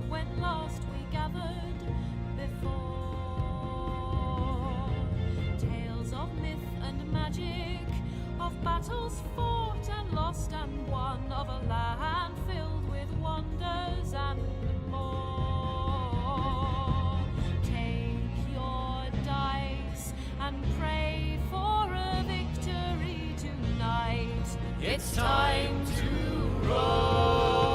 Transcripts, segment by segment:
when last we gathered before. Tales of myth and magic, of battles fought and lost and won, of a land filled with wonders and more. Take your dice and pray for a victory tonight. It's time to roll.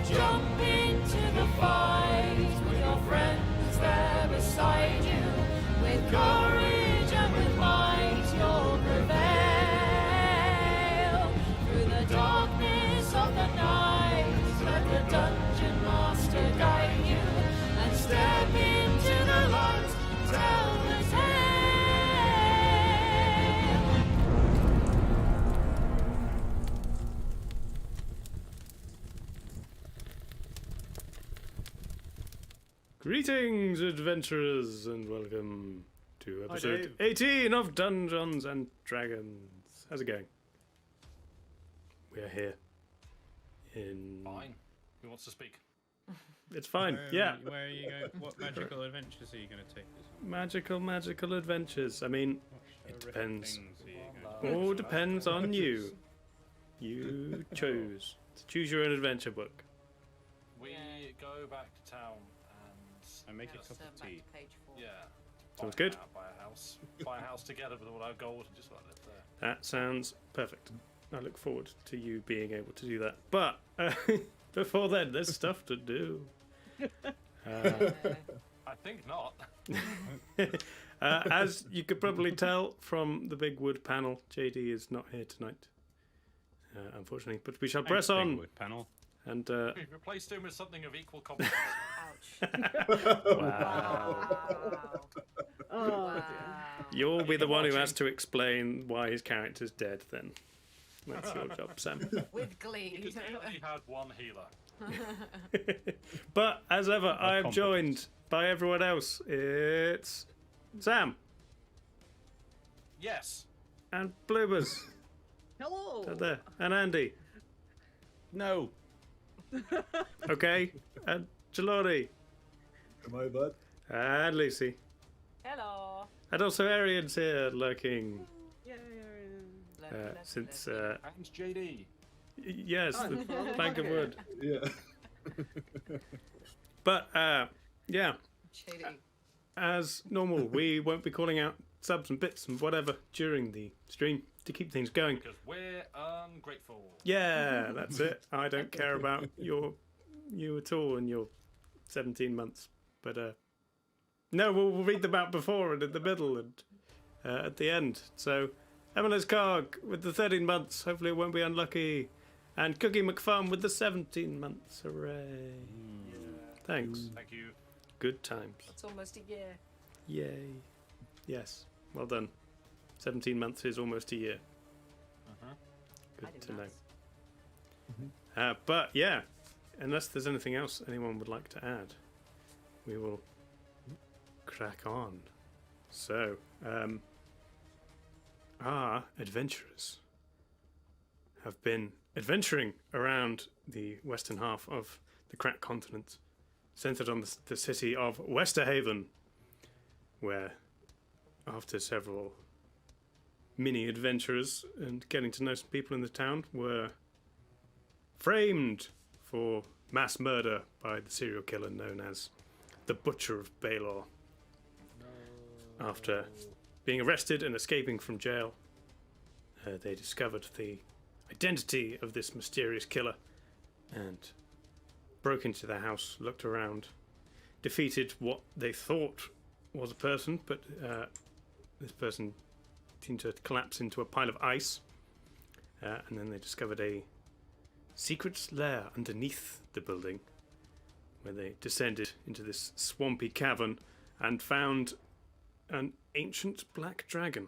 Jump into the fight with your friends there beside you. With courage and with might you'll prevail. Through the darkness of the night, let the dungeon master guide you. And step into the light, tell the tale. Greetings, adventurers, and welcome to episode 18 of Dungeons and Dragons. How's it going? We're here in... Fine. Who wants to speak? It's fine, Where are you going? What magical adventures are you going to take us on? Magical adventures. I mean, What it horrific depends. things are you going to All depends on you. You chose to choose your own adventure book. We go back to town I make a Yes. cup of tea. Sounds buy good. buy a house together with all our gold and just like live there. That sounds perfect. I look forward to you being able to do that. But before then, there's stuff to do. I think not. As you could probably tell from the big wood panel, JD is not here tonight, unfortunately. But we shall press Thanks, on. Big Wood panel. And We've replaced him with something of equal competence. wow. Wow. You'll be the one who has to explain why his character's dead then. That's your job, Sam. With glee. Because he only had one healer. But as ever, I am joined by everyone else. It's Sam Yes. and Bloomers. Hello. Down there. And Andy. No. Okay. And Jalori. Am I bud? And Lucy. Hello. And also Arian's here lurking. Yeah. Since, And JD. yes, the plank of wood. Yeah. But, yeah, Shady. as normal, we won't be calling out subs and bits and whatever during the stream to keep things going. Because we're ungrateful. Yeah, that's it. I don't care about you at all in your 17 months. But, no, we'll read them out before and in the middle and at the end. So, Emily's Cog with the 13 months. Hopefully it won't be unlucky. And Cookie McFarm with the 17 months. Hooray. Thanks. Thank you. Good times. It's almost a year. Yay. Yes. Well done. 17 months is almost a year. Uh-huh. Good to know. But yeah, unless there's anything else anyone would like to add, we will crack on. So, our adventurers have been adventuring around the western half of the cracked continent, centered on the city of Westerhaven, where, after several mini adventurers and getting to know some people in the town, were framed for mass murder by the serial killer known as the Butcher of Baelor. After being arrested and escaping from jail, they discovered the identity of this mysterious killer and broke into their house, looked around, defeated what they thought was a person, but this person seemed to collapse into a pile of ice, and then they discovered a secret lair underneath the building, where they descended into this swampy cavern and found an ancient black dragon,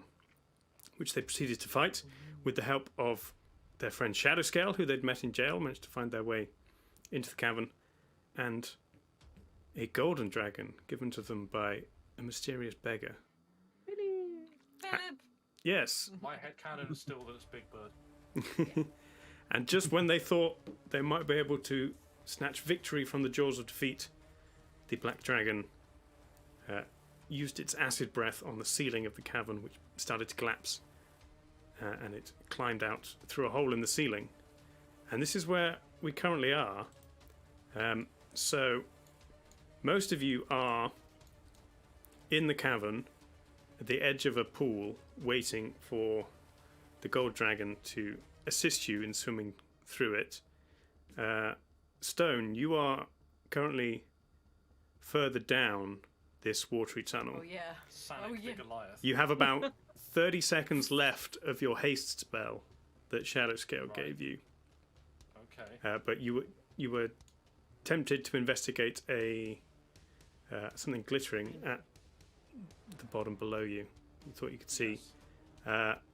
which they proceeded to fight with the help of their friend Shadowscale, who they'd met in jail, managed to find their way into the cavern, and a golden dragon given to them by a mysterious beggar. Philip. Yes. My headcanon is still that it's Big Bird. And just when they thought they might be able to snatch victory from the jaws of defeat, the black dragon used its acid breath on the ceiling of the cavern, which started to collapse, and it climbed out through a hole in the ceiling. And this is where we currently are. So most of you are in the cavern at the edge of a pool, waiting for the gold dragon to assist you in swimming through it. Stone, you are currently further down this watery tunnel. Oh yeah. Sonic Oh, the yeah. Goliath. You have about 30 seconds left of your haste spell that Shadow Scale gave you. Okay. But you were tempted to investigate something glittering at the bottom below you. You thought you could see.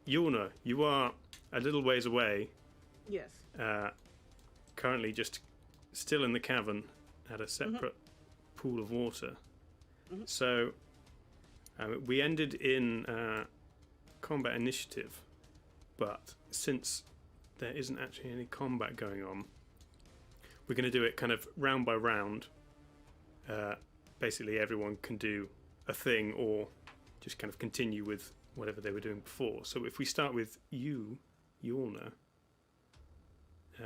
Yulna, you are a little ways away. Yes. Currently just still in the cavern at a separate pool of water. So we ended in combat initiative, but since there isn't actually any combat going on, we're going to do it kind of round by round. Basically everyone can do a thing or just kind of continue with whatever they were doing before. So if we start with you, Yulna.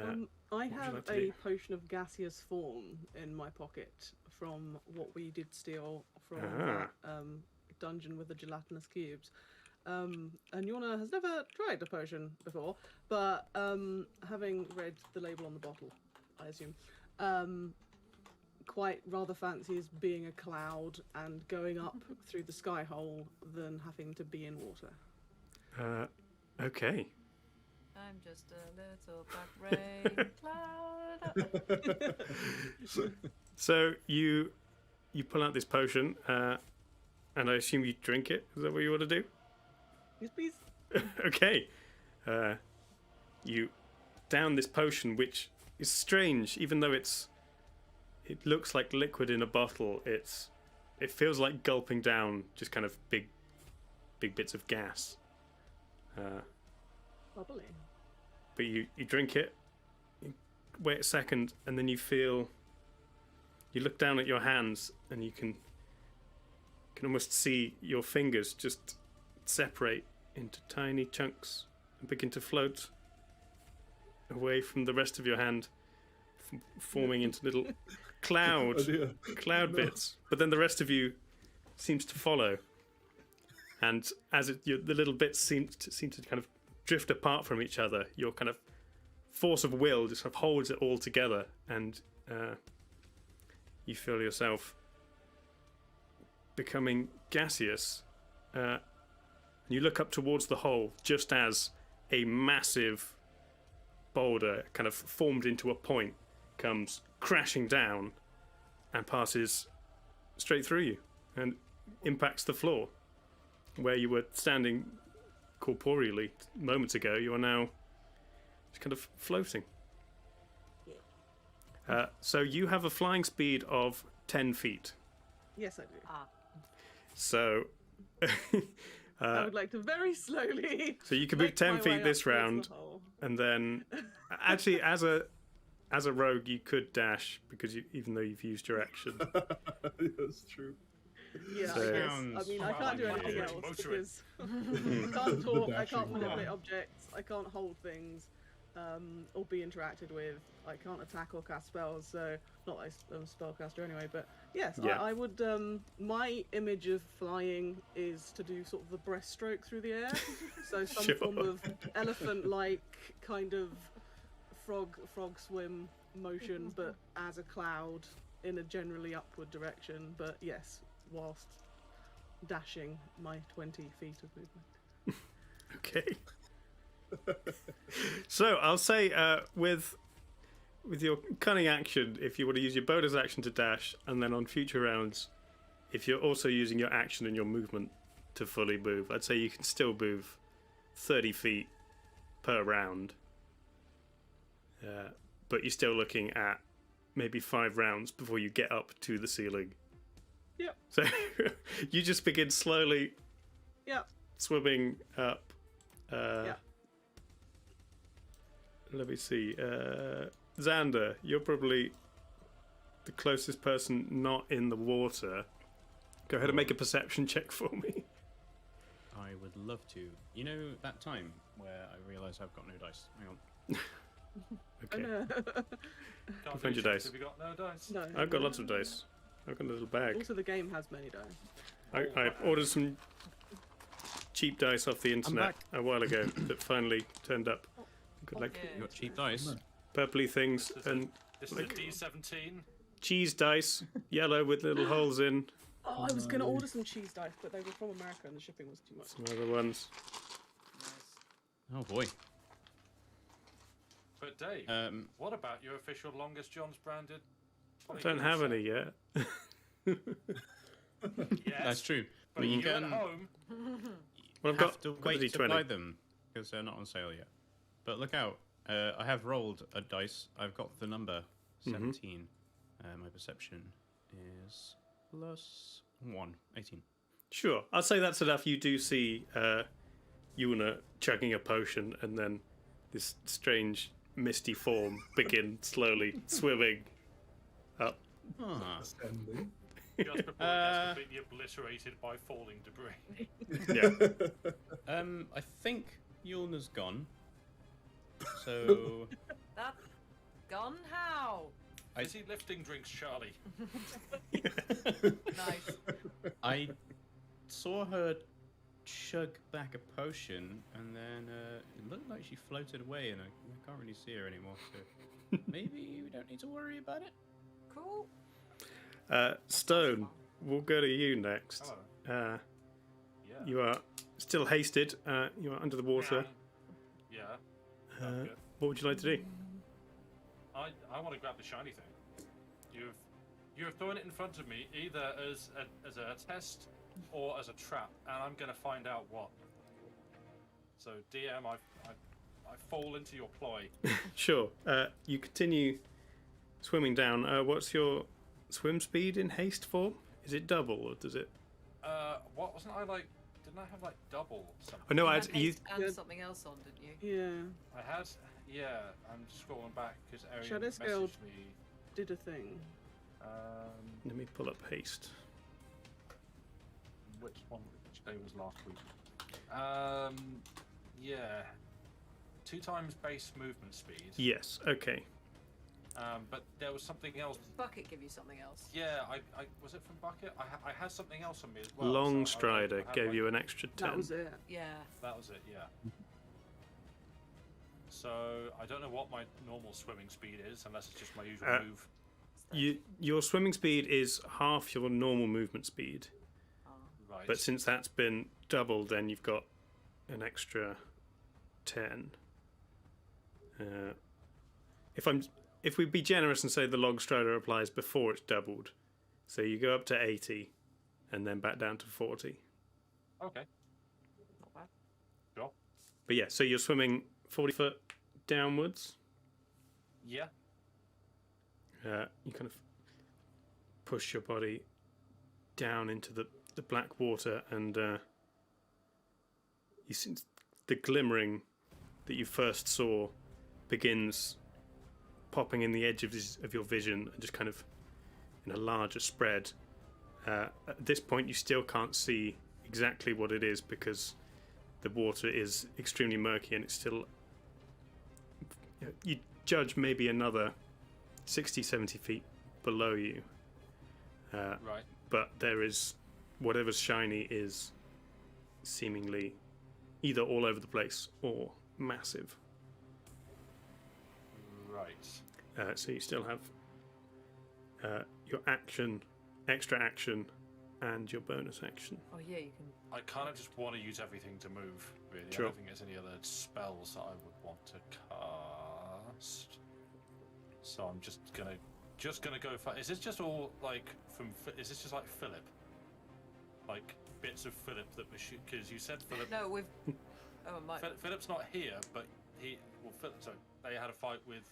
I would you have like to a do? potion of gaseous form in my pocket from what we did steal from Ah. that dungeon with the gelatinous cubes. And Yona has never tried a potion before, but having read the label on the bottle, I assume, quite rather fancies being a cloud and going up through the sky hole than having to be in water. Okay. I'm just a little black rain cloud. So you pull out this potion, and I assume you drink it. Is that what you want to do? Yes, please. Okay. You down this potion, which is strange, even though it looks like liquid in a bottle. It feels like gulping down just kind of big bits of gas. Bubbly. But you drink it, you wait a second, and then you look down at your hands, and you can almost see your fingers just separate into tiny chunks and begin to float away from the rest of your hand, forming into little cloud bits. But then the rest of you seems to follow, and as the little bits seem to kind of drift apart from each other, your kind of force of will just sort of holds it all together, and you feel yourself becoming gaseous. You look up towards the hole just as a massive boulder kind of formed into a point comes crashing down and passes straight through you and impacts the floor where you were standing corporeally moments ago. You are now just kind of floating. So you have a flying speed of 10 feet. Yes, I do. So I would like to very slowly. so you can move make 10 my feet way this up towards round, the hole. and then actually as a rogue you could dash because even though you've used your action. That's true. Yeah, So- I guess. I mean, I can't do anything Yeah. else Motor it. because I can't talk, I dashing, can't manipulate yeah. objects, I can't hold things, or be interacted with. I can't attack or cast spells, so not that I'm a spellcaster anyway. But yes, Yeah. I would. My image of flying is to do sort of the breaststroke through the air, so some Sure. form of elephant-like kind of frog swim motion, but as a cloud in a generally upward direction. But yes, whilst dashing my 20 feet of movement. Okay. So I'll say with your cunning action, if you want to use your bonus action to dash, and then on future rounds, if you're also using your action and your movement to fully move, I'd say you can still move 30 feet per round. But you're still looking at maybe 5 rounds before you get up to the ceiling. Yep. So you just begin slowly Yep. swimming up. Yeah. Let me see. Xander, you're probably the closest person not in the water, go ahead and make a perception check for me. I would love to. You know that time where I realise I've got no dice? Hang on. Okay. No. Can't Find do your shit dice. if you got no dice. No. I've got lots of dice. I've got a little bag. Also, the game has many dice. I ordered some cheap dice off the internet a while ago that finally turned up. Got like You got cheap dice. purpley things and This is a D17. cheese dice, yellow with little holes in. Oh, I was going to order some cheese dice, but they were from America and the shipping was too much. Some other ones. Oh boy. But Dave, what about your official Longest John's branded? I don't have any yet. Yes, That's true. but you you at can home. Well, I've have got to the wait to D20. buy them because they're not on sale yet. But look out! I have rolled a dice. I've got the number 17. My perception is +1, 18. Sure, I'll say that's enough. You do see Yuna chugging a potion, and then this strange misty form begin slowly swimming up. Ah. Ascending. Just before it gets completely obliterated by falling debris. Yeah. I think Yulna's gone. So That gone? How? Is he lifting drinks, Charlie? Nice. I saw her chug back a potion, and then it looked like she floated away, and I can't really see her anymore. So maybe we don't need to worry about it. Cool. Stone, we'll go to you next. Hello. Yeah. You are still hasted. You are under the water. Yeah. Good. What would you like to do? I want to grab the shiny thing. You've thrown it in front of me either as a test or as a trap, and I'm gonna find out what. So DM, I fall into your ploy. Sure. You continue swimming down. What's your swim speed in haste form? Is it double or does it? What wasn't I like? Didn't I have like double something? Oh no, You I had had, you. haste and something else on, didn't you? Yeah, I had. Yeah, I'm scrolling back because Arian Shadow Scale- messaged me. did a thing. Let me pull up haste. Which day was last week? Yeah. 2 times base movement speed. Yes. Okay. But there was something else. Bucket give you something else. Yeah, I was it from Bucket? I had something else on me as well. Long so Strider I had, gave like- you an extra 10. That was it. Yeah. That was it, yeah. So I don't know what my normal swimming speed is, unless it's just my usual move. Your swimming speed is half your normal movement speed, Right. but since that's been doubled, then you've got an extra 10. If we be generous and say the Log Strider applies before it's doubled, so you go up to 80, and then back down to 40. Okay. Not bad. Sure. But yeah, so you're swimming 40 foot downwards. Yeah. You kind of push your body down into the black water, and you see the glimmering that you first saw begins popping in the edge of your vision, and just kind of in a larger spread. At this point, you still can't see exactly what it is because the water is extremely murky, and it's still. You judge maybe another 60, 70 feet below you. Right. But there is whatever's shiny is seemingly either all over the place or massive. Right. So you still have your action, extra action, and your bonus action. Oh yeah, you can. I kind of just want to use everything to move, really. Sure. I don't think there's any other spells that I would want to cast. So I'm just gonna go for. Is this just all like from? Is this just like Philip? Like bits of Philip that was shoot? Because you said Philip. No, we've. Oh, it might. Philip's not here, but he. Well, Philip. So they had a fight with.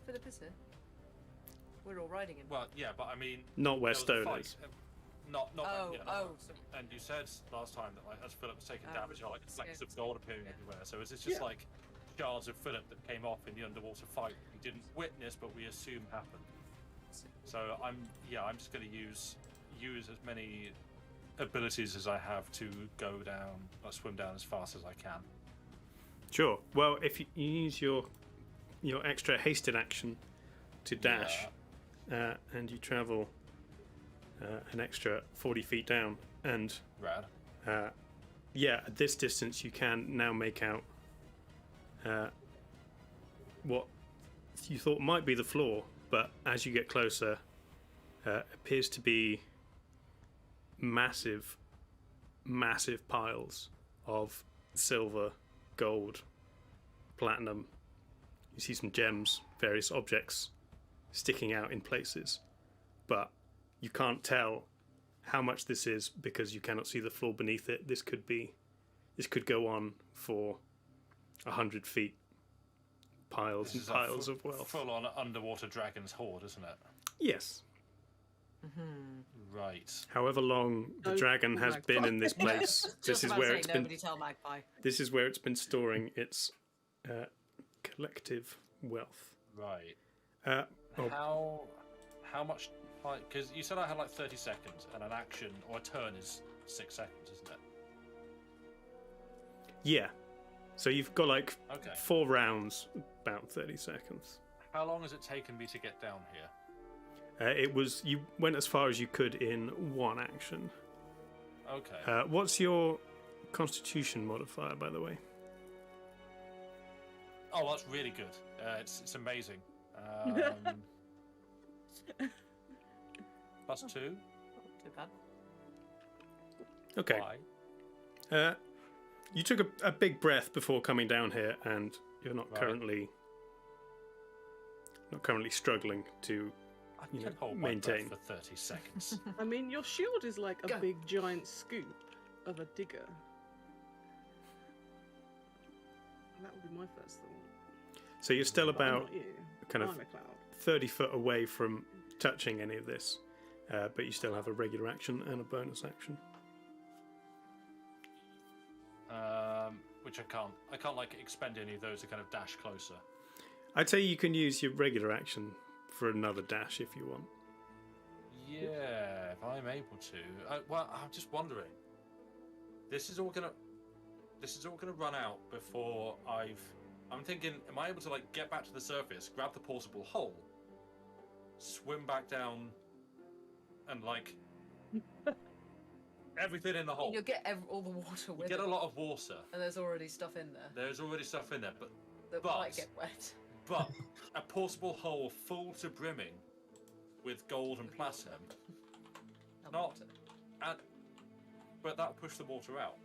Philip is here. We're all riding him. Well, yeah, but I mean. Not where there was a Stone fight. is. Not. Oh, Yeah, oh. So, And you said last time that like as Philip was taking Oh, damage, you know, like flecks yeah. of gold appearing everywhere. So is this just Yeah. like shards of Philip that came off in the underwater fight we didn't witness but we assume happened? So I'm just going to use as many abilities as I have to go down or swim down as fast as I can. Sure. Well, if you use your extra hasted action to dash, and you travel an extra 40 feet down, and Rad. at this distance you can now make out what you thought might be the floor, but as you get closer, appears to be massive piles of silver, gold, platinum. You see some gems, various objects sticking out in places, but you can't tell how much this is because you cannot see the floor beneath it. This could go on for 100 feet. Piles and piles of wealth. Full-on underwater dragon's hoard, isn't it? Yes. Right. However long the dragon has been in this place, this is where it's been. Nobody tell Magpie. This is where it's been storing its collective wealth. Right. Oh, How much? Because you said I had like 30 seconds, and an action or a turn is 6 seconds, isn't it? yeah. So you've got like Okay. 4 rounds, about 30 seconds. How long has it taken me to get down here? You went as far as you could in 1 action. Okay. What's your Constitution modifier, by the way? Oh, that's really good. It's amazing. +2. Too bad. Okay. Why? You took a big breath before coming down here, and you're not Right. currently struggling to I You can know, hold maintain. my breath for 30 seconds. I mean, your shield is like a Go. big giant scoop of a digger. That would be my first thought. So you're still But I'm about not you. kind of I'm a cloud. 30 foot away from touching any of this, but you still have a regular action and a bonus action. Which I can't. I can't like expend any of those to kind of dash closer. I'd say you can use your regular action for another dash if you want. Yeah, if I'm able to. Well, I'm just wondering. This is all gonna run out before I'm thinking, am I able to like get back to the surface, grab the portable hole, swim back down, and like everything in the hole? You'll get all the water You with get it. a lot of water. And there's already stuff in there There's already stuff in there, that but- might get wet. but a portable hole full to brimming with gold and platinum. And Not- water. But that'll push the water out.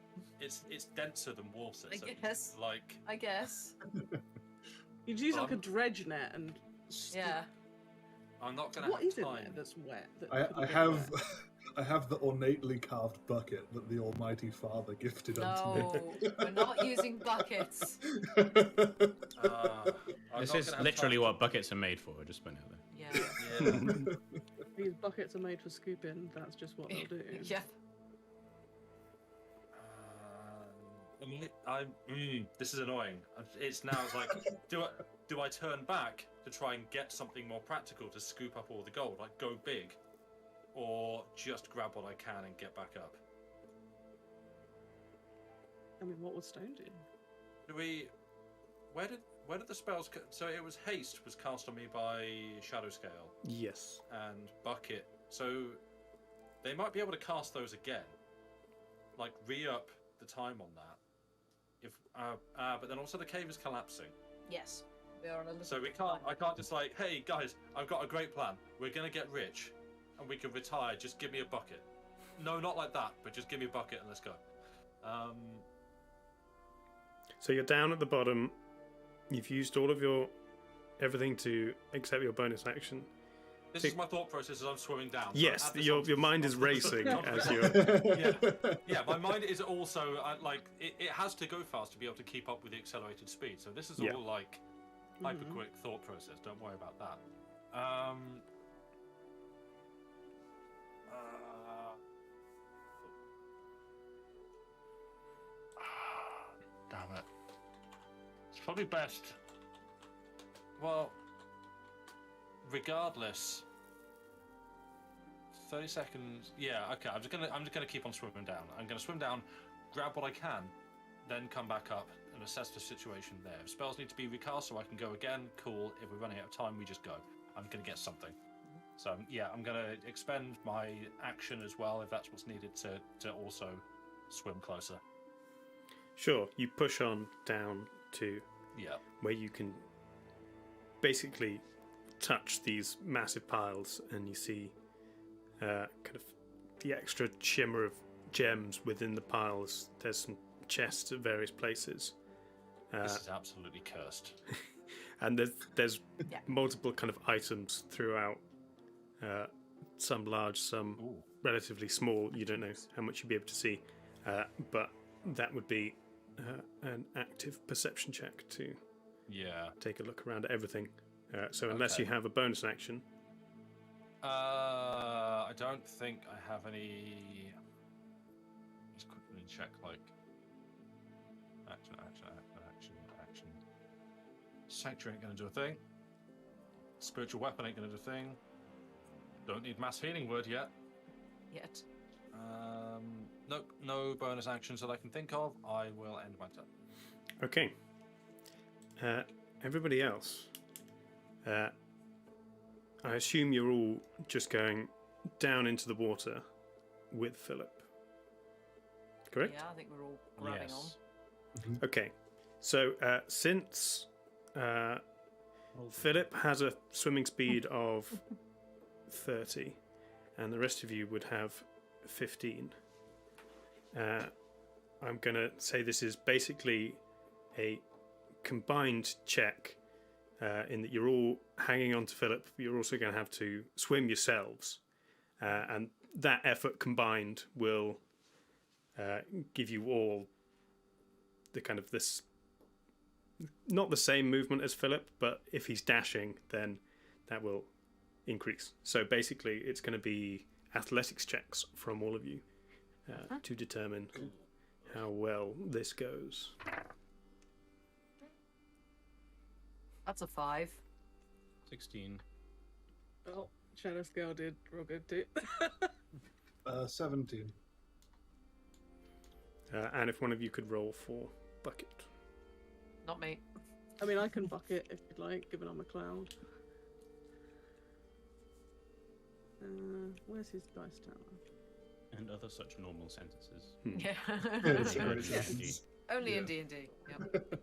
It's denser than water. I So guess. like I guess. You'd use like a Um, dredge net and. stick- Yeah. I'm not gonna What have is in time. there that's wet? That I couldn't get have wet? I have the ornately carved bucket that the Almighty Father gifted unto No, we're not using buckets. me. I'm This not is gonna have literally time what buckets are made for. Just putting it there. Yeah. to- Yeah. These buckets are made for scooping. That's just what they'll do. Yeah. This is annoying. It's like, do I turn back to try and get something more practical to scoop up all the gold, like go big, or just grab what I can and get back up? I mean, what would Stone do? Do we? Where did the spells? So it was haste was cast on me by Shadow Scale Yes. and Bucket. So they might be able to cast those again, like re-up the time on that. If but then also the cave is collapsing, Yes. We are on a little so we bit can't. behind. I can't just like, hey guys, I've got a great plan. We're gonna get rich, and we can retire. Just give me a bucket. No, not like that, but just give me a bucket and let's go. So you're down at the bottom. You've used all of everything to except your bonus action. This is my thought process as I'm swimming down. So Yes, at this your mind is on- racing on- as you're. Yeah, my mind is also like it has to go fast to be able to keep up with the accelerated speed. So this is Yeah. all like hyper quick thought process. Don't worry about that. Damn it. It's probably best. Well, regardless, 30 seconds. Yeah, okay. I'm just gonna keep on swimming down. I'm gonna swim down, grab what I can, then come back up and assess the situation there. If spells need to be recast so I can go again, cool. If we're running out of time, we just go. I'm gonna get something. So yeah, I'm gonna expend my action as well if that's what's needed to also swim closer. Sure, you push on down to Yeah. where you can basically touch these massive piles, and you see kind of the extra shimmer of gems within the piles. There's some chests at various places, This is absolutely cursed. and there's Yeah. multiple kind of items throughout. Some large, some Ooh. relatively small. You don't know how much you'll be able to see, but that would be an active perception check to Yeah. take a look around at everything. So unless Okay. you have a bonus action, I don't think I have any. Just quickly check action. Sanctuary ain't gonna do a thing. Spiritual weapon ain't gonna do a thing. Don't need mass healing word yet. Yet. Nope, no bonus actions that I can think of. I will end my turn. okay. Everybody else, I assume you're all just going down into the water with Philip. Correct? Yeah, I think we're all grabbing Yes. Okay. So since Philip has a swimming speed of 30, and the rest of you would have 15, I'm going to say this is basically a combined check in that you're all hanging on to Philip. You're also going to have to swim yourselves, and that effort combined will give you all the kind of this, not the same movement as Philip, but if he's dashing, then that will increase. So basically, it's going to be athletics checks from all of you to determine how well this goes. That's a 5. 16. Oh, Shadow Scale did real good too. 17. And if one of you could roll for bucket. Not me. I mean, I can bucket if you'd like, given I'm a cloud. Where's his dice tower? And other such normal sentences. Yeah. It's a great Yes. sentence. Only Yeah. in D&D. Yep.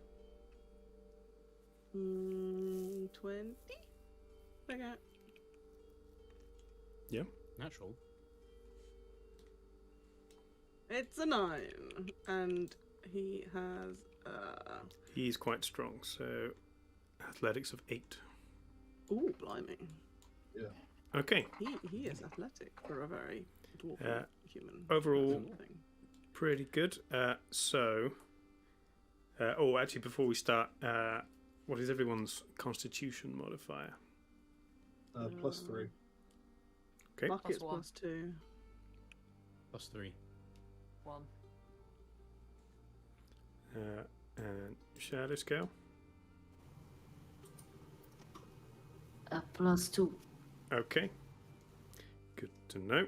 20? Okay. Natural. It's a 9. And he has, He's quite strong, so athletics of 8. ooh, blimey. Yeah. Okay, He is athletic for a very dwarf human. overall- Thing. pretty good. Actually, before we start, what is everyone's constitution modifier? +3. Okay. Buckets +1. +2. +3. 1. And shadow scale. +2. Okay. Good to know.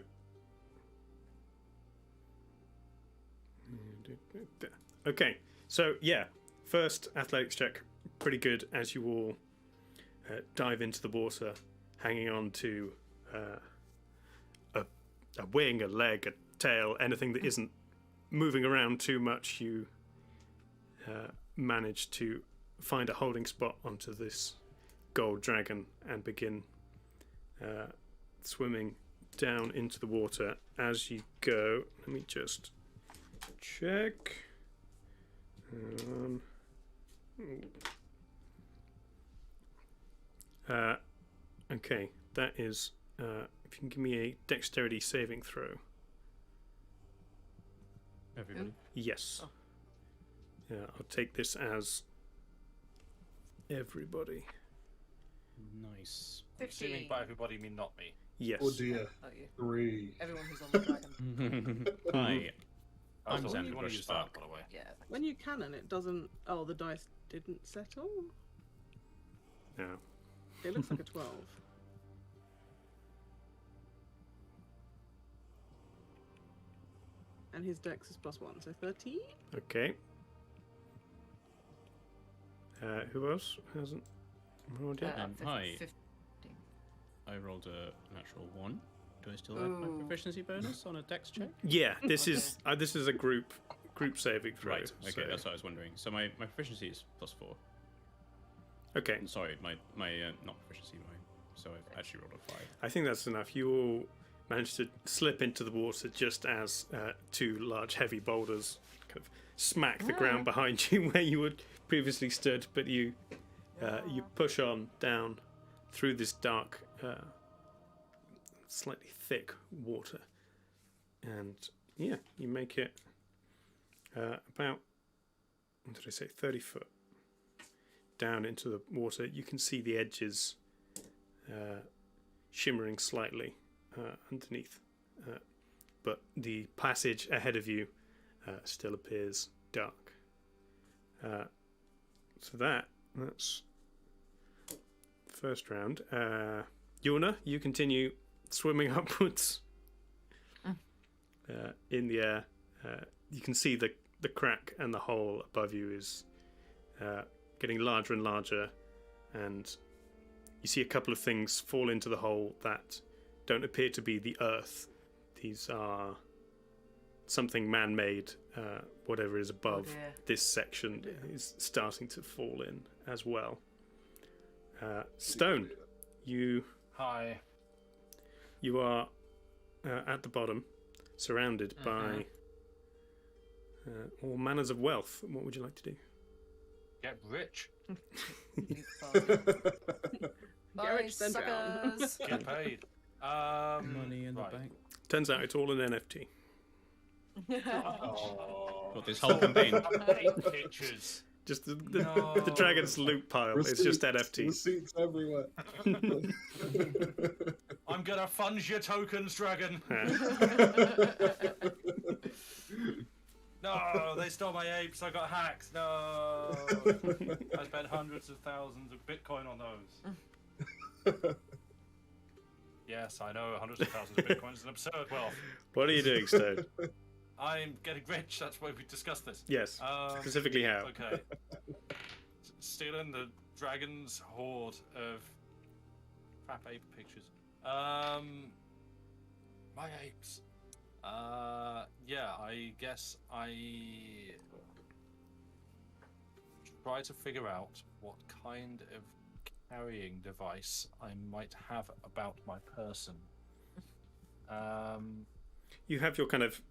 Okay, so yeah, first athletics check, pretty good as you all dive into the water, hanging on to a wing, a leg, a tail, anything that isn't moving around too much. You manage to find a holding spot onto this gold dragon and begin swimming down into the water. As you go, let me just check. Okay, that is. If you can give me a dexterity saving throw. Everybody. Yes. Oh. Yeah, I'll take this as everybody. Nice. Assuming 15. by everybody, you mean not me. Yes. Oh dear. Oh, you. 3. Everyone who's on the dragon. Hi. I I'm was Xander you want to use Stark. that, by the way. Yeah. When you cannon, it doesn't. Oh, the dice didn't settle? No. It looks like a 12. and his dex is +1, so 13. Okay. Who else hasn't rolled yet? Hi. 15. I rolled a natural 1. Do I still have my Ooh. proficiency bonus on a dex check? Yeah, this is a group saving throw. Right. Okay, so- that's what I was wondering. So my proficiency is +4. Okay, Sorry, my not proficiency, so I've actually rolled a 5. I think that's enough. You all managed to slip into the water just as two large, heavy boulders kind of smack the ground behind you where you had previously stood, but you push on down through this dark, slightly thick water, and yeah, you make it about, what did I say, 30 foot down into the water. You can see the edges shimmering slightly underneath, but the passage ahead of you still appears dark. So that's first round. Yuna, you continue swimming upwards in the air. You can see the crack and the hole above you is getting larger and larger, and you see a couple of things fall into the hole that don't appear to be the earth. These are something man-made. Whatever is above dear. this section is starting to fall in as well. Stone, you Hi. are at the bottom, surrounded by all manners of wealth. What would you like to do? Get rich. You bastard. Bye, rich, then drown. suckers. Get paid. Money in right. the bank. Turns out it's all an NFT. Oh. What, this whole campaign? Pictures. Just the No. dragon's loot pile is just NFTs. Receipts everywhere. I'm gonna fund your tokens, dragon. No, they stole my apes. I got hacked. No. I spent hundreds of thousands of Bitcoin on those. Yes, I know, hundreds of thousands of Bitcoin is an absurd wealth. What are you doing, Stone? I'm getting rich. That's why we discussed this. Yes, specifically how? Okay. Stealing the dragon's hoard of crap ape pictures. My apes. Yeah, I guess I try to figure out what kind of carrying device I might have about my person. You have your kind of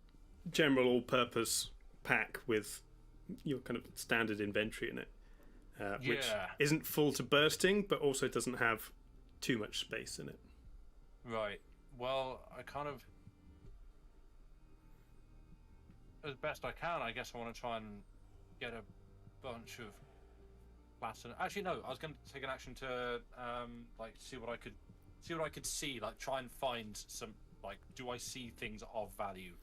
general all-purpose pack with your kind of standard inventory in it, which Yeah. isn't full to bursting, but also doesn't have too much space in it. Right. Well, I kind of, as best I can, I guess I want to try and get a bunch of platinum. Actually, no. I was going to take an action to like see what I could see, like try and find some, like, do I see things of value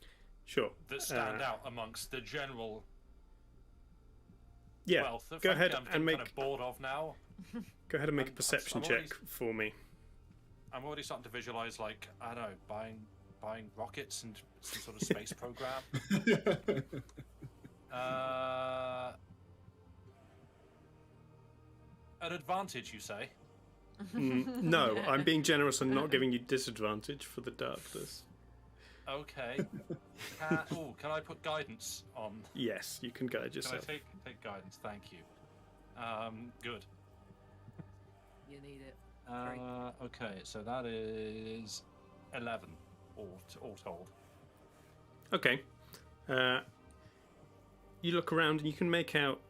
Sure. that stand out amongst the general Yeah. wealth that Go frankly ahead I'm and make kind of bored of now. go ahead and make a I'm perception already- check for me. I'm already starting to visualize, like, I don't know, buying rockets and some sort of space program. An advantage, you say? No, I'm being generous and not giving you disadvantage for the darkness. Okay. Can I put guidance on? Yes, you can guide Can I yourself. take guidance? Thank you. Good. You need it. Okay, so that is 11, all told. Okay. You look around and you can make out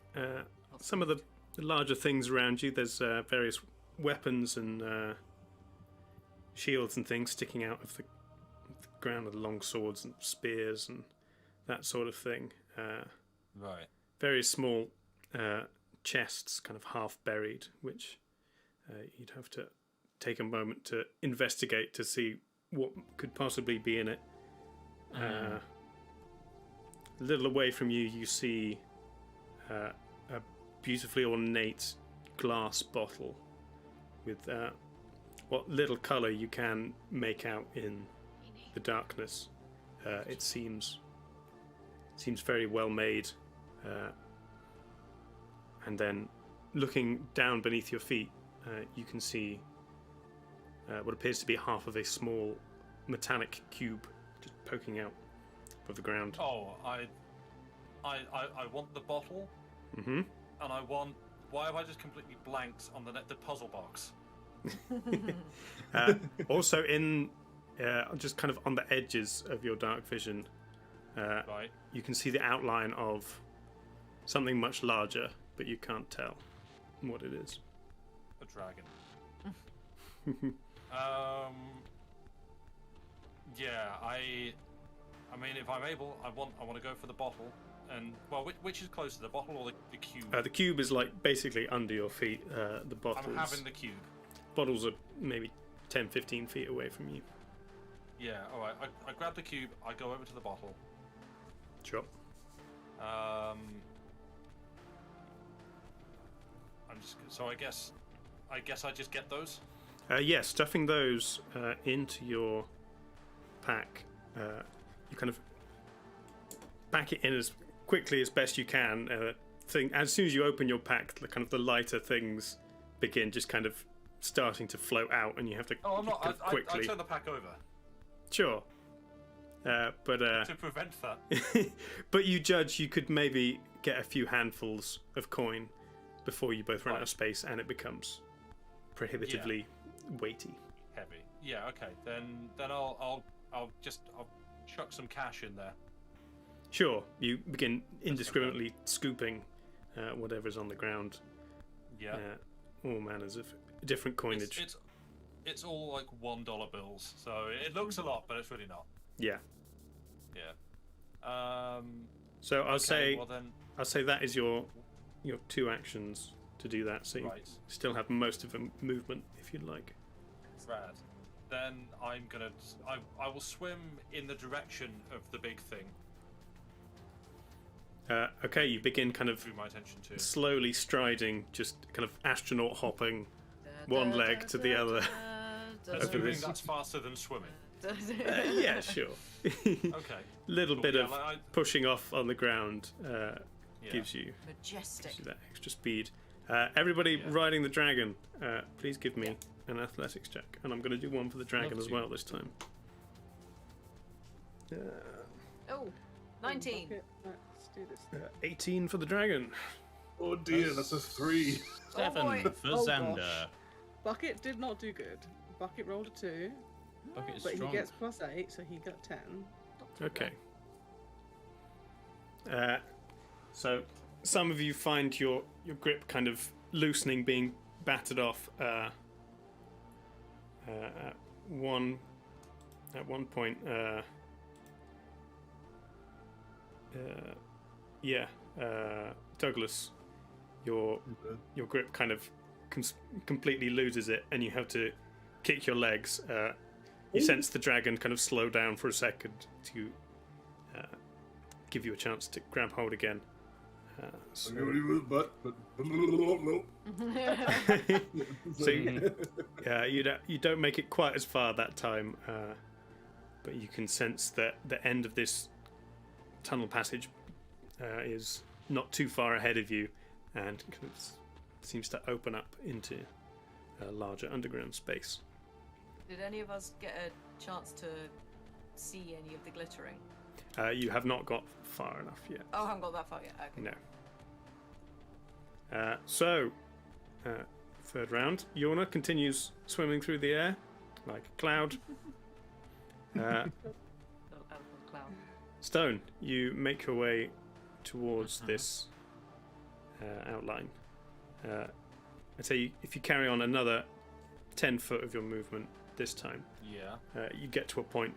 some of the larger things around you. There's various weapons and shields and things sticking out of the ground, with long swords and spears and that sort of thing. Right. Various small chests, kind of half buried, which you'd have to take a moment to investigate to see what could possibly be in it. A little away from you, you see a beautifully ornate glass bottle with what little colour you can make out in the darkness. It seems Seems very well made. And then looking down beneath your feet, you can see what appears to be half of a small metallic cube just poking out of the ground. Oh, I want the bottle, Mm-hmm. and I want. Why have I just completely blanked on the puzzle box? Also, in just kind of on the edges of your dark vision, Right. you can see the outline of something much larger, but you can't tell what it is. A dragon. Yeah, I mean, if I'm able, I want to go for the bottle. And well, which is closer, the bottle or the cube? The cube is like basically under your feet. The bottles. I'm having the cube. Bottles are maybe 10, 15 feet away from you. Yeah. All right. I grab the cube. I go over to the bottle. Sure. I'm just. So I guess I just get those. Yeah, stuffing those into your pack, you kind of pack it in as quickly as best you can. As soon as you open your pack, the lighter things begin just kind of starting to float out, and you have to Oh, I'm not. kind of I quickly. turn the pack over Sure. But to prevent that. but you judge you could maybe get a few handfuls of coin before you both run out of space, and it becomes prohibitively weighty. Heavy. Yeah. Okay. Then I'll chuck some cash in there. Sure, you begin indiscriminately scooping whatever's on the ground. Yeah. All manners of different coinage. It's all like $1 bills, so it looks a lot, but it's really not. Yeah. Yeah. So I'll say Well then, I'll say that is your 2 actions to do that. So you right. still have most of a movement if you'd like. Rad. Then I'm gonna. I will swim in the direction of the big thing. Okay, you begin kind of Drew my attention to. slowly striding, just kind of astronaut hopping one leg to the other. Assuming this. that's faster than swimming. Yeah, sure. Okay. Little Cool, bit yeah, of like pushing off on the ground Yeah. gives you Majestic. that extra speed. Everybody Yeah. riding the dragon, please give me an athletics check, and I'm going to do one for the dragon Love as to. well this time. Oh, 19. Okay, let's do this. 18 for the dragon. Oh dear, that's a 3. 7 boy. for Oh, Xander. gosh. Bucket did not do good. Bucket rolled a 2, Bucket is but strong. he gets +8, so he got 10. Okay. So some of you find your grip kind of loosening, being battered off. At one point, Douglas, your grip kind of completely loses it, and you have to kick your legs. You sense the dragon kind of slow down for a second to give you a chance to grab hold again. So, But so you don't make it quite as far that time, but you can sense that the end of this tunnel passage is not too far ahead of you, and kind of seems to open up into a larger underground space. Did any of us get a chance to see any of the glittering? You have not got far enough yet. Oh, I haven't got that far yet. Okay. No. Third round, Yorna continues swimming through the air like a cloud. Little eloquent clown. Stone, you make your way towards this outline. I'd say if you carry on another 10 foot of your movement this time, Yeah. you get to a point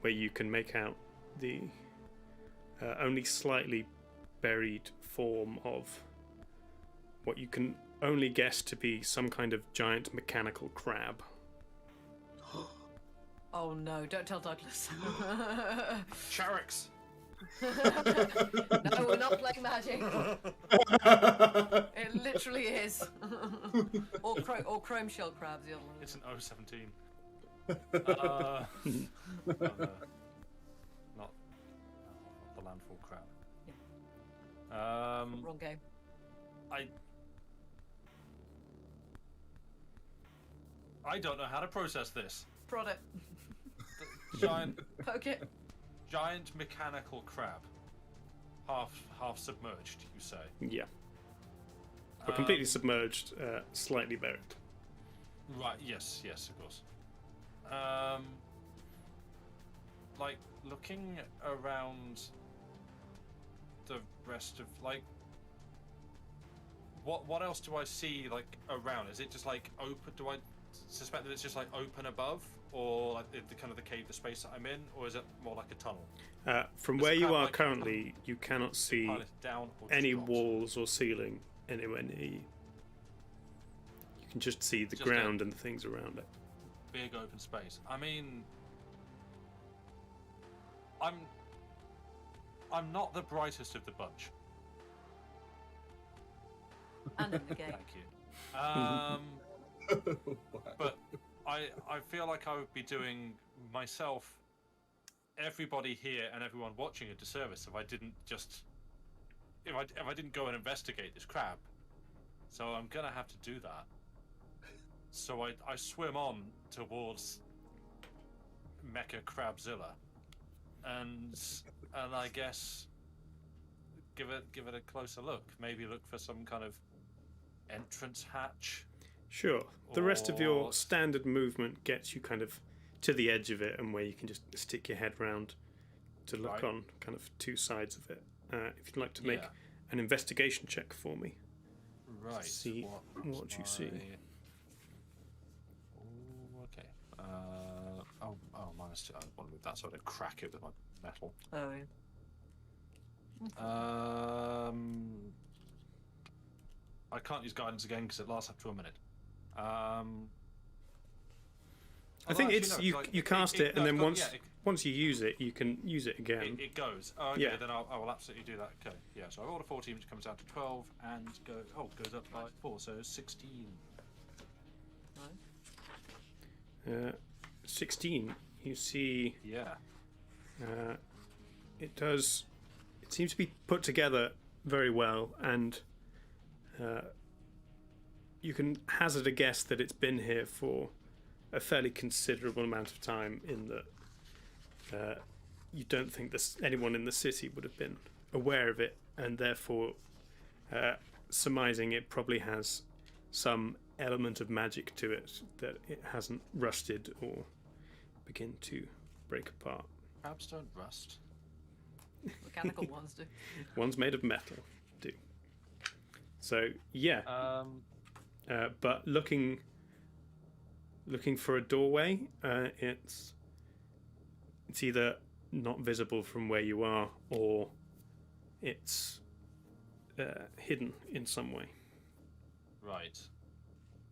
where you can make out the only slightly buried form of what you can only guess to be some kind of giant mechanical crab. Oh no, don't tell Douglas. Sharks. No, we're not playing magic. It literally is. or chrome shell crabs, the other one. It's an 017. Oh, no. Not the landfall crab. Yeah. Wrong game. I don't know how to process this. Prod it. Giant Poke it. giant mechanical crab. Half submerged, you say? Yeah. But completely Um, submerged, slightly buried. Right, yes, of course. Like, looking around the rest of, like, what else do I see, like, around? Is it just, like, open? Do I suspect that it's just, like, open above? Or, like, the kind of the cave, the space that I'm in? Or is it more like a tunnel? From Does where it you have, are like, currently, you cannot see Pilot down or any drops? walls or ceiling anywhere near you. You can just see the Just ground and the things around it. Big open space. I mean, I'm not the brightest of the bunch. And in the game. Thank you. But I feel like I would be doing myself, everybody here, and everyone watching a disservice if I didn't just if I didn't go and investigate this crab. So I'm gonna have to do that. So I swim on towards Mecha Crabzilla, and I guess give it a closer look. Maybe look for some kind of entrance hatch. Sure. The rest of your Or- standard movement gets you kind of to the edge of it and where you can just stick your head round to look Right. on kind of two sides of it. If you'd like to make Yeah. an investigation check for me. Right. See what you see. Oh, okay. Minus 2. I want to move that so I don't crack it with my metal. Oh, yeah. I can't use guidance again because it lasts up to a minute. I although think actually, it's no, you. like, You cast it, and no, then it's got- once yeah, once you use it, you can use it again. it goes. Oh, okay, Yeah. then I will absolutely do that. Okay, yeah. So I rolled a 14, which comes down to 12, and goes up by 4, so 16. 16. You see, Yeah. it does. It seems to be put together very well, and you can hazard a guess that it's been here for a fairly considerable amount of time. In that, you don't think anyone in the city would have been aware of it, and therefore, surmising it probably has some element of magic to it, that it hasn't rusted or begin to break apart. Crabs don't rust. Mechanical ones do. One's made of metal, do. So yeah, but looking for a doorway, it's either not visible from where you are, or it's hidden in some way. Right.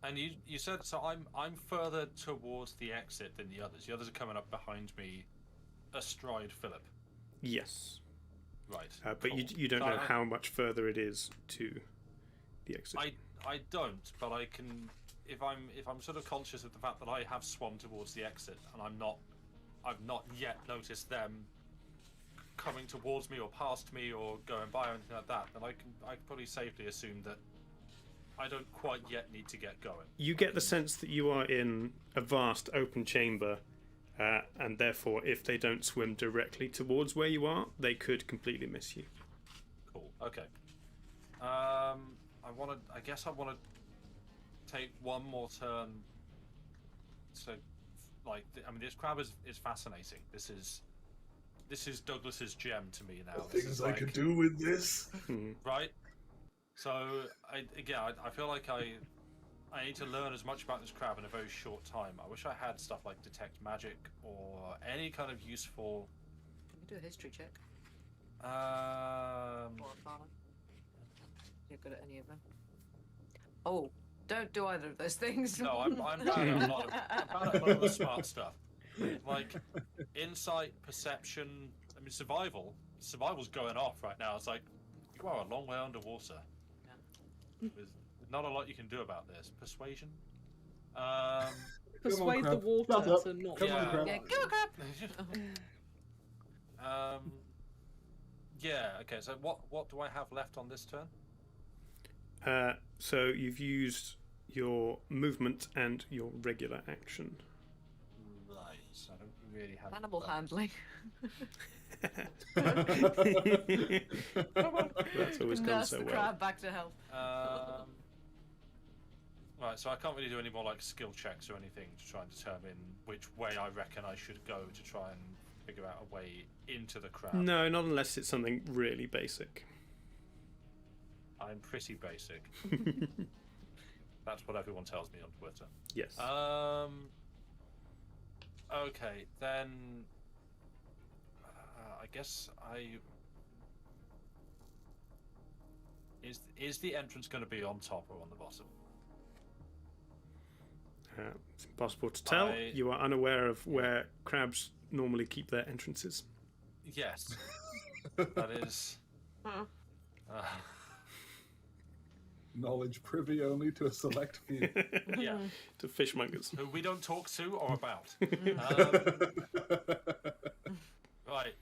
And you said so. I'm further towards the exit than the others. The others are coming up behind me, astride Philip. Yes, Right. but cool. you don't So know how much further it is to the exit. I don't, but I can if I'm sort of conscious of the fact that I have swum towards the exit and I've not yet noticed them coming towards me or past me or going by or anything like that, then I can probably safely assume that I don't quite yet need to get going. You get the sense that you are in a vast open chamber, and therefore, if they don't swim directly towards where you are, they could completely miss you. Cool. Okay. I guess I want to take one more turn. So, like, this crab is fascinating. This is Douglas's gem to me now. The This things is I like, could do with this. right? So I feel like I need to learn as much about this crab in a very short time. I wish I had stuff like detect magic or any kind of useful. You can do a history check. Um, Or Arcana. You're good at any of them. Oh, don't do either of those things. no, I'm bad at a lot of the smart stuff, like insight, perception. I mean, Survival's going off right now. It's like you are a long way underwater. Yeah. There's not a lot you can do about this. Persuasion. Persuade the crab. water Shut up. to not. Come on, Yeah. crab. Yeah, go crap! Yeah. Okay. So what do I have left on this turn? So you've used your movement and your regular action. Right. So I don't really have Animal that. handling. That's always gone Nurse so the well. crab back to health. Right, so I can't really do any more like skill checks or anything to try and determine which way I reckon I should go to try and figure out a way into the crab. No, not unless it's something really basic. I'm pretty basic. That's what everyone tells me on Twitter. Yes. Okay, then I guess is the entrance going to be on top or on the bottom? It's impossible to tell. I- You are unaware of where crabs normally keep their entrances. Yes, that is. Huh. Knowledge privy only to a select few. Yeah, To fishmongers. who we don't talk to or about. Right,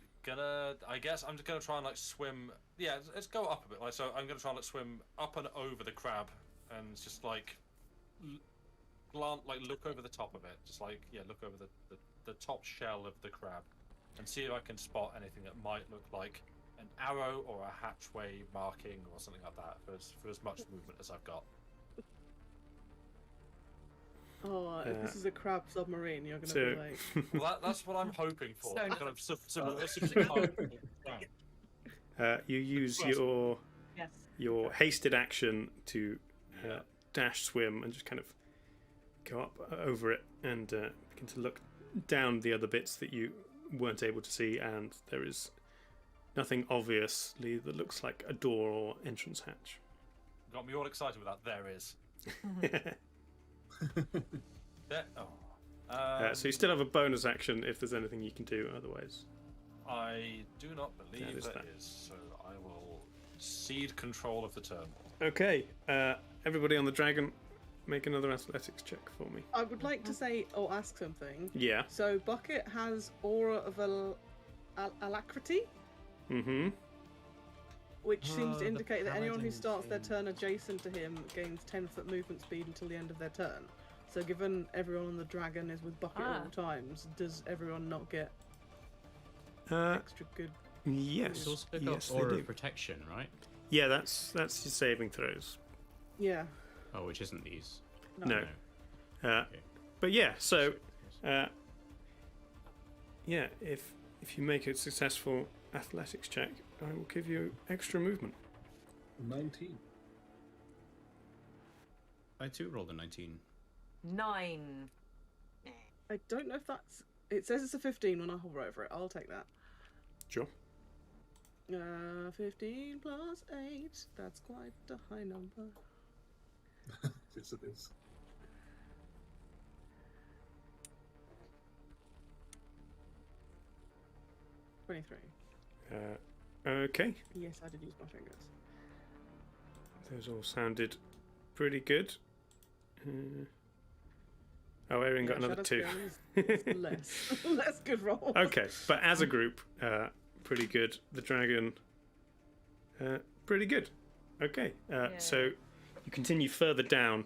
I guess I'm just gonna try and like swim. Yeah, let's go up a bit. Like, so I'm gonna try and like swim up and over the crab, and just like look over the top of it. Just like look over the top shell of the crab, and see if I can spot anything that might look like an arrow or a hatchway marking or something like that for as much movement as I've got. Oh, if this is a crab submarine, you're gonna So- be like, Well, that's what I'm hoping for. So I'm nice. kind of You use Yes. Yes. your hasted action to dash swim and just kind of go up over it and begin to look down the other bits that you weren't able to see, and there is nothing obviously that looks like a door or entrance hatch. Got me all excited with that. There is. There. Oh. So you still have a bonus action if there's anything you can do otherwise. I do not believe That is there that. is, so I will cede control of the turn. Okay, everybody on the dragon, make another athletics check for me. I would like to say or ask something. Yeah. So Bucket has aura of alacrity, Mm-hmm. which seems to the indicate that anyone who paladin starts their thing. turn adjacent to him gains 10-foot movement speed until the end of their turn. So given everyone on the dragon is with Bucket at all times, does everyone not get extra good? Yes. It's also got Yes, they aura do. of protection, right? Yeah, that's your saving throws. Yeah. Oh, which isn't these. No. No. Okay. But yeah, so yeah, if you make a successful athletics check, I will give you extra movement. 19. I too rolled a 19. 9. I don't know if that's. It says it's a 15 when I hover over it. I'll take that. Sure. 15 plus 8. That's quite a high number. Yes, it is. Okay, Yes, I did use my fingers. those all sounded pretty good. Erin got Yeah, another Shadow 2. Scale is less good roll. Okay, but as a group, pretty good. The dragon, pretty good. Okay, so you continue further down.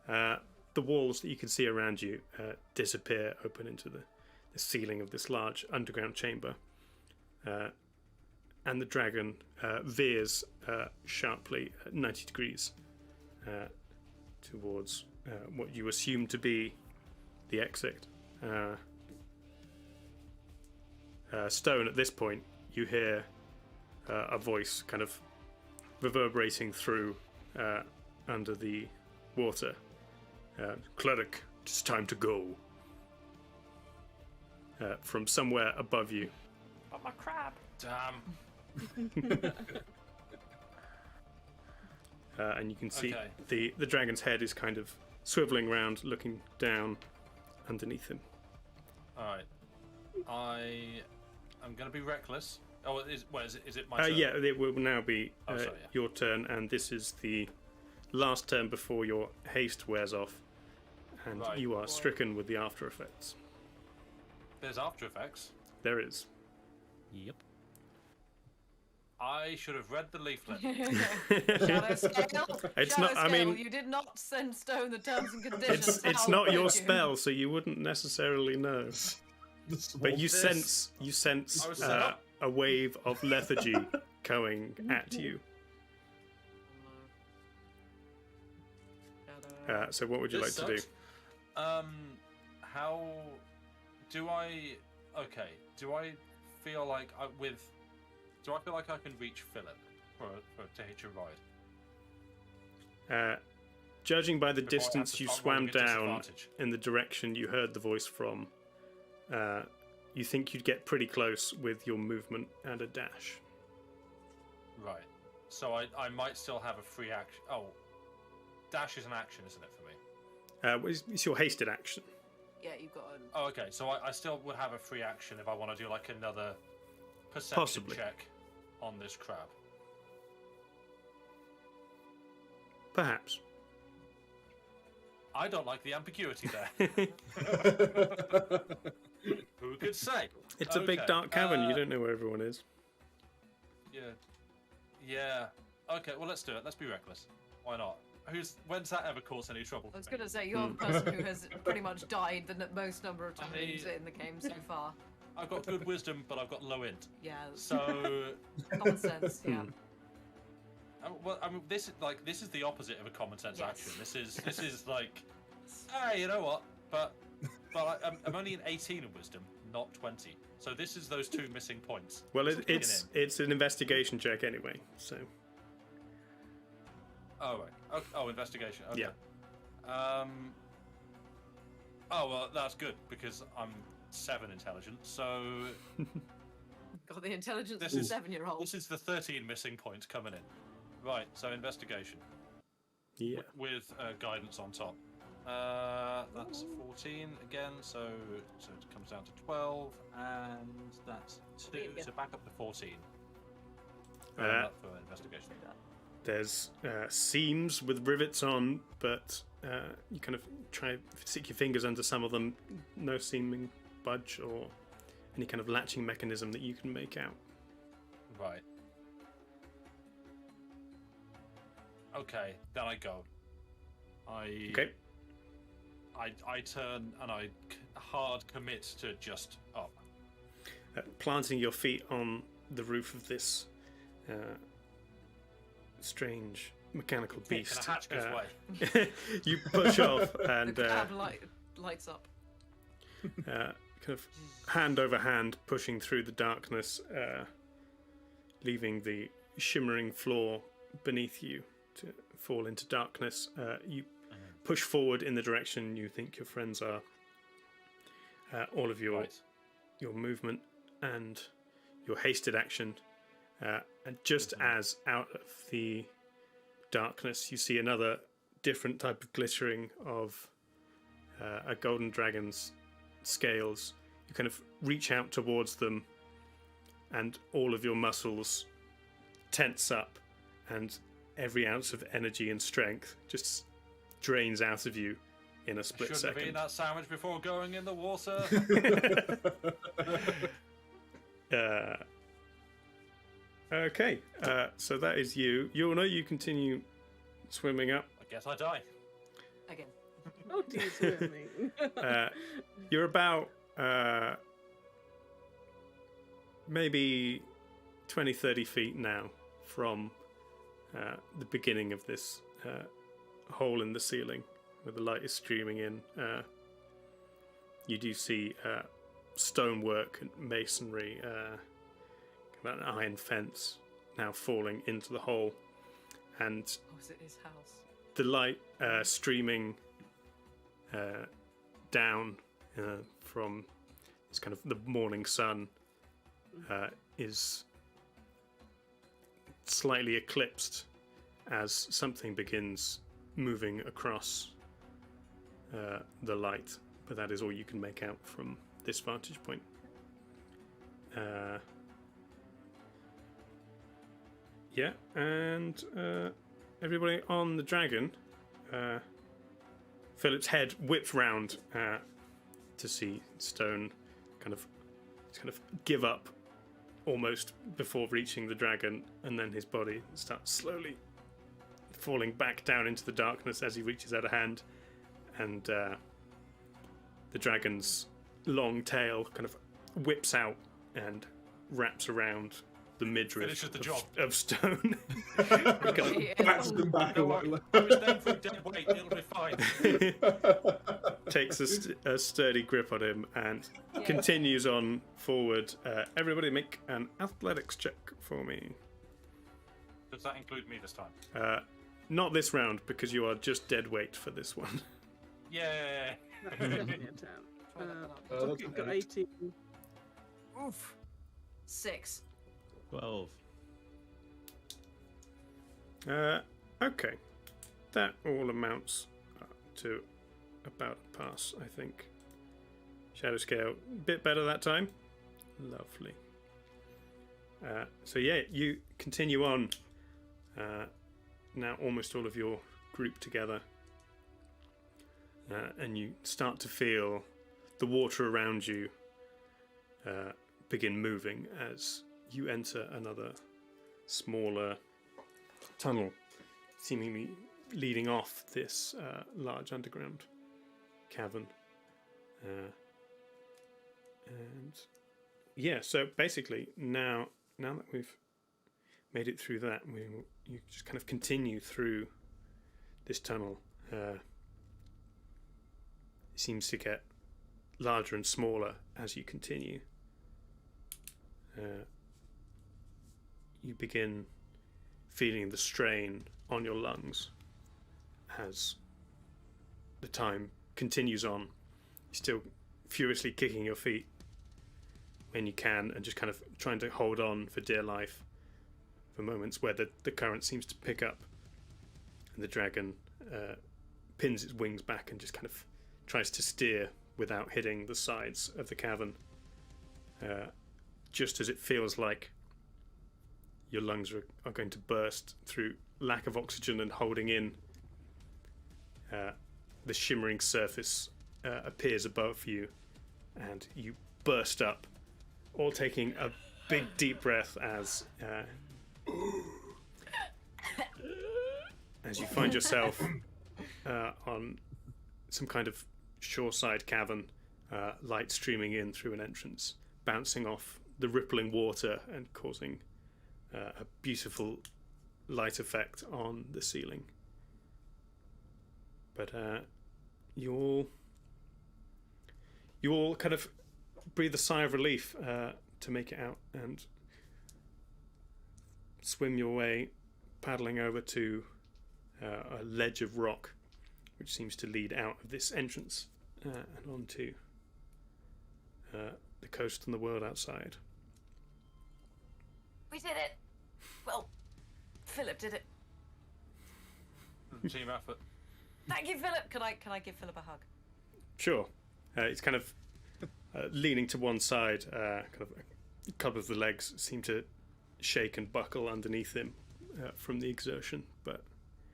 The walls that you can see around you disappear, open into the ceiling of this large underground chamber. And the dragon veers sharply at 90 degrees towards what you assume to be the exit. Stone, at this point, you hear a voice kind of reverberating through under the water. Cleric, it's time to go. From somewhere above you. But my crab. Damn. And you can see Okay. the dragon's head is kind of swiveling around, looking down underneath him. All right. I'm going to be reckless. Oh, is it my turn? Yeah, it will now be Oh, sorry, yeah. your turn, and this is the last turn before your haste wears off, and Right. you are stricken with the after effects. There's after effects. There is. Yep. I should have read the leaflet. Shadow scale. It's Shadow not- I scale, mean- you did not send stone the terms and conditions. It's How not your could you? spell, so you wouldn't necessarily know. The small But you This- sense I was set up. a wave of lethargy going at you. Shadow. So what would you This like to do? sucks. How do I? Okay. Do I feel like do I feel like I can reach Philip to hitch a ride? Judging by the Before I have distance to you start swam rolling at down disadvantage? in the direction you heard the voice from, you think you'd get pretty close with your movement and a dash. Right. So I might still have a free action. Oh, dash is an action, isn't it, for me? It's your hasted action. Yeah, you've got an. Oh, okay. So I still would have a free action if I want to do like another perception Possibly. check on this crab. Perhaps. I don't like the ambiguity there. Who could say? It's a big Okay, dark cavern. You don't know where everyone is. Yeah. Yeah. Okay. Well, let's do it. Let's be reckless. Why not? When's that ever caused any trouble? I was for me? going to say, you're the person who has pretty much died the most number of times in the game so far. I've got good wisdom, but I've got low int. Yeah, So, common sense, yeah. well, I mean, this is the opposite of a common sense Yes. action. This is like, hey, you know what? But I'm only an 18 in wisdom, not 20. So this is those two missing points. Well, Kicking it's an investigation check anyway. So Oh right. Oh, investigation. Okay. Yeah. Oh well, that's good because I'm 7 intelligent. So Got the intelligence This of a is- 7-year-old. this is the 13 missing points coming in. Right. So investigation yeah, with guidance on top. That's 14 again. So it comes down to 12, and that's 2. Yeah. So back up to 14. Uh, For investigation. there's seams with rivets on, but you kind of try stick your fingers under some of them. No seeming budge or any kind of latching mechanism that you can make out. Right. Okay, then I go. Okay. I turn and I hard commit to just up. Planting your feet on the roof of this strange mechanical beast. And a hatch goes away. You push off and The cab lights up. kind of hand over hand pushing through the darkness, leaving the shimmering floor beneath you to fall into darkness. You push forward in the direction you think your friends are. All of your Right. your movement and your hasted action, and just as out of the darkness you see another different type of glittering of a golden dragon's scales. You kind of reach out towards them and all of your muscles tense up and every ounce of energy and strength just drains out of you in a split Shouldn't have eaten second. that sandwich before going in the water. Okay, so that is you. Yuna, you continue swimming up. I guess I die. Again. Oh, dear swimming. You're about maybe 20-30 feet now from the beginning of this hole in the ceiling where the light is streaming in. You do see stonework and masonry, an iron fence now falling into the hole, and Oh, is it his house? the light streaming down from this kind of the morning sun is slightly eclipsed as something begins moving across the light, but that is all you can make out from this vantage point. Yeah, and everybody on the dragon, Philip's head whips round to see Stone kind of give up almost before reaching the dragon, and then his body starts slowly falling back down into the darkness as he reaches out a hand, and the dragon's long tail kind of whips out and wraps around the midriff Finishes the job. of Stone. Backs them back a Don't lot. worry, I was down for a dead weight. It'll be fine. Takes a sturdy grip on him and continues on forward. Everybody make an athletics check for me. Does that include me this time? Not this round, because you are just dead weight for this one. Yeah. That's definitely a 10. That's I've got okay. 18. Oof. 6. 12. Okay. That all amounts to about a pass, I think. Shadow scale, bit better that time. Lovely. So yeah, you continue on. Now almost all of your group together. And you start to feel the water around you begin moving as you enter another smaller tunnel, seemingly leading off this large underground cavern. And yeah, so basically now that we've made it through that, you just kind of continue through this tunnel. It seems to get larger and smaller as you continue. You begin feeling the strain on your lungs as the time continues on. You're still furiously kicking your feet when you can and just kind of trying to hold on for dear life for moments where the current seems to pick up and the dragon pins its wings back and just kind of tries to steer without hitting the sides of the cavern, just as it feels like your lungs are going to burst through lack of oxygen and holding in. The shimmering surface appears above you and you burst up, all taking a big deep breath as you find yourself on some kind of shoreside cavern, light streaming in through an entrance, bouncing off the rippling water and causing a beautiful light effect on the ceiling. But you all kind of breathe a sigh of relief to make it out and swim your way, paddling over to a ledge of rock which seems to lead out of this entrance and onto the coast and the world outside. We did it. Well, Philip did it. Team effort. Thank you, Philip. Can I give Philip a hug? Sure. It's kind of leaning to one side. Kind of a couple of the legs seem to shake and buckle underneath him from the exertion, but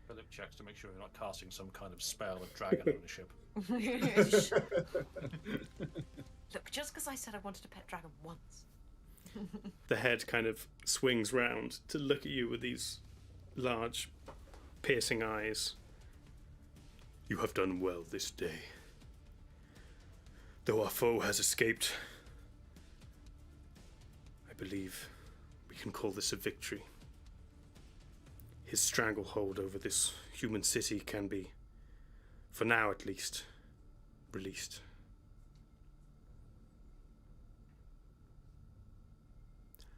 Philip checks to make sure you're not casting some kind of spell of dragon ownership. Look, just because I said I wanted a pet dragon once. the head kind of swings round to look at you with these large, piercing eyes. You have done well this day. Though our foe has escaped, I believe we can call this a victory. His stranglehold over this human city can be, for now at least, released.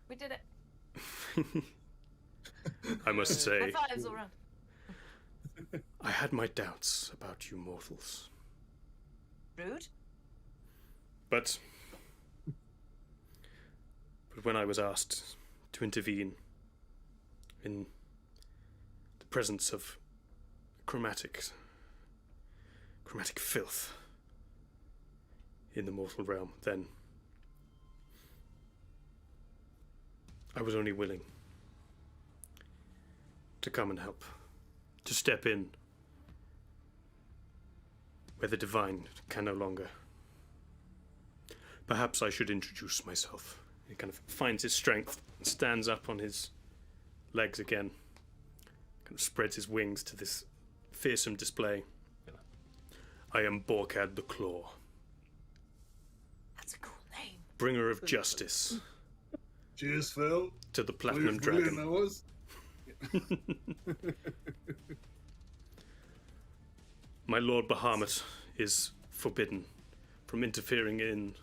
We did it. I must say, High fives all round. I had my doubts about you mortals. Rude. But when I was asked to intervene in the presence of chromatic filth in the mortal realm, then I was only willing to come and help, to step in where the divine can no longer. Perhaps I should introduce myself He kind of finds his strength, stands up on his legs again, kind of spreads his wings to this fearsome display. I am Borkad the Claw, That's a cool name. bringer of justice Cheers, Phil. to the Platinum Brilliant, Dragon. that was. My Lord Bahamut is forbidden from interfering in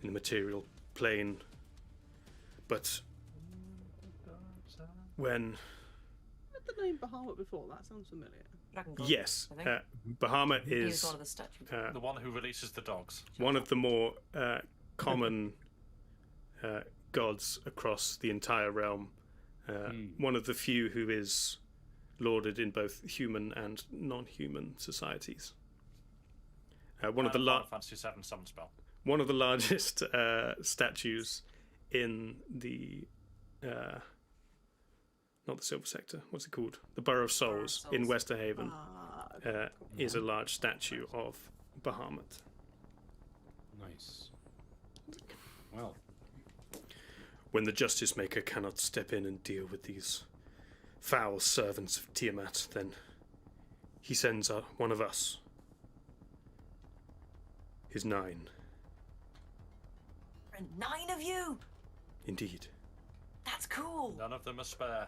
the material plane, but when Heard the name Bahamut before. That sounds familiar. Dragon God, yes, I think. Bahamut He was is one of the statues. The one who releases the dogs. one of the more common gods across the entire realm. One of the few who is lauded in both human and non-human societies. One of the Final Fantasy VII summon spell. one of the largest statues in the not the Silver Sector. What's it called? The Borough of Souls in Westerhaven is a large statue of Bahamut. Nice. Well, When the Justice Maker cannot step in and deal with these foul servants of Tiamat, then he sends one of us, his 9. There are 9 of you. Indeed. That's cool. None of them are spare.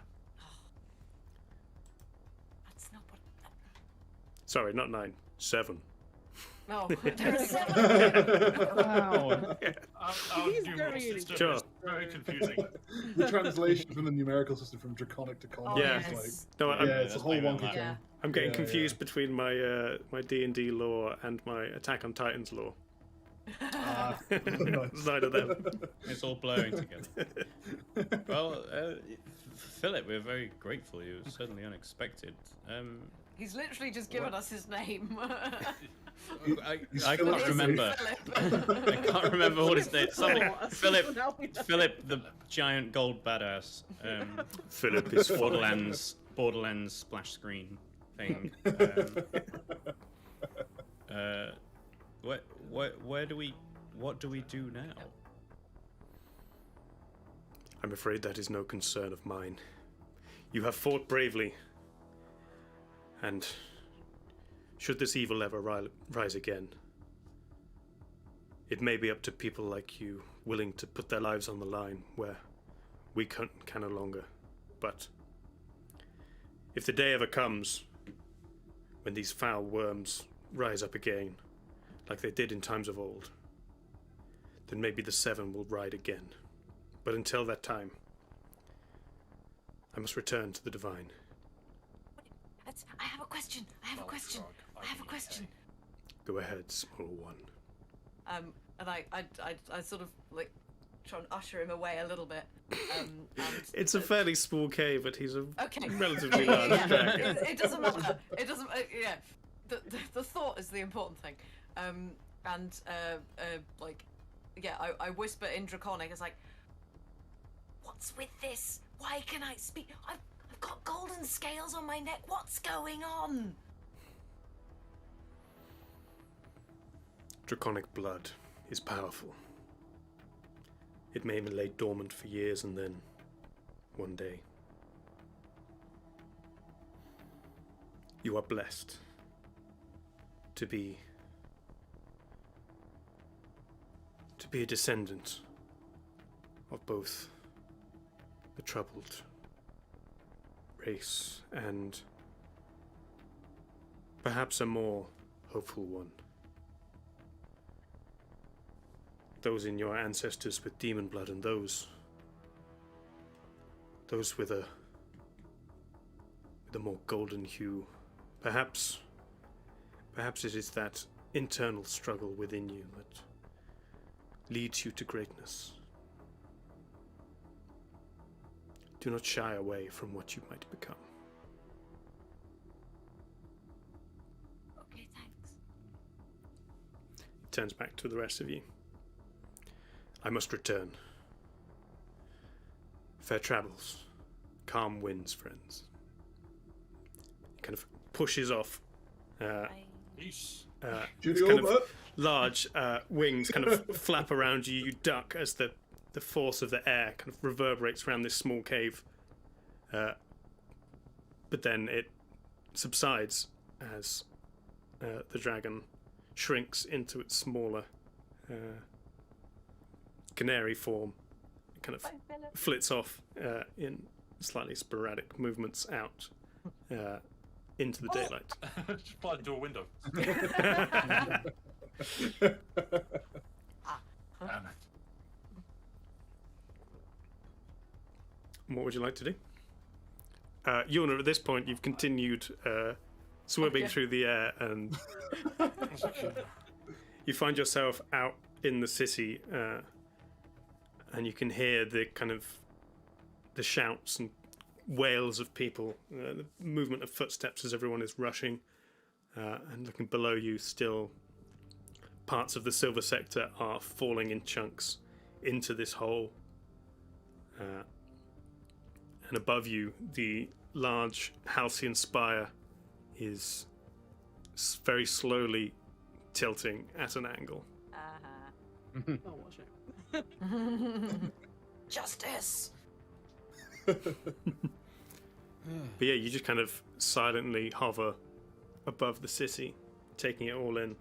That's not what. Sorry, not 9. 7. No, there are 7. wow. Our He's numeral very system Sure. is very confusing. The translation from the numerical system from Draconic to Common Yeah. is yes. No, like, I'm, yeah, it's a whole Yeah. wonky Yeah. thing. I'm getting Yeah, confused between my my D&D lore and my Attack on Titans lore. Nice. It's neither of them. It's all blurring together. Well, Philip, we're very grateful. It was certainly unexpected. He's literally just given us his name. He's I Philip can't the remember. Philip. I can't remember what his name. Something. Oh, Philip. now we know. Philip, the giant gold badass. Philip is Borderlands splash screen thing. Where do we? What do we do now? I'm afraid that is no concern of mine. You have fought bravely, and should this evil ever rise again, it may be up to people like you willing to put their lives on the line where we can no longer. But if the day ever comes when these foul worms rise up again, like they did in times of old, then maybe the 7 will ride again. But until that time, I must return to the divine. I have a question. I have a question. I have a question. Go ahead, small one. And I sort of like try and usher him away a little bit. And, It's a fairly small cave, but he's a okay. relatively large dragon. It doesn't matter. It doesn't. Yeah. The thought is the important thing. Like, yeah, I whisper in Draconic. It's like, what's with this? Why can I speak? I've got golden scales on my neck. What's going on? Draconic blood is powerful. It may lay dormant for years and then, one day, you are blessed to be a descendant of both the troubled race and perhaps a more hopeful one. Those in your ancestors with demon blood and those with a more golden hue. Perhaps it is that internal struggle within you that leads you to greatness. Do not shy away from what you might become. Okay, thanks. He turns back to the rest of you. I must return. Fair travels. Calm winds, friends. He kind of pushes off. Peace. Judy It's kind of Albert. large wings kind of flap around you. You duck as the force of the air kind of reverberates around this small cave. But then it subsides as the dragon shrinks into its smaller canary form. It kind of flits off in slightly sporadic movements out into the daylight. Just fly into a window. Damn it. What would you like to do? Yuna, at this point, you've continued swimming through the air, and you find yourself out in the city, and you can hear the kind of the shouts and wails of people, the movement of footsteps as everyone is rushing, and looking below you, still parts of the silver sector are falling in chunks into this hole. And above you, the large halcyon spire is very slowly tilting at an angle. I'll watch it. Justice. But yeah, you just kind of silently hover above the city, taking it all in.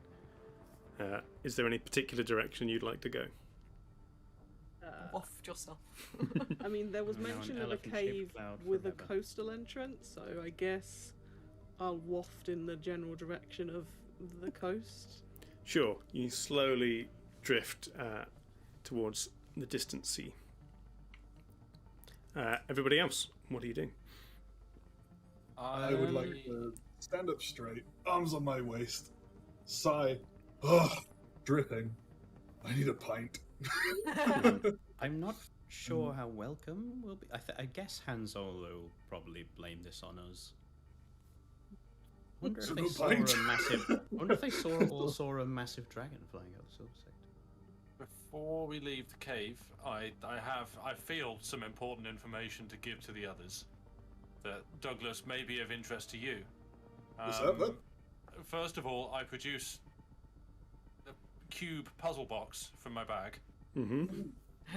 Is there any particular direction you'd like to go? Waft yourself. I mean, there was Now an mention of a elephant-shaped cave cloud with a forever. coastal entrance, so I guess I'll waft in the general direction of the coast. Sure, you slowly drift towards the distant sea. Everybody else, what are you doing? I would like to stand up straight, arms on my waist, sigh, dripping. I need a pint. I'm not sure how welcome we'll be. I guess Han Solo will probably blame this on us. Wonder if they saw a massive. Wonder if they saw a massive dragon flying out the silver sector. Before we leave the cave, I feel some important information to give to the others that Douglas may be of interest to you. What's that, then? First of all, I produce a cube puzzle box from my bag. Mm-hmm.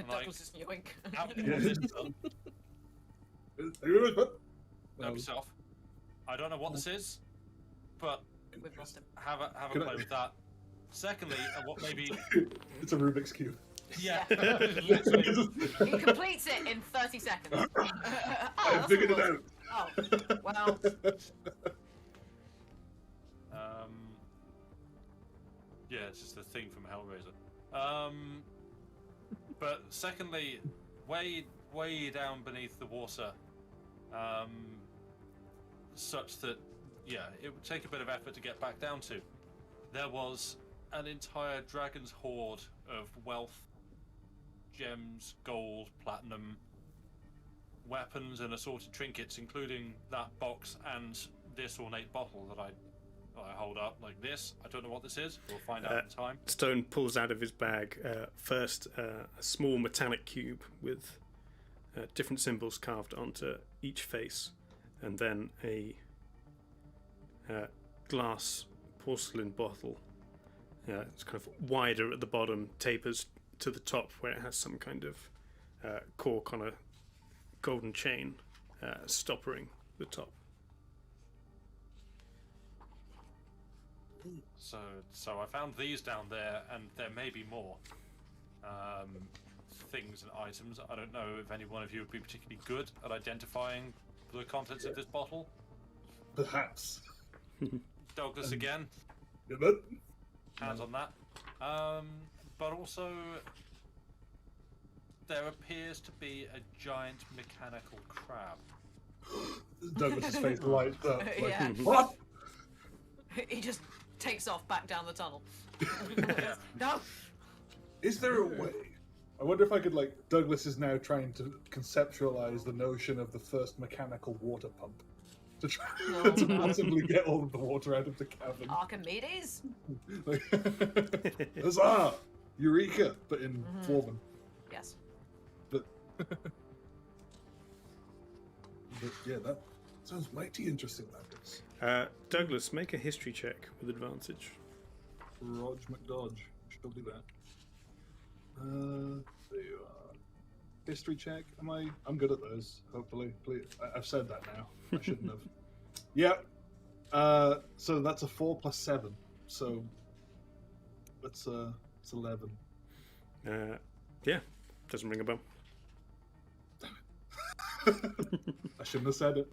Douglas is yoink. Have this done. Help yourself. I don't know what this is, but We've lost him. have a Can I- play with that. Secondly, what maybe It's a Rubik's Cube. yeah, Yeah. literally. He completes it in 30 seconds. I figured it out. Oh, well, Yeah, it's just a thing from Hellraiser. But secondly, way down beneath the water, such that it would take a bit of effort to get back down to. There was an entire dragon's hoard of wealth, gems, gold, platinum, weapons, and assorted trinkets, including that box and this ornate bottle that I hold up like this. I don't know what this is. We'll find out in time. Stone pulls out of his bag first a small metallic cube with different symbols carved onto each face, and then a glass porcelain bottle. It's kind of wider at the bottom, tapers to the top where it has some kind of cork on a golden chain stoppering the top. So I found these down there, and there may be more things and items. I don't know if any one of you would be particularly good at identifying the contents of this bottle. Perhaps. Douglas again, Yeah, but hands on that. But also, there appears to be a giant mechanical crab. Douglas's face lights up. Like, Yeah. What? he just takes off back down the tunnel. Yeah. No. Is there a way? I wonder if I could, like, Douglas is now trying to conceptualize the notion of the first mechanical water pump. To try to possibly get all of the water out of the cavern. Archimedes. Like, huzzah! Eureka! But in Dwarven. Yes. But yeah, that sounds mighty interesting, Douglas. Douglas, make a history check with advantage. Rog McDodge. She'll do that. There you are. History check. I'm good at those. Hopefully, please. I've said that now. I shouldn't have. Yep. So that's a 4 plus 7. So it's 11. Yeah, doesn't ring a bell. I shouldn't have said it.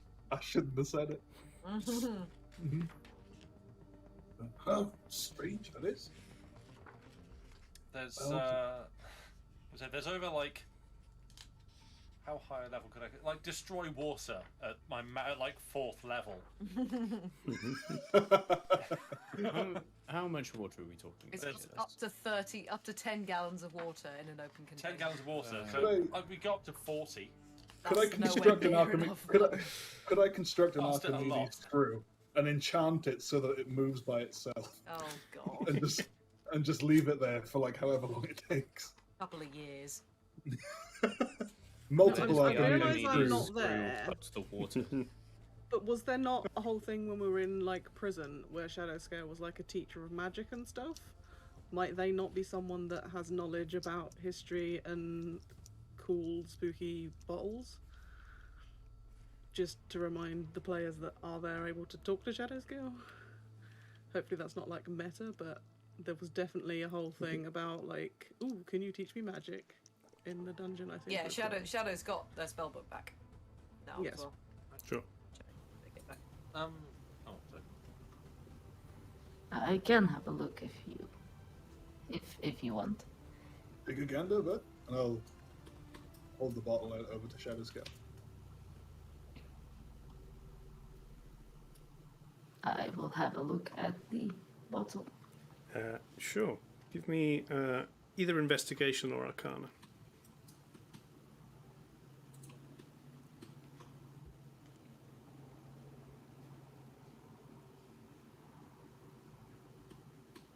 Mhm. How strange that is. There's Oh. so there's over like how high a level could I like destroy water at my at like 4th level? How much water are we talking It's about? up to 10 gallons of water in an open container. 10 gallons of water. Uh, So we got up to 40. Could I That's nowhere construct an near Archimedes? enough. Could I construct an Oh, still a Archimedes lot. screw and enchant it so that it moves by itself, Oh god. and just leave it there for like however long it takes? Couple of years. Multiple I realise Archimedes I'm screws. not there. Touch the water. But was there not a whole thing when we were in like prison where Shadowscale was like a teacher of magic and stuff? Might they not be someone that has knowledge about history and cool spooky bottles? Just to remind the players that are there able to talk to Shadowscale? Hopefully that's not like meta, but there was definitely a whole thing about like, ooh, can you teach me magic? In the dungeon, I think. Yeah, was Shadow's got their spellbook back. Now Yes. as well. Sure. Take it back. Oh, sorry. I can have a look if you want. Take a gander, but and I'll hold the bottle out over to Shadowscale. I will have a look at the bottle. Sure. Give me either investigation or arcana.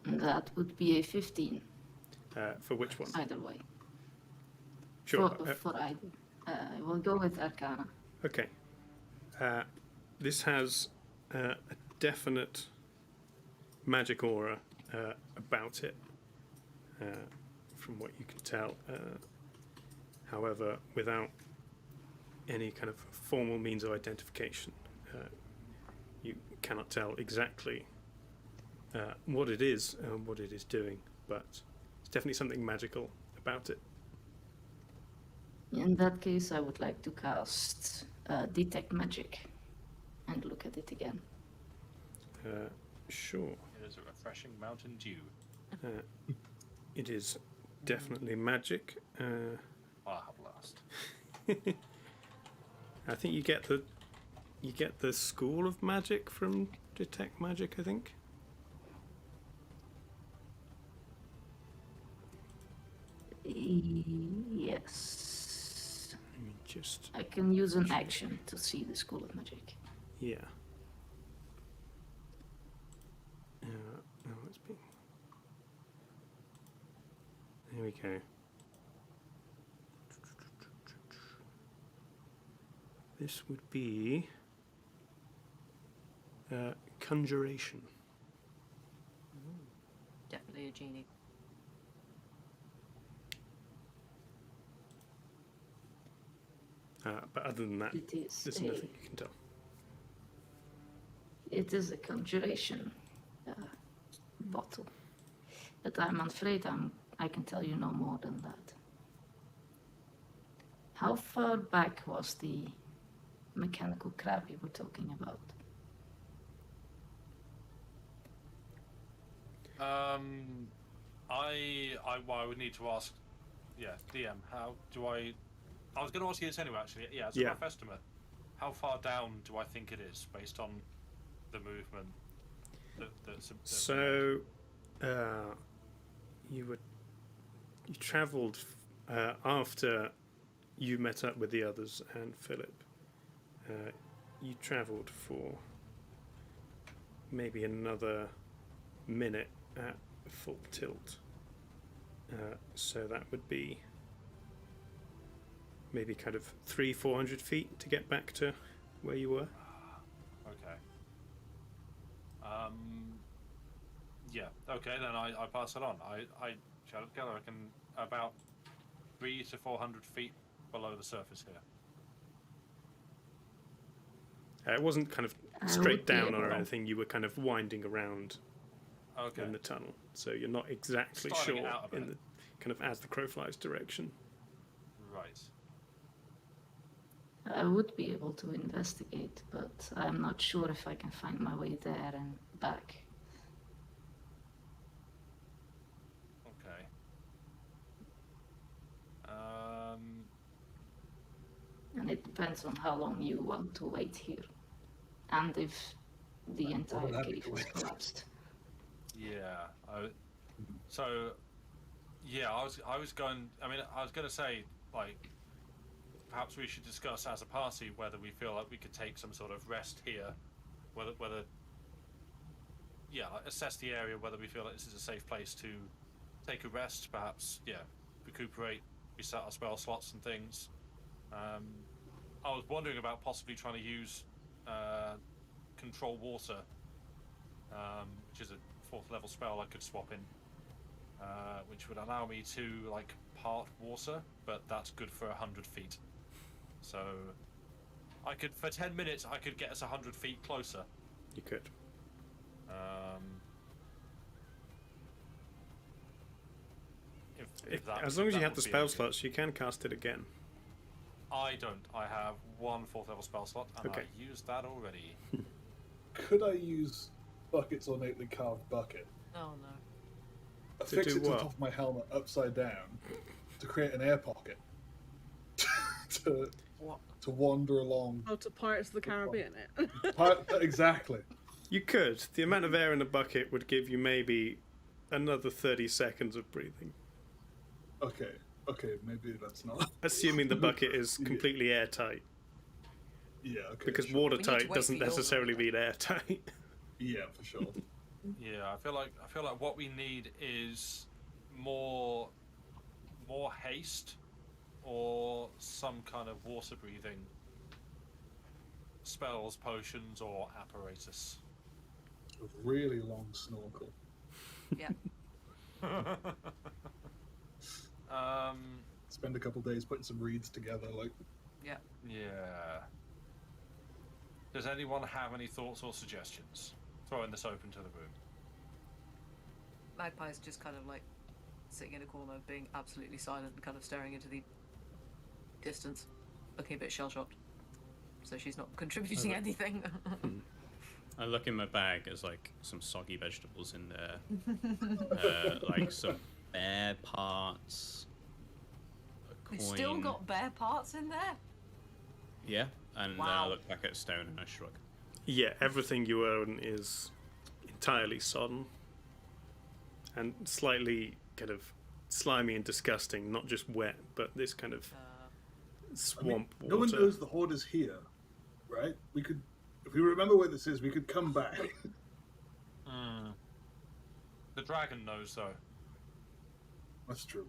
That would be a 15, For which one? either way. Sure. For either. I will go with Arcana. Okay. This has a definite magic aura about it, from what you can tell. However, without any kind of formal means of identification, you cannot tell exactly what it is and what it is doing, but it's definitely something magical about it. In that case, I would like to cast Detect Magic and look at it again. Sure. It is a refreshing Mountain Dew. It is definitely magic. Ah, blast. I think you get the school of magic from Detect Magic, I think. Yes. Let me just I can use an action to see the School of Magic. yeah. No, it's been. There we go. This would be conjuration. Definitely a genie. But other than that, It is there's a, nothing you can tell. it is a conjuration bottle. But I'm afraid I can tell you no more than that. How far back was the mechanical crab you were talking about? I would need to ask. Yeah, DM. How do I? I was going to ask you this anyway. Actually, yeah. As a Yeah. rough estimate, how far down do I think it is based on the movement? So, you travelled after you met up with the others and Philip. You travelled for maybe another minute at full tilt. So that would be maybe kind of 300-400 feet to get back to where you were. Okay. Yeah. Okay, then I pass it on. I Shadow Killer, I can about 300 to 400 feet below the surface here. It wasn't kind of I straight would be down or able- anything. You were kind of winding around Okay. in the tunnel, so you're not exactly Styling it sure out a in bit. the kind of as the crow flies direction. Right. I would be able to investigate, but I'm not sure if I can find my way there and back. Okay. And it depends on how long you want to wait here. And if the entire happy cave to has wait. collapsed. Yeah. So, yeah, I was going. I mean, I was going to say, like, perhaps we should discuss as a party whether we feel like we could take some sort of rest here, whether yeah, like assess the area, whether we feel like this is a safe place to take a rest, perhaps, yeah, recuperate, reset our spell slots and things. I was wondering about possibly trying to use control water, which is a 4th level spell I could swap in, which would allow me to like part water, but that's good for 100 feet. So I could, for 10 minutes, I could get us 100 feet closer. You could. As long as you have the spell slots, you can cast it again. I don't. I have one 4th level spell slot, and Okay. I used that already. Could I use Bucket's ornately carved bucket? Oh no. Affix do it to the what? top of my helmet upside down to create an air pocket to What? to wander along. Oh, to Pirates of the Caribbean it. Exactly. You could. The amount of air in a bucket would give you maybe another 30 seconds of breathing. Okay, maybe that's not. Assuming the bucket is completely airtight. Yeah, okay. Because sure. watertight wait doesn't for yours, necessarily don't we? mean airtight. Yeah, for sure. Yeah, I feel like what we need is more haste, or some kind of water breathing spells, potions, or apparatus. A really long snorkel. Yeah. Spend a couple days putting some reeds together, like. Yeah. Yeah. Does anyone have any thoughts or suggestions? Throwing this open to the room. Magpie's just kind of like sitting in a corner, being absolutely silent and kind of staring into the distance, looking a bit shell-shocked. So she's not contributing anything. I look in my bag. There's like some soggy vegetables in there, like some bear parts. A We've coin. still got bear parts in there. Yeah, and then Wow. I look back at Stone and I shrug. Yeah, everything you own is entirely sodden. And slightly kind of slimy and disgusting, not just wet, but this kind of swamp I mean, no one water. knows the horde is here, right? We could, if we remember where this is, we could come back. The dragon knows, though. That's true.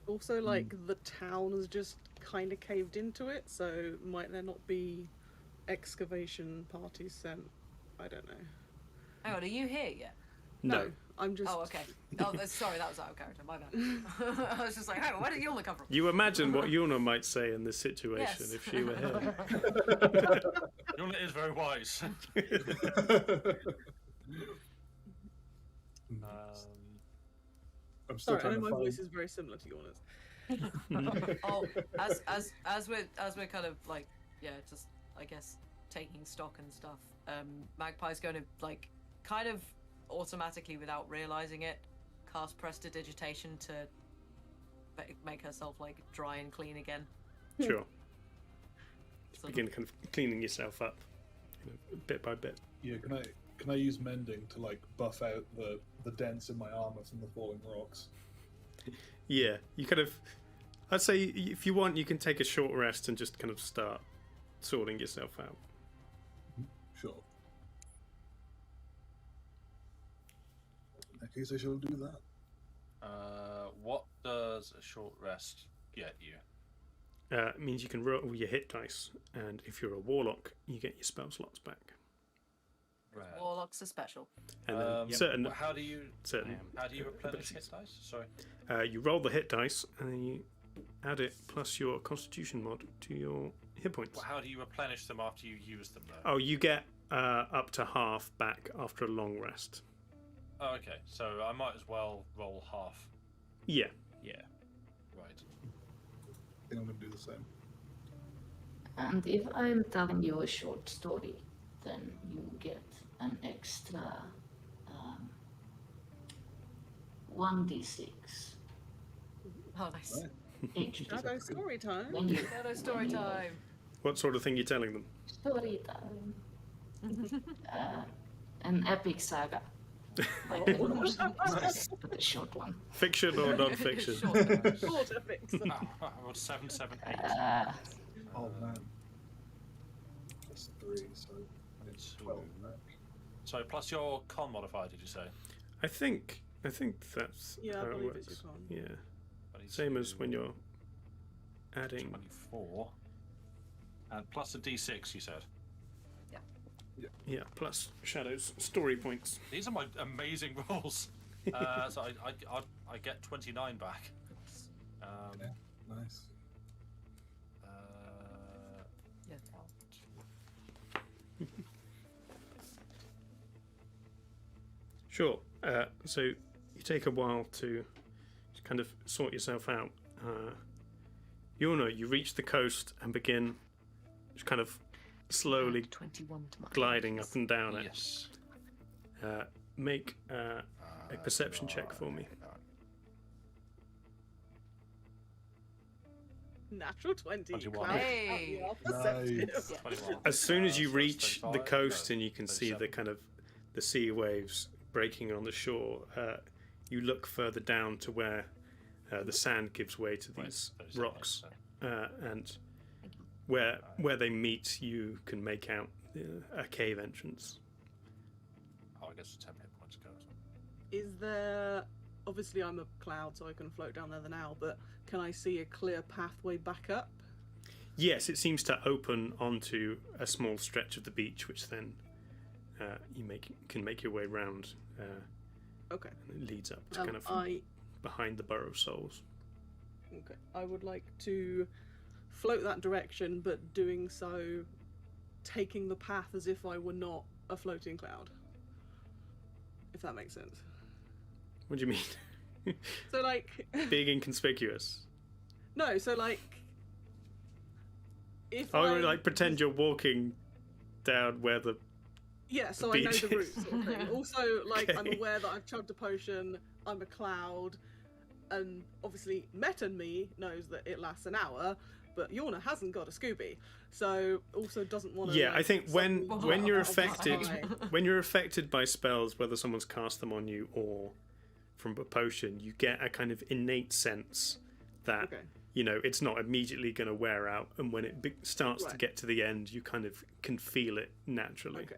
Also, like, the town has just kind of caved into it, so might there not be excavation parties sent? I don't know. Hang on, are you here yet? No. I'm just. Oh, okay. Oh, sorry, that was out of character. My bad. I was just like, hang on, where did Yulna come from? You imagine what Yuna might say in this situation Yes. if she were here. Yulna is very wise. I'm still Sorry, I trying know to my find. voice is very similar to yours. Oh, as we're kind of like, yeah, just I guess taking stock and stuff. Magpie's going to like kind of automatically, without realizing it, cast prestidigitation to make herself like dry and clean again. Sure. So- Begin kind of cleaning yourself up, bit by bit. Yeah, can I use mending to like buff out the dents in my armor from the falling rocks? Yeah, you kind of. I'd say if you want, you can take a short rest and just kind of start sorting yourself out. Sure. In that case, I shall do that. What does a short rest get you? It means you can roll your hit dice, and if you're a warlock, you get your spell slots back. Rare. Warlocks are special. And then Yep. certain How do you replenish hit abilities. dice? You roll the hit dice and then you add it plus your Constitution mod to your hit points. How do you replenish them after you use them, though? Oh, you get up to half back after a long rest. Oh, okay. So I might as well roll half. Yeah. Yeah. Right. I think I'm going to do the same. And if I'm telling you a short story, then you get an extra 1d6 Oh, nice. HP. Shadow story time. When you Shadow story time. What sort of thing are you telling them? story time. An epic saga. Like a but a short one. Fiction or non-fiction? Short epics. I rolled 7, 7, 8. Oh man. That's 3, so it's 12 back. So plus your con modifier, did you say? I think that's Yeah, how I it believe works. it's your con. Yeah. Same as when you're adding. 24. And plus a d6, you said. Yeah, plus Shadow's story points. These are my amazing rolls. So I get 29 back. Yeah, nice. Yeah. Sure. So you take a while to kind of sort yourself out. You reach the coast and begin just kind of slowly 21 to my gliding up and down it. Yes. Make a perception check for me. Natural 20. 21. Cloud. Hey. Perceptive. 21. As soon as you So reach the 35, coast no, and you can see the 37. kind of the sea waves breaking on the shore, you look further down to where the sand gives way to these 37, rocks, so. and where they meet, you can make out a cave entrance. Oh, I guess 10 hit points ago. Is there... Obviously I'm a cloud, so I can float down there now, but can I see a clear pathway back up? Yes, it seems to open onto a small stretch of the beach, which then you can make your way round. Okay. And it leads up to kind of behind the Burrow Souls. Okay. I would like to float that direction, but doing so taking the path as if I were not a floating cloud. If that makes sense. What do you mean? So like Being inconspicuous. no, so like if Oh, I like pretend you're walking down where the yeah, so I know the route beaches. sort of thing. Also, like I'm Okay. aware that I've chugged a potion, I'm a cloud, and obviously Met and me knows that it lasts an hour, but Yorna hasn't got a Scooby, so also doesn't want to. Yeah, I think when you're out of the affected sky. when you're affected by spells, whether someone's cast them on you or from a potion, you get a kind of innate sense that Okay. it's not immediately going to wear out, and when it starts to Right. get to the end, you kind of can feel it naturally. Okay.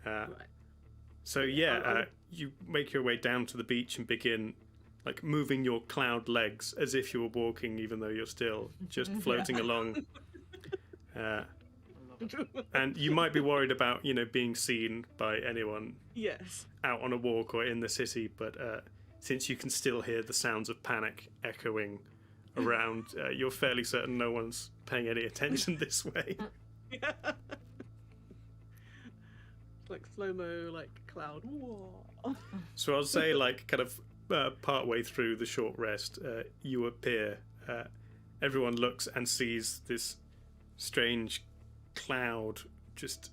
Uh, Right. So yeah, you make your way down to the beach and begin like moving your cloud legs as if you were walking, even though you're still just floating along. And you might be worried about being seen by anyone Yes. out on a walk or in the city, but since you can still hear the sounds of panic echoing around, you're fairly certain no one's paying any attention this way. Yeah. Like slow mo, like cloud. Whoa. So I'll say, like, kind of part way through the short rest, you appear. Everyone looks and sees this strange cloud just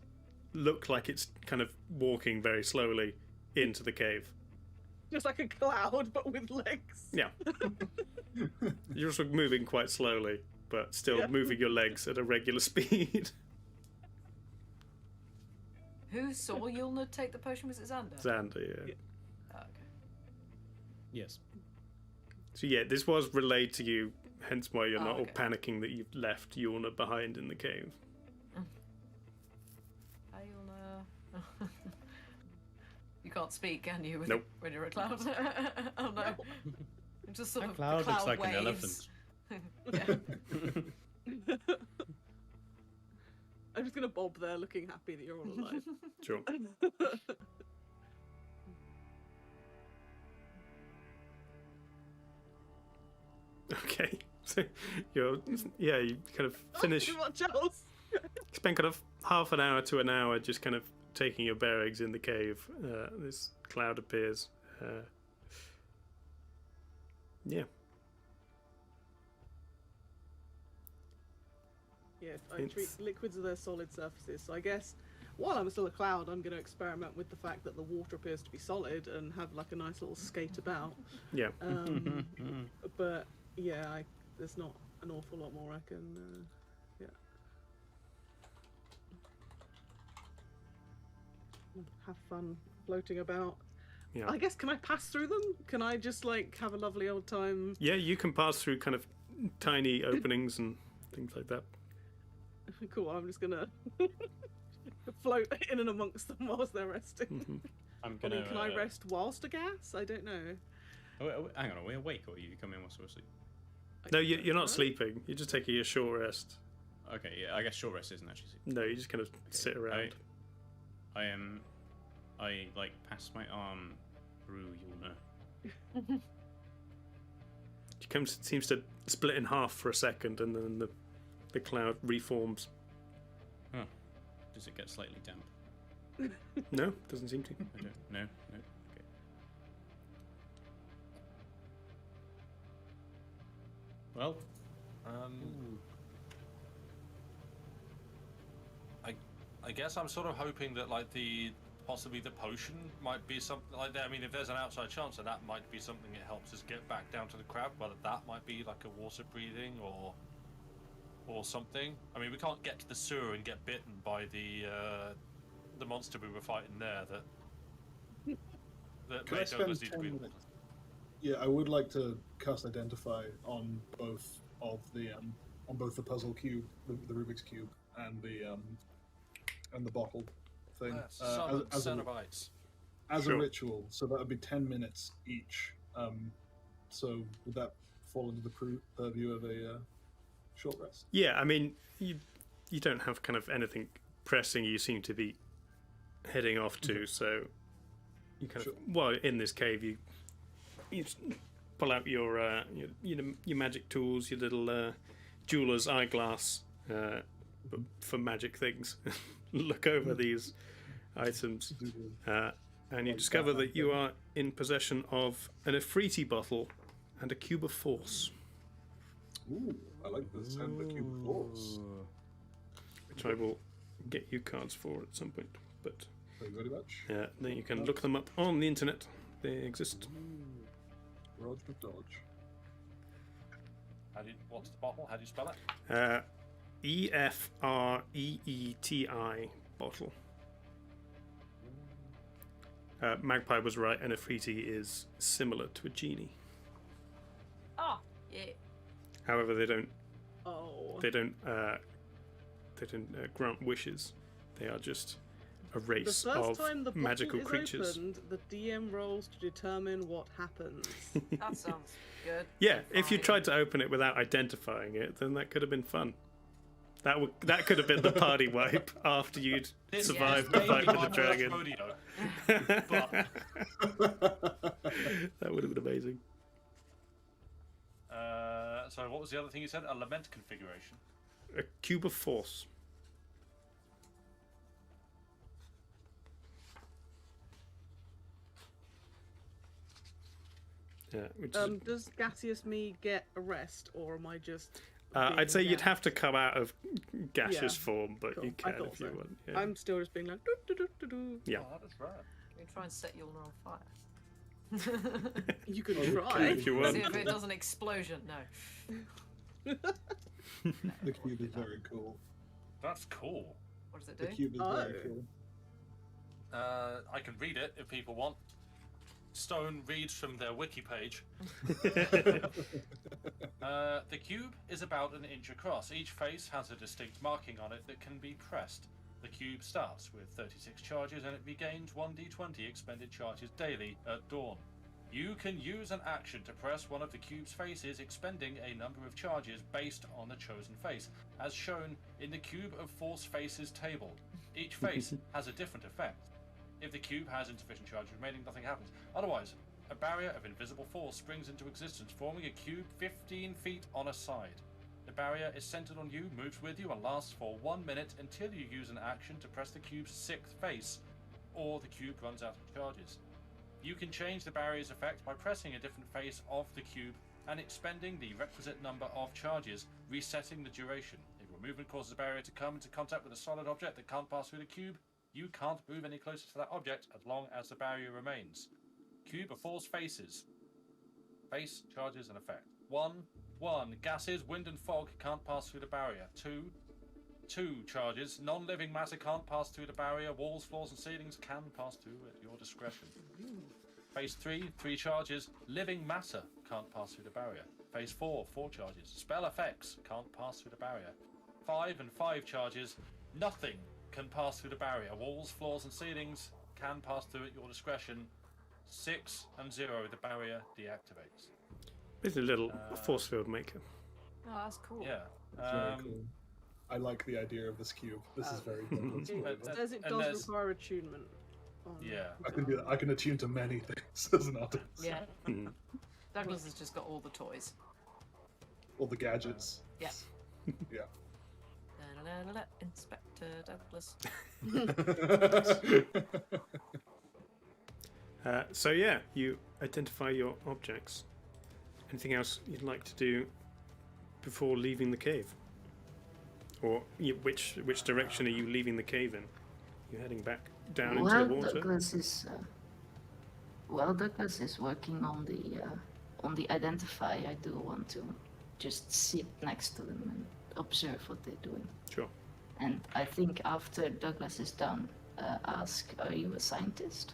look like it's kind of walking very slowly into the cave. Just like a cloud, but with legs. Yeah. You're also moving quite slowly, but still Yeah. moving your legs at a regular speed. Who saw Yulna take the potion? Was it Xander? Xander, yeah. Yeah. Oh, okay. Yes. So yeah, this was relayed to you, hence why you're Oh, not all okay. panicking that you've left Yorna behind in the cave. Hi, Yulna. You can't speak, can you? Nope. When you're a cloud. Oh no. Just sort That of cloud the cloud looks like waves. an elephant. Yeah. I'm just gonna bob Ob there looking happy that you're all alive. Sure. Okay. So you kind of finish. Too much else. Spend kind of half an hour to an hour just kind of taking your bearings in the cave. This cloud appears. Yeah. Yeah, I treat It's- liquids as their solid surfaces. So I guess while I'm still a cloud, I'm going to experiment with the fact that the water appears to be solid and have like a nice little skate about. Yeah. But yeah, there's not an awful lot more I can. Yeah. Have fun floating about. Yeah. I guess, can I pass through them? Can I just like have a lovely old time? Yeah, you can pass through kind of tiny openings and things like that. Cool. I'm just gonna float in and amongst them whilst they're resting. I'm I gonna. mean, can I rest whilst a gas? I don't know. Hang on, are we awake or are you come in whilst we're asleep? No, you're not Right? sleeping. You're just taking a short rest. Okay, yeah, I guess short rest isn't actually sleep. No, you just kind of sit around. I like pass my arm through Yulna. It seems to split in half for a second, and then the cloud reforms. Huh. Does it get slightly damp? No, doesn't seem to. I don't. No. Okay. Well. I guess I'm sort of hoping that like possibly the potion might be something like that. I mean, if there's an outside chance that might be something that helps us get back down to the crab, whether that might be like a water breathing or something. I mean, we can't get to the sewer and get bitten by the monster we were fighting there. That Can I made spend us need to 10 be. minutes? Yeah, I would like to cast Identify on both the puzzle cube, the Rubik's cube, and the bottle thing as Sure. a ritual. So that would be 10 minutes each. So would that fall into the purview of a short rest? Yeah, I mean, you don't have kind of anything pressing you seem to be heading off to, so you kind Sure. of, well, in this cave, you just pull out your magic tools, your little jeweler's eyeglass for magic things. Look over these items, and you discover that you are in possession of an Ifriti bottle and a cube of force, Ooh, I like the sound of a cube of force. which I will get you cards for at some point. But Thank you very much. then you can look them up on the internet. They exist. Roger dodge. What's the bottle? How do you spell it? EFREETI bottle. Magpie was right, and Ifriti is similar to a genie. Oh, yeah. However, they don't Oh. grant wishes. They are just a The race first of time the bottle magical is creatures. opened, the DM rolls to determine what happens. That sounds good. Yeah, if you Fine. tried to open it without identifying it, then that could have been fun. That could have been the party wipe after you'd This survived may the fight be with my the first dragon. rodeo, That would have been amazing. So what was the other thing you said? A lament configuration. A cube of force. Yeah, which is, Does gaseous me get a rest, or am I just? I'd being say you'd gas? have to come out of gaseous Yeah. form, but Cool. you I can thought if you so. want. Yeah. I'm still just being like. Doo, doo, doo, doo, doo. Yeah. Oh, that is right. Can we try and set Yulna on fire? You could Okay. try. If you want. See if it does an explosion. No. The cube is very cool. That's cool. What does it The do? cube is very Oh. cool. I can read it if people want. Stone reads from their wiki page. The cube is about an inch across. Each face has a distinct marking on it that can be pressed. The cube starts with 36 charges and it regains 1d20 expended charges daily at dawn. You can use an action to press one of the cube's faces, expending a number of charges based on the chosen face, as shown in the Cube of Force Faces table. Each face has a different effect. If the cube has insufficient charge remaining, nothing happens. Otherwise, a barrier of invisible force springs into existence, forming a cube 15 feet on a side. The barrier is centered on you, moves with you, and lasts for 1 minute until you use an action to press the cube's 6th face, or the cube runs out of charges. You can change the barrier's effect by pressing a different face of the cube and expending the requisite number of charges, resetting the duration. If your movement causes a barrier to come into contact with a solid object that can't pass through the cube, you can't move any closer to that object as long as the barrier remains. Cube of Force Faces. Face, charges, and effect. 1. Gases, wind, and fog can't pass through the barrier. 2. Charges. Non-living matter can't pass through the barrier. Walls, floors, and ceilings can pass through at your discretion. Phase 3. 3 charges. Living matter can't pass through the barrier. Phase 4. 4 charges. Spell effects can't pass through the barrier. 5 and 5 charges. Nothing can pass through the barrier. Walls, floors, and ceilings can pass through at your discretion. 6 and 0. The barrier deactivates. It's a little force field maker. Oh, that's cool. Yeah. It's very cool. I like the idea of this cube. This is very good. It says it and does there's- require attunement. Yeah. I can do that. I can attune to many things as an artist. Yeah. Douglas has just got all the toys. All the gadgets. Yeah. Yeah. Da-da-da-da-da, Inspector Douglas. So yeah, you identify your objects. Anything else you'd like to do before leaving the cave? Or which direction are you leaving the cave in? You heading back down into the water? Douglas is Douglas is working on the identify. I do want to just sit next to them and observe what they're doing. Sure. And I think after Douglas is done, ask, are you a scientist?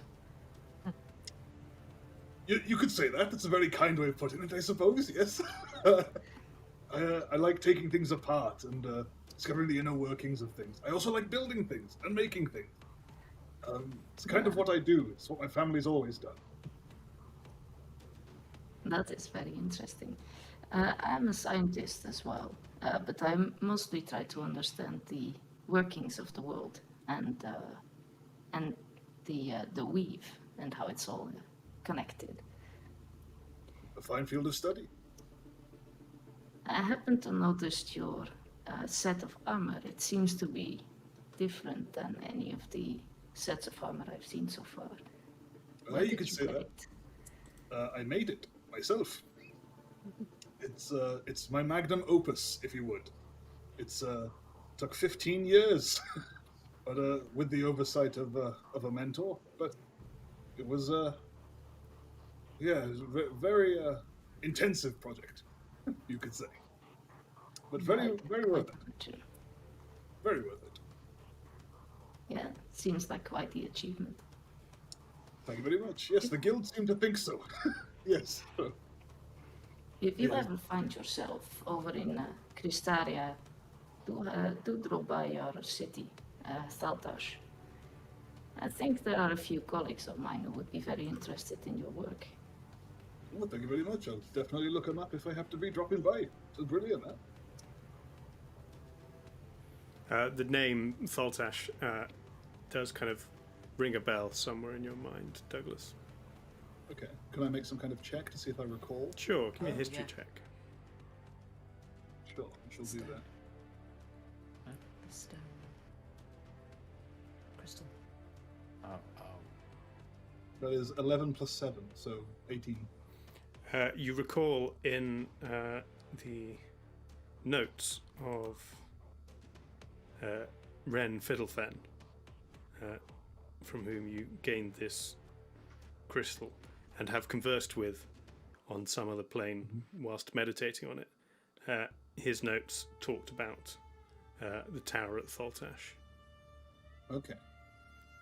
You could say that. That's a very kind way of putting it, I suppose. Yes. I like taking things apart and discovering the inner workings of things. I also like building things and making things. It's kind of what I do. It's what my family's always done. That is very interesting. I'm a scientist as well, but I mostly try to understand the workings of the world and the weave and how it's all connected. A fine field of study. I happen to notice your set of armor. It seems to be different than any of the sets of armor I've seen so far. Where You did could say get that. it? I made it myself. It's my magnum opus, if you would. It's took 15 years, but with the oversight of a mentor. But it was it was a very intensive project, you could say. But very worth it. Very worth it. Yeah, seems like quite the achievement. Thank you very much. Yes, the guild seemed to think so. Yes. If you Yeah. ever find yourself over in Cristaria, do drop by our city, Thaltash. I think there are a few colleagues of mine who would be very interested in your work. Well, thank you very much. I'll definitely look them up if I have to be dropping by. It's brilliant, huh? The name Thaltash does kind of ring a bell somewhere in your mind, Douglas. Okay. Can I make some kind of check to see if I recall? Sure, give me a Oh, history yeah. check. Sure, I shall do that. The stone. Crystal. Oh. That is 11 plus 7, so 18. You recall in the notes of Ren Fiddlefen, from whom you gained this crystal and have conversed with on some other plane whilst meditating on it. His notes talked about the tower at Thaltash, Okay.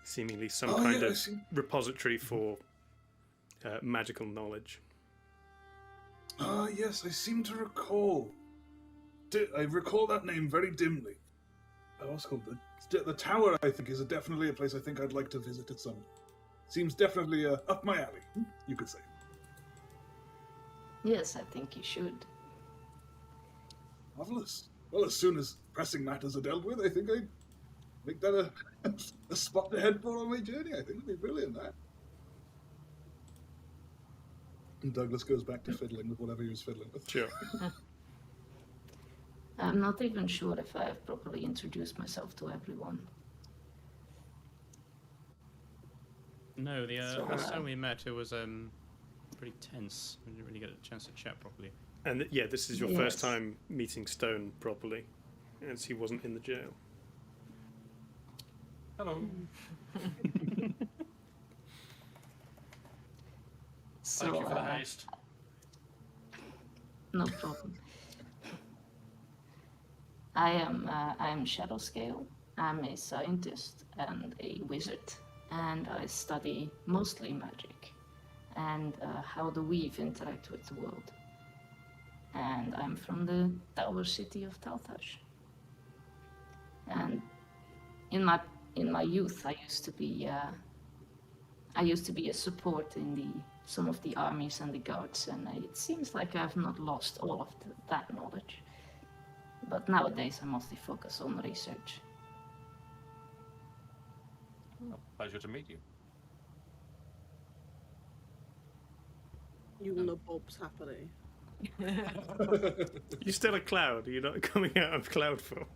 seemingly some Oh, kind yeah, I of see. repository for magical knowledge. Ah, yes, I seem to recall. I recall that name very dimly. What's it called? The tower, I think, is definitely a place I think I'd like to visit at some. Seems definitely up my alley, you could say. Yes, I think you should. Marvelous. Well, as soon as pressing matters are dealt with, I think I'd make that a spot to head for on my journey. I think it'd be brilliant, that. And Douglas goes back to fiddling with whatever he was fiddling with. Sure. I'm not even sure if I have properly introduced myself to everyone. No, the So, last time we met, it was pretty tense. We didn't really get a chance to chat properly. And yeah, this is your first Yes. time meeting Stone properly, as he wasn't in the jail. Hello. So, Thank you for the haste. no problem. I am Shadowscale. I'm a scientist and a wizard, and I study mostly magic and how the weave interact with the world. And I'm from the Tower City of Taltash. And in my youth, I used to be a support in some of the armies and the guards, and it seems like I've not lost all of that knowledge. But nowadays I mostly focus on research. Oh, pleasure to meet you. You will Bob's happily. You're still a cloud. You're not coming out of cloud form.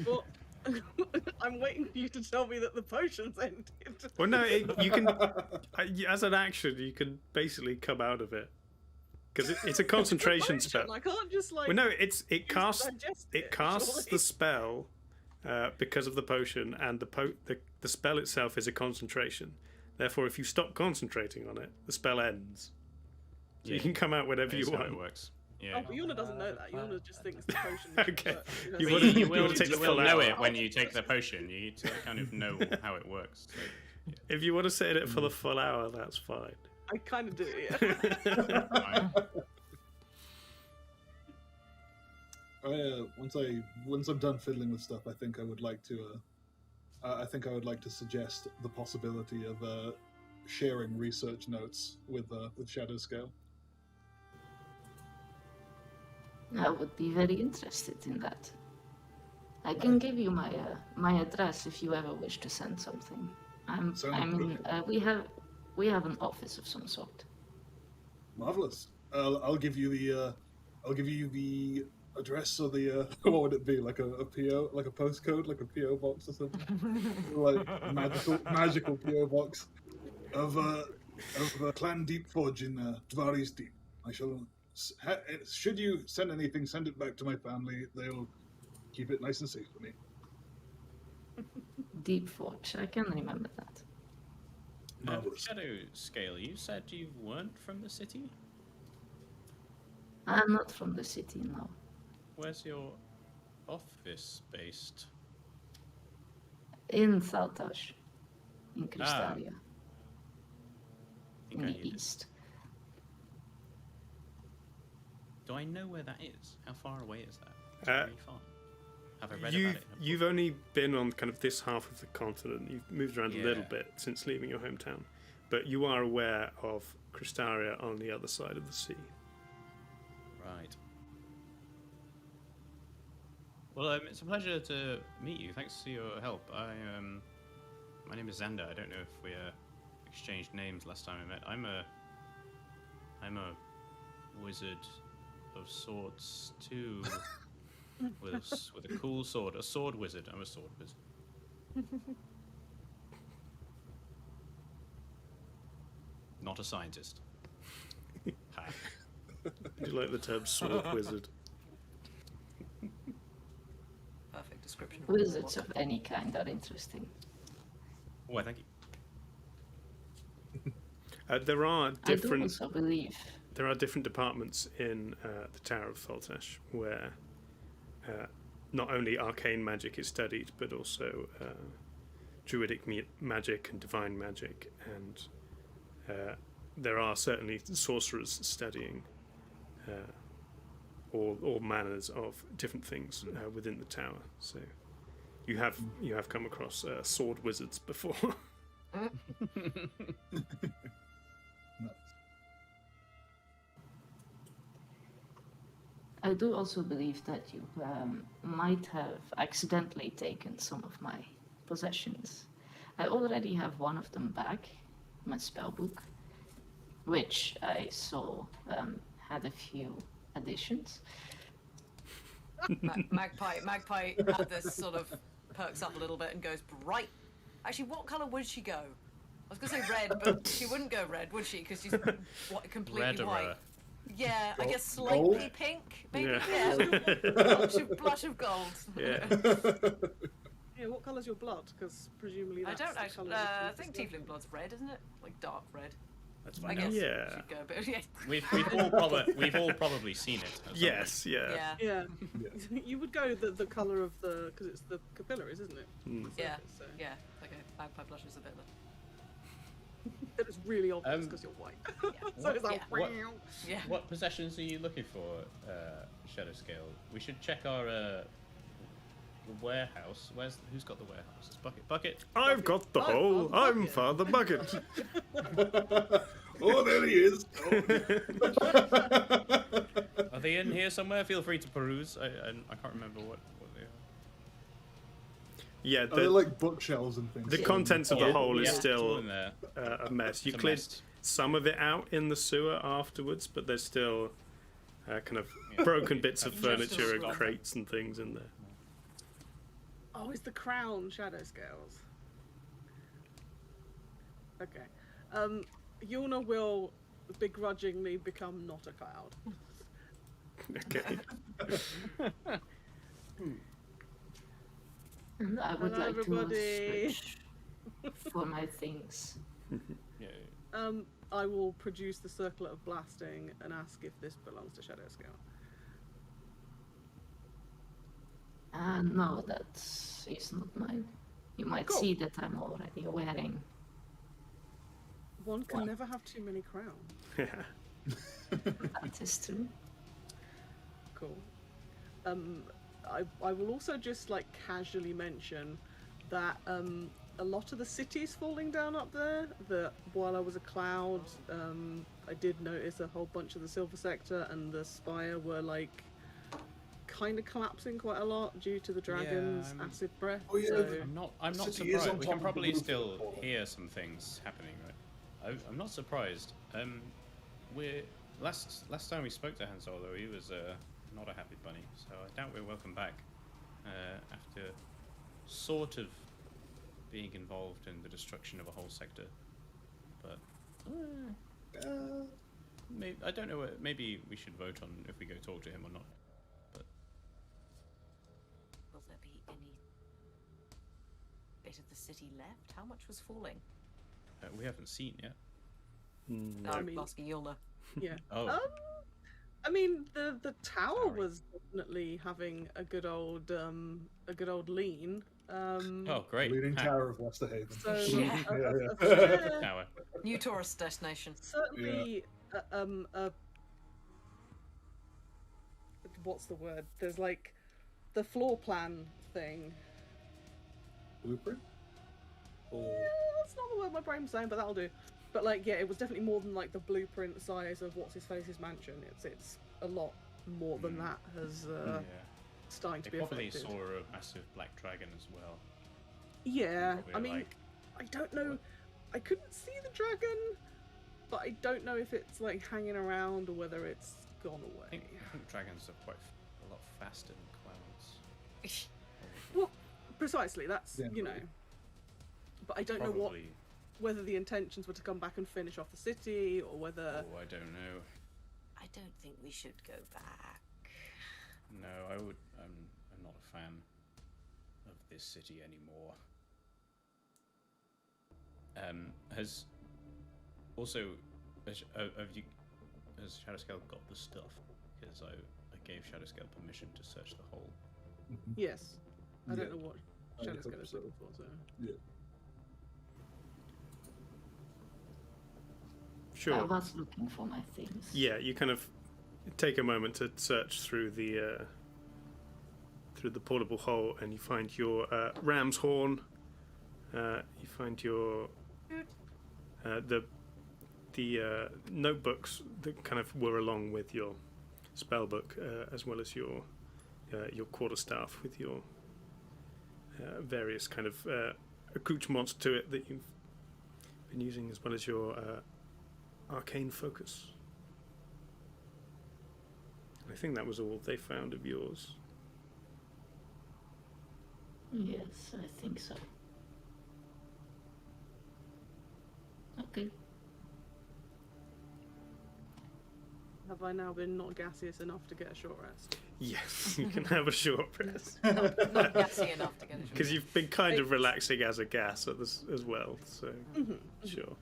Well, I'm waiting for you to tell me that the potion's ended. Well, no, you can. As an action, you can basically come out of it because it's a concentration spell. I can't just like. Well, no, it casts digest it casts surely. the spell because of the potion, and the spell itself is a concentration. Therefore, if you stop concentrating on it, the spell ends. So you can come out whenever That you is how want. it works. Yeah. Oh, but Yuna doesn't know that. Yuna just thinks the potion. Okay. works. You Well, wanna- you will, wanna take the you will full know hour? it when you take the potion. You need to kind of know how it works. So, If you want to sit in it for the full hour, that's fine. I kind of do, yeah. right. Once I'm done fiddling with stuff, I think I would like to suggest the possibility of sharing research notes with Shadowscale. I would be very interested in that. I can give you my address if you ever wish to send something. Sounds We have an office of some sort. Marvelous. I'll give you the address or the what would it be, like a PO, like a postcode, like a PO box or something, like a magical PO box of Clan Deep Forge in Dvari's Deep. I shall. Should you send anything, send it back to my family. They'll keep it nice and safe for me. Deep Forge, I can remember that. Marvelous. Shadow Scale, you said you weren't from the city? I'm not from the city, no. Where's your office based? In Thaltash, in Kristaria, I think in I the knew this. east. Do I know where that is? How far away is that? Is Uh, it very far? Have I read about it? You've only been on kind of this half of the continent. You've moved around a little Yeah. bit since leaving your hometown, but you are aware of Kristaria on the other side of the sea. Right. Well, it's a pleasure to meet you. Thanks for your help. My name is Xander. I don't know if we exchanged names last time we met. I'm a wizard of sorts too, with a cool sword. A sword wizard. I'm a sword wizard. Not a scientist. Ha. Do you like the term sword wizard? Perfect description. Wizards of any kind are interesting. Why, thank you. There are I do different. also believe There are different departments in the Tower of Thaltash where not only arcane magic is studied, but also druidic magic and divine magic, and there are certainly sorcerers studying all manners of different things within the tower. So you have come across sword wizards before. Nice. I do also believe that you might have accidentally taken some of my possessions. I already have one of them back, my spellbook, which I saw had a few additions. Magpie had this sort of perks up a little bit and goes bright. Actually, what colour would she go? I was gonna say red, but she wouldn't go red, would she? Because she's completely white. Yeah, I guess slightly Gold? pink, maybe. Yeah. Yeah, blush of gold. Yeah. Yeah, what colour's your blood? Because presumably I that's don't the actually. colour I of the think stuff. tiefling blood's red, isn't it? Like dark red. That's I fine. guess. Yeah. Should go, but yeah. We've all probably seen it. at some Yes, yeah. Yeah. Yeah. You would go the colour of the, because it's the capillaries, isn't it? Mm. Yeah. So Yeah. Okay. Magpie blush is a bit. it was really obvious Um, because you're white. Yeah. So it's like, Yeah. What- Yeah. What possessions are you looking for, Shadow Scale? We should check our the warehouse. Who's got the warehouse? It's Bucket. I've got the hole. I'm Father Bucket. Oh, there he is. Are they in here somewhere? Feel free to peruse. I can't remember what they are. Yeah, Are they like bookshelves and things? the contents of the hole is Yeah, it's all still in there. a mess. You It's a cleared mess. some of it out in the sewer afterwards, but there's still kind of Yeah. broken bits of Just a furniture and slump. crates and things in there. Oh, it's the crown shadow scales. Okay. Yuna will begrudgingly become not a cloud. Okay. And I would Hello, like everybody. to switch for my things. Yeah. I will produce the circlet of blasting and ask if this belongs to Shadow Scale. No, that is not mine. You might Cool. see that I'm already wearing. One can never have too many crowns. That is true. Cool. I will also just like casually mention that a lot of the city's falling down up there. That while I was a cloud, I did notice a whole bunch of the Silver Sector and the Spire were like kind of collapsing quite a lot due to the dragon's acid breath. Oh, yeah, so- the- I'm not City is surprised. on We top can of the probably roof still of the hall. hear some things happening, right? I'm not surprised. We're last time we spoke to Han Solo, he was not a happy bunny, so I doubt we're welcome back after sort of being involved in the destruction of a whole sector. But maybe, I don't know. Maybe we should vote on if we go talk to him or not. But Will there be any bit of the city left? How much was falling? we haven't seen yet. No, I I'm mean- asking Yulna. Yeah. Oh, I mean, the tower Sorry. was definitely having a good old lean. oh, great. Leaning Ha- Tower of Westerhaven. So Yeah. a Yeah, yeah. fair- Tower. New tourist destination. certainly what's the word? There's like the floor plan thing. Blueprint? Or Yeah, that's not the word my brain's saying, but that'll do. But like, yeah, it was definitely more than like the blueprint size of what's his face's mansion. It's a lot more than that has Yeah. starting to They be probably affected. saw a massive black dragon as well. Yeah, Probably I mean, like, I don't know. what? I couldn't see the dragon, but I don't know if it's like hanging around or whether it's gone I away. think dragons are quite a lot faster than clouds. Well, precisely. That's Yeah. you know. But I don't know Probably. whether the intentions were to come back and finish off the city or whether. Oh, I don't know. I don't think we should go back. No, I'm not a fan of this city anymore. Has also has Shadowscale got the stuff? Because I gave Shadowscale permission to search the hole. Yes. I don't Yeah. know what I Shadow's hope going to so. look for. So. Yeah. I Sure. was looking for my things. Yeah, you kind of take a moment to search through the portable hole, and you find your ram's horn. You find your the notebooks that kind of were along with your spellbook, as well as your quarterstaff with your various kind of accoutrements to it that you've been using, as well as your arcane focus. I think that was all they found of yours. Yes, I think so. Okay. Have I now been not gaseous enough to get a short rest? Yes, you can have a short rest. Not gassy enough to get a Because you've been kind of relaxing as a gas as well, so sure.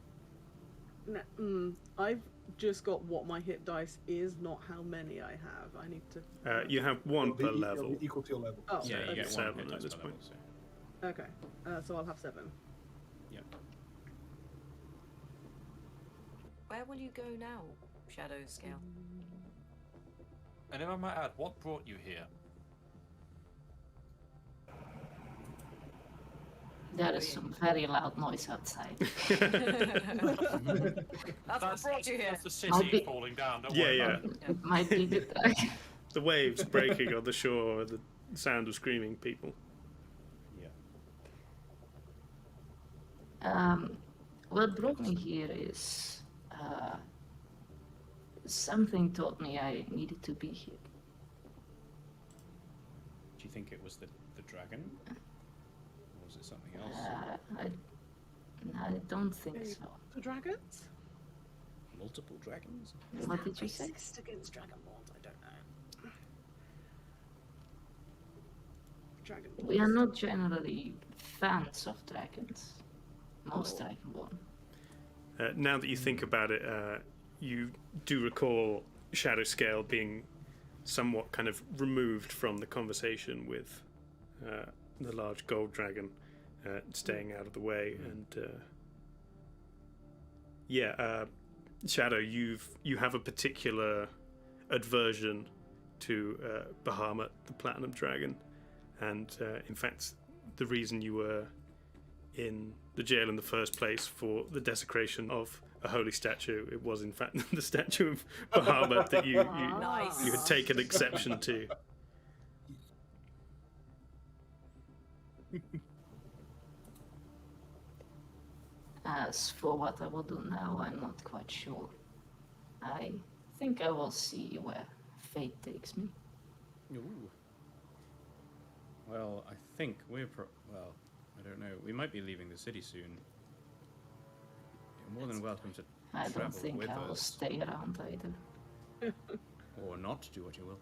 No, I've just got what my hit dice is, not how many I have. I need to. You have one per It'll level. be equal to your level. Oh, Yeah, you okay. get Seven one hit at dice this per point. level, so. Okay, so I'll have 7. Yep. Where will you go now, Shadow Scale? And if I might add, what brought you here? There is some very loud noise outside. That's what brought you here. That's the I'll city be- falling down. Don't Yeah, worry yeah. about it. It might be the dragon. The waves breaking on the shore, the sound of screaming people. Yeah. What brought me here is something told me I needed to be here. Do you think it was the dragon? Or was it something else? I don't think so. The dragons? Multiple dragons? What did you say? Racist against dragonborns? I don't know. Dragonborns. We are not generally fans of dragons. Most dragonborn. Now that you think about it, you do recall Shadow Scale being somewhat kind of removed from the conversation with the large gold dragon, staying out of the way, and Shadow, you have a particular aversion to Bahamut, the Platinum Dragon, and in fact, the reason you were in the jail in the first place for the desecration of a holy statue, it was in fact the statue of Bahamut that you Nice. had taken exception to. As for what I will do now, I'm not quite sure. I think I will see where fate takes me. Ooh. Well, I think we're well, I don't know. We might be leaving the city soon. You're more than welcome to I don't travel think with I will us. stay around either. Or not, do what you will.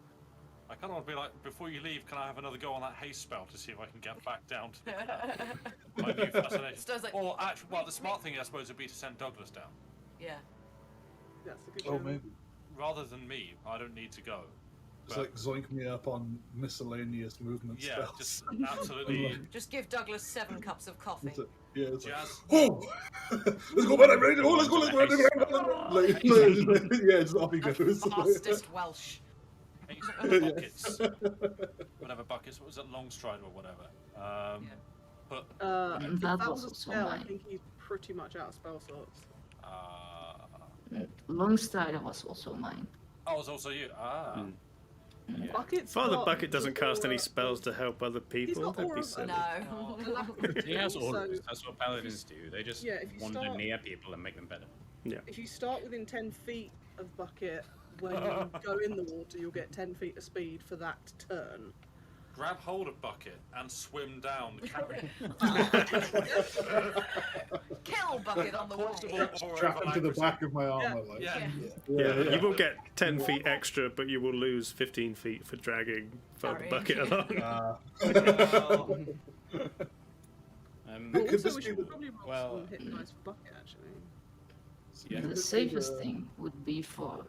I kind of want to be like, before you leave, can I have another go on that haste spell to see if I can get back down to my new fascination? Stu's like- Or actually, well, the smart thing I suppose would be to send Douglas down. Yeah. That's a good Oh, show. maybe. Rather than me, I don't need to go. Just But- like zoink me up on miscellaneous movement Yeah, spells. just absolutely. Just give Douglas 7 cups of coffee. It's a- yeah, it's like, Jazz. oh! Let's go, man, I'm ready to go, let's go, let's go, let's go, let's go. Yeah, just off he The goes. fastest Welsh. Buckets. Whatever buckets. What was it? Long stride or whatever. But And If that that was was a also spell, I mine. think he's pretty much out of spell slots. Longstrider was also mine. oh, it's also you. Ah. Yeah. Bucket's Father got Bucket doesn't cast any aura- spells to help other people. got That'd be aura- silly. No. He has Also, orders. That's what paladins do. They just Yeah, if you wander start- near people and make them better. If you start within 10 feet of Bucket, when you go in the water, you'll get 10 feet of speed for that turn. Grab hold of Bucket and swim down. Kill Bucket on the Portable way. aura Strap of him to the alacrity. back of my armor, like. Yeah. Yeah, you will get 10 feet extra, but you will lose 15 feet for dragging Father Carrying. Bucket along. Well, Could Also, this we be should the- probably roll well, some hit dice for Bucket, actually. Yeah. The safest thing would be for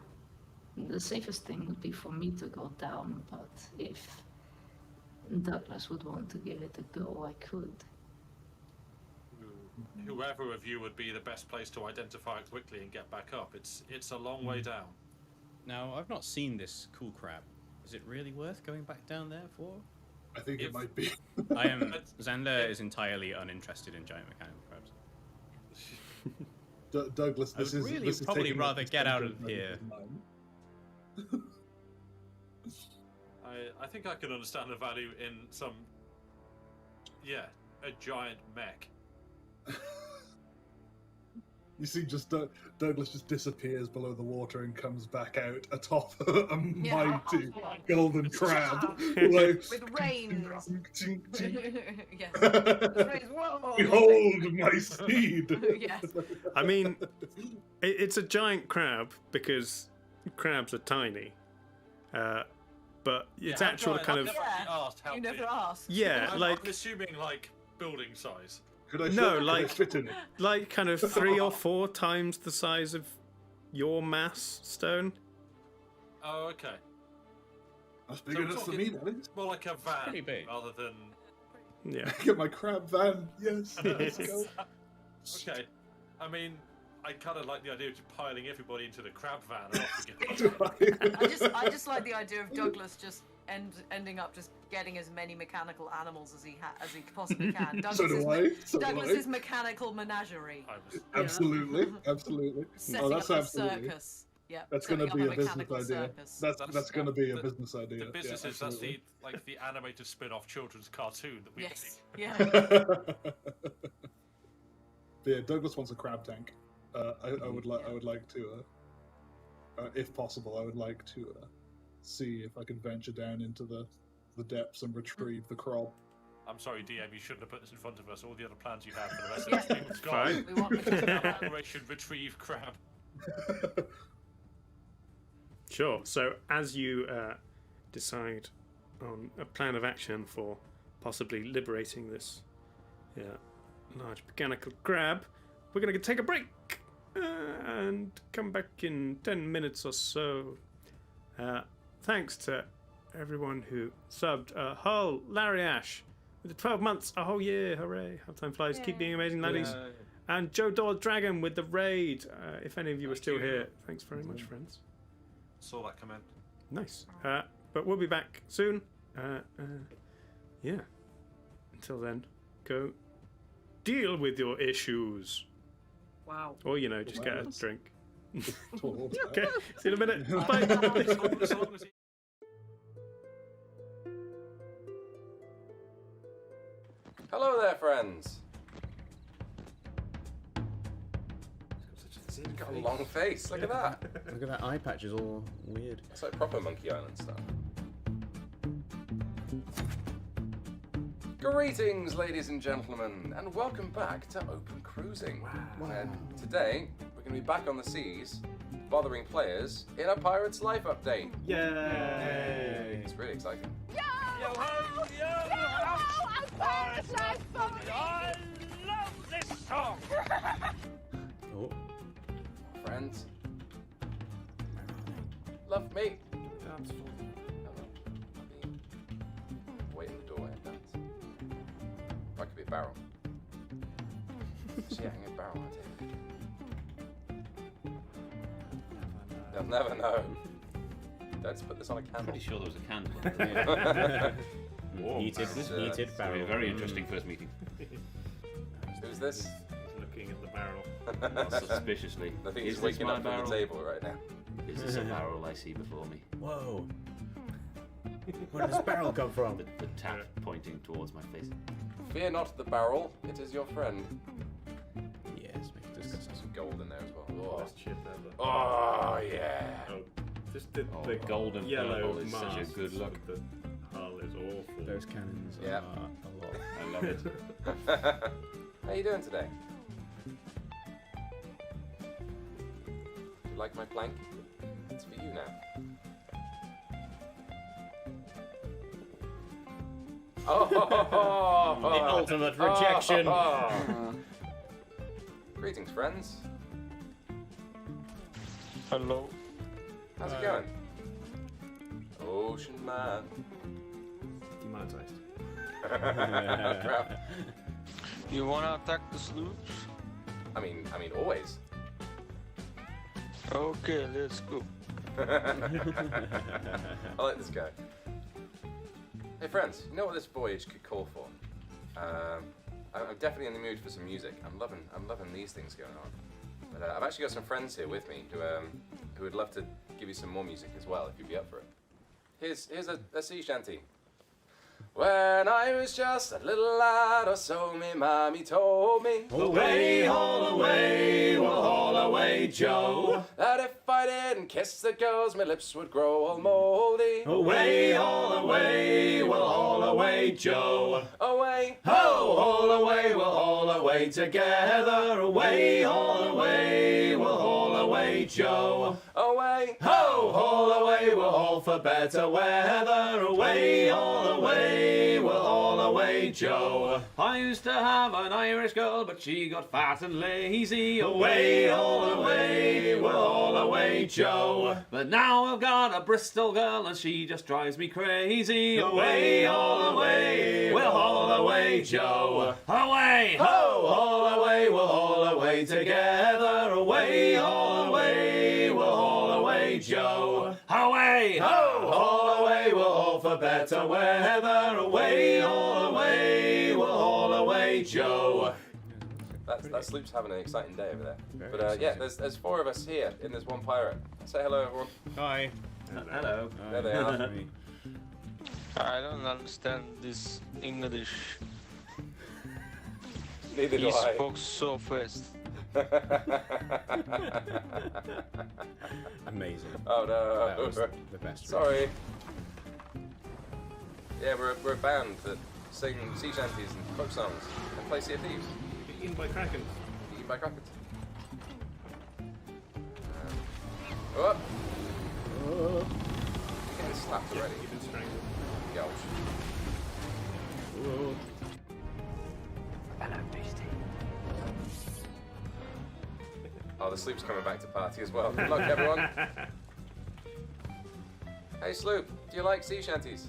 me to go down, but if Douglas would want to give it a go, I could. whoever of you would be the best place to identify it quickly and get back up. It's a long way down. Now, I've not seen this cool crab. Is it really worth going back down there for? I think it If- might be. I am. Xander is entirely uninterested in giant mechanical crabs. Douglas, I this would is really this is probably taking rather up get out extended of here. mine. I think I can understand the value in some, a giant mech. You see, just Douglas just disappears below the water and comes back out atop a mighty golden crab. Like, With reins. tink, tink, Yes. tink. With reins. Whoa. Behold my steed. Yes. I mean, it's a giant crab because crabs are tiny. But it's actual I've kind of... never actually asked how You big. never asked. Yeah, I'm like... assuming like building size. Could I No, fit, like- could I fit in it? Like kind of 3 or 4 times the size of your mass stone. Oh, okay. That's big So we're enough for talking- me, Alex. More like a van pretty big. rather than. Yeah. Get my crab van. Yes. Let's go. Okay. I mean, I kind of like the idea of just piling everybody into the crab van and off we go. I just like the idea of Douglas just ending up just getting as many mechanical animals as he possibly can. So do I. So do Douglas's I. mechanical menagerie. I was. Absolutely. Absolutely. Setting Oh, that's up a absolutely. circus. Yeah. That's going to setting be up a business mechanical idea. circus. That's going to be a the- business idea. The business Yeah, is that's absolutely. the animated spin-off children's cartoon that we Yes. make. Yeah. But yeah, Douglas wants a crab tank. I would like to, if possible, I would like to see if I could venture down into the depths and retrieve the crab. I'm sorry, DM, you shouldn't have put this in front of us. All the other plans you have for the rest of this people's gone. Fine. We want the Operation Retrieve Crab. Sure. So as you decide on a plan of action for possibly liberating this large mechanical crab, we're going to take a break and come back in 10 minutes or so. Thanks to everyone who subbed. Hull, Larry Ash, with the 12 months, a whole year, hooray. How time flies, keep being amazing, laddies. And Joe Dodd Dragon with the raid. If any of you are Thank still you. here, thanks very much, friends. Saw that come in. Nice. But we'll be back soon. Yeah. Until then, go deal with your issues. Wow. Or, just get a Wow. drink. Tall Okay, see you in a minute. As Bye. long as he- Hello there, friends. He's got a long face. Look at that. Look at that eye patch is all weird. It's like proper Monkey Island stuff. Greetings, ladies and gentlemen, and welcome back to Open Cruising. And today, we're going to be back on the seas, bothering players in a Pirate's Life update. Yay. It's really exciting. I love this song. Oh, Friends, love me. Hello. Wait in the doorway and dance. That could be a barrel. See, hang a barrel on a table. They'll never know. Let's put this on a candle. Pretty sure there was a candle. heated, barrel. heated Very, barrel. very interesting first meeting. Who's this? Looking at the barrel. Suspiciously. I think Is he's this waking my up from barrel? the table right now. Is this a barrel I see before me? Whoa. Where did this barrel come from? The tap pointing towards my face. Fear not the barrel, it is your friend. Yes, make it There's disgusting. some gold in there as well. Best chip ever. Oh, yeah. Oh, just the The golden yellow purple is such a mask good look. of the hull is awful. Those cannons Yep. are a lot. I love it. How you doing today? You like my plank? It's for you now. Oh, The ultimate rejection. Greetings, friends. Hello. How's it going? Ocean man. Demonetized. Crap. You wanna attack the sloops? I mean, always. Okay, let's go. I like this guy. Hey friends, you know what this voyage could call for? I'm definitely in the mood for some music. I'm loving these things going on. But I've actually got some friends here with me who would love to give you some more music as well if you'd be up for it. Here's a sea shanty. When I was just a little lad or so, me mammy told me, Away, haul away, we'll haul away, Joe. that if I didn't kiss the girls, my lips would grow all moldy. Away, haul away, we'll haul away, Joe. Away, Ho, haul away, we'll haul away together. Away, haul away, we'll haul away, Joe. away, Ho, haul away, we'll haul for better weather. Away, haul away, we'll haul away, Joe. I used to have an Irish girl, but she got fat and lazy. Away, haul away, we'll haul away, Joe. But now I've got a Bristol girl, and she just drives me crazy. Away, haul away, we'll haul away, Joe. Away, ho, haul away, we'll haul away together. Away, haul away, we'll haul away, Joe. Away, ho, haul away, we'll haul for better weather. Away, haul away, we'll haul away, Joe. that sloop's having an exciting day over there. Very But yeah, exciting. there's 4 of us here in this one pirate. Say hello, everyone. Hi. Hello. There they are. Me. I don't understand this English. Neither do He I. spoke so fast. Amazing. Oh That no. was the best. Sorry. Yeah, we're a band that sing sea shanties and folk songs and play Sea of Thieves. Eaten by Kraken. Eaten by Krakens. Oh! Oh. Getting slapped already. You've been strangled. Gosh. Oh. Oh, the sloop's coming back to party as well. Good luck, everyone. Hey, Sloop, do you like sea shanties?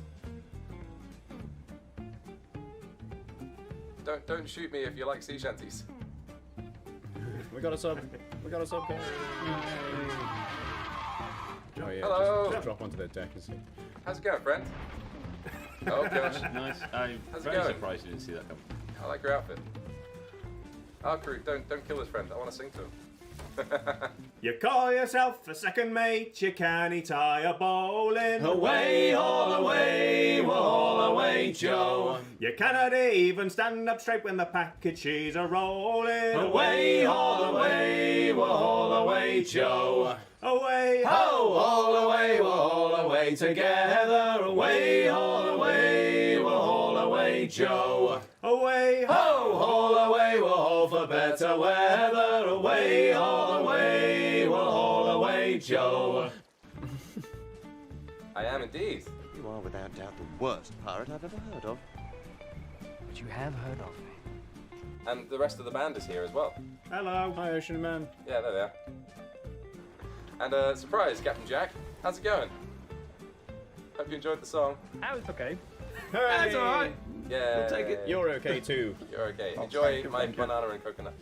Don't shoot me if you like sea shanties. We got a sub. We got a sub. Oh yeah. Hello. Just drop onto their deck and see. How's it going, friend? Oh gosh, Nice. I'm How's it very going? surprised you didn't see that coming. I like your outfit. Our crew, don't kill his friend. I want to sing to him. You call yourself a second mate, you can't tire bowling. Away, haul away, we'll haul away, Joe. You cannot even stand up straight when the packages are rolling. Away, haul away, we'll haul away, Joe. Away, ho, haul away, we'll haul away together. Away, haul away, we'll haul away, Joe. Away, ho, haul away, we'll haul for better weather. Away, haul away, we'll haul away, Joe. I am indeed. You are without doubt the worst pirate I've ever heard of. But you have heard of me. And the rest of the band is here as well. Hello. Hi, Ocean Man. Yeah, there they are. And surprise, Captain Jack. How's it going? Hope you enjoyed the song. Oh, it's okay. That's alright. Yeah. We'll take it. You're okay too. You're okay. Oh, Enjoy thank you, my thank you. banana and coconut.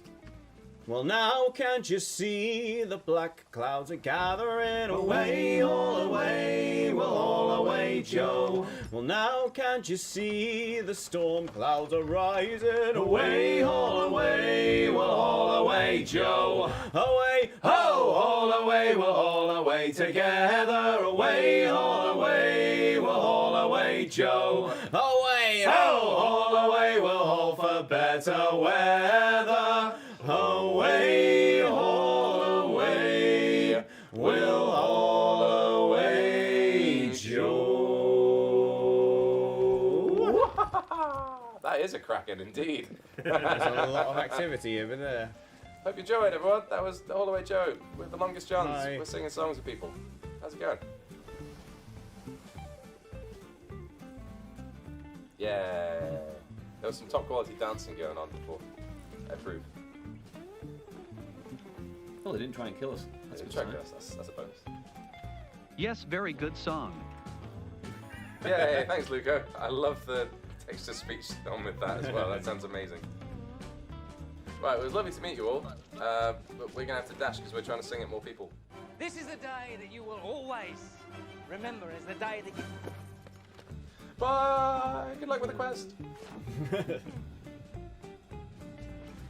Well, now can't you see the black clouds are gathering? Away, all away, we'll all away, Joe. Well, now can't you see the storm clouds are rising? Away, all away, we'll all away, Joe. Away, ho, all away, we'll all away together. Away, all away, we'll all away, Joe. Away, ho, all away, we'll haul for better weather. Away, all away, we'll all away, Joe. That is a kraken indeed. There's a lot of activity over there. Hope you enjoyed, everyone. That was All the Way Joe with the longest Johns. Hi. We're singing songs with people. How's it going? Yeah. There was some top quality dancing going on before. I approve. Well, they didn't try and kill us. That's a good sign. That's a bonus. Yes, very good song. Yeah, thanks, Luco. I love the text-to-speech on with that as well. That sounds amazing. Right, it was lovely to meet you all. But we're gonna have to dash because we're trying to sing at more people. This is the day that you will always remember as the day that you... Bye. Good luck with the quest.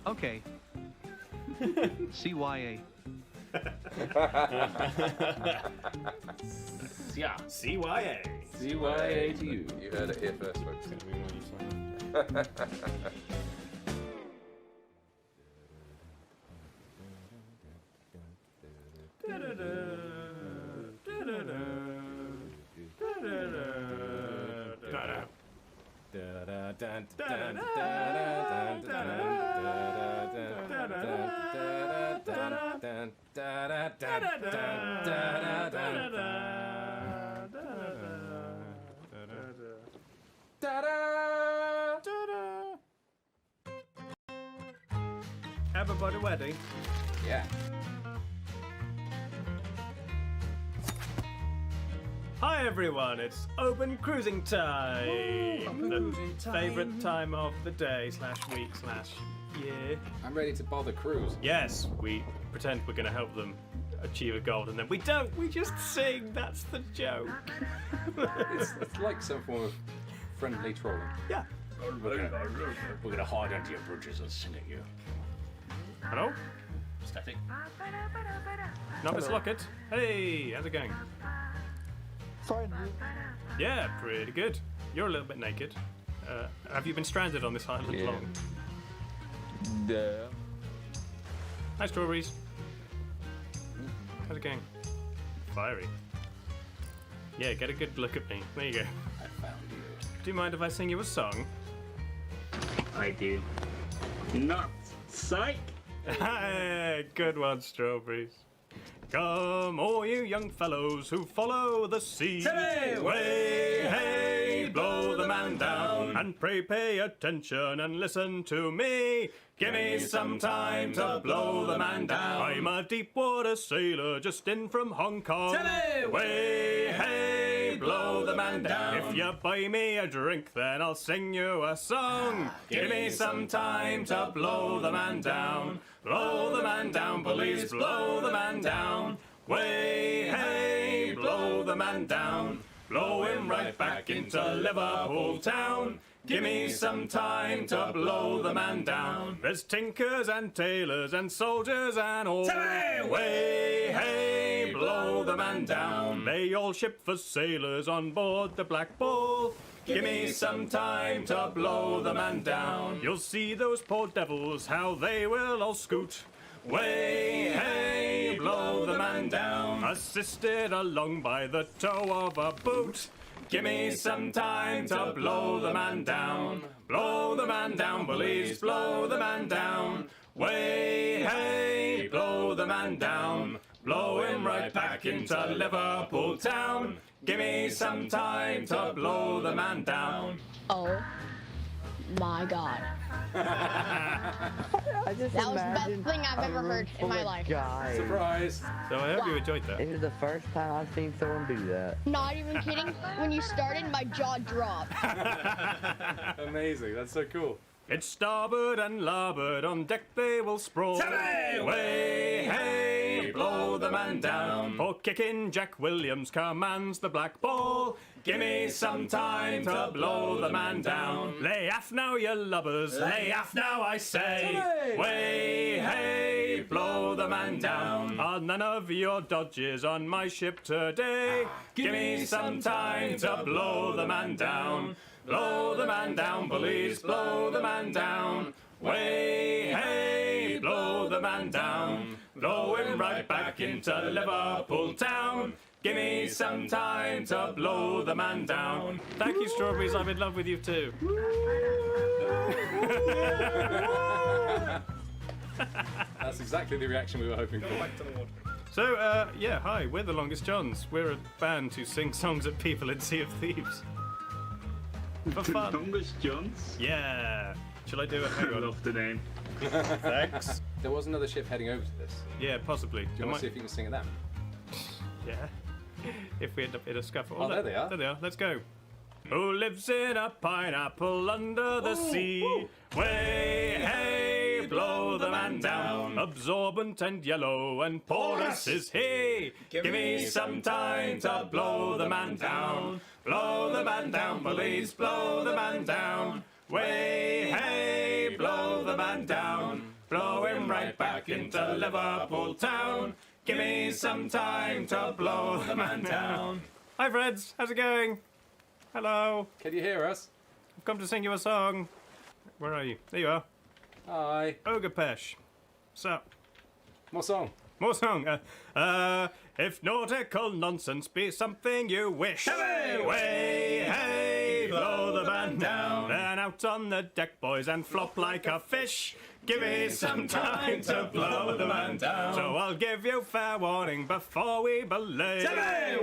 Okay. CYA. Yeah. CYA. CYA to you. You heard it here first, folks. Everybody ready? Yeah. Hi everyone, it's open cruising time. Open The cruising time. favourite time of the day / week / year. I'm ready to bother cruise. Yes, we pretend we're going to help them achieve a goal, and then we don't. We just sing. That's the joke. It's like some form of friendly trolling. Yeah. We're gonna hide under your bridges and sing at you. Hello? Static. No, Miss Lockett. Hey, how's it going? Fine. Yeah, pretty good. You're a little bit naked. Have you been stranded on this island Yeah. long? Yeah. Hi, strawberries. How's it going? Fiery. Yeah, get a good look at me. There you go. I found you. Do you mind if I sing you a song? I do. Not psych. Hey, good one, strawberries. Come, all you young fellows who follow the sea. Hey! Way, hey, blow the man down. And pray pay attention and listen to me. Give me some time to blow the man down. I'm a deep water sailor just in from Hong Kong. Way, hey, blow the man down. If you buy me a drink, then I'll sing you a song. Give me some time to blow the man down. Blow the man down, police, blow the man down. Way, hey, blow the man down. Blow him right back into Liverpool town. Give me some time to blow the man down. There's tinkers and tailors and soldiers and all. Way, hey, blow the man down. They all ship for sailors on board the Black Ball. Give me some time to blow the man down. You'll see those poor devils, how they will all scoot. Way, hey, blow the man down. Assisted along by the toe of a boot. Give me some time to blow the man down. Blow the man down, police, blow the man down. Way, hey, blow the man down. Blow him right back into Liverpool town. Give me some time to blow the man down. Oh my god. I just That was the best imagined thing I've a ever room heard in full my of life. Guys. Surprise! So I hope you enjoyed that. It was the first time I've seen someone do that. Not even kidding. When you started, my jaw dropped. Amazing, that's so cool. It's starboard and larboard, on deck they will sprawl. Way, hey, blow the man down. For kicking, Jack Williams commands the Black Ball. Give me some time to blow the man down. Lay off now, you lubbers, lay off now, I say. Way, hey, blow the man down. Are none of your dodges on my ship today? Give me some time to blow the man down. Blow the man down, police, blow the man down. Way, hey, blow the man down. Blow him right back into Liverpool town. Give me some time to blow the man down. Thank you, Strawberries, I'm in love with you too. That's exactly the reaction we were hoping for. So, yeah, hi, we're the Longest Johns. We're a band who sing songs at people in Sea of Thieves. For fun. Longest Johns? Yeah. Shall I do it? Hang I on. love the name. Thanks. There was another ship heading over to this. Yeah, possibly. Do you want to see if you can sing at them? Yeah. If we end up in a scuffle. Oh, there they are. There they are. Let's go. Who lives in a pineapple under the sea? Way, hey, blow the man down. Absorbent and yellow and porous is he. Give me some time to blow the man down. Blow the man down, police, blow the man down. Way, hey, blow the man down. Blow him right back into Liverpool town. Give me some time to blow the man down. Hi, friends. How's it going? Hello. Can you hear us? I've come to sing you a song. Where are you? There you are. Hi. Ogre Pesh. What's up? More song. More song. If nautical nonsense be something you wish, way, hey, blow the man down. Then out on the deck, boys, and flop like a fish. Give me some time to blow the man down. So I'll give you fair warning before we belay.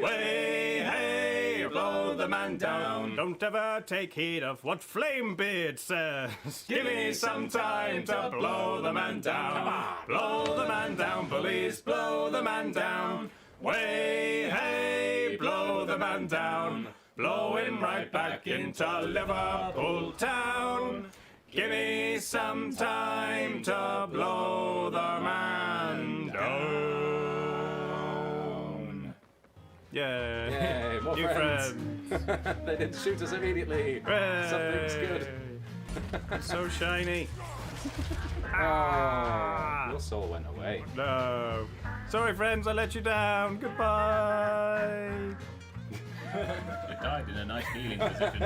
Way, hey, blow the man down. Don't ever take heed of what Flamebeard says. Give me some time to blow the man down. Blow the man down, bullies, blow the man down. Way, hey, blow the man down. Blow him right back into Liverpool town. Give me some time to blow the man down. Yeah. Yay, more New friends. friends. They didn't shoot us immediately. Something's good. So shiny. Your soul went away. No. Sorry, friends, I let you down. Goodbye. I died in a nice kneeling position.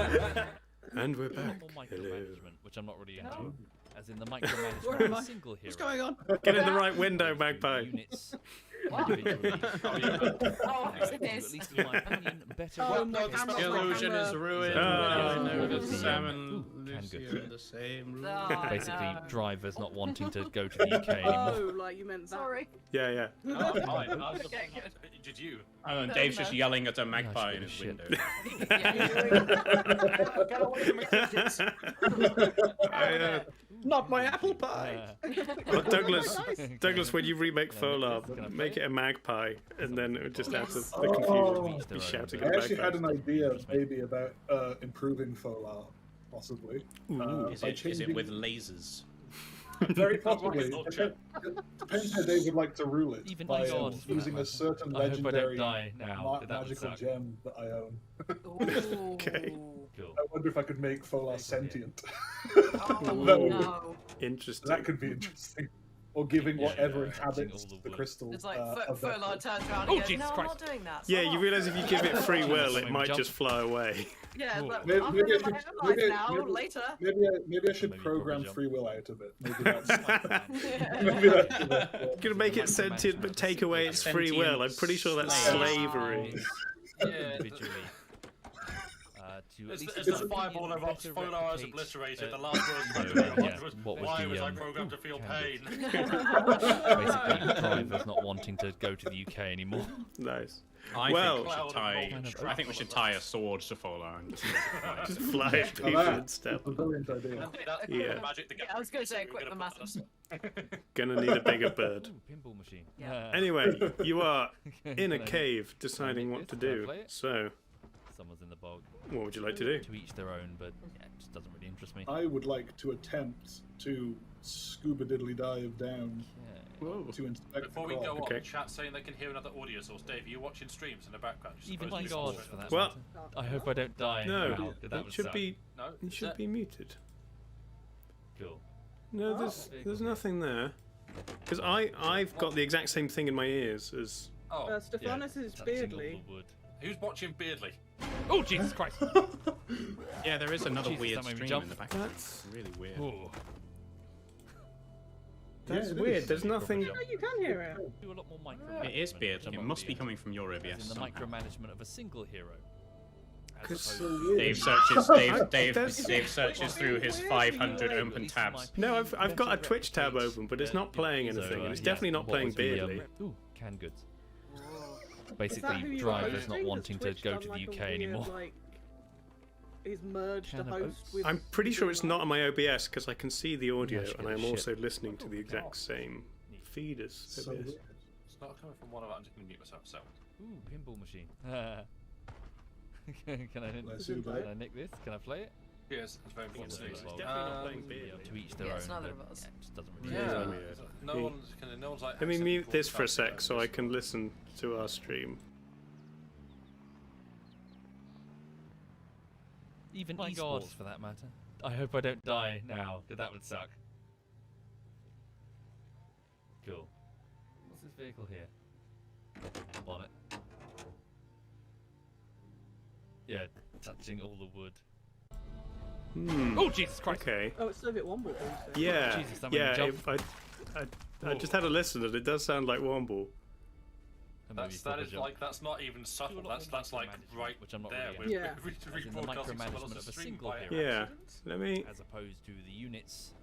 And we're back. Micromanagement, which I'm not really into. As in the micromanagement of a single hero. What's going on? Get in the right window, Magpie. Units Wow. individually. Oh, To, at least in my opinion, better Oh, no, represent camera's The not illusion camera. is ruined. Oh. I know that The, Sam and ooh, Lucy canned are goods. in the same room. Oh, Basically, no. drivers not wanting to go to the UK anymore. Oh, like you meant that. Sorry. Yeah, yeah. Oh, Okay, good. Did you? Oh, and Dave's just yelling at a No, magpie in it's his shit. window. Get away from me, fidgets. Not my apple pie! Well, Douglas, when you remake Folar, make it a magpie, and then it would just add to the confusion. Be shouting I at actually had magpies. an idea maybe about improving Folar, possibly. Is by it changing- with lasers? Very possibly. Depends how they would like to rule it. Even By God, for using that a certain matter. I hope I don't legendary die now, that would magical suck. gem that I own. Okay. Cool. I wonder if I could make Folar sentient. Oh, That would- no. Interesting. That could be interesting. Or giving whatever yeah, inhabits all the the wood. crystal. It's like of that Furlong turns around Oh, and goes, Jesus no, Christ. I'm not doing that. Yeah, Stop." you realise if you give it free will, it Maybe might jump. just fly away. Yeah, Cool. look, Maybe- I'm maybe I living my should- own life maybe- now, maybe- later. Maybe I should Maybe program jump. free will out of it. Maybe that's Yeah. maybe that's the best way. You're gonna make it sentient but take away its free will. I'm pretty sure that's Slave. slavery. Individually. To at As least the in my fireball opinion, erupts, better Folar is replicate, obliterated. The uh, last word no, was, what was why the, was I um, programmed to feel pain? basically drivers not wanting to go to the UK anymore. Nice. I Well- think we should tie. I think we should tie a sword to Folar and Just fly at people instead. That's a brilliant idea. Yeah. Magic the Yeah, I was going to say, equip the massive. Gonna need a bigger bird. Ooh, pinball machine. Yeah. Anyway, you are in a Can I- cave deciding what to Can I do. play it? So, Someone's in the bog. what would you like to do? To each their own, but yeah, it just doesn't really interest me. I would like to attempt to scuba diddly dive down to inspect Before the we go crawl. on, chat saying they can hear another audio source. Dave, are you watching streams in the background? You're Even supposed my to be God, watching for them. that Well- matter. I hope I don't die. No, now, that it would should suck. be. No, It should be muted. Cool. No, there's nothing there. Because I've got the exact same thing in my ears as. Oh, Stephanus is touching all Beardly. the wood. who's watching Beardly? Oh, Jesus Christ! yeah, there is another Jesus, weird that made me stream jump. in the background. That's Really weird. Ooh. that's Yeah, it weird. is. There's nothing. No, you can hear it. Do a lot more micromanagement. It is beard. which I'm It not must be really coming from your into, OBS. as in the somehow. micromanagement of a single hero. As Because opposed so Dave searches. Dave That's- searches through his 500 open tabs. No, I've got a Twitch tab open, but it's not playing anything, and it's definitely not playing Beardly. Ooh, canned goods. Is that who Basically, you were drivers hosting? not Has wanting to Twitch go done, to the like, a UK weird, anymore. Like, he's merged Can a of host oats. with. I'm pretty sure it's not on my OBS because I can see the audio, Yeah, and I'm shit. also listening to the exact same feed as So OBS. weird. It's not coming from one of us. I'm just going to mute myself. So. Ooh, pinball machine. Can I nick this? Can I play it? Yes, it's very important. It's to definitely not playing Beardly. To each their Yeah, own. it's neither but of us. yeah, it just doesn't really Yeah, interest me. weird. no one's like. Let me accidentally mute this for a sec broadcasting so I this. can listen to our stream. Even esports, for that matter. I hope I don't die now, that would suck. Cool. What's this vehicle here? On it. Yeah, touching all the wood. Oh, Jesus Christ! Okay. Oh, it's Soviet Womble. Yeah. Jesus, that made me Yeah. jump. I just had a listen, and it does sound like Womble. That is like that's not even subtle. That's like right which I'm not there. really We're as in the rebroadcasting someone micromanagement else's of a stream single by hero. Yeah. accident. Let me. As opposed to the units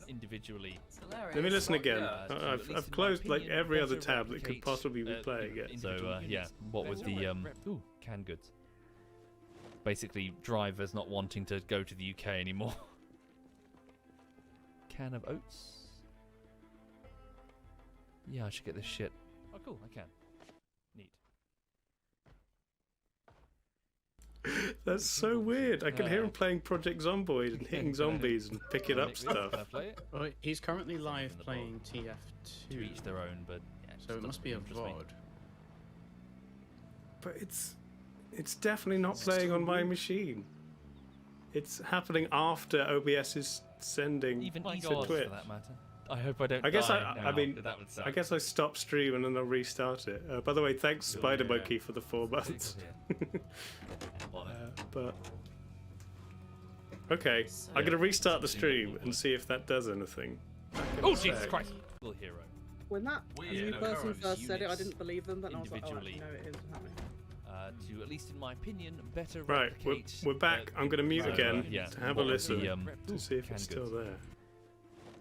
individually. Let me listen again. So at least I've in my closed like opinion, every other better tab that could replicate, possibly be playing you know, it. So yeah, what with the canned goods. Basically, drivers not wanting to go to the UK anymore. Can of oats. Yeah, I should get this shit. Oh, cool, I can. Neat. That's so weird. I can hear him playing Project Zomboid and hitting zombies and picking up stuff. Can I play it? Well, he's currently live playing TF2. To each their own, but yeah, So it must be a VOD. But it's definitely not playing on my machine. It's happening after OBS is sending even to God, Twitch. for that matter. I hope I don't. I guess die I now, mean that would suck. I guess I stop streaming and I'll restart it. By the way, thanks Spider Monkey for the 4 months. But okay, I'm gonna restart the stream and see if that does anything. Oh Jesus Christ! Little hero. When that new person occurrence first said it, I units didn't believe them, but I was like, oh, individually. actually, no, it is happening. To at least in my opinion, better Right, replicate. we're back. I'm gonna mute again to have a what with listen the, to see if canned it's still goods. there.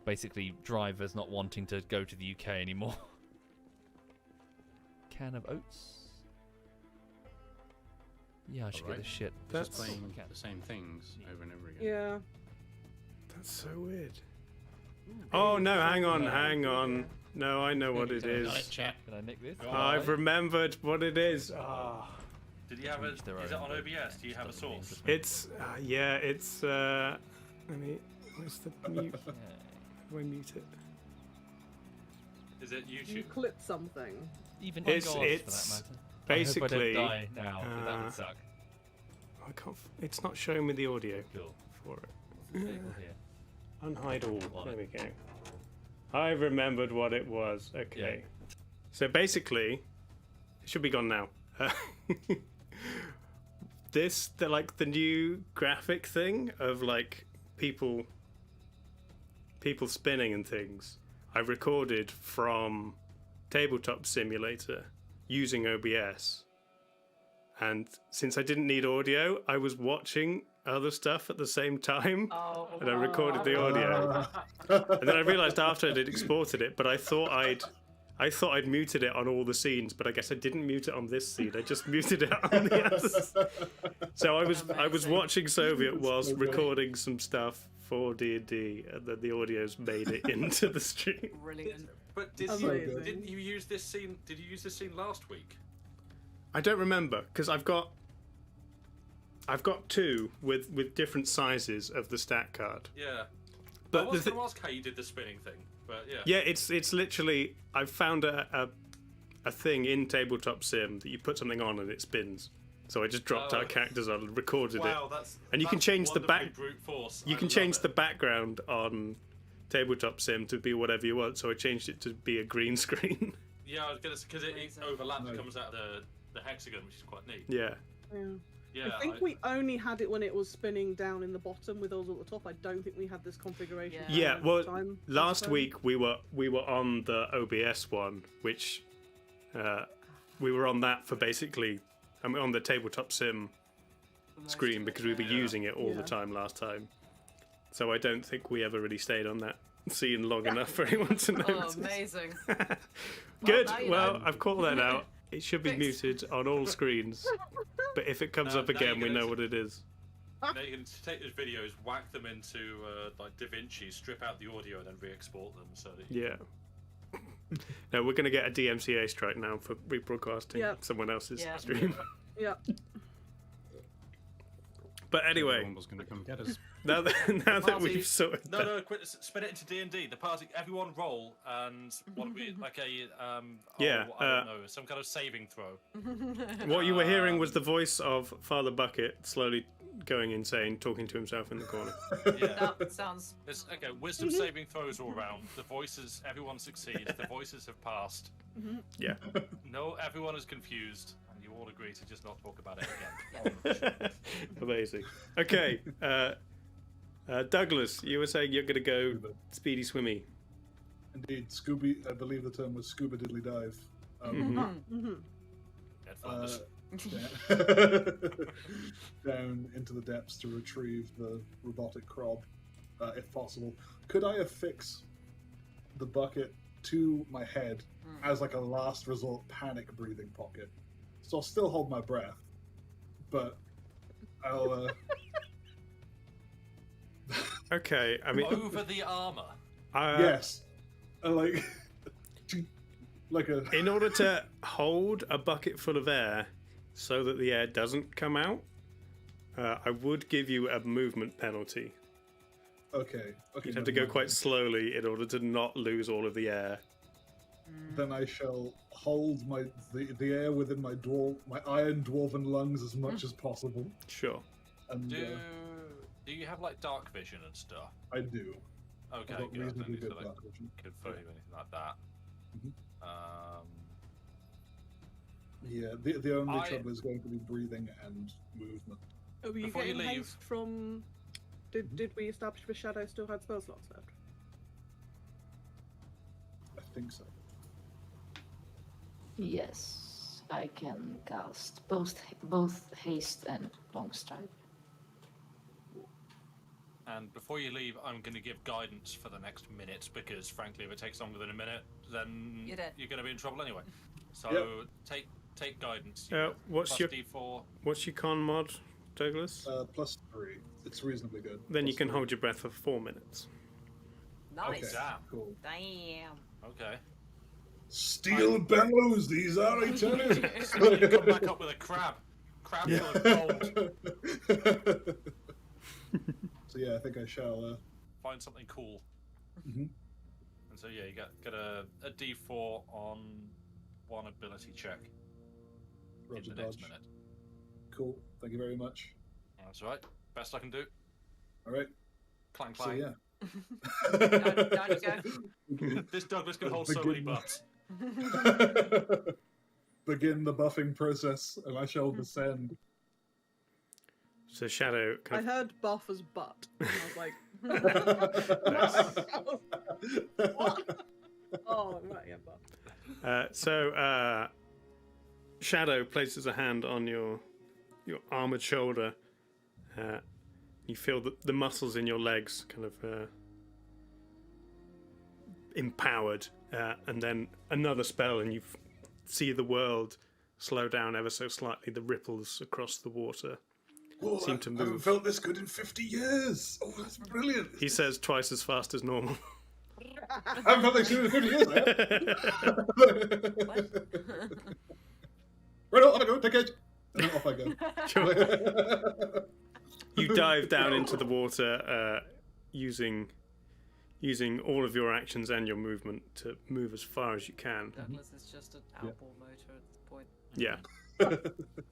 Basically, drivers not wanting to go to the UK anymore. Can of oats. Yeah, I should get this shit. Just playing the same things over and over again. Yeah. That's so weird. Oh no, hang on. No, I know what it is. Can I nick this? I've remembered what it is. Ah. Did you have a? Is it on OBS? Do you have a source? It's yeah, it's let me. Where's the mute? How do I mute it? Is it You YouTube? clipped something. Even It's for that it's matter. basically. I hope I don't die now. That would suck. I can't. It's not showing me the audio Cool. for it. Vehicle here. Unhide all. There we go. I remembered what it was. Okay. So basically, it should be gone now. The new graphic thing of like people spinning and things. I recorded from Tabletop Simulator using OBS. And since I didn't need audio, I was watching other stuff at the same time, and I recorded the audio. And then I realized after I'd exported it, but I thought I'd muted it on all the scenes, but I guess I didn't mute it on this scene. I just muted it on the others. So I was watching Soviet whilst recording some stuff for D&D, and then the audio's made it into the stream. Brilliant. But didn't you use this scene? Did you use this scene last week? I don't remember because I've got two with different sizes of the stat card. Yeah. But I was going to ask how you did the spinning thing, but yeah. Yeah, it's literally I've found a thing in Tabletop Sim that you put something on and it spins. So I just dropped our characters on and recorded it. And you can change the back. You can change the background on Tabletop Sim to be whatever you want. So I changed it to be a green screen. Yeah, I was going to because it overlaps, comes out of the hexagon, which is quite neat. Yeah. Yeah. I think we only had it when it was spinning down in the bottom with us at the top. I don't think we had this configuration. Yeah, well, last week we were on the OBS one, which we were on that for basically, on the Tabletop Sim screen because we were using it all the time last time. So I don't think we ever really stayed on that scene long enough for anyone to notice. Oh, amazing. Good. Well, I've called that out. It should be muted on all screens, but if it comes up again, we know what it is. Now you can take those videos, whack them into like DaVinci, strip out the audio, and then re-export them. So that Yeah. No, we're going to get a DMCA strike now for rebroadcasting someone else's stream. Yeah. But anyway, Womble's going to come get us. now that we've sorted that. No, quit. Spin it into D&D. The party, everyone roll, and what we like a I don't know, some kind of saving throw. What you were hearing was the voice of Father Bucket slowly going insane, talking to himself in the corner. Yeah. That sounds. It's, okay, wisdom saving throws all around. The voices, everyone succeeds. The voices have passed. Yeah. No, everyone is confused, and you all agree to just not talk about it again. Amazing. Okay, Douglas, you were saying you're going to go speedy swimmy. Indeed, Scooby. I believe the term was scuba diddly dive. Down into the depths to retrieve the robotic crab, if possible. Could I affix the bucket to my head as like a last resort panic breathing pocket? So I'll still hold my breath, but I'll. Okay, I mean. Over the armor. Yes, like a. In order to hold a bucket full of air so that the air doesn't come out, I would give you a movement penalty. Okay. You'd have to go quite slowly in order to not lose all of the air. Then I shall hold the air within my iron dwarven lungs as much as possible. Sure. And Do you have like dark vision and stuff? I do. Okay, I've got good. reasonably Then good so, dark vision. Could for you anything like that. Yeah, the only trouble is going to be breathing and movement. Are you Before you getting leave- haste from? Did we establish the Shadow still had spell slots left? I think so. Yes, I can cast both haste and long stride. And before you leave, I'm going to give guidance for the next minute because, frankly, if it takes longer than a minute, then You're dead. going to be in trouble anyway. So Yep. take guidance. What's Plus your D4. What's your con mod, Douglas? +3. It's reasonably good. Then you can hold your breath for 4 minutes. Nice. Okay, Damn. cool. Damn. Okay. Steel bellows, these are eternity. So you come back up with a crab. Crab full of gold. So yeah, I think I shall. Find something cool. Mhm. And so yeah, you get a D4 on one ability check Roger in the next dodge. minute. Cool. Thank you very much. That's right. Best I can do. All right. Clang So clang. yeah. Down you go. This Douglas can hold so many butts. Begin the buffing process, and I shall descend. So Shadow I kind of heard buff as butt. And I was like, what? Oh, right, yeah, buff. Shadow places a hand on your armored shoulder. You feel the muscles in your legs kind of empowered, and then another spell, and you see the world slow down ever so slightly. The ripples across the water seem to I haven't move. felt this good in 50 years. Oh, that's brilliant. He says twice as fast as normal. I haven't felt this good in 50 years. Right, off I go. Take it. And then off I go. You dive down into the water, using all of your actions and your movement to move as far as you can. Douglas is just an outboard motor at this point. Yeah.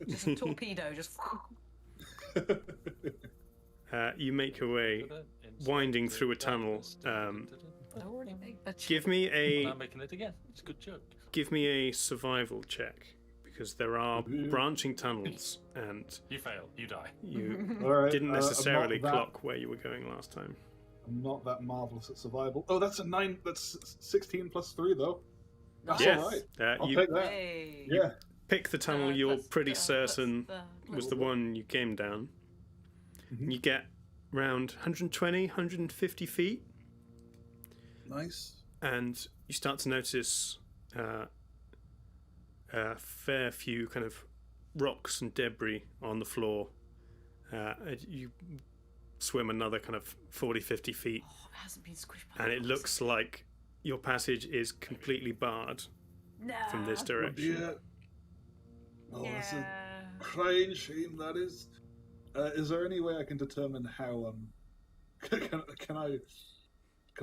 Just a torpedo, just. You make your way, winding through a tunnel. I already made that Give me a. Well, I'm making it again. It's a good joke. Give me a survival check, because there are branching tunnels, and You fail. You die. you All right, didn't I'm not necessarily that- clock where you were going last time. I'm not that marvelous at survival. Oh, that's a 9. That's 16 plus 3, though. That's Yes. all right. I'll You take that. Hey. Yeah. pick the tunnel you're pretty certain was the one you came down. You get around 120, 150 feet. Nice. And you start to notice a fair few kind of rocks and debris on the floor. You swim another kind of 40, 50 feet. Oh, it hasn't been squished by And it rocks. looks like your passage is completely barred from this direction. dear. Oh, that's a crying shame, that is. Is there any way I can determine how can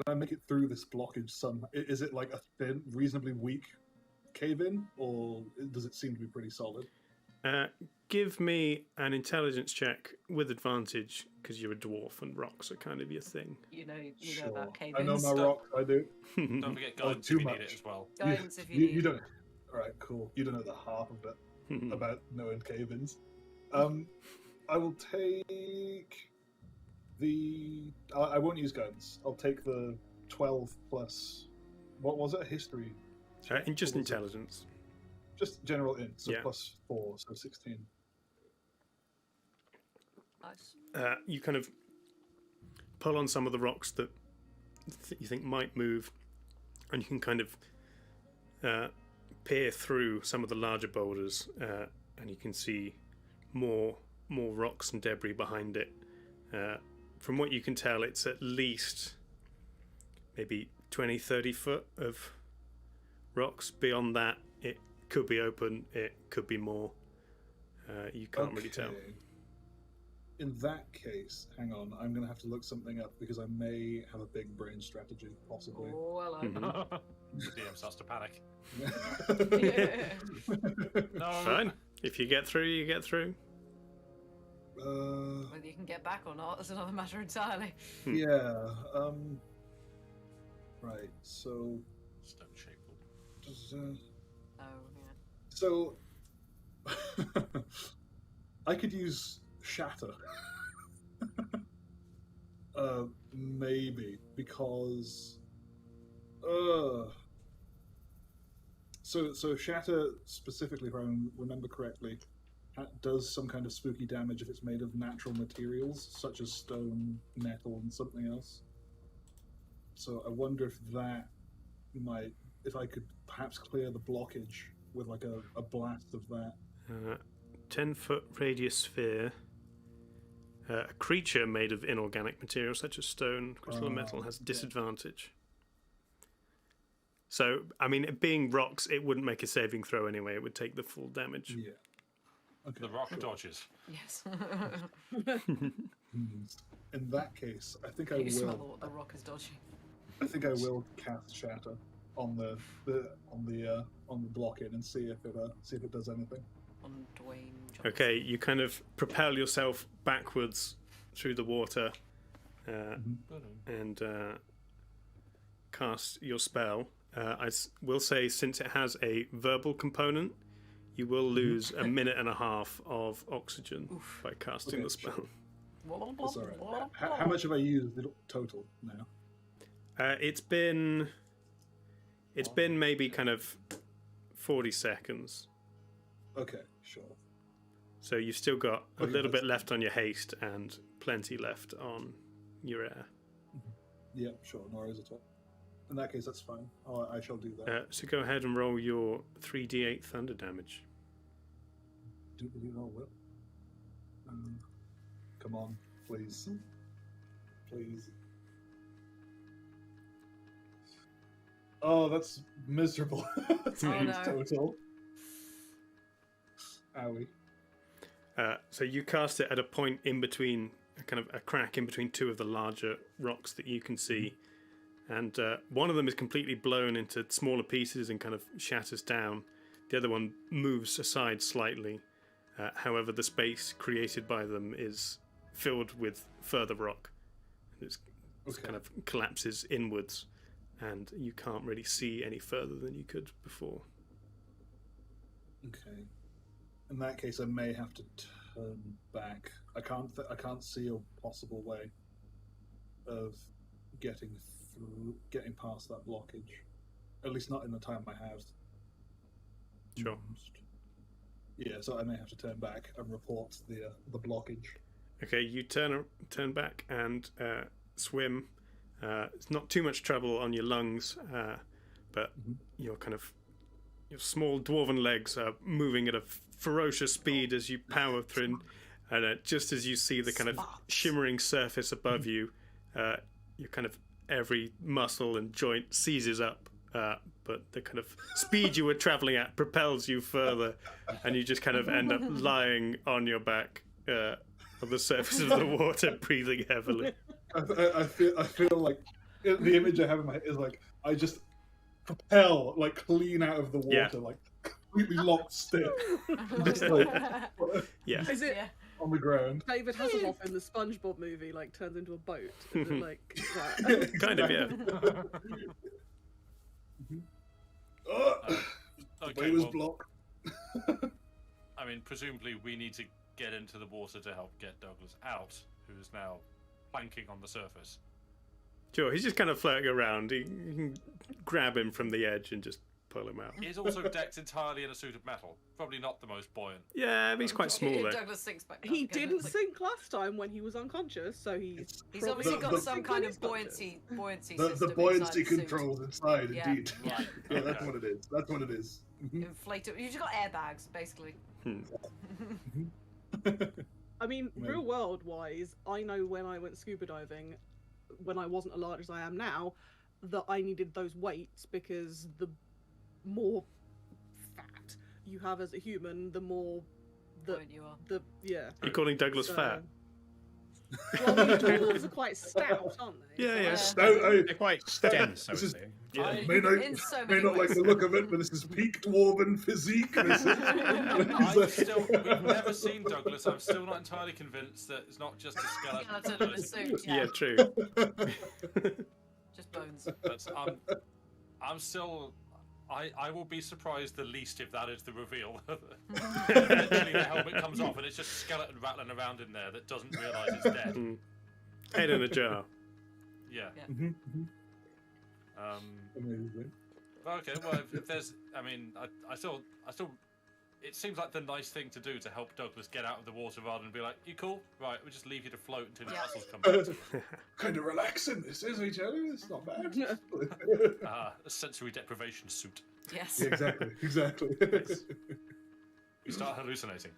I make it through this blockage? Is it like a thin, reasonably weak cave-in, or does it seem to be pretty solid? Give me an intelligence check with advantage because you're a dwarf and rocks are kind of your thing. You know Sure. about cave I know ins. my rock. I do. Don't forget Oh, guidance too if you much. need it as well. Guidance if you need You it. don't. All right, cool. You don't know the half of it about knowing cave-ins. I will take the. I won't use guns. I'll take the 12 plus. What was it? History. In just What was it? intelligence. Just general int. So Yeah. plus 4, so 16. Nice. You kind of pull on some of the rocks that you think might move, and you can kind of peer through some of the larger boulders, and you can see more rocks and debris behind it. From what you can tell, it's at least maybe 20-30 foot of rocks. Beyond that, it could be open, it could be more. You can't really tell. Okay. In that case, hang on, I'm going to have to look something up because I may have a big brain strategy, possibly. Oh, hello. DM starts to panic. No. Fine. If you get through, you get through. Whether you can get back or not is another matter entirely. Yeah. Right. So. Stone shaped. Oh yeah. So. I could use shatter. Maybe because. So shatter specifically, if I remember correctly, does some kind of spooky damage if it's made of natural materials such as stone, metal, and something else. So I wonder if that might, if I could perhaps clear the blockage with like a blast of that. 10-foot radius sphere. A creature made of inorganic material such as stone, crystal, and metal has disadvantage. So, I mean, it being rocks, it wouldn't make a saving throw anyway. It would take the full damage. Yeah. Okay, The rock dodges. Yes. In that case, I think I You smell will. what the rock is dodging. I think I will cast shatter on the block in and see if it does anything. On Dwayne Johnson. Okay, you kind of propel yourself backwards through the water and cast your spell. Will say, since it has a verbal component, you will lose a minute and a half of oxygen by casting the spell. Sure. That's all right. How much have I used total now? It's been maybe kind of 40 seconds. Okay, sure. So you've still got a Okay, little bit that's- left on your haste and plenty left on your air. Yeah, sure. No worries at all. In that case, that's fine. I shall do that. So go ahead and roll your 3d8 thunder damage. Do believe I will. Come on, please. Please. Oh, that's miserable. Three no. total. Owie. So you cast it at a point in between, kind of a crack in between two of the larger rocks that you can see. And one of them is completely blown into smaller pieces and kind of shatters down. The other one moves aside slightly. However, the space created by them is filled with further rock. It kind of collapses inwards, and you can't really see any further than you could before. Okay. In that case, I may have to turn back. I can't see a possible way of getting past that blockage. At least not in the time I have. Sure. Yeah, so I may have to turn back and report the blockage. Okay, you turn back and swim. It's not too much trouble on your lungs, but your small dwarven legs are moving at a ferocious speed as you power through. And just as you see the kind of shimmering surface above you, your kind of every muscle and joint seizes up. But the kind of speed you were traveling at propels you further, and you just kind of end up lying on your back on the surface of the water, breathing heavily. I feel like the image I have in my head is like I just propel like clean out of the water, like completely locked stick, just like Yeah. Is it on the ground. David Hasselhoff in the SpongeBob movie like turns into a boat? Is it like that? Kind of, yeah. The way was blocked. I mean, presumably we need to get into the water to help get Douglas out, who is now planking on the surface. Sure, he's just kind of floating around. You can grab him from the edge and just pull him out. He's also decked entirely in a suit of metal. Probably not the most buoyant. Yeah, but he's quite small though. Douglas sinks back. He didn't sink last time when he was unconscious, so he's obviously got some kind of buoyancy system The buoyancy inside the suit. controls inside, Yeah. indeed. Yeah. Yeah, that's what it is. That's what it is. Inflatable. You just got airbags, basically. I mean, real world wise, I know when I went scuba diving, when I wasn't as large as I am now, that I needed those weights because the more fat you have as a human, the more you are. Yeah. You're calling Douglas fat? Well, I mean, dwarves are quite stout, aren't they? Yeah. Stout, They're quite stout. dense, I This would is- say. May not like the look of it, but this is peak dwarven physique. This is, We've never seen Douglas. I'm still not entirely convinced that it's not just a skeleton. Skeleton in a suit. Yeah, true. Just bones. But I'm still. I will be surprised the least if that is the reveal. Eventually the helmet comes off and it's just a skeleton rattling around in there that doesn't realise it's dead. Head in a jar. Yeah. Amazing. Okay, well, if there's, I mean, I still, it seems like the nice thing to do to help Douglas get out of the water rather than be like, you cool? Right, we'll just leave you to float until your muscles come back. Kind of relaxing this is, I tell you. It's not bad. A sensory deprivation suit. Yes. Yeah, exactly. We start hallucinating.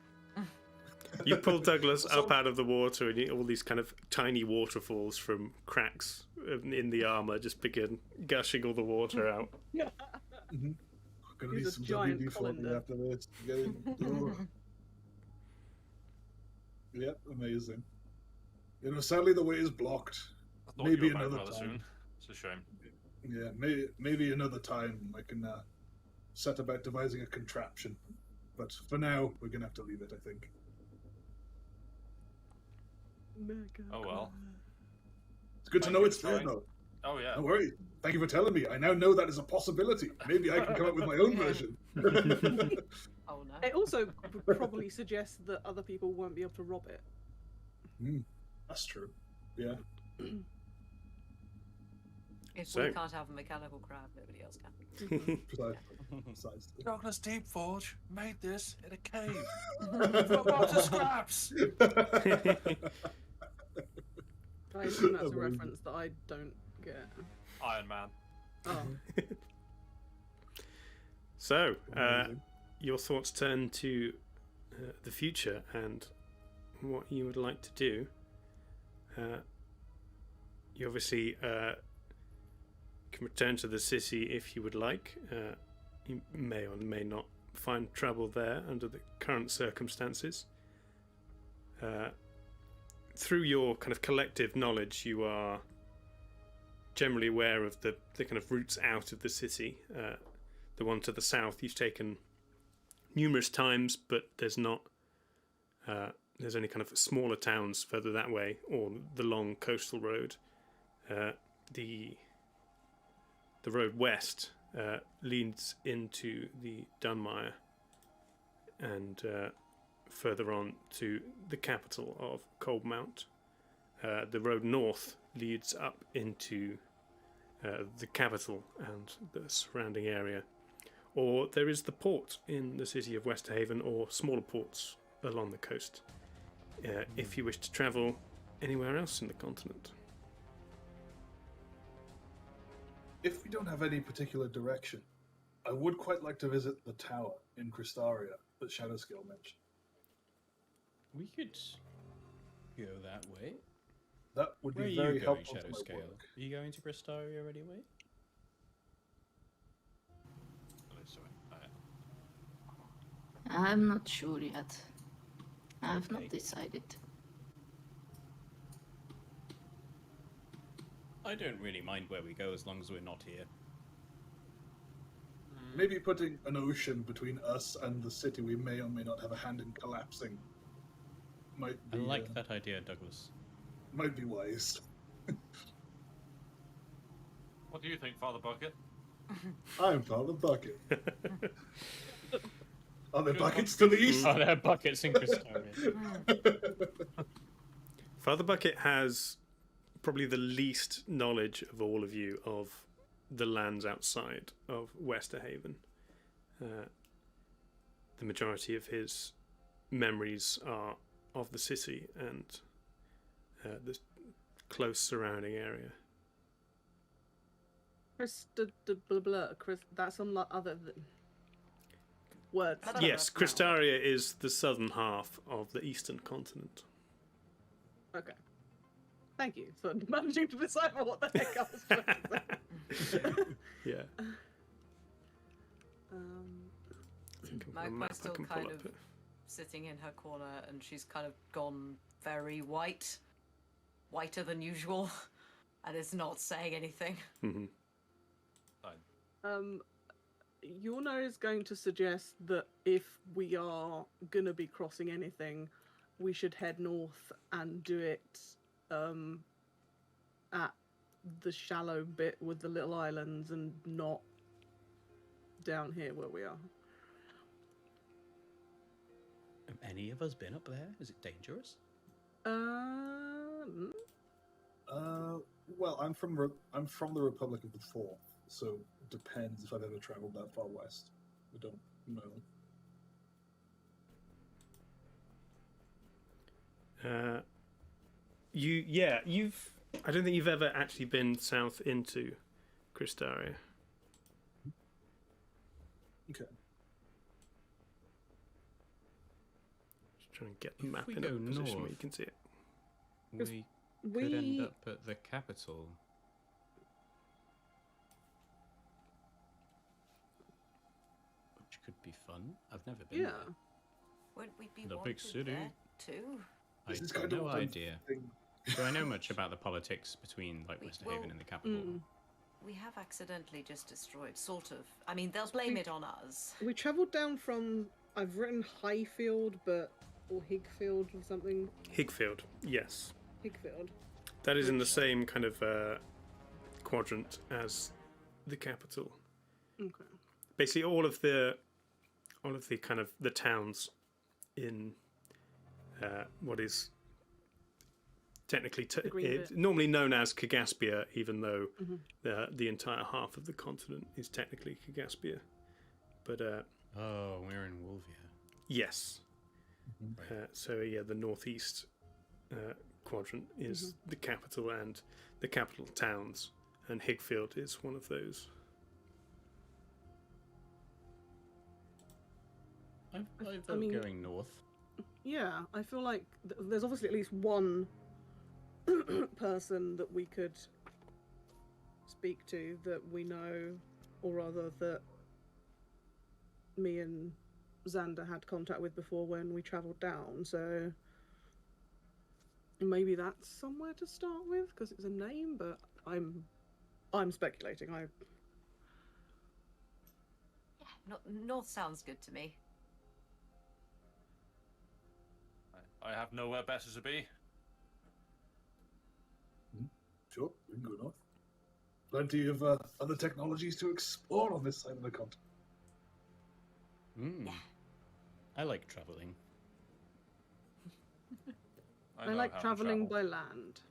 You pull Douglas up out of the water, and all these kind of tiny waterfalls from cracks in the armor just begin gushing all the water out. Gonna need He's a some giant WD-40 colander. after this. Get in. Yep, amazing. You know, sadly the way is blocked. I thought Maybe you were back another rather time. soon. It's a shame. Yeah, maybe another time I can set about devising a contraption. But for now, we're gonna have to leave it, I think. Oh well. It's good to know it's there, trying. though. Oh yeah. Don't worry. Thank you for telling me. I now know that is a possibility. Maybe I can come up with my own version. Oh no. It also probably suggests that other people won't be able to rob it. That's true. Yeah. If So- we can't have a mechanical crab, nobody else can. Precisely. Douglas Deepforge made this in a cave from lots of scraps. I assume that's a reference that I don't get. Iron Man. Oh. So, your thoughts turn to the future and what you would like to do. You obviously can return to the city if you would like. You may or may not find trouble there under the current circumstances. Through your kind of collective knowledge, you are generally aware of the kind of routes out of the city. The one to the south you've taken numerous times, but there's only kind of smaller towns further that way, or the long coastal road. The road west leads into the Dunmire and further on to the capital of Coldmount. The road north leads up into the capital and the surrounding area. Or there is the port in the city of Westerhaven, or smaller ports along the coast, if you wish to travel anywhere else in the continent. If we don't have any particular direction, I would quite like to visit the tower in Cristaria that Shadowscale mentioned. We could go that way. That would Where are be you very going, helpful to my Shadowscale? work. Are you going to Cristaria anyway? I'm not sure yet. I've not decided. I don't really mind where we go as long as we're not here. maybe putting an ocean between us and the city we may or may not have a hand in collapsing might I be. like that idea, Douglas. Might be wise. What do you think, Father Bucket? I'm Father Bucket. Are there buckets to the east? Are there buckets in Cristaria? Father Bucket has probably the least knowledge of all of you of the lands outside of Westerhaven. The majority of his memories are of the city and the close surrounding area. Chris, blah, blah, Chris, that's some other words. Yes, Cristaria is the southern half of the eastern continent. Okay. Thank you for managing to decipher what the heck I was trying to say. Yeah. Magpie's still kind of sitting in her corner, and she's kind of gone very white, whiter than usual, and is not saying anything. Mm-hmm. Yuna is going to suggest that if we are gonna be crossing anything, we should head north and do it at the shallow bit with the little islands and not down here where we are. Have any of us been up there? Is it dangerous? Well, I'm from the Republic of the Fourth, so it depends if I've ever travelled that far west. I don't know. You've. I don't think you've ever actually been south into Cristaria. Okay. Just trying to get the map we in go a position where north, you can see it. We could end up at the capital. Which could be fun. I've never been there. Would we be The big wanted city. there too? I This is have kind of no what I'm idea. Do I know much about the politics between like Westerhaven and the capital? We have accidentally just destroyed, sort of. I mean, they'll blame it on us. We travelled down from, I've written Highfield, or Higfield or something. Higfield, yes. Higfield. That is in the same kind of quadrant as the capital. Okay. Basically, all of the kind of the towns in what is technically normally known as Kagaspia, even though the entire half of the continent is technically Kagaspia. But oh, we're in Wolvia. Yes. So yeah, the northeast quadrant is the capital and the capital towns, and Higfield is one of those. I mean, going north. Yeah, I feel like there's obviously at least one person that we could speak to that we know, or rather that me and Xander had contact with before when we travelled down, so maybe that's somewhere to start with because it's a name, but I'm speculating. Yeah, north sounds good to me. I have nowhere better to be. Sure, we can go north. Plenty of other technologies to explore on this side of the continent. I like travelling. I like travelling by land.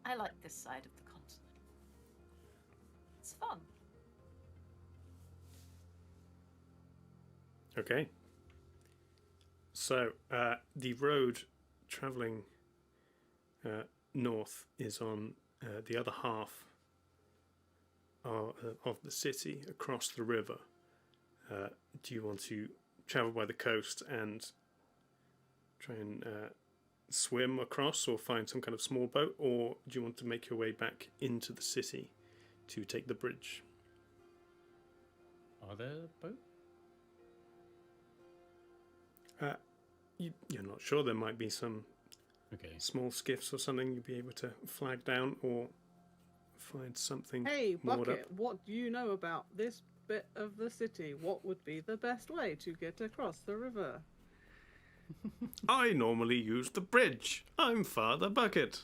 I like this side of the continent. It's fun. Okay. So the road travelling north is on the other half of the city, across the river. Do you want to travel by the coast and try and swim across, or find some kind of small boat, or do you want to make your way back into the city to take the bridge? Are there boats? You're not sure. There might be some small skiffs or something you'd be able to flag down or find something Hey, moored Bucket, up. what do you know about this bit of the city? What would be the best way to get across the river? I normally use the bridge. I'm Father Bucket.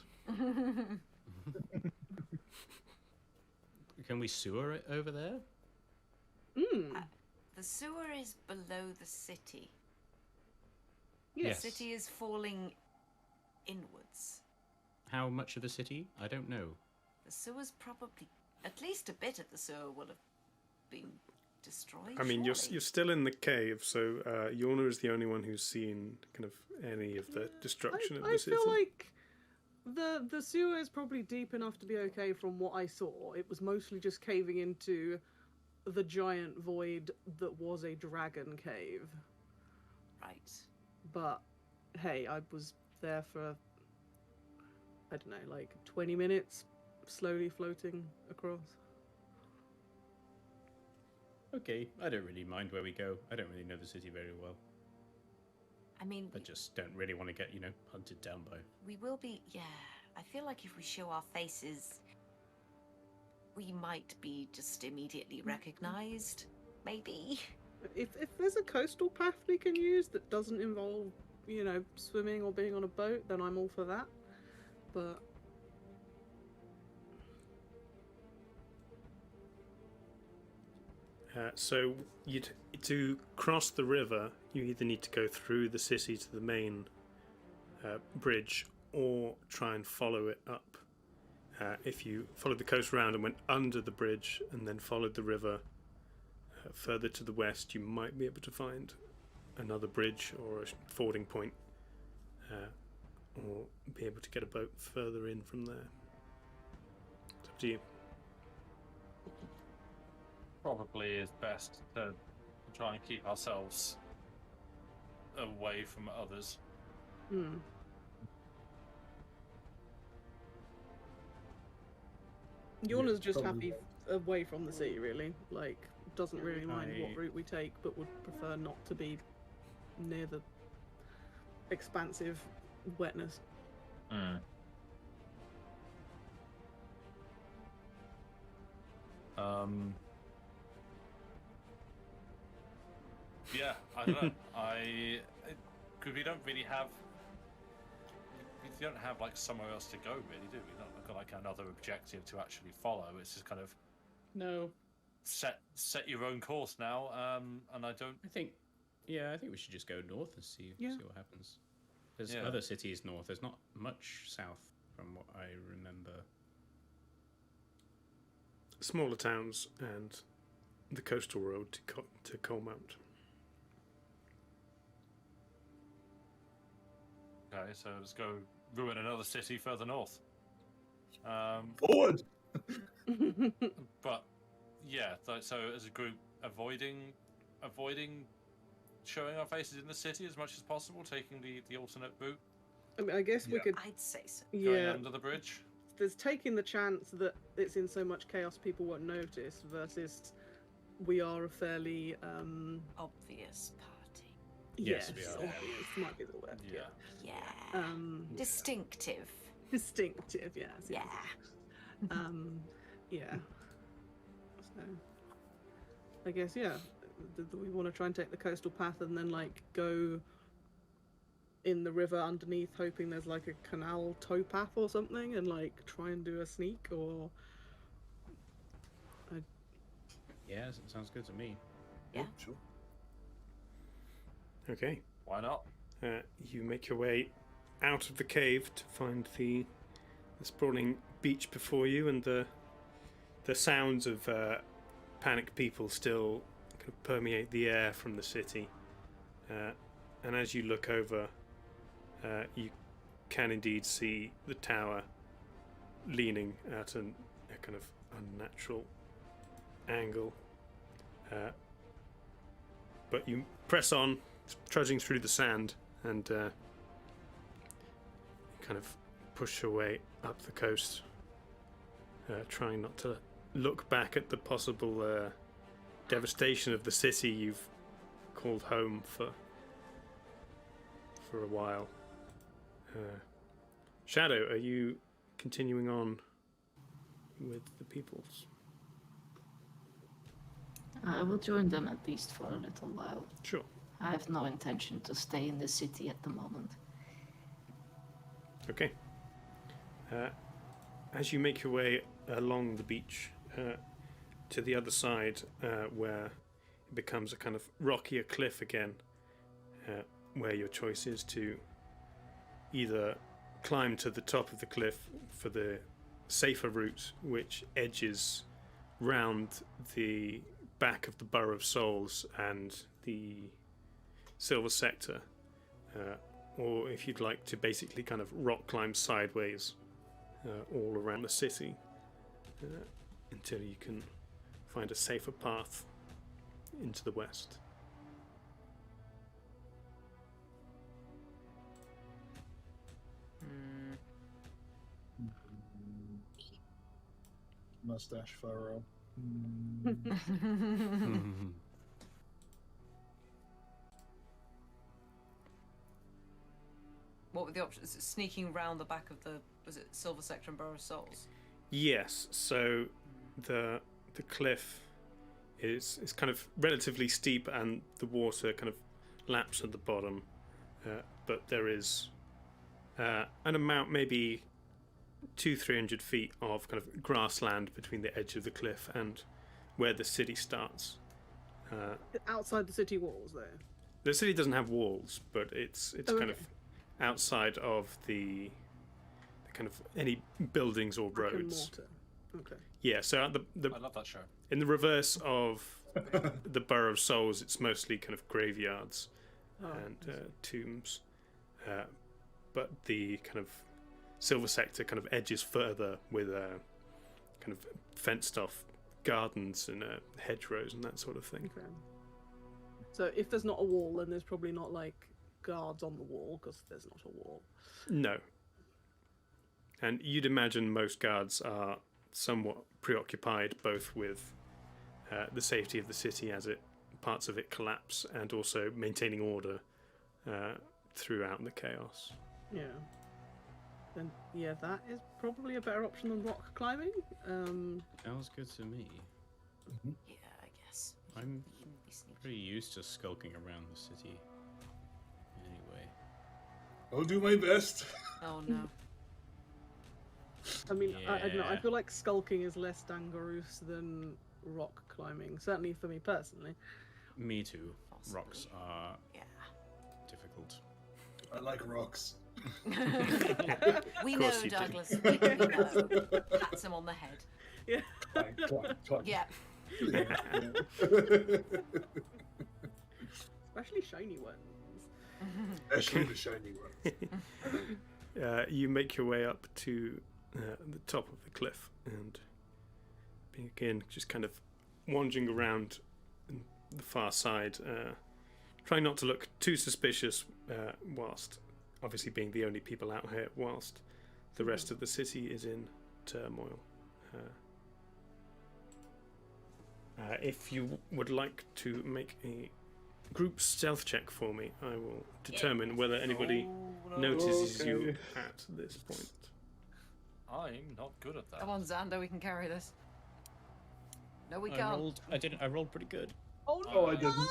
Can we sewer it over there? The sewer is below the city. Yes. The city is falling inwards. How much of the city? I don't know. The sewer's probably, at least a bit of the sewer will have been destroyed. I mean, you're surely. still in the cave, so Yorna is the only one who's seen kind of any of the destruction of the I city. feel like the sewer is probably deep enough to be okay from what I saw. It was mostly just caving into the giant void that was a dragon cave. Right. But hey, I was there for, I don't know, like 20 minutes, slowly floating across. Okay, I don't really mind where we go. I don't really know the city very well. I mean, I just don't really want to get, hunted down by. we will be. Yeah, I feel like if we show our faces, we might be just immediately recognized. Maybe. If there's a coastal path we can use that doesn't involve, swimming or being on a boat, then I'm all for that. But So to cross the river, you either need to go through the city to the main bridge, or try and follow it up. If you followed the coast round and went under the bridge and then followed the river further to the west, you might be able to find another bridge or a fording point, or be able to get a boat further in from there. It's up to you. Probably is best to try and keep ourselves away from others. Yorna's just probably. happy away from the sea, really. Like, doesn't really mind what route we take, but would prefer not to be near the expansive wetness. Yeah, I don't know. Because we don't really have. We don't have like somewhere else to go, really, do we? Not got like another objective to actually follow. It's just kind of No. set your own course now. And I don't. I think we should just go north and see what happens. There's Yeah. other cities north. There's not much south from what I remember. Smaller towns and the coastal road to Colmount. Okay, so let's go ruin another city further north. Forward! But yeah, so as a group, avoiding showing our faces in the city as much as possible, taking the alternate route. I mean, I guess we could. I'd say so. Going under the bridge. There's taking the chance that it's in so much chaos people won't notice, versus we are a fairly Obvious party. Yes, we are. Obvious might be the word. Yeah. Um, Distinctive. Distinctive, yes. Yeah. Yeah. So, I guess we want to try and take the coastal path and then like go in the river underneath, hoping there's like a canal towpath or something, and like try and do a sneak, or. Yeah, sounds good to me. Yeah. Sure. Okay. Why not? You make your way out of the cave to find the sprawling beach before you, and the sounds of panicked people still kind of permeate the air from the city. And as you look over, you can indeed see the tower leaning at a kind of unnatural angle. But you press on, trudging through the sand, and kind of push your way up the coast, trying not to look back at the possible devastation of the city you've called home for a while. Shadow, are you continuing on with the peoples. I will join them at least for a little while. Sure. I have no intention to stay in the city at the moment. Okay. As you make your way along the beach to the other side, where it becomes a kind of rockier cliff again, where your choice is to either climb to the top of the cliff for the safer route, which edges round the back of the Borough of Souls and the Silver Sector, or if you'd like to basically kind of rock climb sideways all around the city until you can find a safer path into the west. Mustache furrow. What were the options? Sneaking round the back of the, was it Silver Sector and Borough of Souls? Yes, so the cliff is kind of relatively steep and the water kind of laps at the bottom, but there is an amount, maybe 200-300 feet of kind of grassland between the edge of the cliff and where the city starts. Outside the city walls, though. The city doesn't have walls, but it's Oh, kind okay. of outside of the kind of any buildings or Brick and roads. mortar. Okay. Yeah, so at the I love that show. in the reverse of the Borough of Souls, it's mostly kind of graveyards Oh, and tombs, but the kind of Silver Sector kind of edges further with kind of fenced off gardens and hedgerows and that sort of thing. Okay. So if there's not a wall, then there's probably not like guards on the wall because there's not a wall. No. And you'd imagine most guards are somewhat preoccupied both with the safety of the city as parts of it collapse and also maintaining order throughout the chaos. Yeah. Then yeah, that is probably a better option than rock climbing. Sounds good to me. Yeah, I guess. I'm pretty used to skulking around the city. Anyway. I'll do my best. Oh no. I mean, I don't know. I Yeah. feel like skulking is less dangerous than rock climbing. Certainly for me personally. Me too. Rocks are difficult. I like rocks. We Of know, course you do. Douglas. We know. Pats him on the head. Yeah. Clank, clank, clank. Yeah. Especially shiny ones. Especially the shiny ones. You make your way up to the top of the cliff and begin just kind of wandering around the far side, trying not to look too suspicious whilst obviously being the only people out here whilst the rest of the city is in turmoil. If you would like to make a group stealth check for me, I will determine whether anybody notices you at this point. I'm not good at that. Come on, Xander, we can carry this. No, we I can't. rolled pretty good. Oh no! Oh, I didn't.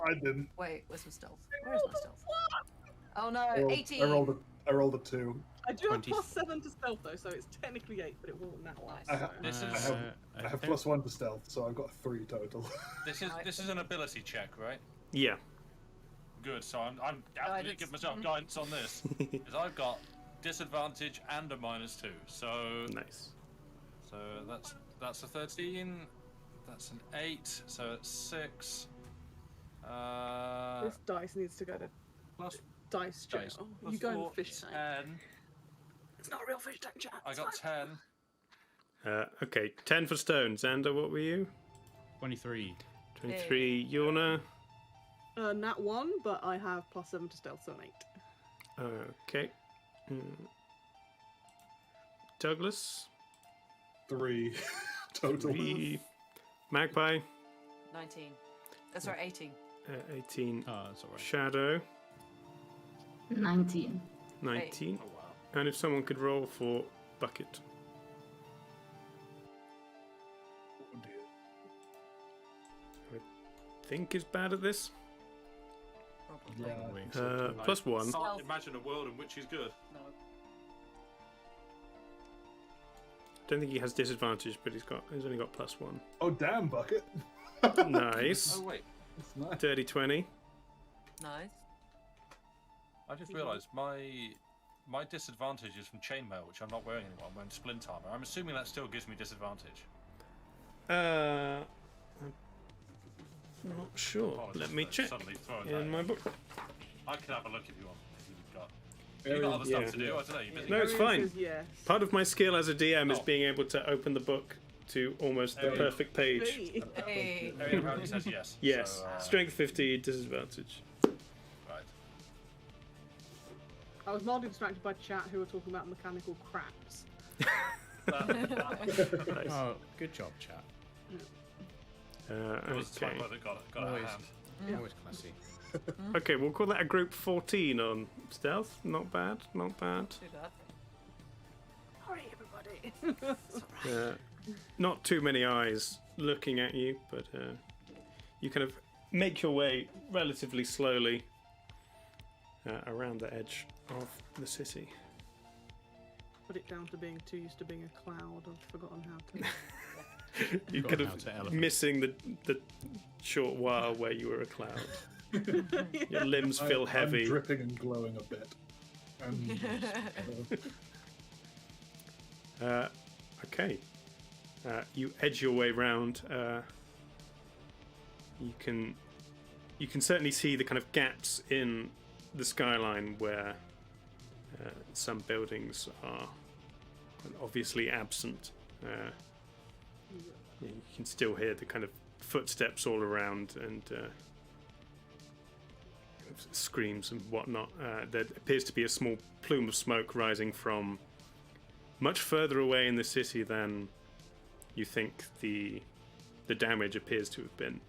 I didn't. Wait, where's my stealth? Where's my stealth? Oh no, I rolled, 18. I rolled a 2. I do have 20. +7 to stealth though, so it's technically 8, but it wasn't that one. I, ha- This I is- have, I have +1 to stealth, so I've got 3 total. This is an ability check, right? Yeah. Good. So I'm absolutely Guidance. give myself guidance on this because I've got disadvantage and a -2. So Nice. So that's a 13. That's an 8. So it's 6. This dice needs to go to Plus dice jail. dice. Oh, Plus you go in 4, the fish tank. 10. It's not a real fish tank, chat. I It's got fine. 10. Okay, 10 for Stone. Xander, what were you? 23. 23. Yorna? Nat 1, but I have +7 to stealth, so an 8. Okay. Douglas? 3 total. 3. Magpie? 19. That's right, 18. 18. Oh, that's alright. Shadow? 19. 19. Oh wow. And if someone could roll for Bucket. think is bad at this. Probably. +1. I can't imagine a world in which he's good. No. Don't think he has disadvantage, but he's only got +1. Oh damn, Bucket! Nice. Oh wait, That's nice. Dirty 20. Nice. I just realised my disadvantage is from chainmail, which I'm not wearing anymore. I'm wearing splint armor. I'm assuming that still gives me disadvantage. I'm not sure. Oh, Let me check suddenly throwing in that my book. I can have a look if you want. If you've got other stuff to do. I don't know. You're busy. No, it's fine. Yes. Part of my skill as a DM is Oh. being able to open the book to almost the Hey. perfect page. Hey. Arian apparently says yes. Yes. So, Strength 50, disadvantage. right. I was mildly distracted by chat who were talking about mechanical craps. Nice. Oh, good job, chat. It was the Okay. sniper that got it out of hand. Always classy. Okay, we'll call that a group 14 on stealth. Not bad, not bad. Do that. Hurry, everybody! Not too many eyes looking at you, but you kind of make your way relatively slowly around the edge of the city. Put it down to being too used to being a cloud. I've forgotten how to. You kind of missing the short while where you were a cloud. Your limbs feel heavy. I'm dripping and glowing a bit. Okay. You edge your way round. You can certainly see the kind of gaps in the skyline where some buildings are obviously absent. You can still hear the kind of footsteps all around and screams and whatnot. There appears to be a small plume of smoke rising from much further away in the city than you think the damage appears to have been.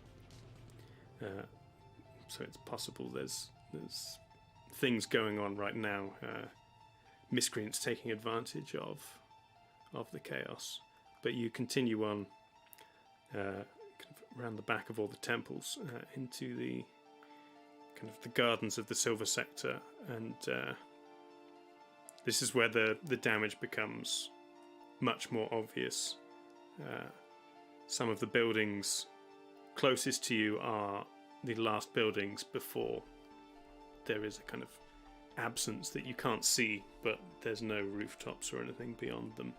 So it's possible there's things going on right now. Miscreants taking advantage of the chaos. But you continue on kind of around the back of all the temples into the kind of the gardens of the Silver Sector, and this is where the damage becomes much more obvious. Some of the buildings closest to you are the last buildings before there is a kind of absence that you can't see, but there's no rooftops or anything beyond them.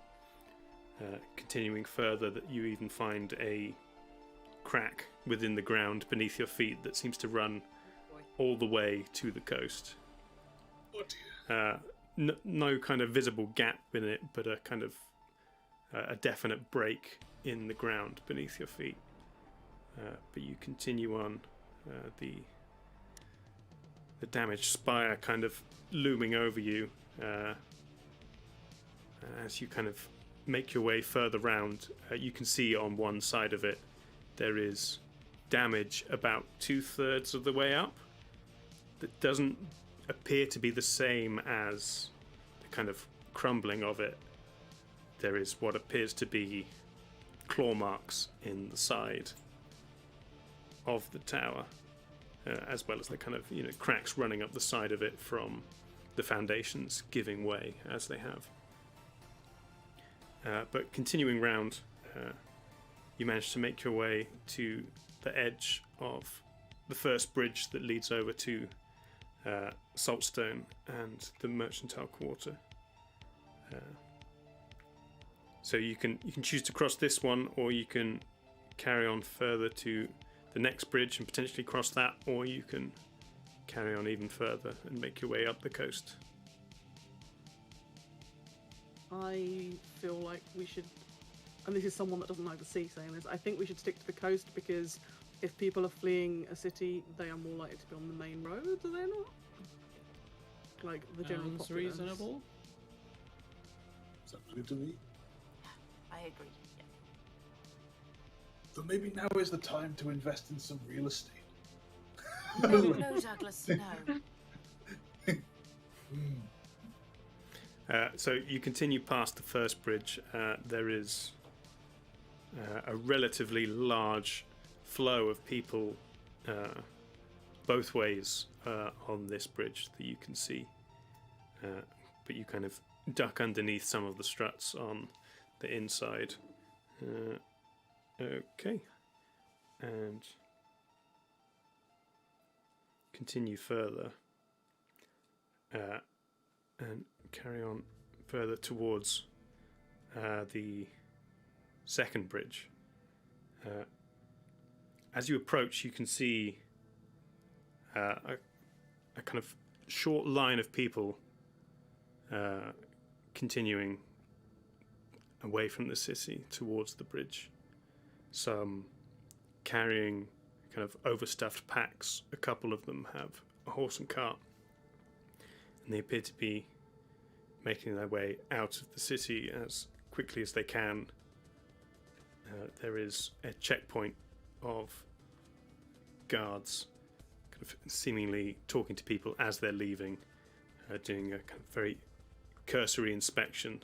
Continuing further, that you even find a crack within the ground beneath your feet that seems to run all the way to the coast. No kind of visible gap in it, but a kind of a definite break in the ground beneath your feet. But you continue on, the damaged spire kind of looming over you as you kind of make your way further round. You can see on one side of it there is damage about 2/3 of the way up that doesn't appear to be the same as the kind of crumbling of it. There is what appears to be claw marks in the side of the tower, as well as the kind of cracks running up the side of it from the foundations giving way as they have. But continuing round, you manage to make your way to the edge of the first bridge that leads over to Saltstone and the Mercantile Quarter. So you can choose to cross this one, or you can carry on further to the next bridge and potentially cross that, or you can carry on even further and make your way up the coast. I feel like we should, and this is someone that doesn't know the sea saying this, I think we should stick to the coast, because if people are fleeing a city, they are more likely to be on the main roads, are they not? Like the general Sounds populace. reasonable. Sounds good to me. I agree. Yeah. So maybe now is the time to invest in some real estate. No, Douglas, no. So you continue past the first bridge. There is a relatively large flow of people both ways on this bridge that you can see, but you kind of duck underneath some of the struts on the inside. Okay, and continue further and carry on further towards the second bridge. As you approach, you can see a kind of short line of people continuing away from the city towards the bridge. Some carrying kind of overstuffed packs. A couple of them have a horse and cart, and they appear to be making their way out of the city as quickly as they can. There is a checkpoint of guards kind of seemingly talking to people as they're leaving, doing a kind of very cursory inspection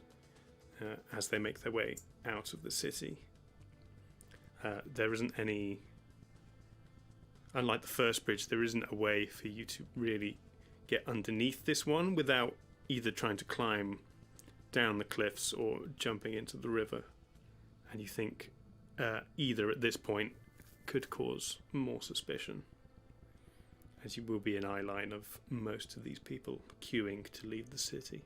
as they make their way out of the city. There isn't any, unlike the first bridge, there isn't a way for you to really get underneath this one without either trying to climb down the cliffs or jumping into the river. And you think either at this point could cause more suspicion, as you will be an eye line of most of these people queuing to leave the city.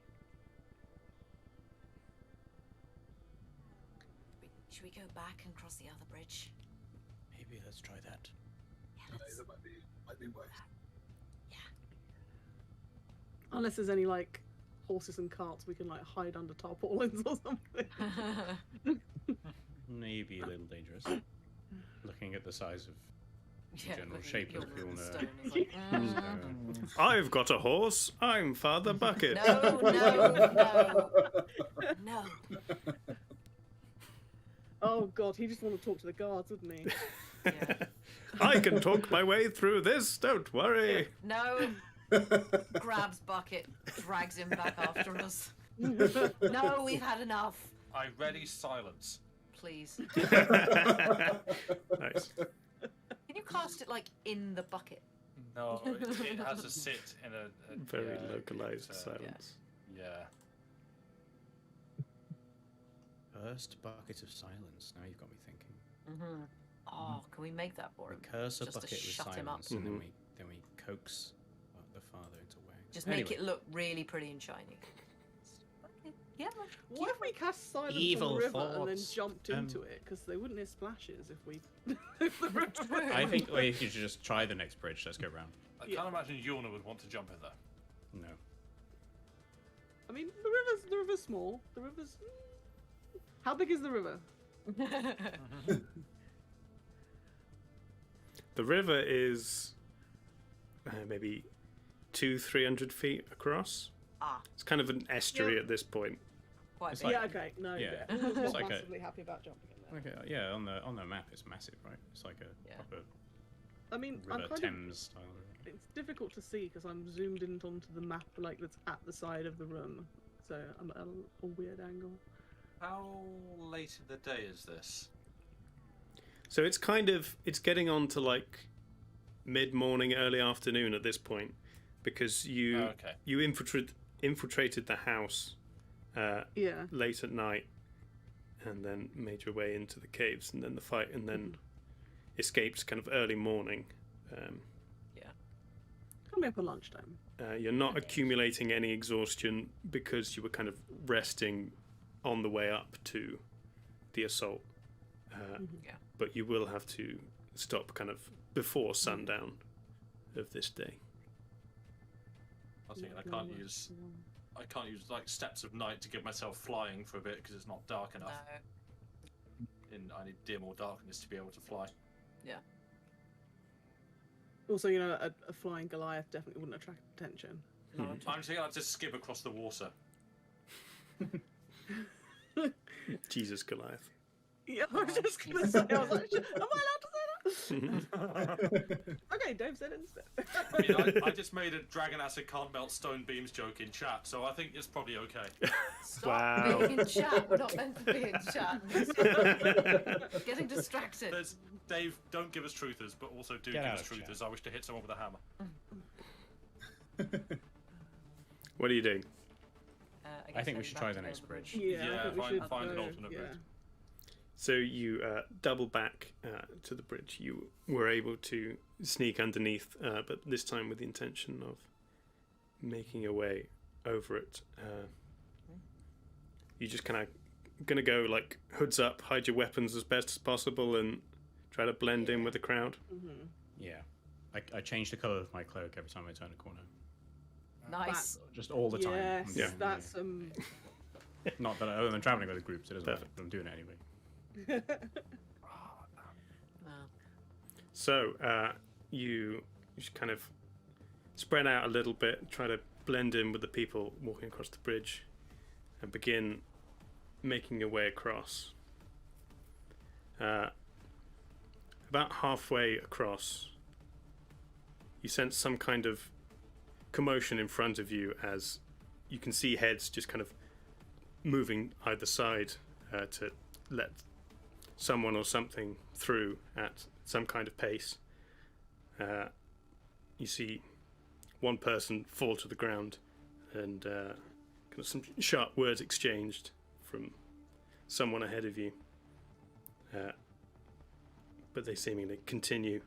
Should we go back and cross the other bridge? Maybe let's try that. Yeah, let's... That might be worth. Unless there's any like horses and carts we can like hide under tarpaulins or something. Maybe a little dangerous. Looking at the size of the general shape of Fjorna. I've got a horse. I'm Father Bucket. No. Oh god, he just wanted to talk to the guards, wouldn't he? Yeah. I can talk my way through this, don't worry. No. Grabs Bucket, drags him back after us. No, we've had enough. I ready silence. Please. Nice. Can you cast it like in the bucket? No, it has to sit in a Very localized silence. Yeah. First bucket of silence. Now you've got me thinking. Mm-hmm. Oh, can we make that for him? We curse a Just to bucket with shut him up. silence, and then we coax the father into wearing. Just make it look really pretty and shiny. Yeah. What if we cast silence Evil on the river and then thoughts. jumped into it? Because they wouldn't hear splashes if we. I think you should just try the next bridge. Let's go round. I can't imagine Yulna would want to jump in there. No. I mean, the river's small. The river's. How big is the river? The river is maybe 200-300 feet across. Ah. It's kind of an estuary at this point. Quite It's big. like- Okay. No. yeah. I'm It's not like a- massively happy about jumping in there. Okay, yeah, on the map it's massive, right? It's like a proper I mean, I'm River kind Thames of. style. It's difficult to see because I'm zoomed in onto the map, like that's at the side of the room, so I'm at a weird angle. How late in the day is this? So it's getting on to like mid-morning, early afternoon at this point, because you infiltrated the house late at night, and then made your way into the caves, and then the fight, and then escaped kind of early morning. Coming up for lunchtime. You're not accumulating any exhaustion because you were kind of resting on the way up to the assault. But you will have to stop kind of before sundown of this day. I was thinking I can't use like steps of night to give myself flying for a bit because it's not dark enough. And I need dim or darkness to be able to fly. Yeah. Also, you know, a flying Goliath definitely wouldn't attract attention. I'm thinking I'd just skip across the water. Jesus Goliath. Yeah, I was just gonna say, I was like, am I allowed to say Okay, Dave said it instead. I mean, I just made a dragon acid can't melt stone beams joke in chat, so I think it's probably okay. Stop being in chat. We're not meant to be in chat. Getting distracted. Dave, don't give us truthers, but also do Get give out us of truthers. I wish to hit someone with a hammer. What are you doing? I think we should try the next bridge. Yeah, I think we should find an go, alternate yeah. route. So you double back to the bridge. You were able to sneak underneath, but this time with the intention of making your way over it. You just kind of gonna go like hoods up, hide your weapons as best as possible, and try to blend in with the crowd. Yeah. I change the colour of my cloak every time I turn a corner. Nice. Just all the time. Yes, Yeah. that's Not that other than travelling with a group, so it doesn't matter, but I'm doing it anyway. So you just kind of spread out a little bit, try to blend in with the people walking across the bridge, and begin making your way across. About halfway across, you sense some kind of commotion in front of you as you can see heads just kind of moving either side to let someone or something through at some kind of pace. You see one person fall to the ground and kind of some sharp words exchanged from someone ahead of you. But they seemingly continue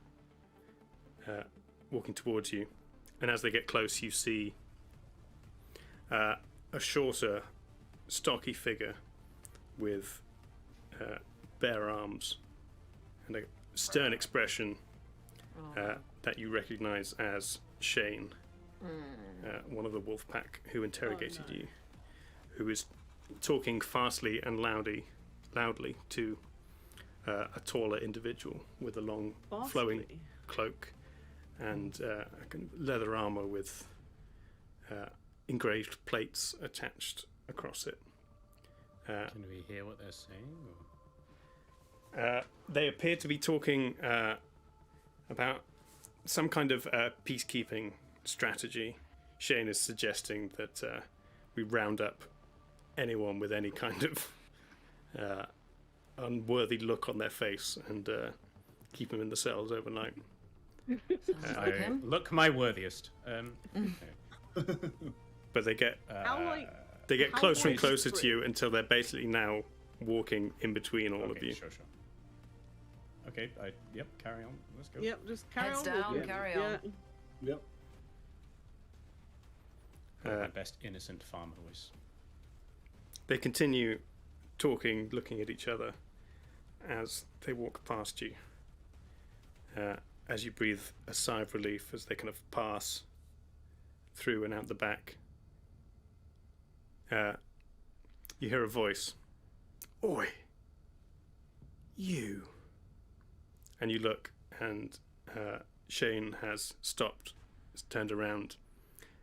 walking towards you. And as they get close, you see a shorter, stocky figure with bare arms and a stern expression that you recognize as Shane, one of the wolf pack who interrogated you, who is talking fastly and loudly to a taller individual with a long flowing cloak and leather armor with engraved plates attached across it. Can we hear what they're saying? Or? They appear to be talking about some kind of peacekeeping strategy. Shane is suggesting that we round up anyone with any kind of unworthy look on their face and keep them in the cells overnight. I look my worthiest. But they get how closer and wide closer is to you until they're basically now walking in between all of you. Sure. Okay, yep, carry on. Let's go. Yep, just carry Heads on. down, walking. carry on. Yep. My best innocent farmer voice. They continue talking, looking at each other as they walk past you. As you breathe a sigh of relief as they kind of pass through and out the back. You hear a voice. Oi! You! And you look, and Shane has stopped, has turned around,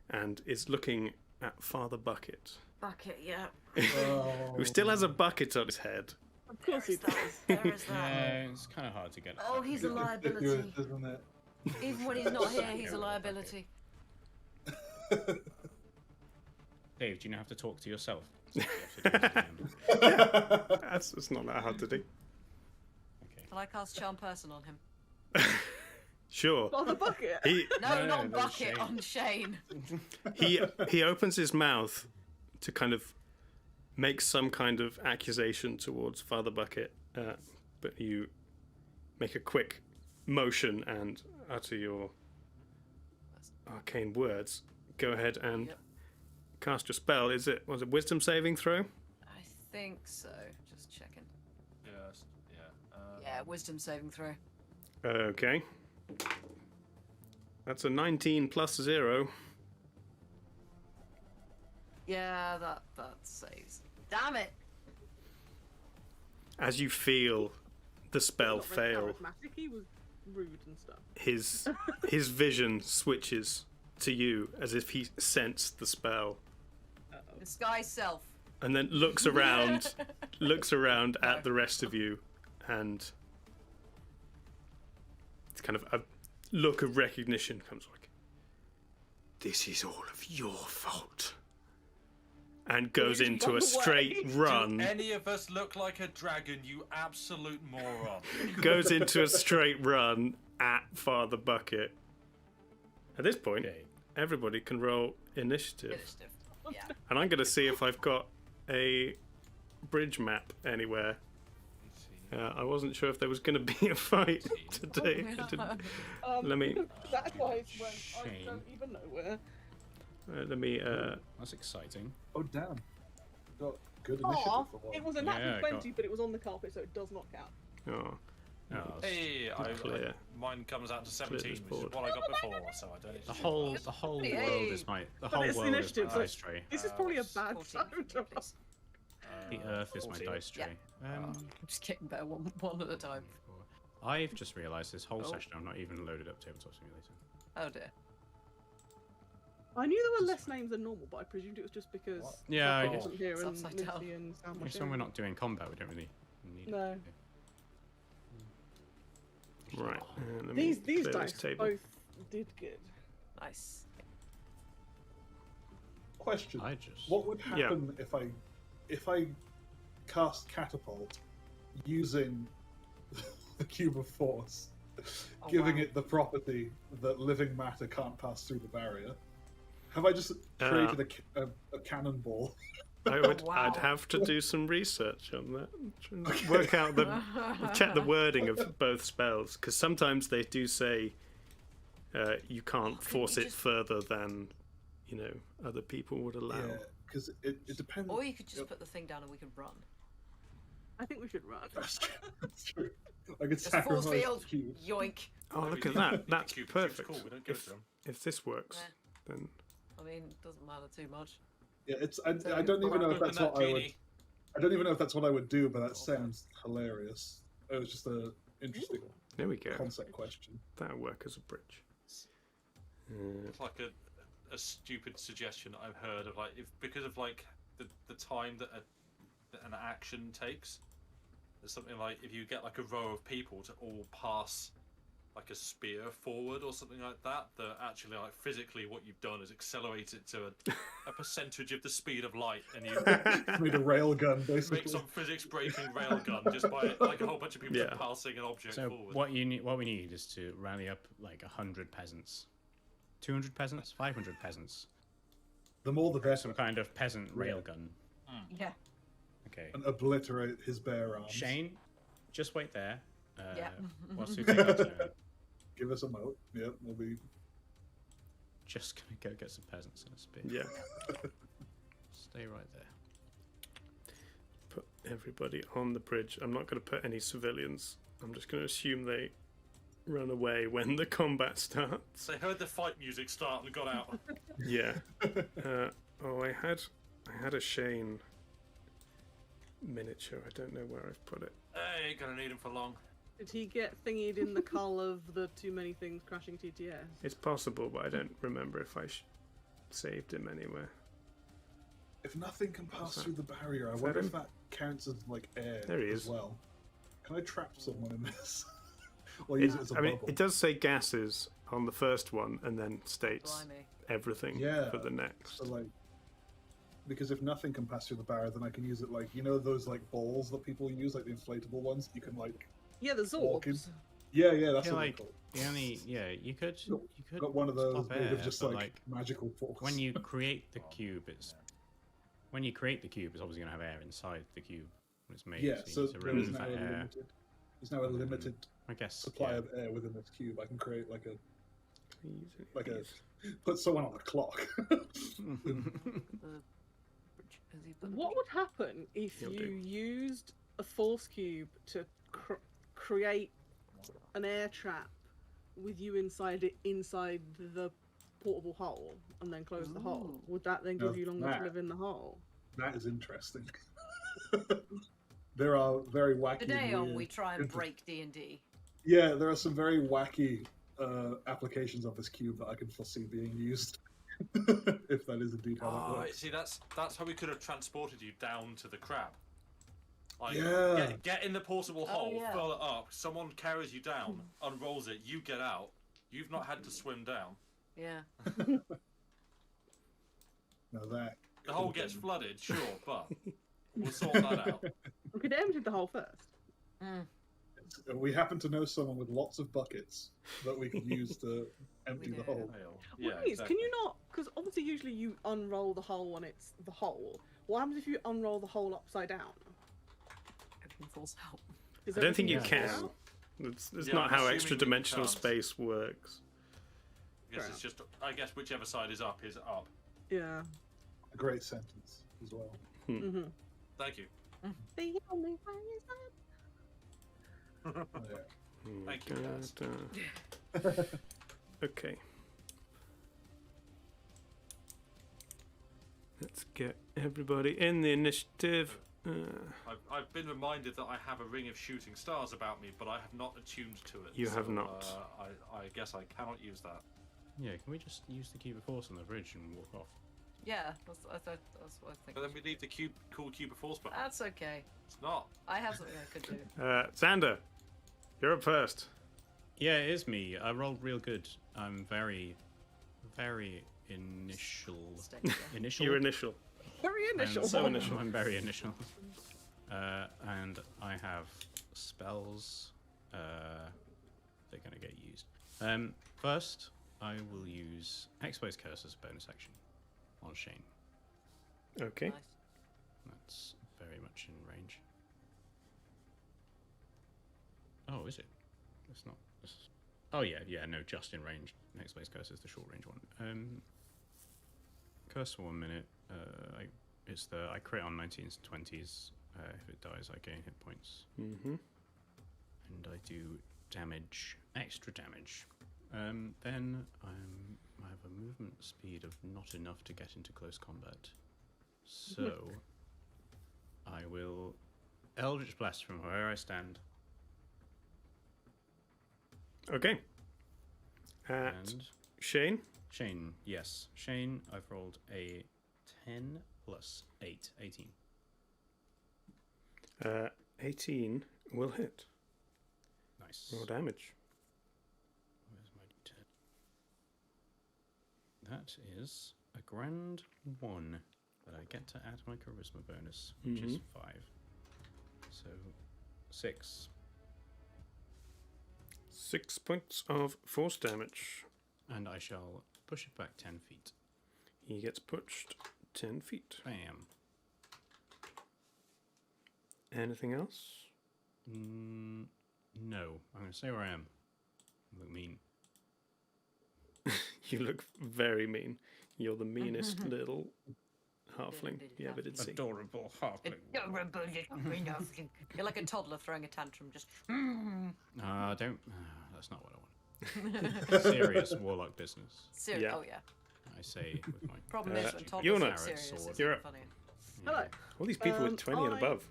and is looking at Father Bucket. Bucket, yeah. Who still has a bucket on his head. Of course he does. There is that. Yeah, it's kind of hard to get. Oh, he's a liability. Isn't it? Even when he's not here, he's a liability. Dave, do you now have to talk to yourself? That's not that hard to do. Can I cast Charm Person on him? Sure. On the bucket? No, not no, Bucket, Shane. on Shane. He opens his mouth to kind of make some kind of accusation towards Father Bucket, but you make a quick motion and utter your arcane words. Go ahead and cast your spell. Was it Wisdom saving throw? I think so. Just checking. Yes. Yeah. Yeah, Wisdom saving throw. Okay. That's a 19 plus 0. Yeah, that saves. Damn it! As you feel the spell Not very fail, charismatic, he was rude and stuff. his vision switches to you as if he sensed the spell, Disguise self. and then looks around at the rest of you, and kind of a look of recognition comes like, "This is all of your fault," and goes into a straight run. Do any of us look like a dragon, you absolute moron? Goes into a straight run at Father Bucket. At this point, everybody can roll initiative. Yeah. And I'm going to see if I've got a bridge map anywhere. I wasn't sure if there was going to be a fight today. I didn't- let me. That guy went. I don't even know where. Let me. That's exciting. Oh damn! Got good initiative Oh, for one. it was a natural 20, but it was on the carpet, so it does not count. Oh. Hey, mine comes out to 17, which is what I got before, so I don't need to The do whole that. world is my But whole it's the world is my initiative, so dice tray. this is probably a bad time to us. The earth is my 14. dice tray. I'm just getting better one at a time. I've just realised this whole Oh. session I'm not even loaded up Tabletop Simulator. Oh dear. I knew there were less names than normal, but I presumed it was just because Yeah, I Zach guess. wasn't here It's and upside down. Missy and Sam were Next time we're not doing combat, we don't really need No. it. Right. Let me These clear this dice table. both did good. Nice. Question: I just- What would happen if I cast catapult using the cube of force, giving it the property that living matter can't pass through the barrier? Have I just created a cannonball? I'd have to do some research on that. Work out check the wording of both spells, because sometimes they do say you can't force it further than other people would allow. Yeah, because it depends. Or you could just put the thing down and we could run. I think we should run. That's true. I could Just force sacrifice field. the cube. Yoink. Oh, look at that! That's perfect. If this works, then I mean, it doesn't matter too much. Yeah, it's. I don't even know if that's what I would. I don't even know if that's what I would do, but that sounds hilarious. It was just a interesting. There we go. Concept question. That'll work as a bridge. It's like a stupid suggestion I've heard of, like, because of like the time that an action takes. There's something like if you get like a row of people to all pass like a spear forward or something like that, that actually like physically what you've done is accelerate it to a percentage of the speed of light, and you made a rail gun basically. make some physics breaking rail gun just by like a whole bunch of people just passing an object So forward. what we need is to rally up like 100 peasants, 200 peasants, 500 peasants. The more the better. Some kind of peasant railgun. Yeah. Okay. And obliterate his bare arms. Shane, just wait there. Yeah. Whilst we take our turn. Give us a moat. Yep, we'll be. Just gonna go get some peasants in a spear. Yeah. Stay right there. Put everybody on the bridge. I'm not going to put any civilians. I'm just going to assume they run away when the combat starts. They heard the fight music start and got out. Yeah. I had a Shane miniature. I don't know where I've put it. Hey, ain't gonna need him for long. Did he get thingied in the cull of the too many things crashing TTS? It's possible, but I don't remember if I saved him anywhere. If nothing can pass through the barrier, I Is wonder that if that counts as like air There he as is. well. Can I trap someone in this? Or use it as a I mean, bubble? it does say gases on the first one, and then states Blimey. everything Yeah. for the next. So like, because if nothing can pass through the barrier, then I can use it like those like balls that people use, like the inflatable ones. You can like Yeah, the walk in. Zorbs. Yeah, that's Yeah, what they're like called. the only you could Got one of those stop made air, of just but, like magical force. when you create the cube, it's obviously gonna have air inside the cube when it's made. Yeah, so so you need to there is remove now that a air. limited. There's now a limited I guess supply yeah. of air within this cube. I can create like a Easy. put someone on a clock. What would happen if He'll you do. used a force cube to create an air trap with you inside the portable hole and then close the hole? Would that then give Now you longer that- to live in the hole? That is interesting. There are very wacky. Today on weird we try and inter- break D&D. Yeah, there are some very wacky applications of this cube that I can foresee being used. If that is indeed how that Oh, works. see, that's how we could have transported you down to the crab. Like, Yeah. get in the portable Oh, hole, yeah. fill it up, someone carries you down, unrolls it, you get out. You've not had to swim down. Yeah. Now that The hole could've gets been- flooded, sure, but we'll sort that out. We could have emptied the hole first. We happen to know someone with lots of buckets that we could use to empty the hole. Yeah, What is? exactly. Can you not? Because obviously, usually you unroll the hole when it's the hole. What happens if you unroll the hole upside down? Everything falls out. Is I don't think you everything can. fall out? It's Yeah, not I'm how assuming extra you dimensional can't. space works. I guess it's just, I guess whichever side is up is up. Yeah. A great sentence as well. Mm-hmm. Thank you. The only way is up. Thank you, guys. Okay. Let's get everybody in the initiative. I've been reminded that I have a ring of shooting stars about me, but I have not attuned to it. You have so, not. I guess I cannot use that. Yeah, can we just use the cube of force on the bridge and walk off? Yeah, that's what I think. But then we leave the cool cube of force behind. That's okay. It's not. I have something I could do. Xander, you're up first. Yeah, it is me. I rolled real good. I'm very initial. Initial? You're initial. Very initial. So initial. I'm very initial. And I have spells. They're going to get used. First, I will use Expose Curse as a bonus action on Shane. Okay. That's very much in range. Oh, is it? It's not. Oh yeah, no, just in range. Expose Curse is the short range one. Curse for 1 minute. I crit on 19s and 20s. If it dies, I gain hit points. Mm-hmm. And I do damage, extra damage. Then I have a movement speed of not enough to get into close combat. So I will Eldritch Blast from where I stand. Okay. And Shane? Shane, yes. Shane, I've rolled a 10 plus 8, 18. 18 will hit. Nice. Roll damage. Where's my d10? That is a grand 1 that I get to add my charisma bonus, which is 5. So 6. 6 points of force damage. And I shall push it back 10 feet. He gets pushed 10 feet. Bam. Anything else? No. I'm going to stay where I am. I look mean. You look very mean. You're the meanest little halfling you ever did see. Adorable halfling. Adorable little green halfling. You're like a toddler throwing a tantrum, just. Don't. That's not what I want. Serious warlock business. Serious. Oh yeah. I say with my Problem is when toddlers Yuna, are serious, it's you're up. funny. Hello. All these people with 20 and above.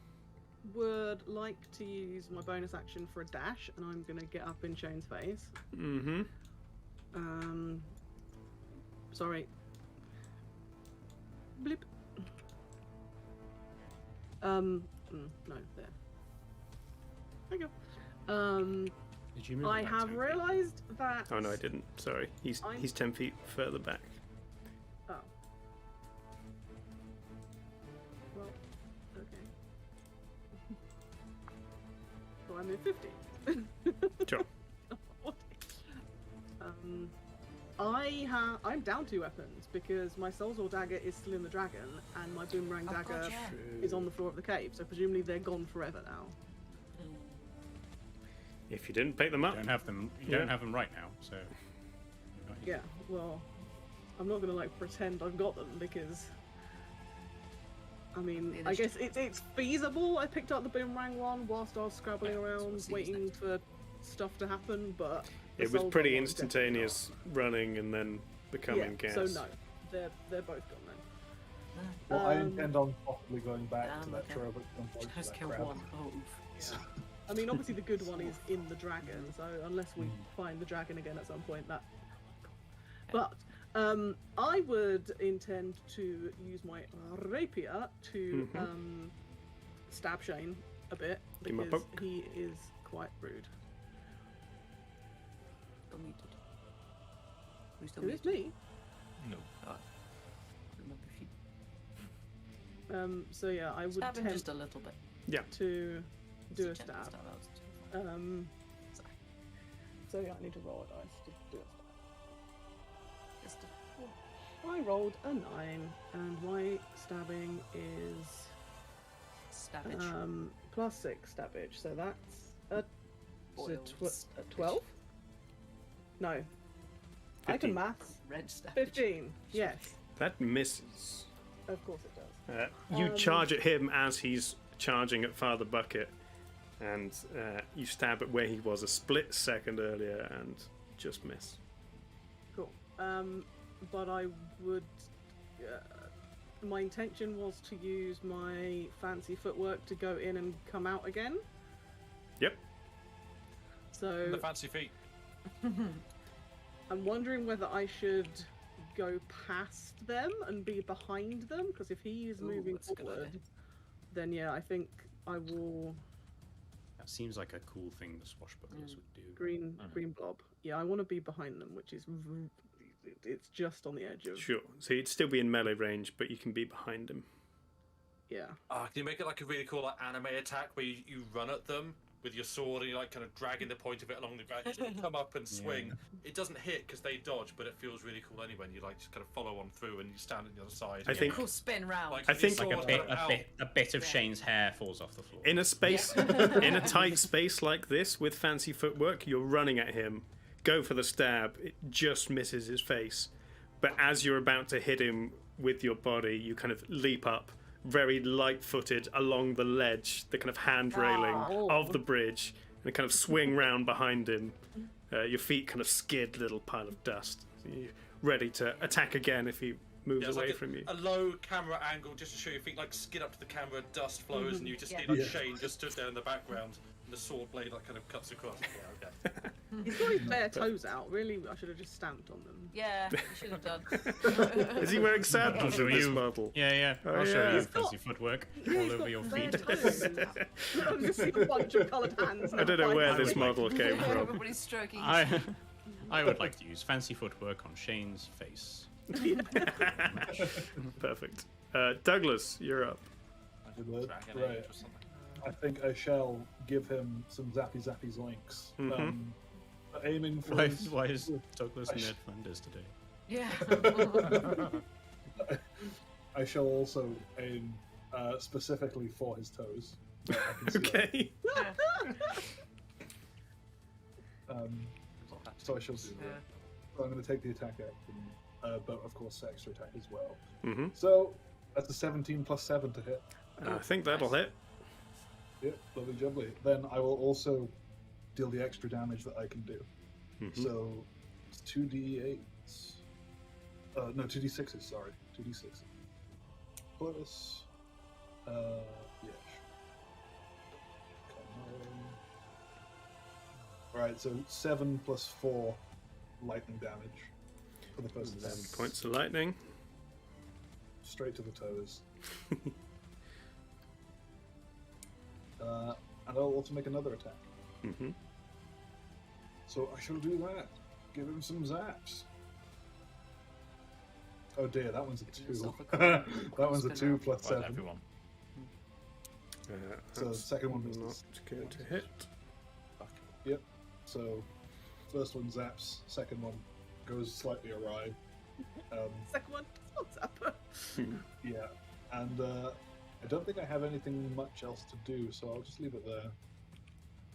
Would like to use my bonus action for a dash, and I'm gonna get up in Shane's face. Mm-hmm. Sorry. Blip. No, there. There you go. Did you move I it back have 10 feet? realised that. Oh no, I didn't. Sorry. He's 10 feet further back. Oh. Well, okay. So I move 50. Sure. I'm down 2 weapons because my Soulsword dagger is still in the dragon and my boomerang dagger is on the floor of the cave. So presumably they're gone forever now. If you didn't pick them up. You don't have them. You don't have them right now, so. Yeah. Well, I'm not gonna pretend I've got them because. I mean, I guess it's feasible. I picked up the boomerang one whilst I was scrabbling around, waiting for stuff to happen, but It was pretty instantaneous running and then becoming gas. So no, they're both gone then. Well, I intend on possibly going back to that okay. trove at some point. Just for kill that crab. one. Oh, Yeah. I mean, obviously the good one is in the dragon, so unless we find the dragon again at some point, that. But I would intend to use my rapier to stab Shane a bit Give him a because poke. he is quite rude. Still muted. Who's still Who is muted? me? No. Remember if you So yeah, I would stab him attempt just a little bit. Yeah. to do a Just gentle stab. that was Sorry. So yeah, I need to roll a dice to do a stab. just I rolled a 9, and my stabbing is stabbage. plus 6 stabbage, so that's a, Boiled a 12? No. I 15. can maths. Red stabbage. 15, yes. That misses. Of course it does. You charge at him as he's charging at Father Bucket, and you stab at where he was a split second earlier and just miss. Cool. But I would. My intention was to use my fancy footwork to go in and come out again. Yep. So The fancy feet. I'm wondering whether I should go past them and be behind them, because if he is moving that's a good forward, idea. then yeah, I think I will That seems like a cool thing the swashbucklers would do. green blob. Yeah, I want to be behind them, which is it's just on the edge of. Sure. So he'd still be in melee range, but you can be behind him. Yeah. Can you make it like a really cool like, anime attack where you run at them with your sword and you're like kind of dragging the point of it along the ground? You come up and swing. It doesn't hit because they dodge, but it feels really cool anyway. And you like just kind of follow on through and you stand on the other side. I think- Cool spin round. Like, I think- your Like sword kind of out. a bit of Shane's hair falls off the floor. In a space, in a tight space like this with fancy footwork, you're running at him. Go for the stab. It just misses his face. But as you're about to hit him with your body, you kind of leap up, very light-footed, along the ledge, the kind of hand railing of the bridge, and kind of swing round behind him. Your feet kind of skid, little pile of dust. So you're ready to attack again if he moves Yeah, it's away like from you. a low camera angle just to show your feet like skid up to the camera, dust flows, and you just see like Shane just stood there in the background, and the sword blade like kind of cuts across. Yeah, okay. He's got his bare toes out. Really, I should have just stamped on them. Yeah, you should have done. Is he wearing sandals I'll show in this you. model? Yeah. Oh, I'll show you yeah. fancy footwork Yeah, all he's over got your bare feet. toes. I just see a bunch of coloured hands. I don't know where and this model came from. Everybody's stroking. I would like to use fancy footwork on Shane's face. Perfect. Douglas, you're up. Right. Dragon Age or something. I think I shall give him some zappy links. Mhm. Aiming for Why is Douglas Ned Flanders today? Yeah. I shall also aim specifically for his toes. But I can see Okay. So I shall do that. So I'm going to take the attack out, but of course extra attack as well. Mm-hmm. So that's a 17 plus 7 to hit. I think that'll hit. Yep, lovely jubbly. Then I will also deal the extra damage that I can do. Mhm. So it's 2d8s. No, 2d6s, sorry. 2d6s. Plus. Yeah. Alright, so 7 plus 4 lightning damage for the first 11 attack. points of lightning. Straight to the toes. And I'll also make another attack. Mm-hmm. So I shall do that. Give him some zaps. Oh dear, that one's a 2. That one's a 2 plus 7. Everyone. So the second one was not going to hit. Yep. So first one zaps, second one goes slightly awry. Second one, what's up? Yeah, and I don't think I have anything much else to do, so I'll just leave it there.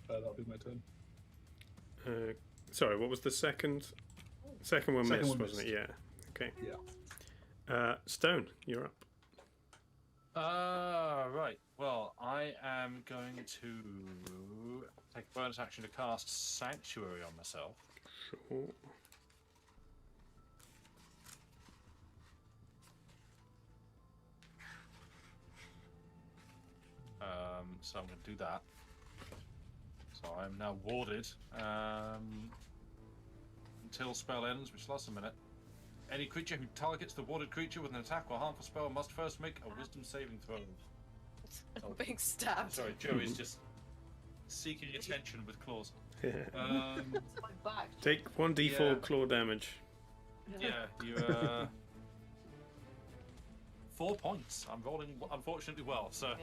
That'll be my turn. Sorry, what was the second? Second one Second missed, one wasn't it? Yeah. Okay. Yeah. Stone, you're up. Right. Well, I am going to take a bonus action to cast Sanctuary on myself. Sure. So I'm going to do that. So I'm now warded until spell ends, which lasts a minute. Any creature who targets the warded creature with an attack or harmful spell must first make a Wisdom saving throw. I'm being stabbed. Sorry, Joey's just seeking attention with claws. My back. Take 1d4 Yeah. claw damage. Yeah, you 4 points. I'm rolling unfortunately well. So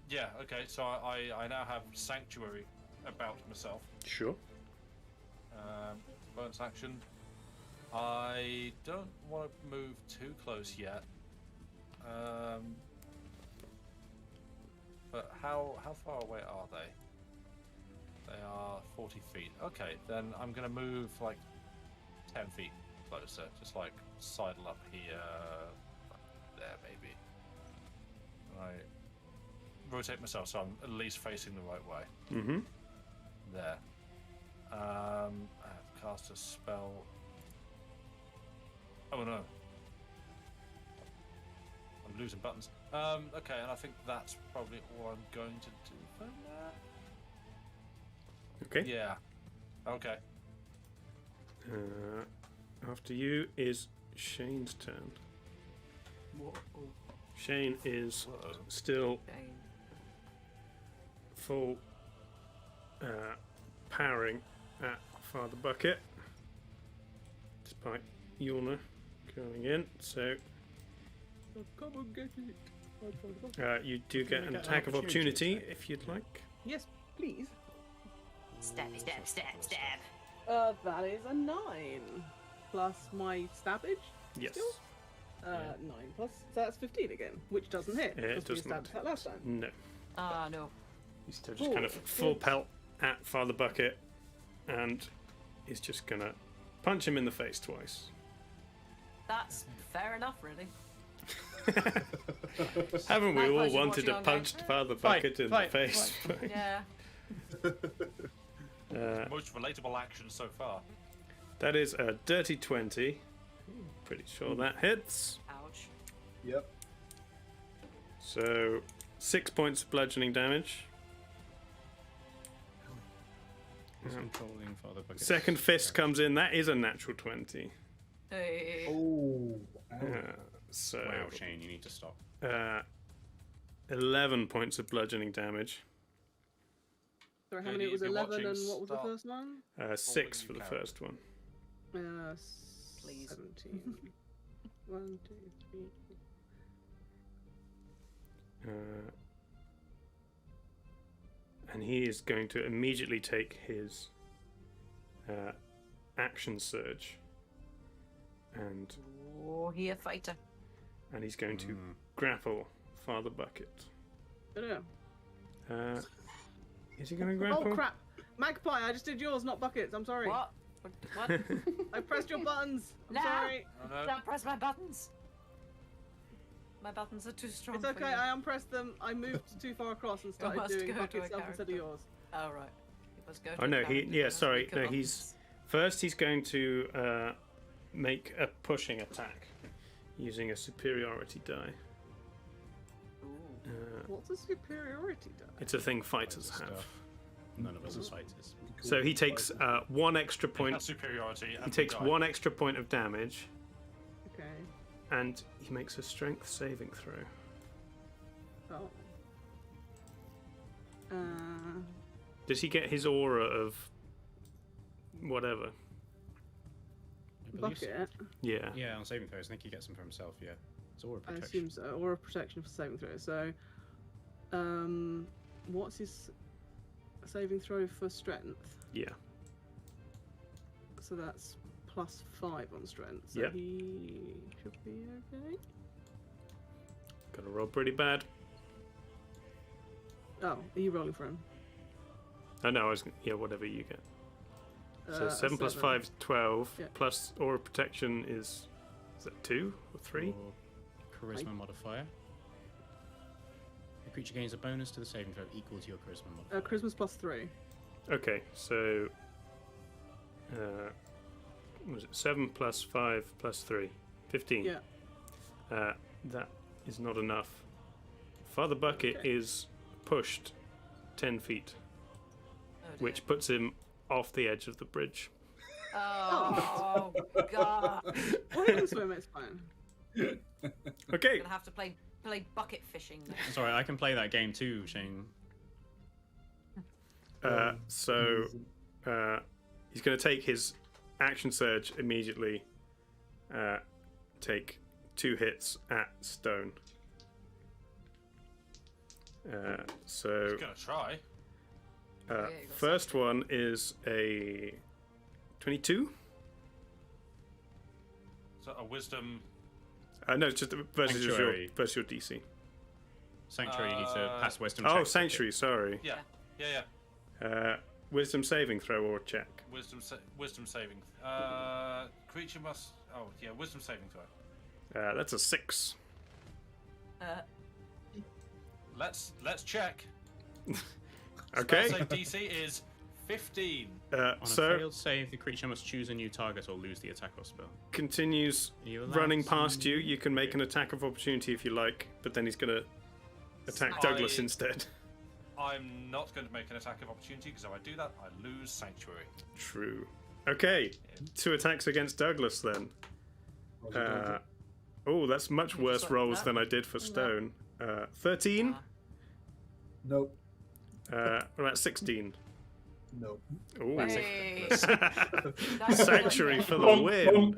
yeah, okay. So I now have sanctuary about myself. Sure. Bonus action. I don't want to move too close yet. But how far away are they? They are 40 feet. Okay, then I'm gonna move like 10 feet closer, just like sidle up here, there maybe. Right. Rotate myself so I'm at least facing the right way. Mm-hmm. There. I have cast a spell. Oh no. I'm losing buttons. Okay, and I think that's probably all I'm going to do for now. Okay. Yeah. Okay. After you is Shane's turn. Shane is still full powering at Father Bucket, despite Yorna going in. So Come and get it. you do get an Get an attack of opportunity opportunity if you'd like. Yes, please. Stab, stab, stab, stab. That is a 9 plus my stabbage. Yes. Still? 9 plus, so that's 15 again, which doesn't hit. It because we does not stabbed that last time. No. Ah, no. He's still just kind of full pelt at Father Bucket, and he's just gonna punch him in the face twice. That's fair enough, really. Haven't we all Likewise, you're wanted to watching on punch game. Father Fight, Bucket in fight, the face? Yeah. Most relatable action so far. That is a dirty 20. Pretty sure that hits. Ouch. Yep. So 6 points of bludgeoning damage. Who's controlling Father Bucket? Second fist comes in. That is a natural 20. Hey. Oh. So Wow, Shane, you need to stop. 11 points of bludgeoning damage. Sorry, how Katie, many? It was if you're 11 watching, and what was the start. first one? 6 you for the carry. first one. Please. 17. 1, 2, 3. And he is going to immediately take his action surge, and Oh, he a fighter. he's going to grapple Father Bucket. Is he going to grapple? Oh crap! Magpie, I just did yours, not buckets. I'm sorry. What? What? I pressed your buttons. I'm No. sorry. Don't press my buttons. My buttons are too strong. It's for okay. you. I unpressed them. I moved too far across and started must doing go to bucket a stuff instead of character. yours. Oh right. You must go to Oh a no, character yeah, that has sorry, weaker no, buttons. he's first. He's going to make a pushing attack using a superiority die. What's a superiority die? It's a thing fighters have. Stuff. None of us are fighters. So he takes one extra They have point. superiority. He And takes die. 1 extra point of damage, Okay. and he makes a strength saving throw. Oh. Does he get his aura of whatever? I believe so. Bucket. Yeah. Yeah, on saving throws. I think he gets them for himself, yeah. It's aura I protection. assume so. Or a protection for saving throw. So, what's his saving throw for strength? Yeah. So that's +5 on strength. So Yep. he should be okay. Gonna roll pretty bad. Oh, are you rolling for him? Oh no, yeah, whatever you get. So A 7 plus 5 is 12. Yeah. Plus aura protection is that 2 or 3? Or charisma modifier. The creature gains a bonus to the saving throw equal to your charisma modifier. Charisma's +3. Okay, so what was it 7 plus 5 plus 3? 15. Yeah. That is not enough. Father Bucket is pushed 10 feet, which puts him off the edge of the bridge. Oh, God. Well, he can swim, it's fine. Okay. Gonna have to play play bucket fishing. Sorry, I can play that game too, Shane. So he's going to take his action surge immediately. Take 2 hits at Stone. So He's gonna try. first one is a 22. So a wisdom. No, it's just versus your Sanctuary. DC. Sanctuary, you need to pass wisdom Oh, checks to Sanctuary, sorry. Yeah. Wisdom saving throw or check. Wisdom saving. Creature must. Oh yeah, wisdom saving throw. That's a 6. Let's check. Okay. Spell save DC is 15. On a so failed save, the creature must choose a new target or lose the attack or spell. continues you allowed running to- past you. You can make an attack of opportunity if you like, but then he's going to attack Douglas instead. I'm not going to make an attack of opportunity because if I do that, I lose Sanctuary. True. Okay, 2 attacks against Douglas then. Oh, that's much worse rolls than I did for Stone. 13. Nope. What about 16? Nope. Ooh. Hey. Sanctuary for the win.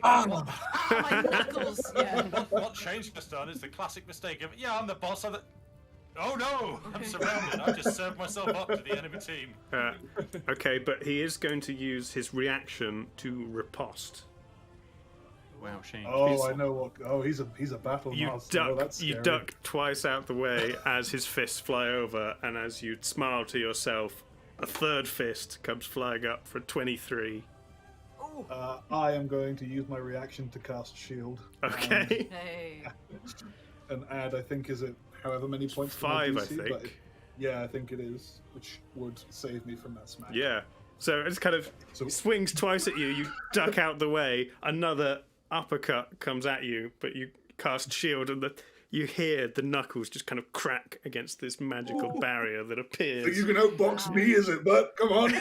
My knuckles. Yeah. What Shane just done is the classic mistake of, I'm the boss. Oh no! I'm surrounded. I've just served myself up to the enemy team. Okay, but he is going to use his reaction to riposte. Wow, Shane. Oh, I know what. Oh, he's a battle You master. Oh, duck, that's you scary. duck twice out the way as his fists fly over, and as you smile to yourself, a third fist comes flying up for 23. I am going to use my reaction to cast shield. Okay. And add, I think, is it however many points? to 5, my I DC, think. but yeah, I think it is, which would save me from that smack. Yeah. So it's kind of swings twice at you. You duck out the way. Another uppercut comes at you, but you cast shield, and you hear the knuckles just kind of crack against this magical barrier that appears. So you can outbox me, is it, bud? Come on.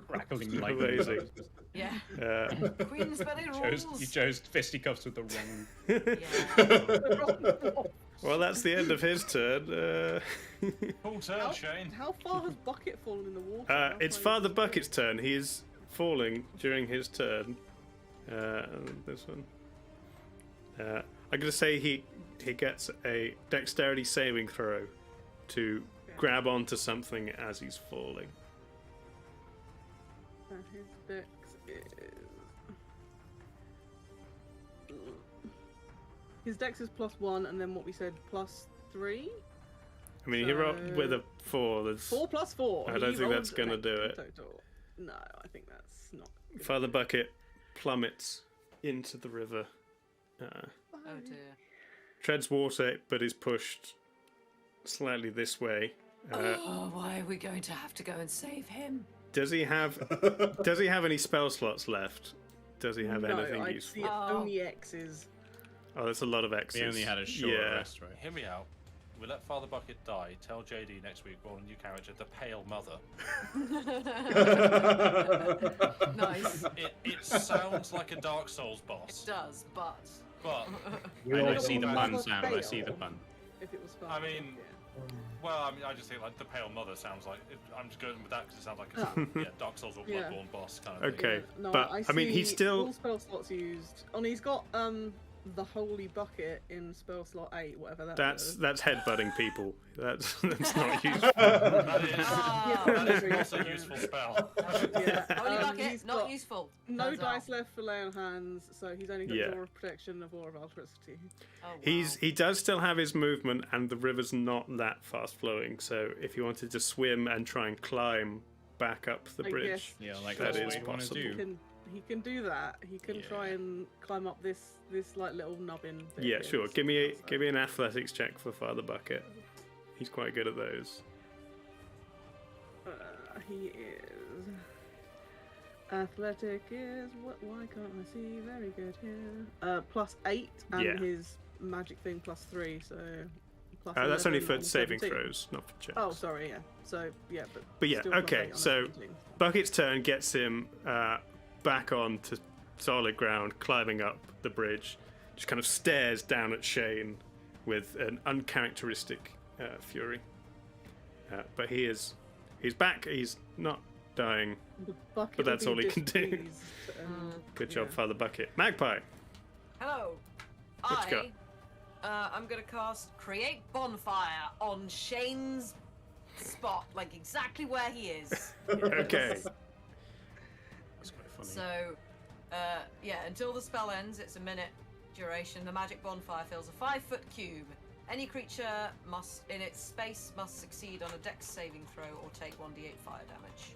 Crackling like Amazing. Yeah. Queen's Belly You chose fisticuffs with the wrong. Well, that's the end of his turn. Full turn, Shane. How far has Bucket fallen in the water? It's Father Bucket's turn. He is falling during his turn. This one. I'm going to say he gets a dexterity saving throw to grab onto something as he's falling. And his dex is. His dex is +1, and then what we said +3. I mean, he rolled with a 4. That's 4 + 4. I don't think that's going to do it. Total. No, I think that's not. Father Bucket plummets into the river. Oh dear. Treads water, but is pushed slightly this way. Why are we going to have to go and save him? Does he have any spell slots left? Does he have anything useful? The only X is. Oh, that's a lot of X's. He only had a short rest, right? Hear me out. We let Father Bucket die. Tell JD next week we'll a new character, the Pale Mother. Nice. It sounds like a Dark Souls boss. It does, but. I see the pun, Sam. I see the pun. If it was fun. I mean, I just think like the Pale Mother sounds like. I'm just going with that because it sounds like a Dark Souls or Bloodborne boss kind of thing. Okay, No, but I mean, see he's still. all spell slots used. Oh, and he's got the Holy Bucket in spell slot 8, whatever that is. That's headbutting people. That's not useful. That is also a useful spell. Holy Bucket, he's not got useful. No Turns dice out. left for lay on hands, so he's only got Yeah. Aura of Protection of Aura of Electricity. Oh, wow. He does still have his movement, and the river's not that fast flowing. So if you wanted to swim and try and climb back up the I bridge, guess that that's is what you wanna possible. do. He can do that. He can try and climb up this like little nubbin. bit Yeah, here. sure. Give me an athletics check for Father Bucket. He's quite good at those. He is. Athletic is what? Why can't I see? Very good here. +8, and Yeah. his magic thing +3. So. That's only 11 for and saving 17. throws, not for checks. Oh, sorry. Yeah. So yeah, But yeah, still +8 okay. on So 17. Bucket's turn gets him back onto solid ground, climbing up the bridge. just kind of stares down at Shane with an uncharacteristic fury. But he's back. He's not dying, The bucket but that's will all be he can do. displeased, Good job, yeah. Father Bucket. Magpie. Hello. What you got? I'm gonna cast Create Bonfire on Shane's spot, like exactly where he is. Okay. That's quite funny. So, yeah, until the spell ends, it's a minute duration. The magic bonfire fills a 5-foot cube. Any creature in its space must succeed on a dex saving throw or take 1d8 fire damage.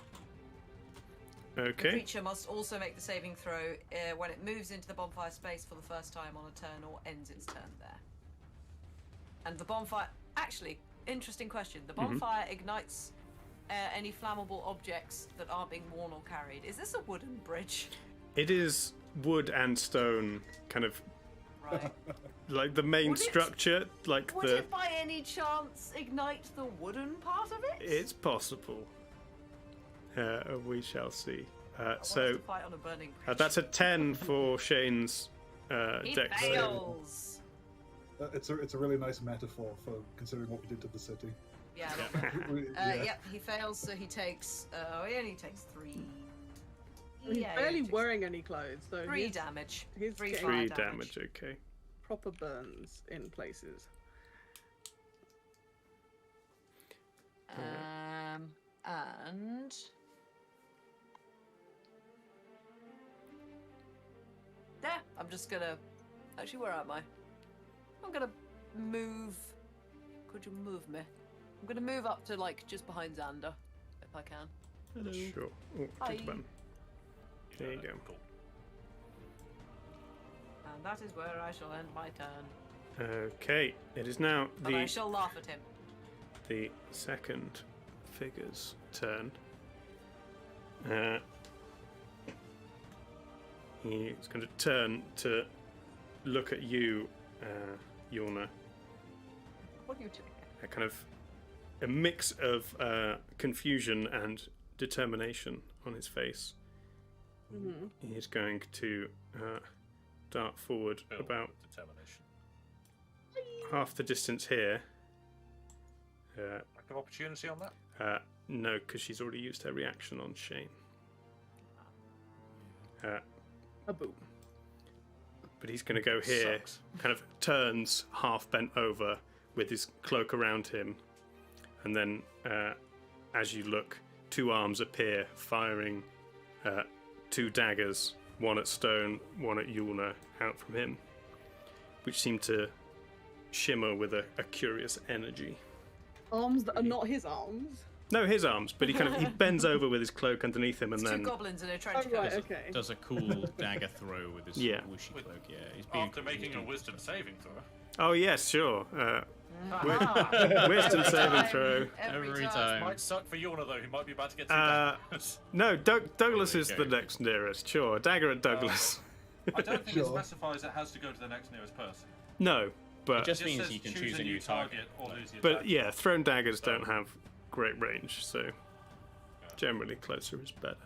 The Okay. creature must also make the saving throw when it moves into the bonfire space for the first time on a turn or ends its turn there. And the bonfire... Actually, interesting question. The bonfire ignites any flammable objects that aren't being worn or carried. Is this a wooden bridge? It is wood and stone, kind of Right. like the main Would it- structure, like Would the. it by any chance ignite the wooden part of it? It's possible. We shall see. I want us So to fight on a burning that's a 10 for Shane's He dex save. fails. It's a really nice metaphor for considering what we did to the city. Yeah. Yep, he fails, so he takes. He only takes 3. He's Yeah, barely he takes wearing any clothes, so 3 he's, damage. he's 3 getting fire 3 damage, okay. proper burns in places. And there. I'm just gonna. Actually, where am I? I'm gonna move. Could you move me? I'm gonna move up to like just behind Xander, if I can. Hello. Sure. Oh, Hi. click the button. There you go. Cool. And that is where I shall end my turn. Okay, it is now But I the shall laugh at him. second figure's turn. He's going to turn to look at you, Yorna. What are you doing? A kind of a mix of confusion and determination on his face. He's going to dart forward about Determination. half the distance here. Lack of opportunity on that? No, because she's already used her reaction on Shane. A boom. But he's going to go here, Sucks. kind of turns half bent over with his cloak around him, and then as you look, 2 arms appear, firing 2 daggers, one at Stone, one at Yulna, out from him, which seem to shimmer with a curious energy. Arms that are not his arms. No, his arms, but he bends over with his cloak underneath him, and It's then 2 goblins in a trench Oh, coat. right, okay. Does a cool dagger throw with his Yeah. whooshy cloak. Yeah, he's being After making a wisdom saving throw. oh yes, sure. Ah. Wisdom Every saving time, throw. every time. Might suck for Yorna though, he might be about to get 2 daggers. No, Douglas There we is go. the next nearest. Sure, dagger at Douglas. I don't think it Sure. specifies it has to go to the next nearest person. No, It but just It means says you can choose choose a new target. or lose your but dagger. yeah, thrown daggers don't have great range, so generally closer is better.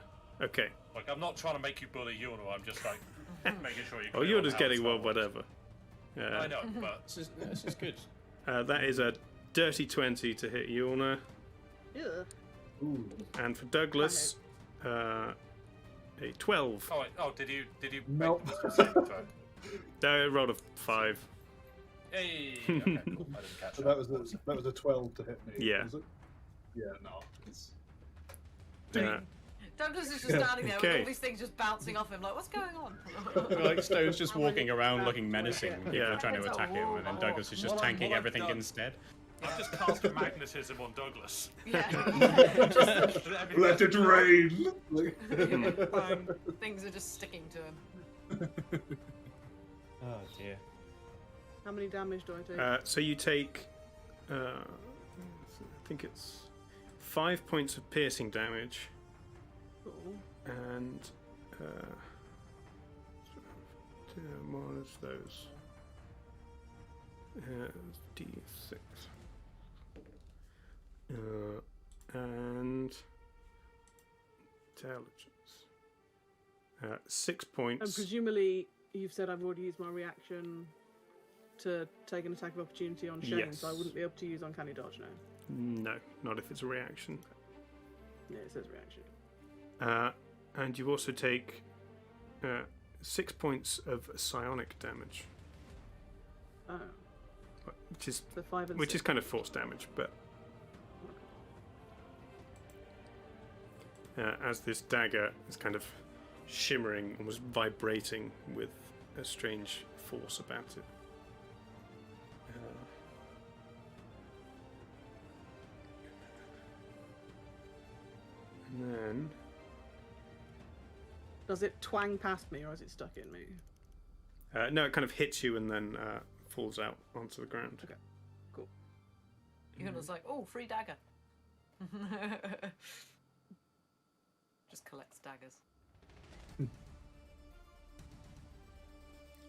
Okay. Like, I'm not trying to make you bully Yorna, I'm just like making sure you. Oh, clear you're on just how getting it's well, done. whatever. I know, but This is good. That is a dirty 20 to hit Yorna, Yeah. Ooh. and for Douglas, a 12. oh, wait, did you Nope. make the wisdom saving throw? I rolled a 5. Hey, okay, cool. I didn't catch So that. that was a 12 to hit me. Yeah. Was it? Yeah, no. It's... Douglas is just standing there with Okay. all these things just bouncing off him, like, what's going on? Like Stone's just walking around looking menacing. Yeah. People are trying to attack him, and then Douglas is just What I'm- tanking what I've everything done- instead. I've just cast a magnetism on Douglas. Yeah. Let it rain! Things are just sticking to him. Oh dear. How many damage do I take? So you take, I think it's 5 points of piercing damage, Cool. and minus those. D6. And intelligence. 6 And points. presumably you've said I've already used my reaction to take an attack of opportunity on Shane, so I wouldn't be able to use Uncanny Dodge now. No, not if it's a reaction. Yeah, it says reaction. And you also take 6 points of psionic damage. Oh. Which is So 5 and 6. kind of force damage, but as this dagger is kind of shimmering, almost vibrating with a strange force about it. And then Does it twang past me, or is it stuck in me? no, it kind of hits you and then falls out onto the ground. Okay, cool. Yuna's like, oh, free dagger. Just collects daggers.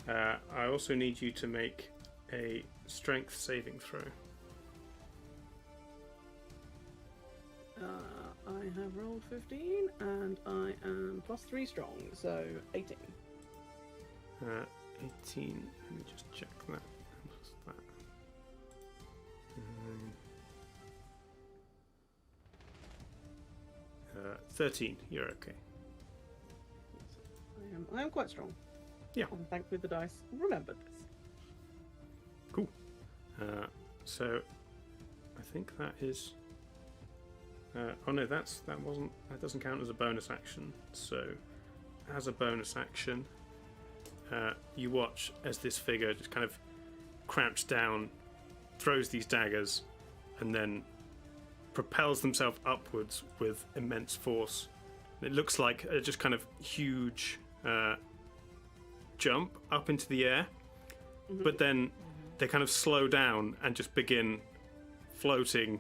I also need you to make a strength saving throw. I have rolled 15, and I am +3 strong, so 18. 18. Let me just check that. What's that? 13. You're okay. I am quite strong. Yeah. And thankfully the dice remembered this. Cool. So I think that is. Oh no, that doesn't count as a bonus action. So, as a bonus action, you watch as this figure just kind of crouches down, throws these daggers, and then propels themselves upwards with immense force. It looks like a just kind of huge jump up into the air, but then they kind of slow down and just begin floating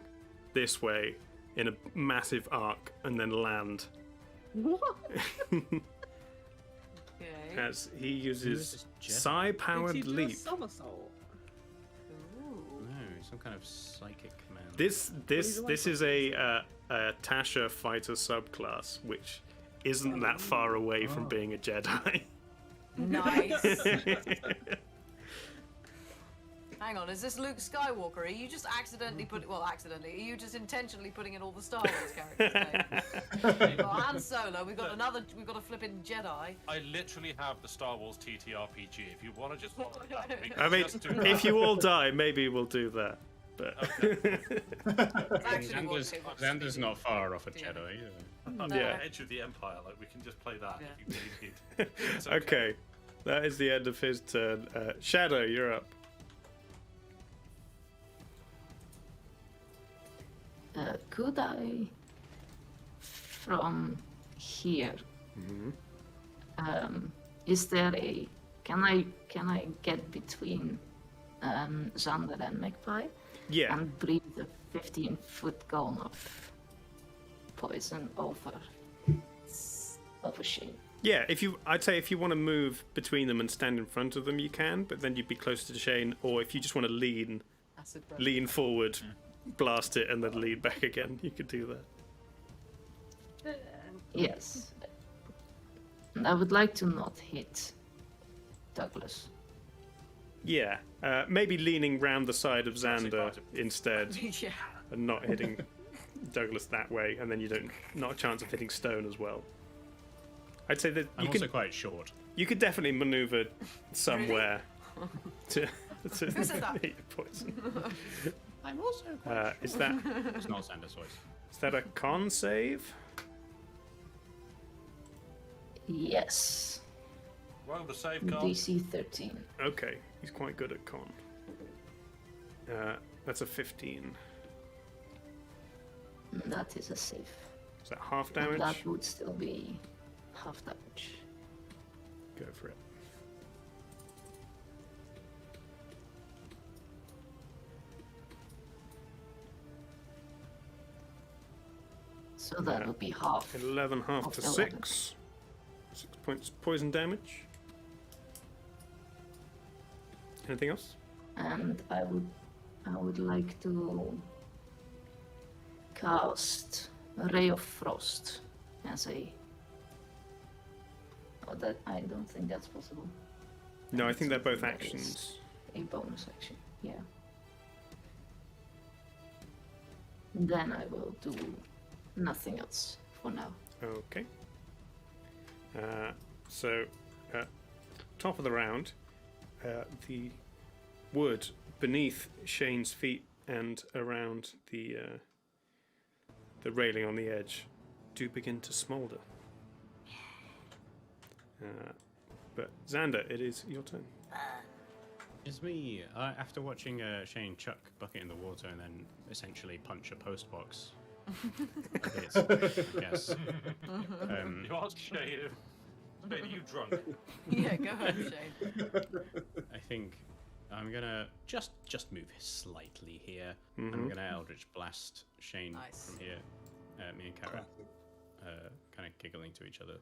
this way in a massive arc and then land. What? As he uses psi-powered Did he do a leap. somersault? No, some kind of psychic command. This is a Tasha fighter subclass, which isn't that far away from being a Jedi. Nice. Hang on, is this Luke Skywalker? Are you just accidentally accidentally? Are you just intentionally putting in all the Star Wars characters? We've got Han Solo. We've got a flipping Jedi. I literally have the Star Wars TTRPG. If you want to just follow that, we can I mean, just do that. if you all die, maybe we'll do that. But Xander's not far off a Jedi either. I'm Yeah. on the edge of the Empire. Like we can just play that if you really need. It's okay, that is the end of his turn. Shadow, you're up. Could I, from here, is there a? Can I get between Xander and Magpie? Yeah. And breathe a 15-foot cone of poison over Shane. Yeah, I'd say if you want to move between them and stand in front of them, you can, but then you'd be closer to Shane. Or if you just want to lean forward, blast it, and then lean back again, you could do that. Yes. And I would like to not hit Douglas. Yeah, maybe leaning round the side of Xander instead, Yeah. and not hitting Douglas that way, and then you not a chance of hitting Stone as well. I'd say that I'm also quite short. You could definitely maneuver somewhere to Who said that? hit the poison. I'm also quite Is that? It's not Xander's voice. Is that a con save? Yes. Roll the save card. DC 13. Okay, he's quite good at con. That's a 15. That is a save. Is that half And damage? that would still be half damage. Go for it. So that would be half. 11 half of to 11. 6. 6 points poison damage. Anything else? And I would like to cast a Ray of Frost as a. Oh, that I don't think that's possible. No, I think they're both That is actions. A bonus action, yeah. Then I will do nothing else for now. Okay. So, top of the round, the wood beneath Shane's feet and around the railing on the edge do begin to smoulder. But Xander, it is your turn. It's me. After watching Shane chuck bucket in the water and then essentially punch a post box. Yes. You ask Shane. Are you drunk? Yeah, go ahead, Shane. I think I'm gonna just move slightly here. I'm gonna Eldritch Blast Shane from here. Me and Kara kind of giggling to each other.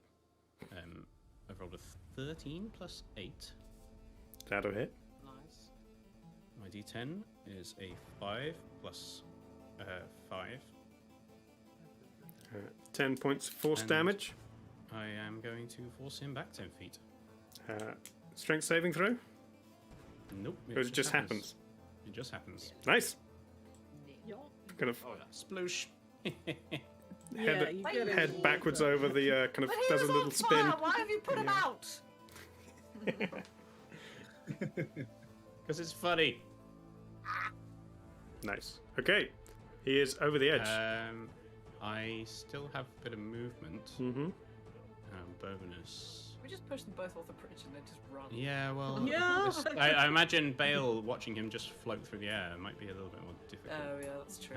I've rolled a 13 plus 8. That'll hit. Nice. My D10 is a 5 plus 5. 10 points force And damage. I am going to force him back 10 feet. Strength saving throw? Nope. Or it just happens? It just happens. Nice. Kind of Sploosh. head backwards over the kind of But he does a was little on spin. fire. Why have you put him out? Because it's funny. Nice. Okay. He is over the edge. I still have a bit of movement. Mm-hmm. Bonus. We just push them both off the bridge and then just run. Yeah, well, Yeah. I imagine Bale watching him just float through the air might be a little bit more difficult. Oh yeah, that's true.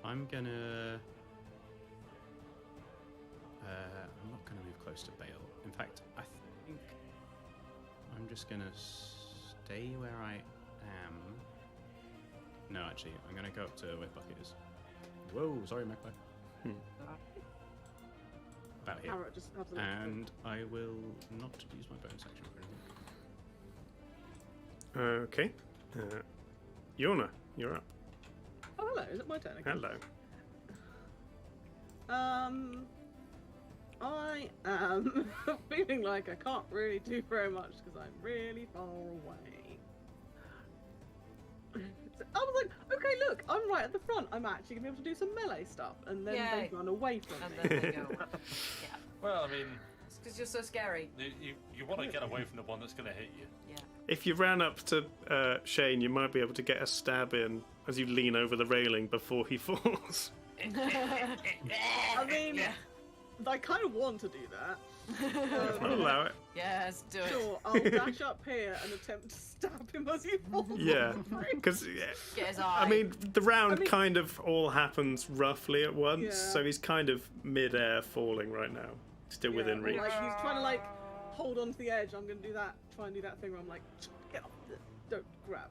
I'm gonna. I'm not gonna move close to Bale. In fact, I think I'm just gonna stay where I am. No, actually, I'm gonna go up to where Bucket is. Whoa, sorry, Magpie. About here. Parrot just has a look. And I will not use my bonus action for anything. Okay. Yona, you're up. Oh, hello. Is it my turn again? Hello. I am feeling like I can't really do very much because I'm really far away. So I was like, okay, look, I'm right at the front. I'm actually gonna be able to do some melee stuff, and then Yay. they run away from And me. then they go away. Yeah. Well, I mean, It's because you're so scary. you want to get away from the one that's going to hit you. Yeah. If you ran up to Shane, you might be able to get a stab in as you lean over the railing before he falls. I mean, I kind of want to do that. I'll allow it. Yes, do it. Sure, I'll dash up here and attempt to stab him as he falls. Yeah, because Get his I eye. mean the round kind of all happens roughly at once, Yeah. so he's kind of mid-air falling right now, still within reach. Like he's trying to like hold on to the edge. I'm gonna do that. Try and do that thing where I'm like, get off, don't grab.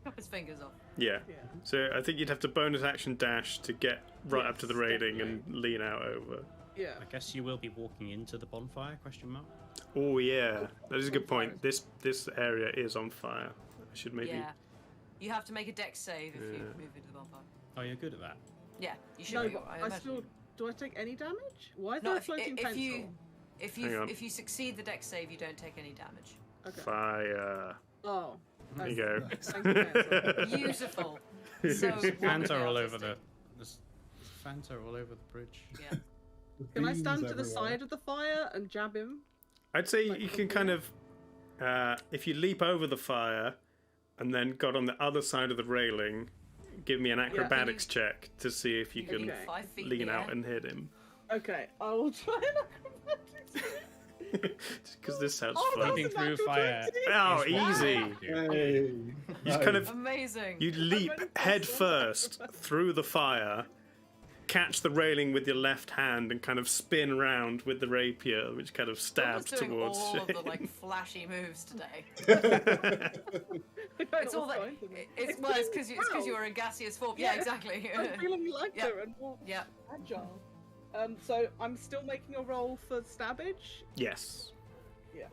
Cut his fingers off. Yeah. Yeah. So I think you'd have to bonus action dash to get right up to the Yes, railing and lean out over. Yeah. I guess you will be walking into the bonfire? Question mark. Oh yeah, that is a good point. This area is on fire. I should maybe. Yeah. You have to make a dex save if you Yeah. move into the bonfire. Oh, you're good at that. Yeah, you should No, be. but I I imagine. still. Do I take any damage? Why is No, there a if, floating if pencil? you Hang on. if you succeed the dex save, you don't take any damage. Okay. Fire. Oh. There you go. Thank you, pencil. Beautiful. So Fans are all wonderfully over the. artistic. There's fans are all over the bridge. Yeah. Can I Beams stand to the everywhere. side of the fire and jab him? I'd say you can kind of, if you leap over the fire, and then got on the other side of the railing, give me an acrobatics check to see if you can 5 feet in lean the out air. and hit him. Okay, I will try and acrobatics. Because this sounds Oh, fun. that's Leaping a through natural fire. 20. Oh, is what easy. you do. Hey. You kind of Amazing. you leap head first through the fire, catch the railing with your left hand, and kind of spin round with the rapier, which kind of You're stabs just doing towards all of Shane. the like flashy moves today. I don't It's know all what's that. going to me. It's because you were in gaseous form. Yeah, exactly. I'm feeling lighter Yep. and more Yep. agile. So I'm still making a roll for stabbage. Yes. Yeah.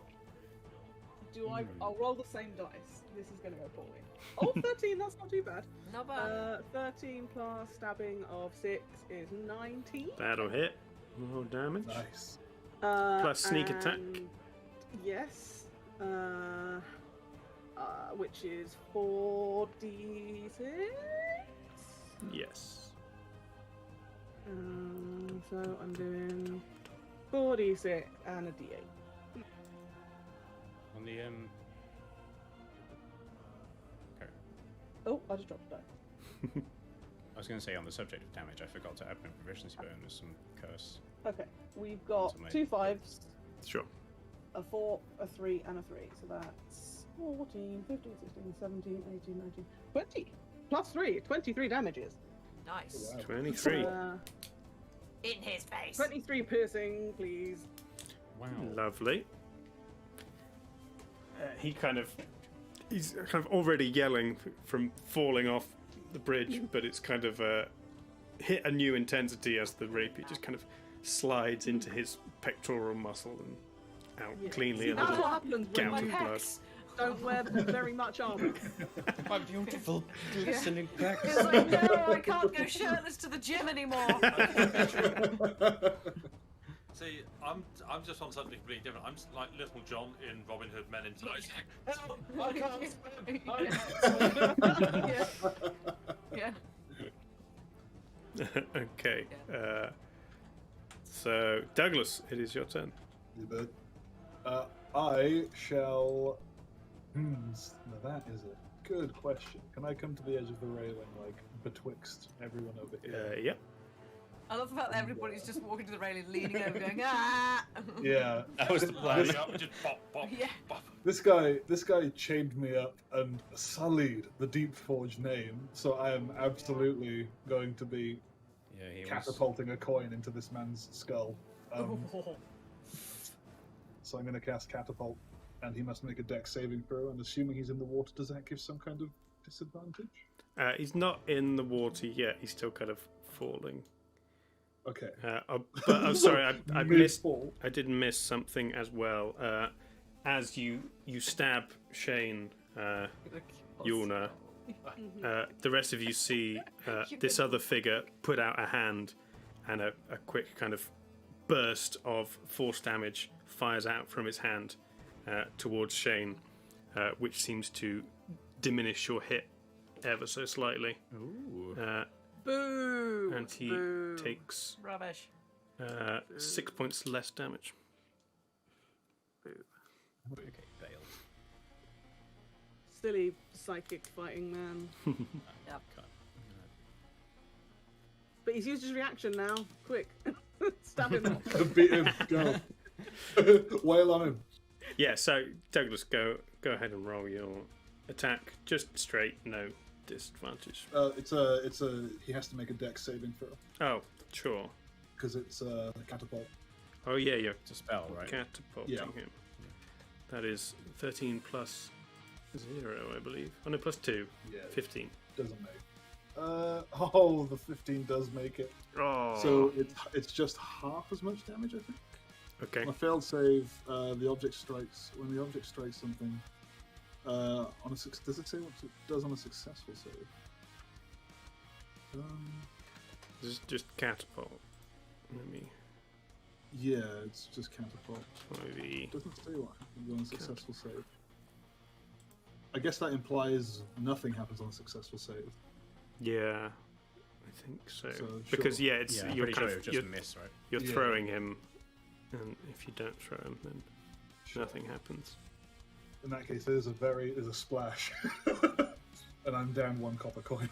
Do I? I'll roll the same dice. This is going to go poorly. Oh, 13. That's not too bad. Not bad. 13 plus stabbing of 6 is 19. That'll hit. More damage. Nice. Plus sneak attack. and Yes. Which is 4d6. Yes. So I'm doing 4d6 and a d8. On the Okay. Oh, I just dropped a die. I was going to say on the subject of damage, I forgot to add my proficiency bonus some curse. Okay, we've got To make 2 5s, Sure. a 4, a 3, and a 3. So that's 14, 15, 16, 17, 18, 19, 20. Plus 3, 23 damages. Nice. 23. In his face. 23 piercing, please. Wow. Lovely. He's kind of already yelling from falling off the bridge, but it's kind of hit a new intensity as the rapier just kind of slides into his pectoral muscle and out cleanly. That's what happens when gout you of blood. don't wear very much armor. My beautiful glistening pecs. It's like, no, I can't go shirtless to the gym anymore. See, I'm just on something completely different. I'm just like Little John in Robin Hood Men in Tights. Help! I can't swim. Yeah. Okay. So, Douglas, it is your turn. You bet. I shall. Now that is a good question. Can I come to the edge of the railing, like betwixt everyone over here? Yep. I love the fact that everybody's just walking to the railing, leaning over, going, ah! Yeah, that was the plan. Yeah. This guy chained me up and sullied the Deep Forge name, so I am absolutely going to be catapulting a coin into this man's skull. So I'm going to cast Catapult, and he must make a dex saving throw, and assuming he's in the water, does that give some kind of disadvantage? He's not in the water yet. He's still kind of falling. Okay. But I'm sorry, I missed. I did miss something as well. As you stab Shane, Yulna, the rest of you see this other figure put out a hand, and a quick kind of burst of force damage fires out from his hand towards Shane, which seems to diminish your hit ever so slightly. Ooh. Boo! And he takes Rubbish. 6 points less damage. Okay, bail. Silly psychic fighting man. Yep. But he's used his reaction now. Quick. Stab him. Beat him. Go. Wail on him. Yeah, so Douglas, go ahead and roll your attack. Just straight, no disadvantage. He has to make a dex saving throw. Oh, sure. Because it's a catapult. Oh yeah, you're It's a spell, right? catapulting Yeah. him. That is 13 plus 0, I believe. Oh no, plus 2. Yeah. 15. Doesn't make. The 15 does make it. Oh. So it's just half as much damage, I think. Okay. On a failed save, the object strikes. When the object strikes something, does it say what it does on a successful save? This is just catapult. Let me. Yeah, it's just catapult. Maybe. It doesn't say what happens on a successful save. I guess that implies nothing happens on a successful save. Yeah, I think so. So, because sure. yeah, it's Yeah, I'm you're pretty kind sure of it was just a miss, right? You're Yeah. throwing him, and if you don't throw him, then nothing happens. In that case, there's a splash, and I'm down 1 copper coin.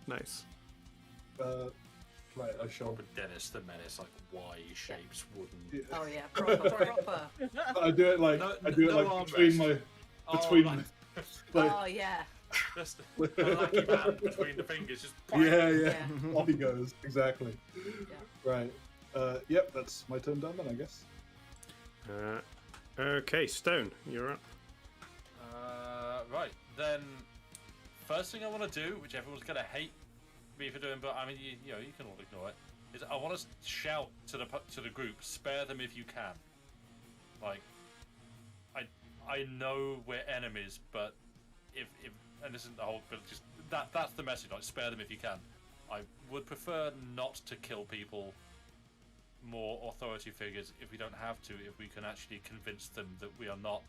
Nice. Right, I shall. But Dennis the Menace, like Y-shaped wooden. Yeah. Oh yeah, proper. I do it like between my right. like, Oh yeah. Just a lucky man between the fingers, just yeah. Off he goes. Exactly. Right. Yep, that's my turn done then, I guess. Okay, Stone, you're up. Right, then first thing I want to do, which everyone's going to hate me for doing, but I mean, you know, you can all ignore it, is I want to shout to the group, spare them if you can. Like, I know we're enemies, but if and this isn't the whole, but just that's the message, like, spare them if you can. I would prefer not to kill people more authority figures if we don't have to, if we can actually convince them that we are not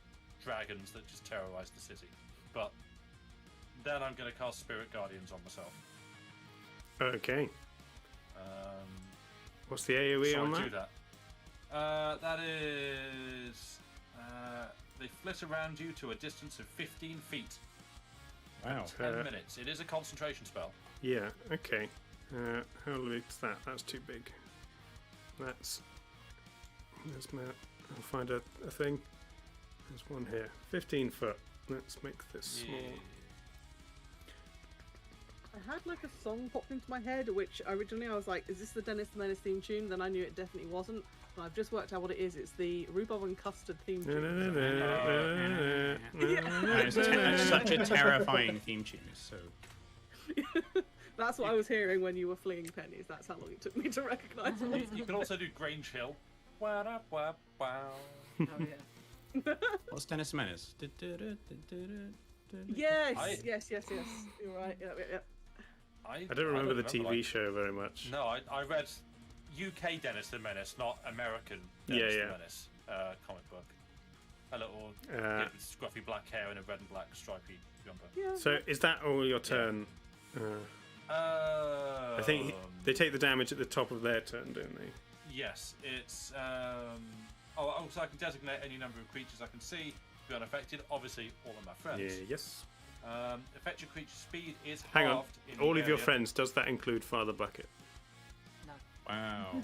dragons that just terrorize the city. But then I'm going to cast Spirit Guardians on myself. Okay. What's the AoE So on I that? do that. That is... they flit around you to a distance of 15 feet. Wow. 10 minutes. It is a concentration spell. Yeah, okay. How big's that? That's too big. That's my... I'll find a thing. There's one here. 15 foot. Let's make this small. I had like a song popped into my head, which originally I was like, is this the Dennis the Menace theme tune? Then I knew it definitely wasn't. But I've just worked out what it is. It's the Rhubarb and Custard theme tune. It's such a terrifying theme tune. It's so... That's what I was hearing when you were flinging pennies. That's how long it took me to recognise it. You can also do Grange Hill. Wow, wow, wow. Oh, yeah. What's Dennis Menace? Yes, yes. You're right. Yep. I don't remember the TV show very much. No, I read UK Dennis the Menace, not American Dennis the Menace comic book. A little kid with scruffy black hair and a red and black stripy jumper. Yeah. So is that all your turn? I think they take the damage at the top of their turn, don't they? Yes, it's... so I can designate any number of creatures I can see to be unaffected. Obviously, all of my friends. Yeah, yes. Effective creature speed is Hang on. halved in All the of your area. friends, does that include Father Bucket? No. Wow.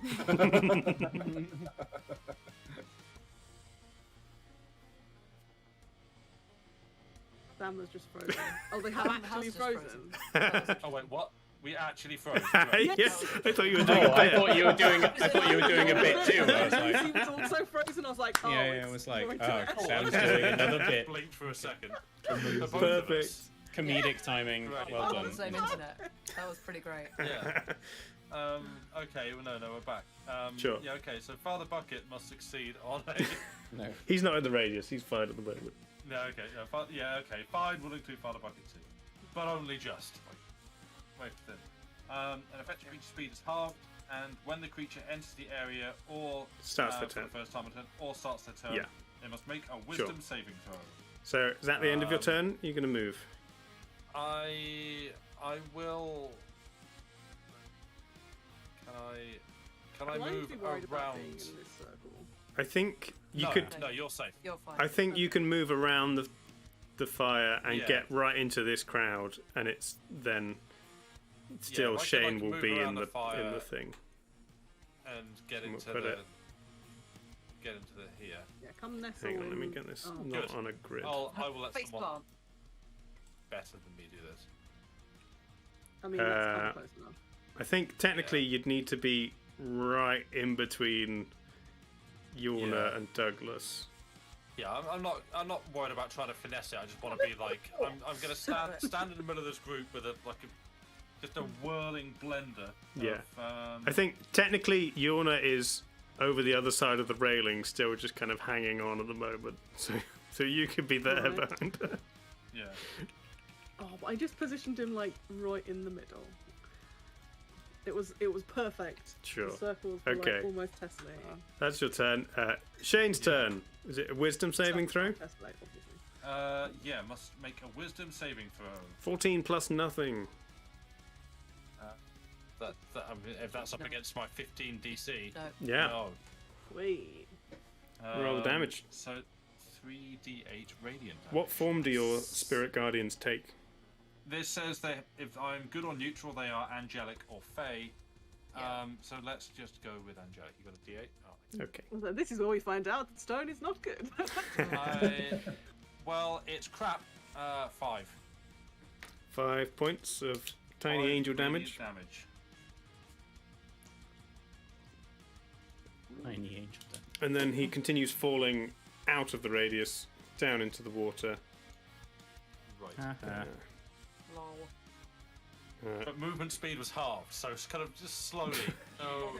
Sam was just frozen. Oh, they have actually frozen. Oh wait, what? We actually froze. Yes, I thought you were doing. I thought you were doing. I thought you were doing a bit too. I was like, He was also frozen. I was like, oh, yeah, I was like, going oh, to Sam's doing another bit. Blinked for a second. Perfect. Comedic timing. Right. Well On done. the same internet. That was pretty great. Yeah. Okay. Well, no, we're back. Sure. Yeah. Okay. So Father Bucket must succeed on a. No. He's not in the radius. He's fine at the moment. No. Okay. Okay. Fine. We'll include Father Bucket too, but only just. Wait. Then. An effective creature speed is halved, and when the creature enters the area or Starts their for turn. the first time on turn or starts their turn, Yeah. they must make a Wisdom saving throw. So is that the end of your turn? You're going to move. I will. Can I Why would move you be worried about around? being in this circle? I think you no, could. No, you're safe. You're fine. I think you can move around the fire and Yeah. get right into this crowd, and it's then still if I could, Shane like, will move be around in the the fire. thing. And get We'll into put the. it- Get into the here. Yeah, come nestle. Hang on, let me in. get this Oh. not Good. on a grid. I will let Face someone plant. better than me do this. I mean, that's kind of close enough. I think technically you'd need to be right in between Yorna Yeah. and Douglas. Yeah, I'm not worried about trying to finesse it. I just want to be like, I'm gonna stand in the middle of this group with just a whirling blender. Yeah. Of, I think technically Yorna is over the other side of the railing, still just kind of hanging on at the moment. So you could be there Right. behind her. Yeah. Oh, but I just positioned him like right in the middle. It was perfect. Sure. The circles were Okay. like almost tessellating. That's your turn. Shane's turn. Is it a wisdom saving throw? Tessellate, obviously. Yeah, must make a Wisdom saving throw. 14 plus nothing. I mean, if that's up against my 15 DC. No. Yeah. No. Sweet. Roll damage. So 3d8 radiant damage. What form do your spirit guardians take? This says that if I'm good or neutral, they are angelic or fey. So let's just go with angelic. You got a d8? Oh. Okay. So this is where we find out that stone is not good. Well, it's crap. 5. 5 points of tiny 5 angel radiant damage. Tiny angel. And then he continues falling out of the radius down into the water. Right. Lol. But movement speed was halved, so it's kind of just slowly. No.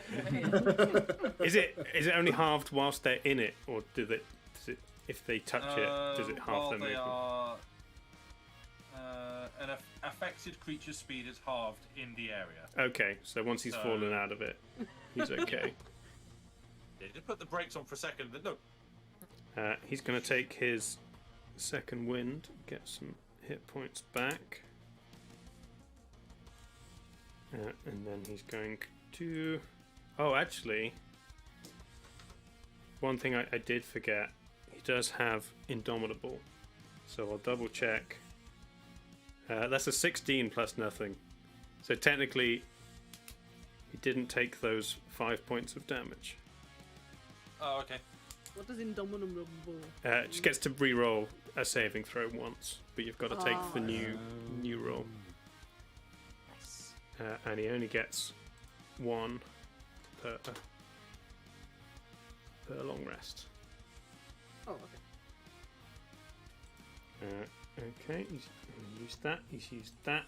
Is it only halved whilst they're in it, or does it if they touch it, does it halve While their they movement? are, an affected creature's speed is halved in the area. Okay, so once he's fallen out of it, he's okay. Yeah, just put the brakes on for a second. No. He's going to take his second wind, get some hit points back. And then he's going to... Oh, actually, one thing I did forget. He does have Indomitable. So I'll double check. That's a 16 plus nothing. So technically, he didn't take those 5 points of damage. Oh, okay. What does Indomitable? Just gets to re-roll a saving throw once, but you've got to take the new roll. And he only gets one per long rest. Oh, okay. Okay, he's used that. He's used that.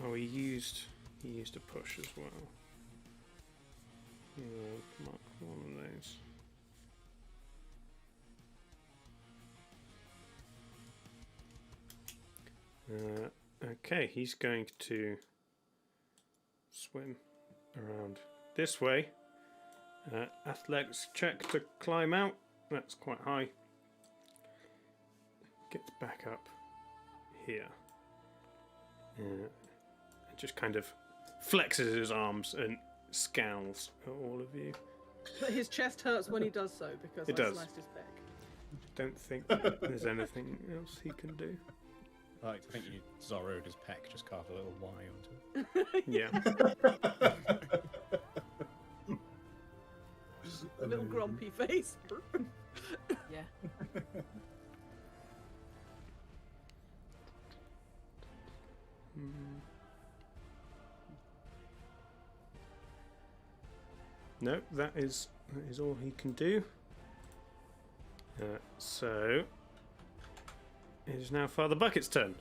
Oh, he used a push as well. Mark one of those. Okay, he's going to swim around this way. Athletics check to climb out. That's quite high. Gets back up here. And just kind of flexes his arms and scowls at all of you. But his chest hurts when he does so because It I does. sliced his back. Don't think there's anything else he can do. I like to think you Zorroed his peck, just carved a little Y onto it. Yeah. A little grumpy face. Yeah. No, that is all he can do. So it is now Father Bucket's turn.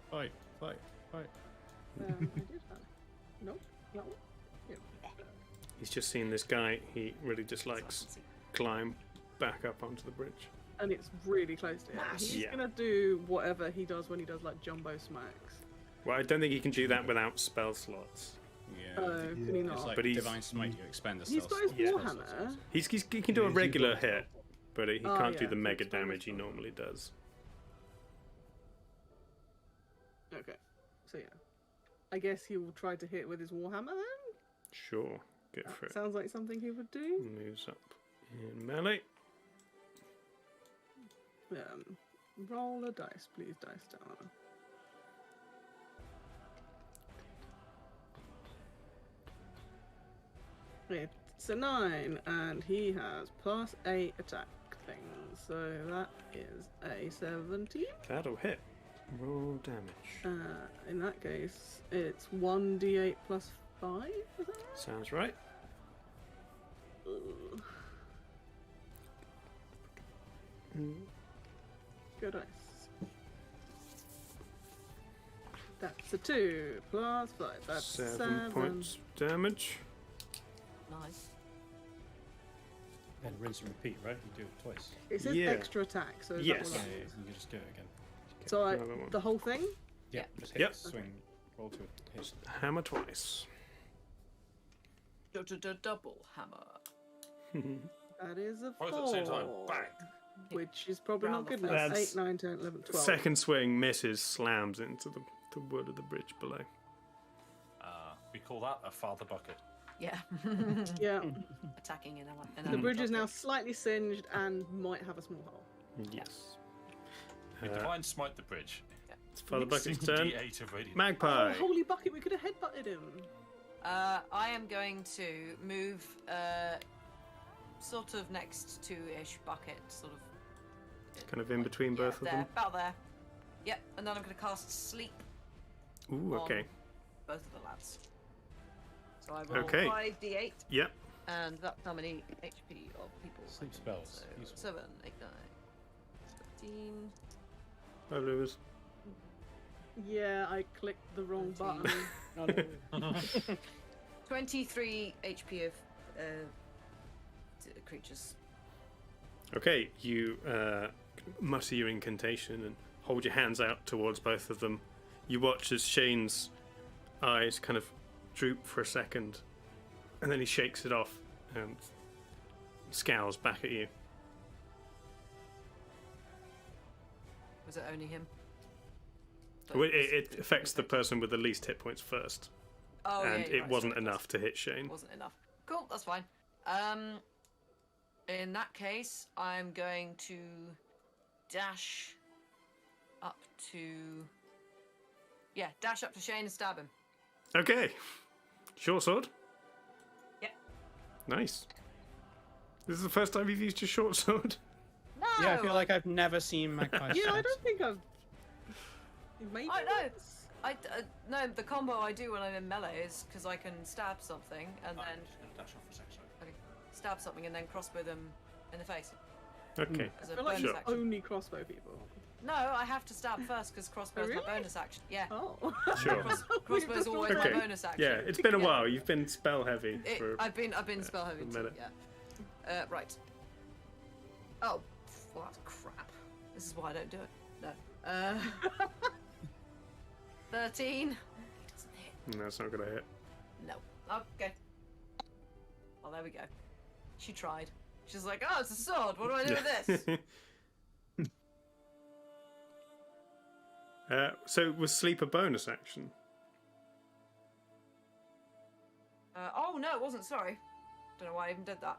Fight. I did that. Nope. No. Yeah. He's just seen this guy he really dislikes climb back up onto the bridge. And it's really close to him. He's Yeah. gonna do whatever he does when he does like jumbo smacks. Well, I don't think he can do that without spell slots. Yeah. Oh, can he not? It's like But he's- Divine Smite, you expend a He's got his warhammer. He can do a regular hit, but he Oh, can't do yeah, the so mega it's fine, damage it's he fine. normally does. Okay. So yeah. I guess he will try to hit with his warhammer then? Sure, get for it. Sounds like something he would do. Moves up in melee. Roll a dice, please, Dice Star. It's a 9, and he has +8 attack things, so that is a 17. That'll hit. Roll damage. In that case, it's 1d8 plus 5. Is that right? Sounds right. Ugh. Go dice. That's a 2 plus 5. That's 7 points damage. Nice. Then rinse and repeat, right? You do it twice. It says Yeah. extra attack, so is Yes. that what Yeah, that you is? can just do it again. So Another one. the whole thing? Yeah, just hit, Yep. swing, roll to hit. Hammer twice. Double hammer. That is a 4. Both at the same time. Bang. Which is probably Round not good the enough. That's- 8, 9, 10, 11, 12. Second swing misses, slams into the wood of the bridge below. We call that a Father Bucket. Yeah. Yeah. Attacking in The bridge is now slightly singed and might have a small hole. Yes. We divine smite the bridge. It's Father Bucket's turn. D8 of radiant. Magpie. Oh, holy bucket, we could have headbutted him. I am going to move sort of next to ish bucket, sort of. Kind of in between both of there, them. about there. Yep, and then I'm going to cast sleep Ooh, okay. on both of the lads. So I roll Okay. 5d8, Yep. and that's how many HP of people. Sleep spells. So Useful. 7, 8, 9, 13. Hi, Lewis. Yeah, I clicked the wrong button. 23 HP of creatures. Okay, you mutter your incantation and hold your hands out towards both of them. You watch as Shane's eyes kind of droop for a second, and then he shakes it off and scowls back at you. Was it only him? Well, it affects the person with the least hit points first. Oh, and yeah, you're it right, wasn't sorry, enough to hit Shane. Wasn't enough. Cool, that's fine. In that case, I'm going to dash up to... Yeah, dash up to Shane and stab him. Okay. Short sword? Yeah. Nice. This is the first time you've used your short sword? No! Yeah, I feel like I've never seen Magpie. Yeah, I don't think I've. Maybe. Oh, no! No, the combo I do when I'm in melee is because I can stab something and then... Just gonna dash off for a sec, sorry. Okay. Stab something and then crossbow them in the face. Okay. As I a feel like bonus you action. only crossbow people. No, I have to stab first because crossbow's really? my bonus action. Yeah. Oh. Sure. Crossbow's always Okay. my bonus action. Yeah, it's been a while. You've been spell heavy for. I've been spell heavy a too, minute. yeah. Right. Oh, well, that's crap. This is why I don't do it. No. 13. He doesn't hit. No, that's not gonna hit. No. Okay. Well, there we go. She tried. She's like, oh, it's a sword. What do I do with this? So was sleep a bonus action? Oh no, it wasn't. Sorry. Don't know why I even did that.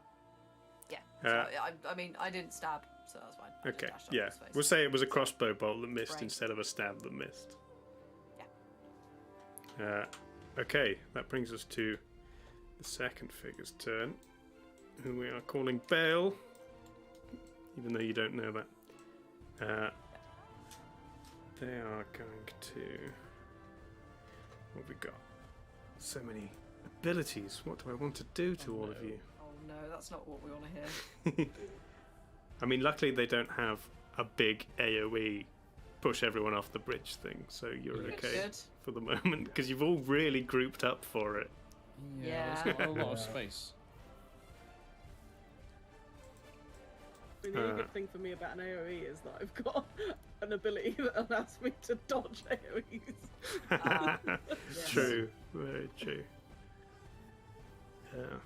Yeah. I mean, I didn't stab, so that's fine. I just Okay, dashed up yeah. his face. We'll say it was a crossbow bolt that missed Right. instead of a stab that missed. Yeah. Okay, that brings us to the second figure's turn, who we are calling Bale, even though you don't know that. They are going to... What have we got? So many abilities. What do I want to do to all of you? Oh no, that's not what we want to hear. I mean, luckily they don't have a big AoE push everyone off the bridge thing, so you're okay Good. for the moment, because you've all really grouped up for it. Yeah. There's not a lot of space. The only good thing for me about an AoE is that I've got an ability that allows me to dodge AoEs. Yes. True, very true. Yeah.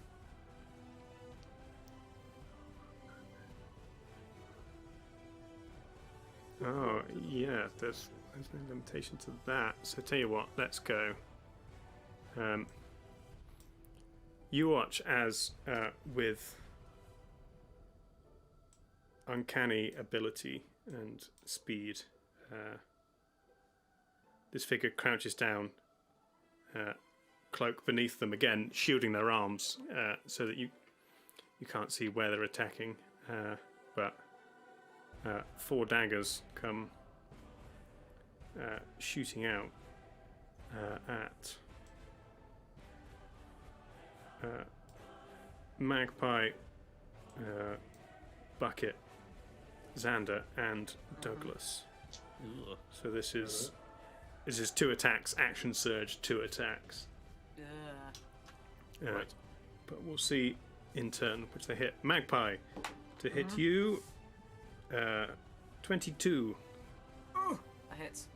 Oh, yeah, there's no limitation to that. So tell you what, let's go. You watch as, with uncanny ability and speed, this figure crouches down, cloak beneath them again, shielding their arms so that you can't see where they're attacking, but 4 daggers come shooting out at Magpie, Bucket, Xander, and Douglas. So this is 2 attacks, action surge, 2 attacks. Yeah. Right. But we'll see in turn which they hit. Magpie to hit you. 22. That hits.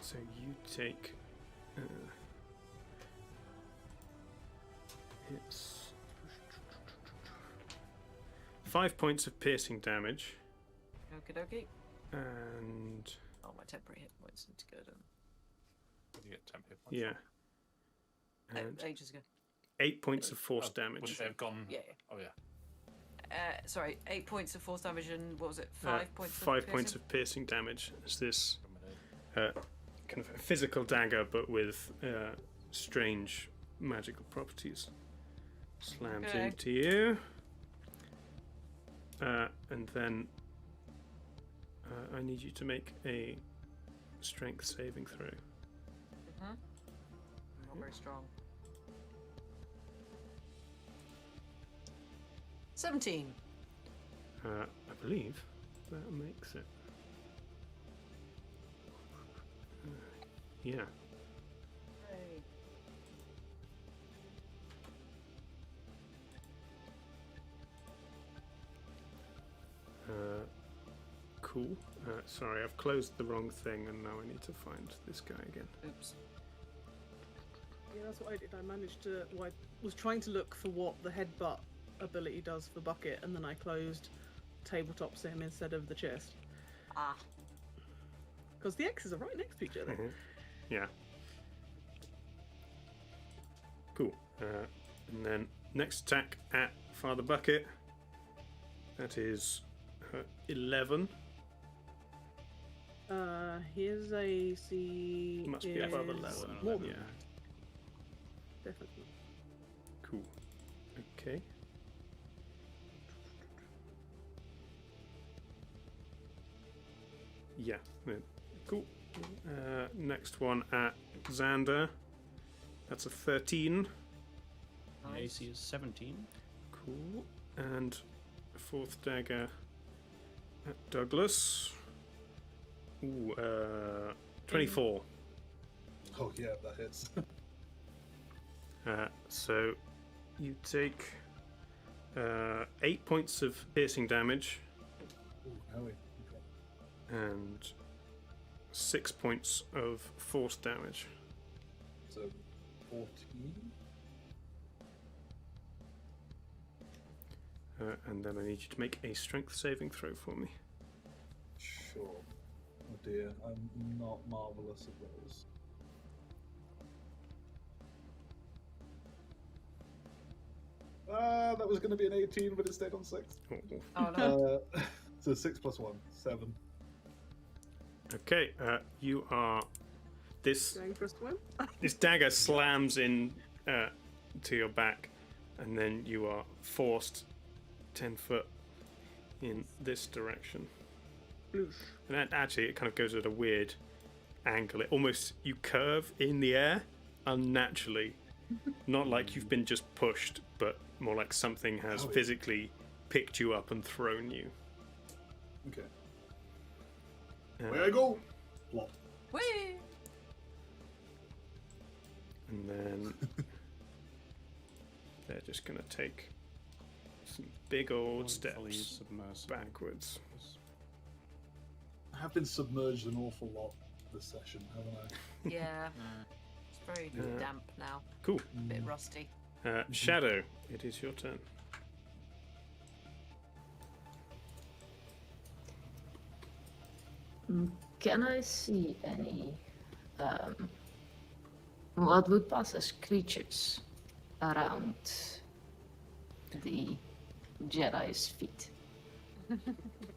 So you take hits 5 points of piercing damage. Okie dokie. And Oh, my temporary hit points need to go down. You get 10 hit points. yeah. And Ages ago. 8 points of force damage. Wouldn't they have gone? Yeah. Oh yeah. Sorry, 8 points of force damage and what was it? 5 points. 5 points of piercing damage. It's this kind of a physical dagger, but with strange magical properties. Slams Okay. into you, and then I need you to make a strength saving throw. Not very strong. 17. I believe that makes it. Yeah. Cool. Sorry, I've closed the wrong thing, and now I need to find this guy again. Oops. Yeah, that's what I did. I managed to. Well, I was trying to look for what the headbutt ability does for Bucket, and then I closed Tabletop Sim instead of the chest. Ah. Because the X's are right next to each other. Yeah. Cool. And then next attack at Father Bucket. That is 11. His AC Must be is above 11. more than Yeah. that. Definitely. Cool. Okay. Yeah. Cool. Next one at Xander. That's a 13. The AC is 17. Cool. And fourth dagger at Douglas. Ooh, 24. Oh yeah, that hits. So you take 8 points of piercing damage Ooh, Howie. Okay. and 6 points of force damage. So 14. And then I need you to make a strength saving throw for me. Sure. Oh dear, I'm not marvelous at those. That was going to be an 18, but it stayed on 6. Oh no. So 6 plus 1, 7. Okay, you are. This Going for a swim? this dagger slams in to your back, and then you are forced 10 foot in this direction. Oof. And actually, it kind of goes at a weird angle. It almost you curve in the air unnaturally, not like you've been just pushed, but more like something has physically picked you up and thrown you. Okay. Uh, Way I go! Plop. Whee! And then they're just going to take some big old steps backwards. I have been submerged an awful lot this session, haven't I? Yeah. It's very damp now. Cool. A bit rusty. Shadow, it is your turn. Can I see any what would pass as creatures around the Jedi's feet?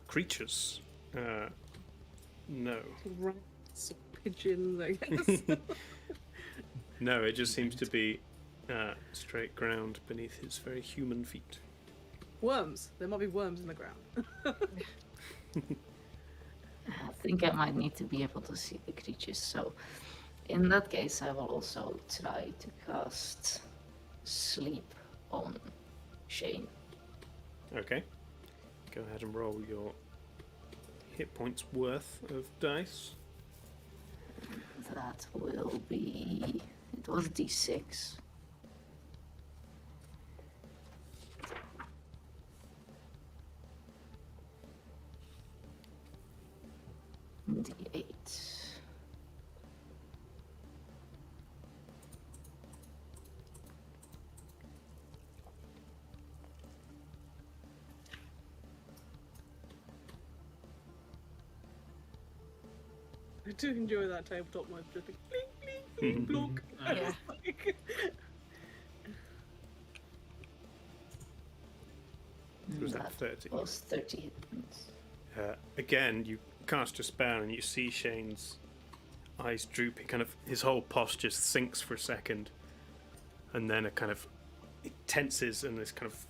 Creatures? No. Rats, pigeons, I guess. No, it just seems to be straight ground beneath his very human feet. Worms. There might be worms in the ground. I think I might need to be able to see the creatures, so in that case I will also try to cast Sleep on Shane. Okay. Go ahead and roll your hit points worth of dice. That will be... it was D6. D8. I do enjoy that tabletop mode, just like blink, blink, blink, blink. Yeah. Was that 30? Was 30 hit points. Again, you cast your spell and you see Shane's eyes droop. He kind of, his whole posture sinks for a second, and then it kind of it tenses, and this kind of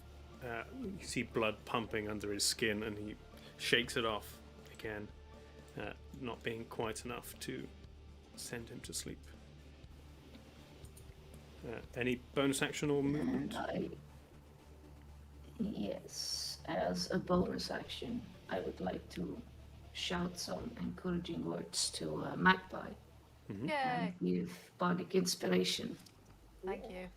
you see blood pumping under his skin, and he shakes it off again, not being quite enough to send him to sleep. Any bonus action or movement? Yes, as a bonus action, I would like to shout some encouraging words to Magpie Yay! and give bardic inspiration. Thank you.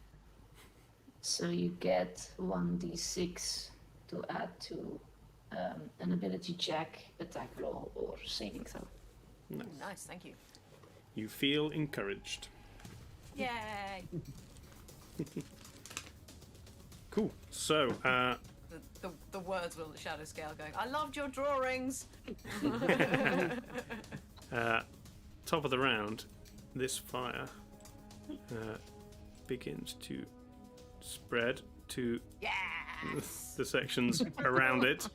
So you get 1d6 to add to an ability check, attack roll, or saving throw. Nice. Nice, thank you. You feel encouraged. Yay! Cool. So, The words will shadow scale going. I loved your drawings. top of the round, this fire begins to spread to the sections around it,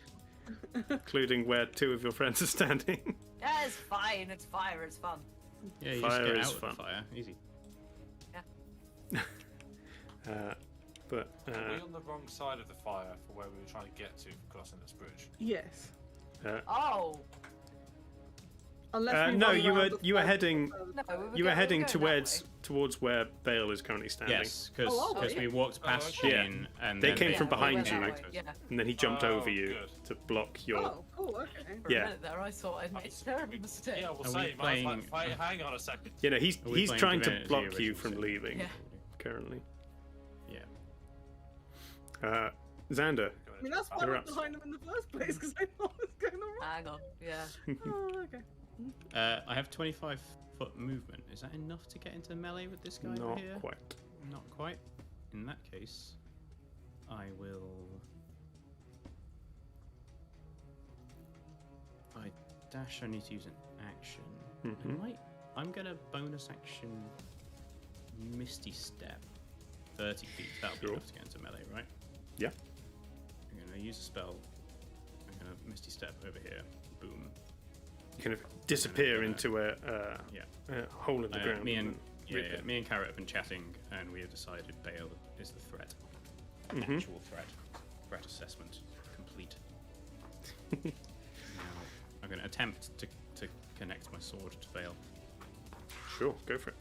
including where two of your friends are standing. Yeah, it's fine. It's fire. It's fun. Yeah, you Fire just is get out fun. of the fire. Easy. But Are we on the wrong side of the fire for where we were trying to get to for crossing this bridge? Yes. Oh. Unless we no, run you around were the you were fire. heading No, you were heading going that towards where Bale is currently standing. Yes, because Oh, are we? we walked past okay. Shane and They then came from Yeah, we behind went you, that way, Yeah. and then he jumped Oh, over you good. to block your. Oh, cool. Okay. For Yeah. a minute there, I thought I'd made a terrible mistake. Yeah, we'll Are we say. playing- Hang on a second. You know, he's Are we playing trying to Divinity block you Original from Sin? leaving Yeah. currently. Yeah. Xander. I mean, that's why You're I up. went behind him in the first place, because I thought it was going all right. Hang on. Yeah. Oh, okay. I have 25-foot movement. Is that enough to get into melee with this guy over Not here? quite. Not quite. In that case, I will. I dash. I need to use an action. Mhm. I'm gonna bonus action Misty Step. 30 feet. That'll be Sure. enough to get into melee, right? Yeah. I'm gonna use a spell. I'm gonna Misty Step over here. Boom. You kind of disappear into a hole in the ground. Me and and rip it. me and Carrot have been chatting, and we have decided Bale is the threat. Mhm. Actual threat. Threat assessment complete. Now, I'm going to attempt to connect my sword to Bale. Sure, go for it.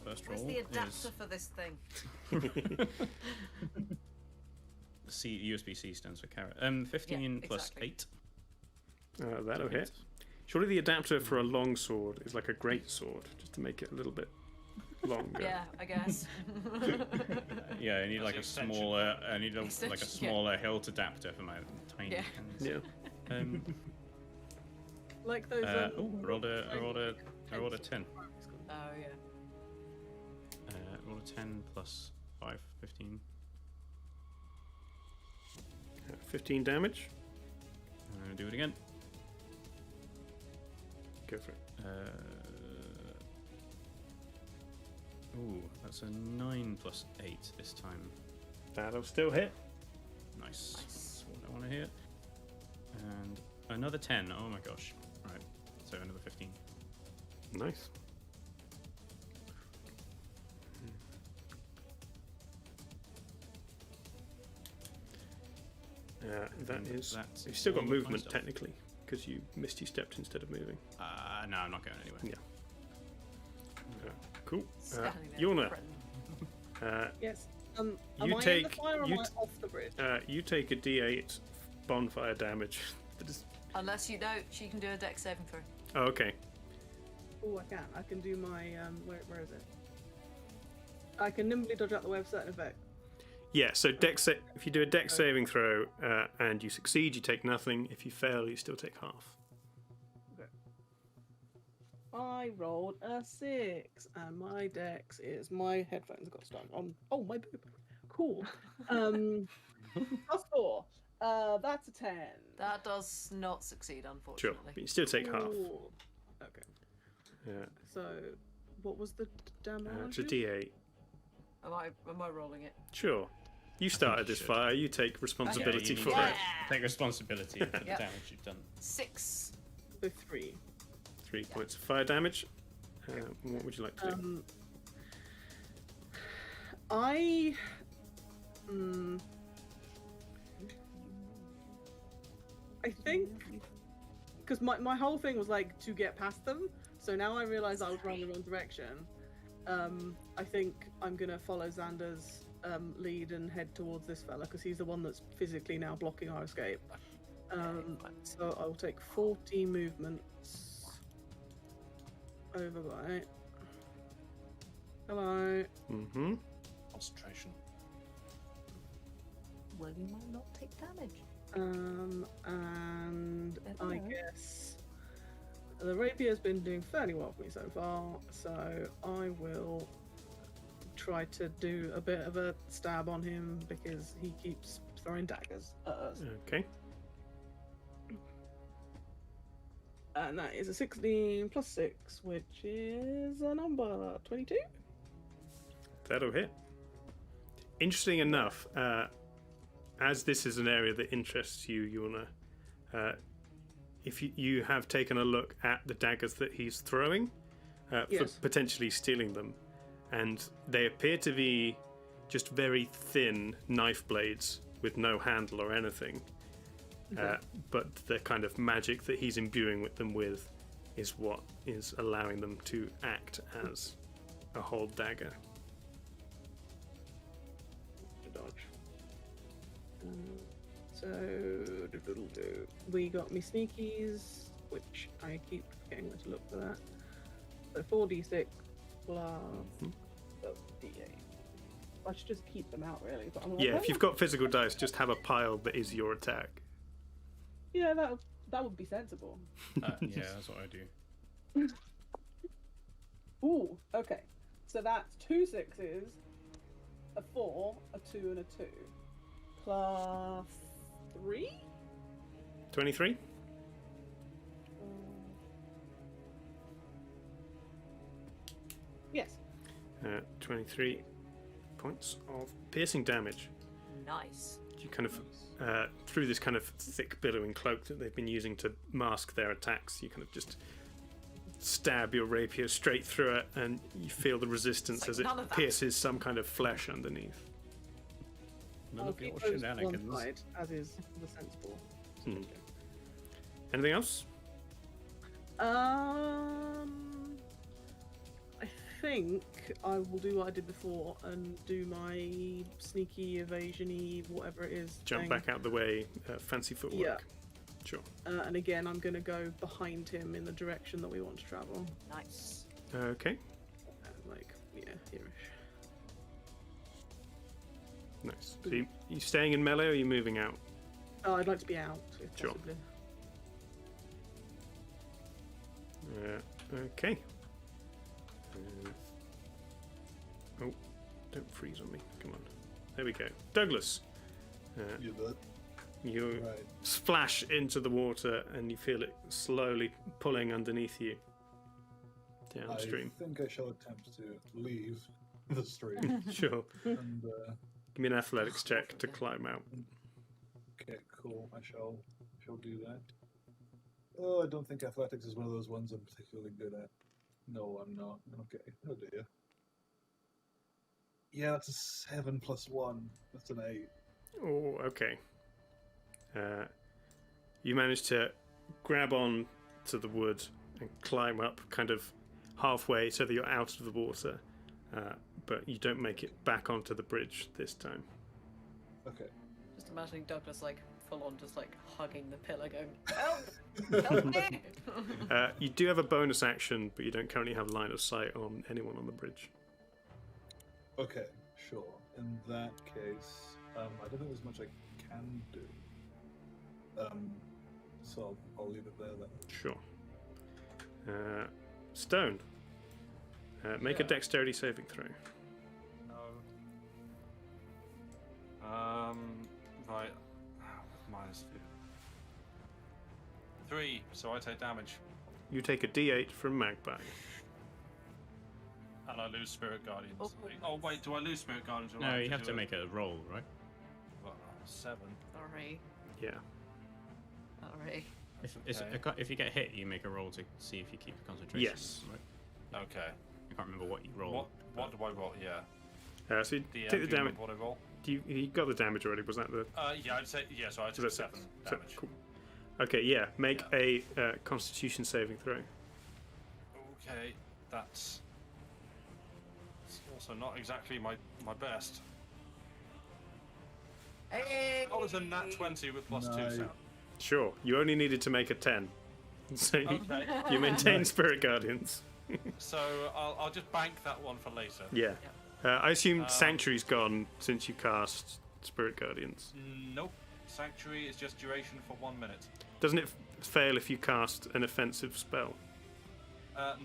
First Where's roll the adapter is for this thing? USB-C stands for Carrot. 15 plus exactly. 8. That'll hit. Surely the adapter for a long sword is like a great sword, just to make it a little bit longer. Yeah, I guess. Yeah, I need like a Extension. smaller. I need like a Extension, yeah. smaller hilt adapter for my tiny Yeah. hands. Yeah. Like those. I rolled a 10. Oh yeah. Roll a 10 plus 5, 15. 15 damage. I'm gonna do it again. Go for it. Ooh, that's a 9 plus 8 this time. That'll still hit. Nice. That's what I want to hear. And another 10. Oh my gosh. Right. So another 15. Nice. That is. That's You've still got all of my movement stuff. technically, because you Misty stepped instead of moving. No, I'm not going anywhere. Yeah. Cool. Standing there Yuna. threatening. Yes. Am You I in take the fire or you am I t- off the bridge? You take a D8 bonfire damage. That is. Unless you know, she can do a dex saving throw. Oh, okay. Oh, I can. I can do my. Where is it? I can nimbly dodge out the way of certain effect. Yeah. So if you do a dex saving throw and you succeed, you take nothing. If you fail, you still take half. I rolled a 6, and my dex is my headphones got stuck on. Oh, my boob. Cool. Plus 4. That's a 10. That does not succeed, Sure, unfortunately. but you still take half. Cool. Okay. Yeah. So, what was the damage? It's a D8. Am I rolling it? Sure. You started this fire. You take responsibility you for need it. to take responsibility for the Yep. damage you've done. 6. So 3. 3 points of fire damage. What would you like to do? I think because my whole thing was like to get past them, so now I realize I was running the wrong direction. I think I'm gonna follow Xander's lead and head towards this fella because he's the one that's physically now blocking our escape. So I'll take 40 movements over by. Hello. Mm-hmm. Concentration. Well, you might not take damage. And I Never know. guess The rapier's been doing fairly well for me so far, so I will try to do a bit of a stab on him because he keeps throwing daggers at us. Okay. And that is a 16 plus 6, which is a number 22. That'll hit. Interesting enough, as this is an area that interests you, you wanna, if you have taken a look at the daggers that he's throwing, for Yes. potentially stealing them, and they appear to be just very thin knife blades with no handle or anything. But the kind of magic that he's imbuing with them with is what is allowing them to act as a whole dagger. Dodge. So we got me sneakies, which I keep forgetting where to look for that. So 4d6 plus d8. I should just keep them out really. But I'm like, Yeah, if you've got physical dice, just have a pile that is your attack. yeah, that would be sensible. Yeah, that's what I do. Ooh, okay. So that's 2 6s, a 4, a 2, and a 2. Plus 3? 23? Yes. 23 points of piercing damage. Nice. You kind of, through this kind of thick billowing cloak that they've been using to mask their attacks, you kind of just stab your rapier straight through it, and you feel the resistance Like as it none of that. pierces some kind of flesh underneath. I'll Look at keep your those to one shenanigans. side, as is the sensible. Anything else? I think I will do what I did before and do my sneaky evasion-y, whatever it is. Jump thing. back out the way, fancy footwork. Yeah. Sure. And again, I'm going to go behind him in the direction that we want to travel. Nice. Okay. Like, yeah, here-ish. Nice. So you staying in melee or are you moving out? Oh, I'd like to be out, if Sure. possibly. Okay. Oh, don't freeze on me. Come on. There we go. Douglas. You Right. splash into the water and you feel it slowly pulling underneath you downstream. I think I shall attempt to leave the stream. Sure. And, Give me an athletics check to climb out. okay, cool. I shall do that. Oh, I don't think athletics is one of those ones I'm particularly good at. No, I'm not. Okay. Oh dear. Yeah, that's a 7 plus 1. That's an 8. Oh, okay. You manage to grab on to the wood and climb up kind of halfway so that you're out of the water, but you don't make it back onto the bridge this time. Okay. Just imagining Douglas like full on just like hugging the pillar going, help! Help me! You do have a bonus action, but you don't currently have line of sight on anyone on the bridge. Okay, sure. In that case, I don't think there's much I can do. So I'll leave it there then. Sure. Stone. Make a dexterity saving throw. No. Right. Minus 3, so I take damage. You take a d8 from Magpie. And I lose Spirit Guardians. Oh wait, do I lose Spirit Guardians? Or No, I you have do to it? make a roll, right? Well, 7. Sorry. Yeah. Sorry. If you get hit, you make a roll to see if you keep your concentration. Yes. Right? Okay. I can't remember what you roll. What do I roll? Yeah. So you DM, take the do you damage. remember what I roll? You got the damage already? Was that the? Yeah, I'd say yeah. So I took that's 7 so- damage. cool. Okay, yeah. Make a Constitution saving throw. Okay, that's it's also not exactly my best. Hey! Oh, it's a nat 20 with plus 2 sound. Sure. You only needed to make a 10, so Okay. you maintain Spirit Guardians. So I'll just bank that one for later. Yeah. I assume Sanctuary's gone since you cast Spirit Guardians. Nope. Sanctuary is just duration for 1 minute. Doesn't it fail if you cast an offensive spell?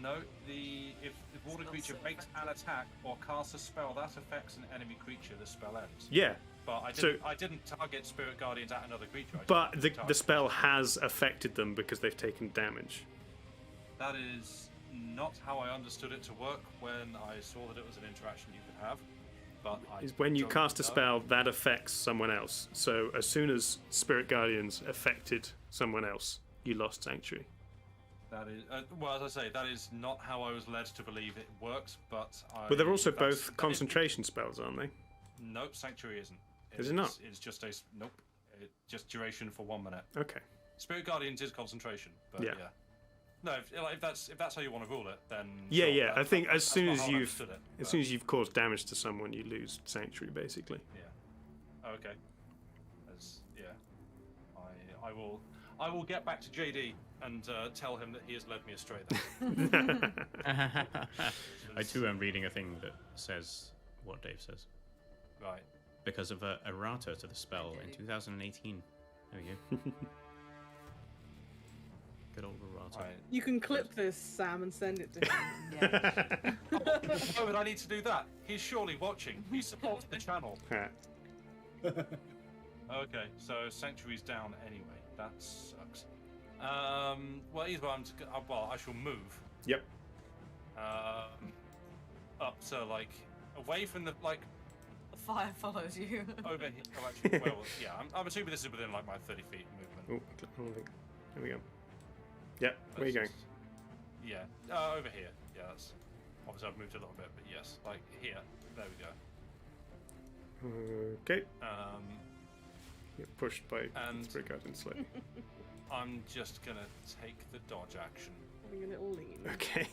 No. If water creature makes an attack or casts a spell that affects an enemy creature, the spell ends. Yeah. But I didn't target Spirit Guardians at another creature. But the spell has affected them because they've taken damage. That is not how I understood it to work when I saw that it was an interaction you could have. But When you cast a spell, that affects someone else. So as soon as Spirit Guardians affected someone else, you lost Sanctuary. That is, well, as I say, that is not how I was led to believe it works, but But they're also both concentration spells, aren't they? Nope, Sanctuary isn't. Is it not? It's just a... Nope. Just duration for 1 minute. Okay. Spirit Guardians is concentration, but yeah. No, if that's how you want to rule it, then... Yeah, sure, yeah. I think as soon as how I you've understood it, as soon as you've caused damage to someone, you lose Sanctuary, basically. Yeah. Okay. I will get back to JD and tell him that he has led me astray then. I too am reading a thing that says what Dave says. Right. Because of a errata to the spell in 2018. There we go. Good old errata. Right. You can clip this, Sam, and send it to him. Why would I need to do that? He's surely watching. He supports the channel. Okay, so Sanctuary's down anyway. That sucks. Well, either way, I shall move. Yep. Up to away from the The fire follows you. over here. Oh, actually, well, yeah. I'm assuming this is within my 30 feet movement. Oh, there we go. Yep. Where are you going? Yeah. Over here. Yeah. That's obviously I've moved a little bit, but yes, here. There we go. Okay. Get pushed by Spirit Guardian slightly. I'm just gonna take the dodge action. Having a little lean. Okay.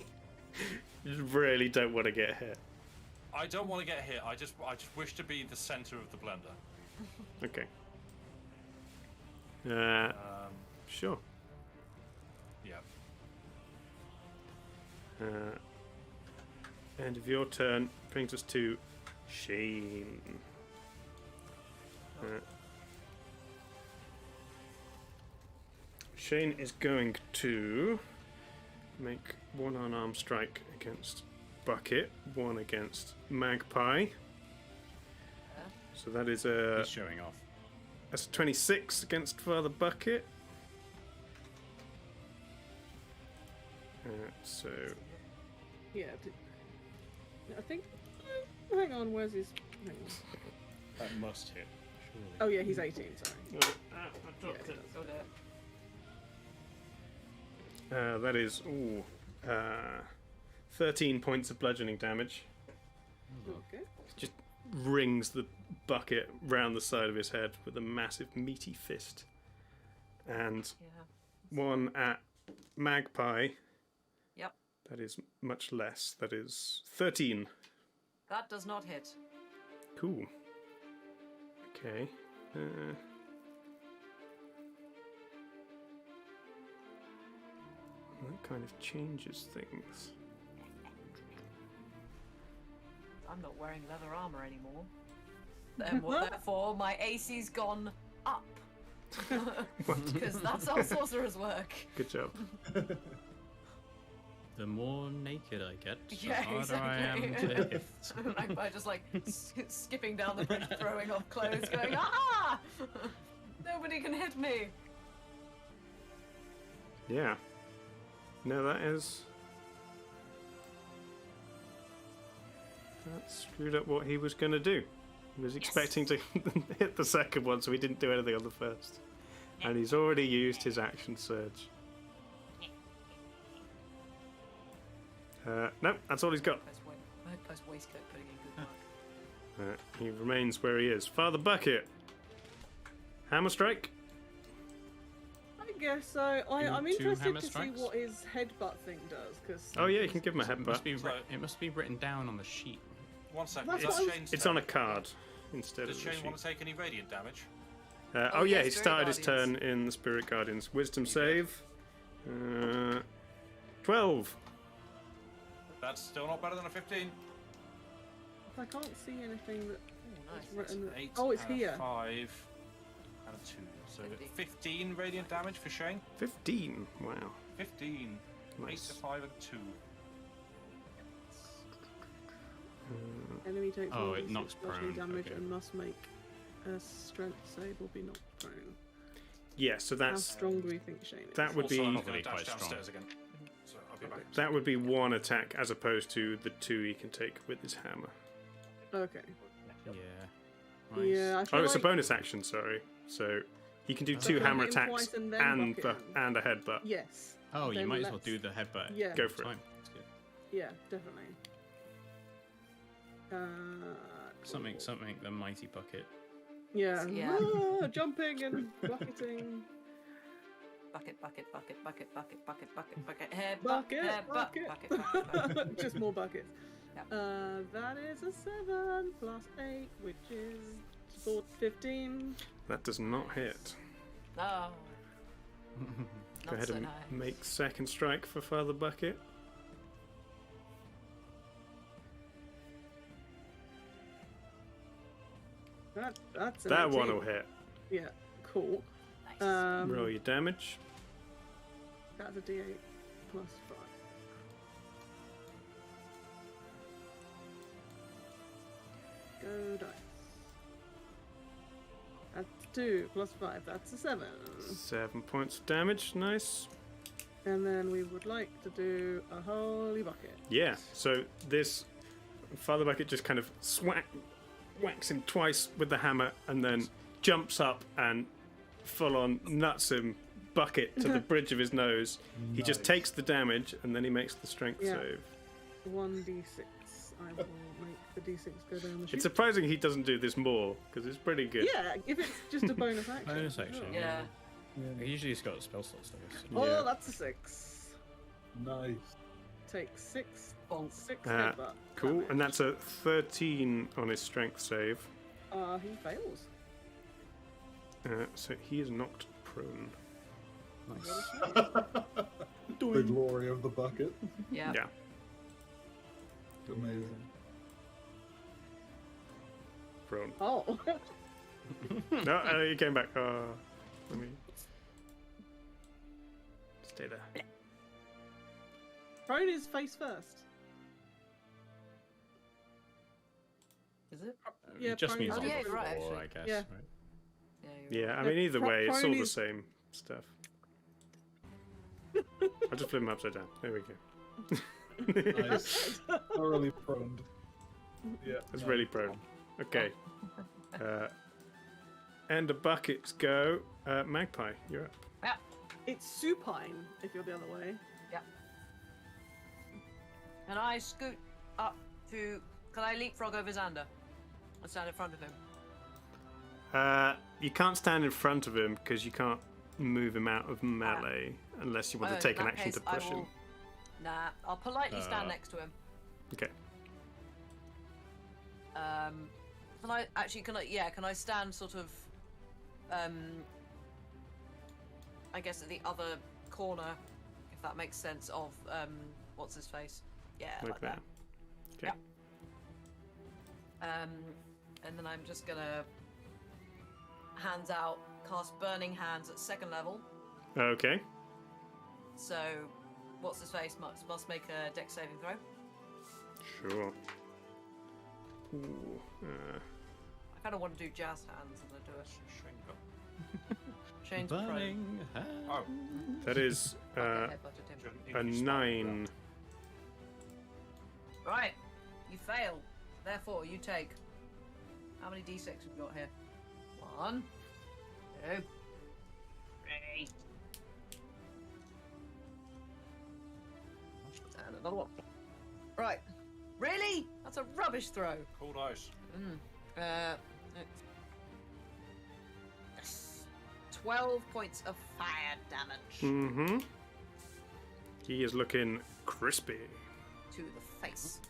You really don't want to get hit. I don't want to get hit. I just wish to be the center of the blender. Okay. Sure. Yeah. End of your turn brings us to Shane. Shane is going to make one unarmed strike against Bucket, one against Magpie. So that is He's showing off. That's 26 against Father Bucket. So Yeah. I think. Hang on, where's his. Hang on. That must hit. Surely. Oh, yeah, he's 18, sorry. I dropped it. Got it. That is 13 points of bludgeoning damage. Okay. Just rings the bucket round the side of his head with a massive meaty fist. And one at Magpie. Yep. That is much less. That is 13. That does not hit. Cool. Okay. That kind of changes things. I'm not wearing leather armor anymore. Therefore, my AC's gone up. Because that's how sorcerers work. Good job. The more naked I get, the Yeah, harder I am exactly. to hit. By just skipping down the bridge, throwing off clothes, going, ah! Nobody can hit me. Yeah. No, that screwed up what he was going to do. He was expecting to hit the second one, so he didn't do anything on the first. And he's already used his action surge. Nope, that's all he's got. Magpie's waistcoat putting in good work. He remains where he is. Father Bucket. Hammer strike. I guess so. I'm two interested hammer to strikes? see what his headbutt thing does. Cause Oh yeah, you can give him a headbutt. It must be written down on the sheet. 1 second. That's That's what I was- Shane's It's turn. on a card instead Does of the Shane sheet. want to take any radiant damage? Oh yeah, yes, he Spirit started his turn Guardians. in the Spirit Guardians. Wisdom save. 12. That's still not better than a 15. I can't see anything that. Nice. is written. 8 Oh, it's and a here. 5 and a 2. So 15 radiant damage for Shane. 15. Wow. 15. 8 Nice. to 5 and 2. Enemy takes Oh, 1d6 it knocks bludgeoning prone, damage okay. and must make a strength save or be knocked prone. Yeah, so How that's strong do we think Shane is? that would Also, be I'm going Really to dash quite strong. downstairs again. So I'll be back. that would be 1 attack as opposed to the 2 he can take with his hammer. Okay. Yeah. Yeah, I feel Oh, it's like a bonus action. Sorry. So he can do So 2 can I hammer hit him attacks twice and then and bucket him? and a headbutt. Yes. Oh, you Then might as well let's- do the headbutt. Yeah. Go for it. Time. That's good. Yeah, definitely. Something. The mighty bucket. Yeah. Yeah. Ah, jumping and bucketing. Bucket, bucket, bucket, bucket, bucket, bucket, bucket, bucket, head, Bucket, head, bucket. bucket, bucket, bucket. Just more buckets. Yep. That is a 7 plus 8, which is 15. That does not hit. Oh, Go not ahead so and nice. make second strike for Father Bucket. That's an That 18. one will hit. Yeah, cool. Nice. Roll your damage. That's a d8 plus 5. Go dice. That's 2 plus 5. That's a 7. 7 points of damage. Nice. And then we would like to do a holy bucket. Yeah. So this Father Bucket just kind of whacks him twice with the hammer, and then jumps up and full on nuts him bucket to the bridge of his nose. He just Nice. takes the damage, and then he makes the strength Yeah. save. 1d6. I will make the d6 go down the chute. It's surprising he doesn't do this more because it's pretty good. Yeah, if it's just a bonus action. Bonus action. sure. Yeah. Usually it's got spell slots though. So. Oh, Yeah. that's a 6. Nice. Take 6. 6 Uh, headbutt. Cool, damage. and that's a 13 on his strength save. He fails. So he is knocked prone. The glory of the bucket. Yeah. Yeah. Amazing. Prone. Oh. No, he came back. Let me stay there. Prone is face first. Is it? Yeah, It just prone means is Oh, yeah, before, right, I actually. guess. Yeah. Right? Yeah. You're Yeah, I No, mean, either way, it's all the prone is- same stuff. I'll just flip him upside down. There we go. Nice. Thoroughly proned. Yeah. It's really prone. Okay. And the buckets go. Magpie, you're up. Yeah. It's supine if you're the other way. Yeah. And I scoot up to. Can I leapfrog over Xander? I stand in front of him. You can't stand in front of him because you can't move him out of melee unless you want Oh, to take in an that action to case, I push him. will- Nah, I'll politely stand next to him. Okay. Can I actually? Can I stand sort of? I guess at the other corner, if that makes sense. Of what's his face? Yeah, like that. Okay. And then I'm just gonna hands out, cast Burning Hands at 2nd level. Okay. So, what's his face must make a dex saving throw. Sure. Ooh, I kind of want to do jazz hands and then do it. Shane's prone. Burning hand. Oh, that is Okay, headbutted him. a 9. Right, you fail. Therefore, you take. How many d6 have we got here? 1, 2, 3. And another one. Right. Really? That's a rubbish throw. cool dice. Yes. 12 points of fire damage Mm-hmm. He is looking crispy. to the face.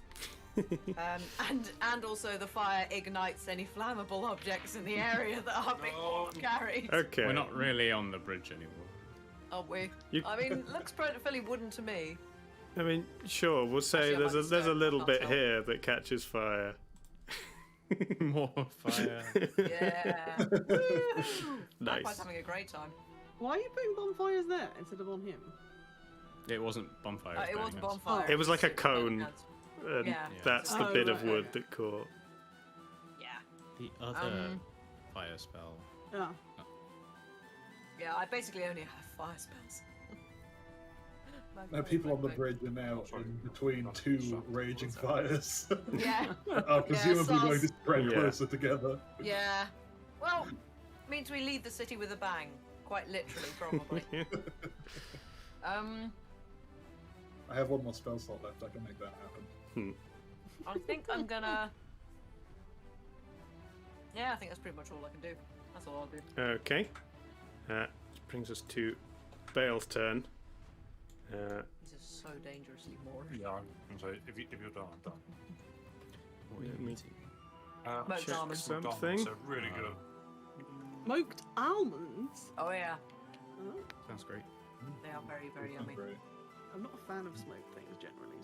And also the fire ignites any flammable objects in the area that are being carried. Okay. We're not really on the bridge anymore. Aren't we? You- I mean, looks fairly wooden to me. I mean, sure. We'll say Actually, I might there's a stone, little not bit tell. here that catches fire. More fire. Yeah. Nice. Magpie's having a great time. Why are you putting bonfires there instead of on him? It wasn't bonfire. It was bonfire. It was like a cone. And Yeah. that's the Oh, bit of right, wood okay. that caught. Yeah. The other fire spell. Yeah. Yeah, I basically only have fire spells. Now people on the bridge are now in between two raging fires. Yeah. Are presumably Yeah, going to spread Yeah. closer together. Yeah. Well, means we leave the city with a bang. Quite literally, probably. I have one more spell slot left. I can make that happen. I think I'm gonna. Yeah, I think that's pretty much all I can do. That's all I'll do. Okay. This brings us to Bale's turn. These are so dangerously more. Yeah, I'm sorry. If you're done, I'm done. Let me Smoked check almonds. something. So really good. Smoked almonds? Oh yeah, Oh, Sounds great. they are very, very yummy. I'm not a fan of smoked things generally.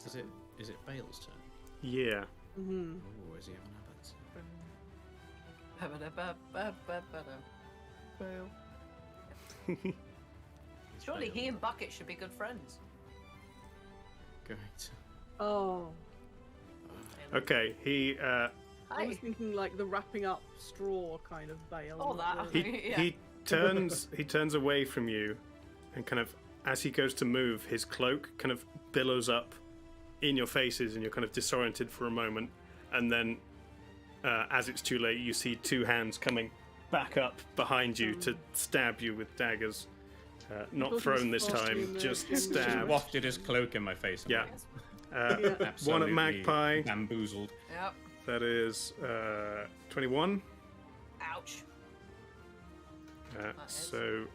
Is it Bale's turn? Yeah. Mm-hmm. Oh, is he having habits? Surely he and Bucket should be good friends. Great. Oh. Okay. He I was thinking like the wrapping up straw kind of Bale. Oh, not that. the- he turns away from you, and kind of as he goes to move, his cloak kind of billows up in your faces, and you're kind of disoriented for a moment, and then as it's too late, you see two hands coming back up behind you to stab you with daggers. Not thrown this time, just Just stabbed. wafted his cloak in my face. Yeah. One at Absolutely Magpie. Bamboozled. Yep. That is 21. Ouch. So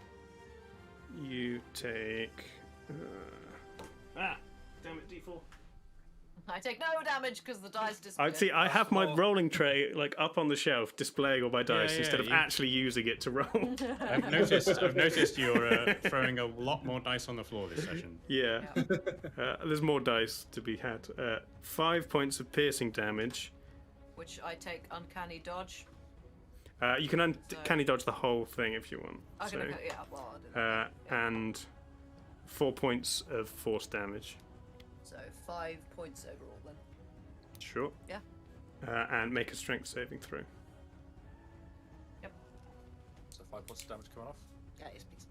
you take. Damn it, D4. I take no damage because the dice disappear. I'd see. I have my rolling tray like up on the shelf, displaying all my dice yeah, instead of you- actually using it to roll. I've noticed you're throwing a lot more dice on the floor this session. Yeah. There's more dice to be had. 5 points of piercing damage. Which I take uncanny dodge. You can uncanny dodge the whole thing if you want. I can, So, yeah, well, I did. and 4 points of force damage. So 5 points overall then. Sure. Yeah. And make a strength saving throw. Yep. So 5 points of damage coming off. Yeah, yes, please.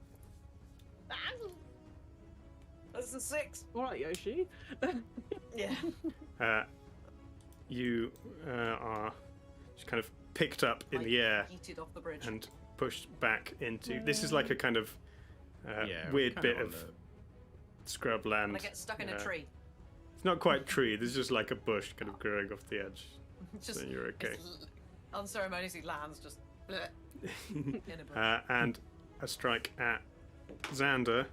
That's a 6. All right, Yoshi. Yeah. You are just kind of picked up in the air Yeeted off the bridge. and pushed back into. This is like a kind of Yeah, weird kind bit of of on scrub land. And I get stuck in a tree. It's not quite tree. There's just like a bush kind of growing off the edge. Just, so you're okay. Unceremoniously lands just bleh, in a bush. And a strike at Xander.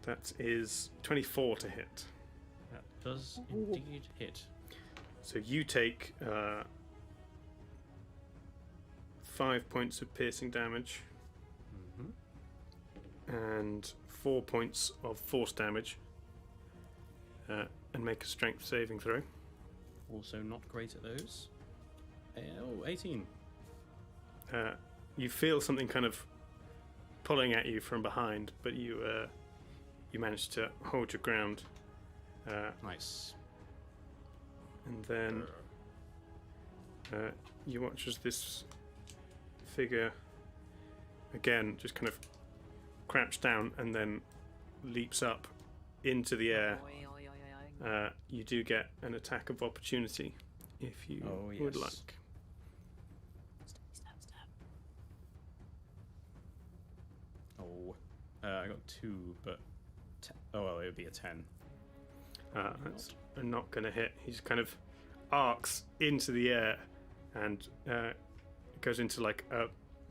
That is 24 to hit. That does indeed hit. So you take 5 points of piercing damage and 4 points of force damage, and make a strength saving throw. Also not great at those. Oh, 18. You feel something kind of pulling at you from behind, but you manage to hold your ground. Nice. And then you watch as this figure again just kind of crouch down and then leaps up into the air. You do get an attack of opportunity if you would yes. like. Oh, I got 2, but oh well, it would be a 10. That's not going to hit. He's kind of arcs into the air and goes into like a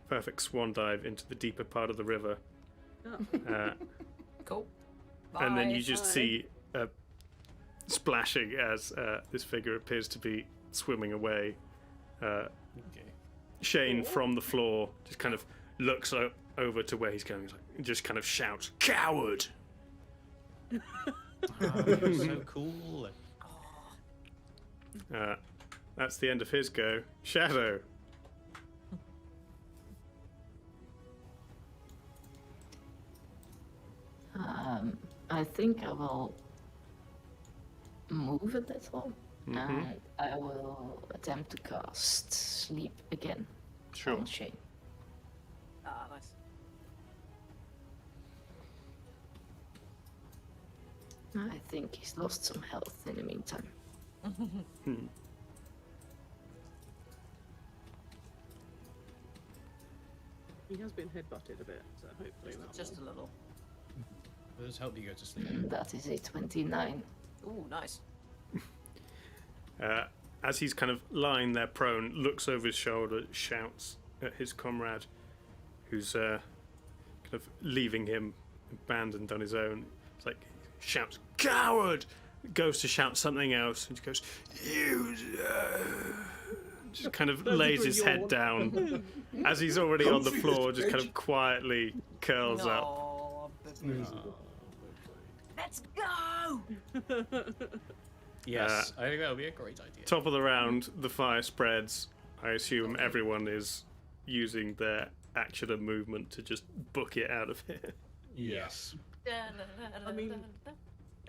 perfect swan dive into the deeper part of the river. Cool. And then you Bye. just Bye. see splashing as this figure appears to be swimming away. Shane from the floor just kind of looks over to where he's going, he's like, and just kind of shouts, "Coward!" You're so cool. That's the end of his go. Shadow. I think I will move a little, and I will attempt to cast Sleep again Sure. on Shane. Ah, nice. I think he's lost some health in the meantime. He has been headbutted a bit, so hopefully that Just a little. Will this help you go to sleep? That is a 29. Ooh, nice. As he's kind of lying there prone, looks over his shoulder, shouts at his comrade, who's kind of leaving him abandoned on his own. It's like, shouts, "Coward!" Goes to shout something else, and he goes, "You..." Just kind of lays his head down. As he's already on the floor, just kind of quietly curls up. Oh, let's go! Yes, I think that would be a great idea. Top of the round, the fire spreads. I assume everyone is using their action and movement to just book it out of here. Yes. I mean,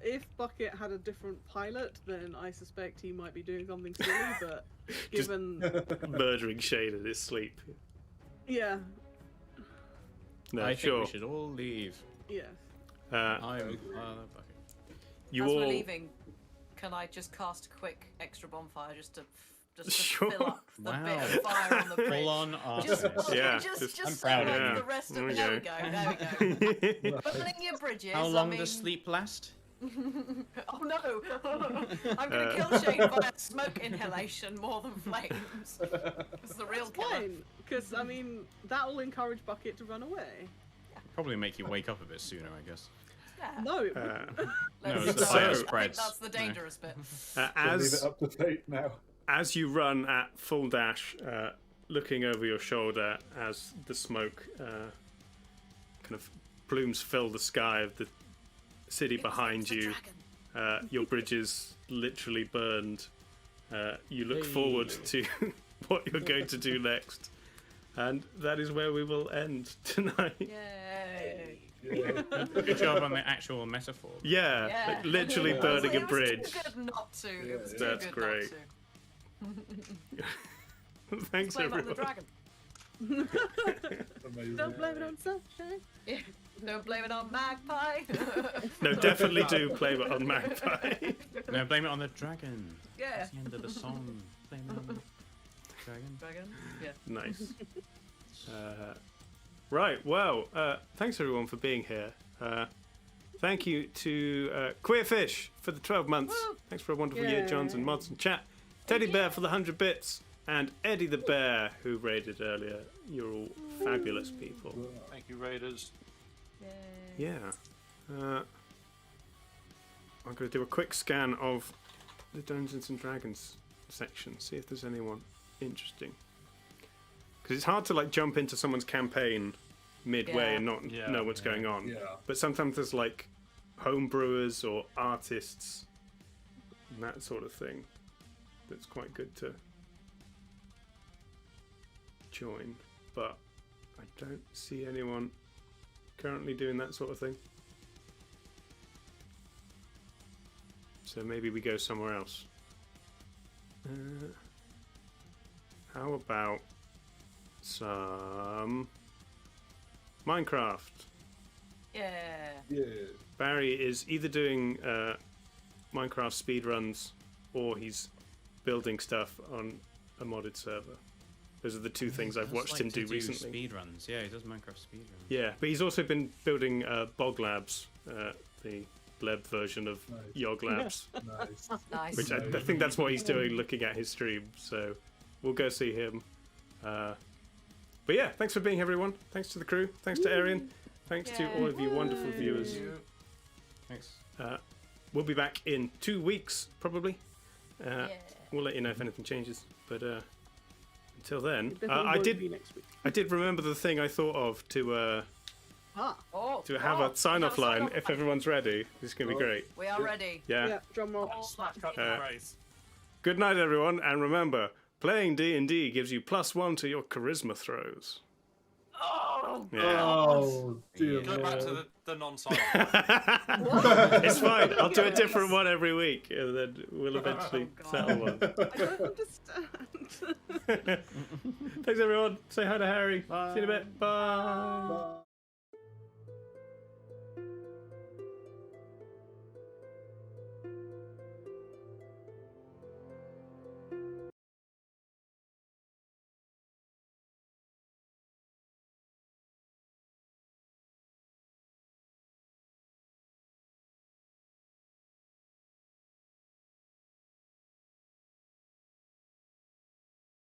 if Bucket had a different pilot, then I suspect he might be doing something silly, but given... Murdering Shane in his sleep. Yeah. No, I sure. think we should all leave. Yes. I'm Bucket. You As all... we're leaving, can I just cast a quick extra bonfire just to Sure. fill up the Wow. bit of fire on the bridge? Full on Just, arsenal. Yeah, just I'm so proud of like you. the rest of There we there we go. go. There we go. Burning your bridges. How long I mean... does sleep last? Oh no! I'm gonna kill Shane by smoke inhalation more than flames. It's the real killer. Fine, because, I mean, that will encourage Bucket to run away. Probably make you wake up a bit sooner, I guess. Yeah. No, it wouldn't. No, Let's it's the just- fire I think spreads. that's the dangerous bit. Leave as it up to fate now. as you run at full dash, looking over your shoulder as the smoke kind of plumes fill the sky of the city behind you, your bridge is literally burned. You look forward to what you're going to do next, and that is where we will end tonight. Yay! Good job on the actual metaphor. Yeah, Yeah. like, literally burning a It was bridge. too good not to. It was too That's good great. Not to. Thanks, Blame it on the everyone. dragon. Amazing. Don't blame it on sunshine. Yeah. Don't blame it on Magpie. No, definitely do blame it on Magpie. No, blame it on the dragon. Yeah. That's the end of the song. Blame it on the dragon. Dragon. Yeah. Nice. Right, well, thanks everyone for being here. Thank you to Queerfish for the 12 months. Thanks for a wonderful year, Johns and Mods and chat. Teddy Bear for the 100 bits. And Eddie the Bear, who raided earlier. You're all fabulous people. Thank you, Raiders. Yeah. I'm going to do a quick scan of the Dungeons and Dragons section, see if there's anyone interesting. Because it's hard to like jump into someone's campaign midway and not know what's going on. Yeah. But sometimes there's like homebrewers or artists and that sort of thing that's quite good to join. But I don't see anyone currently doing that sort of thing. So maybe we go somewhere else. How about some Minecraft? Yeah. Yeah. Barry is either doing Minecraft speedruns or he's building stuff on a modded server. Those are the two things I've watched him do recently. Speedruns, yeah, he does Minecraft speedruns. Yeah, but he's also been building Bog Labs, the Bleb version of Yog Labs. Nice. Nice. Which I think that's what he's doing looking at his stream, so we'll go see him. But yeah, thanks for being here, everyone. Thanks to the crew. Thanks to Arian. Thanks to all of you wonderful viewers. Thanks. We'll be back in 2 weeks, probably. We'll let you know if anything changes. But until then, I did remember the thing I thought of to have a sign-off line if everyone's ready. This is going to be great. We are ready. Yeah. Drum roll. Good night, everyone, and remember, playing D&D gives you +1 to your charisma throws. Yeah. Oh, dear Go back to Lord. the non-silent. It's fine. I'll do a different one every week, and then we'll eventually settle one. I don't understand. Thanks, everyone. Say hi to Harry. See you in a bit. Bye.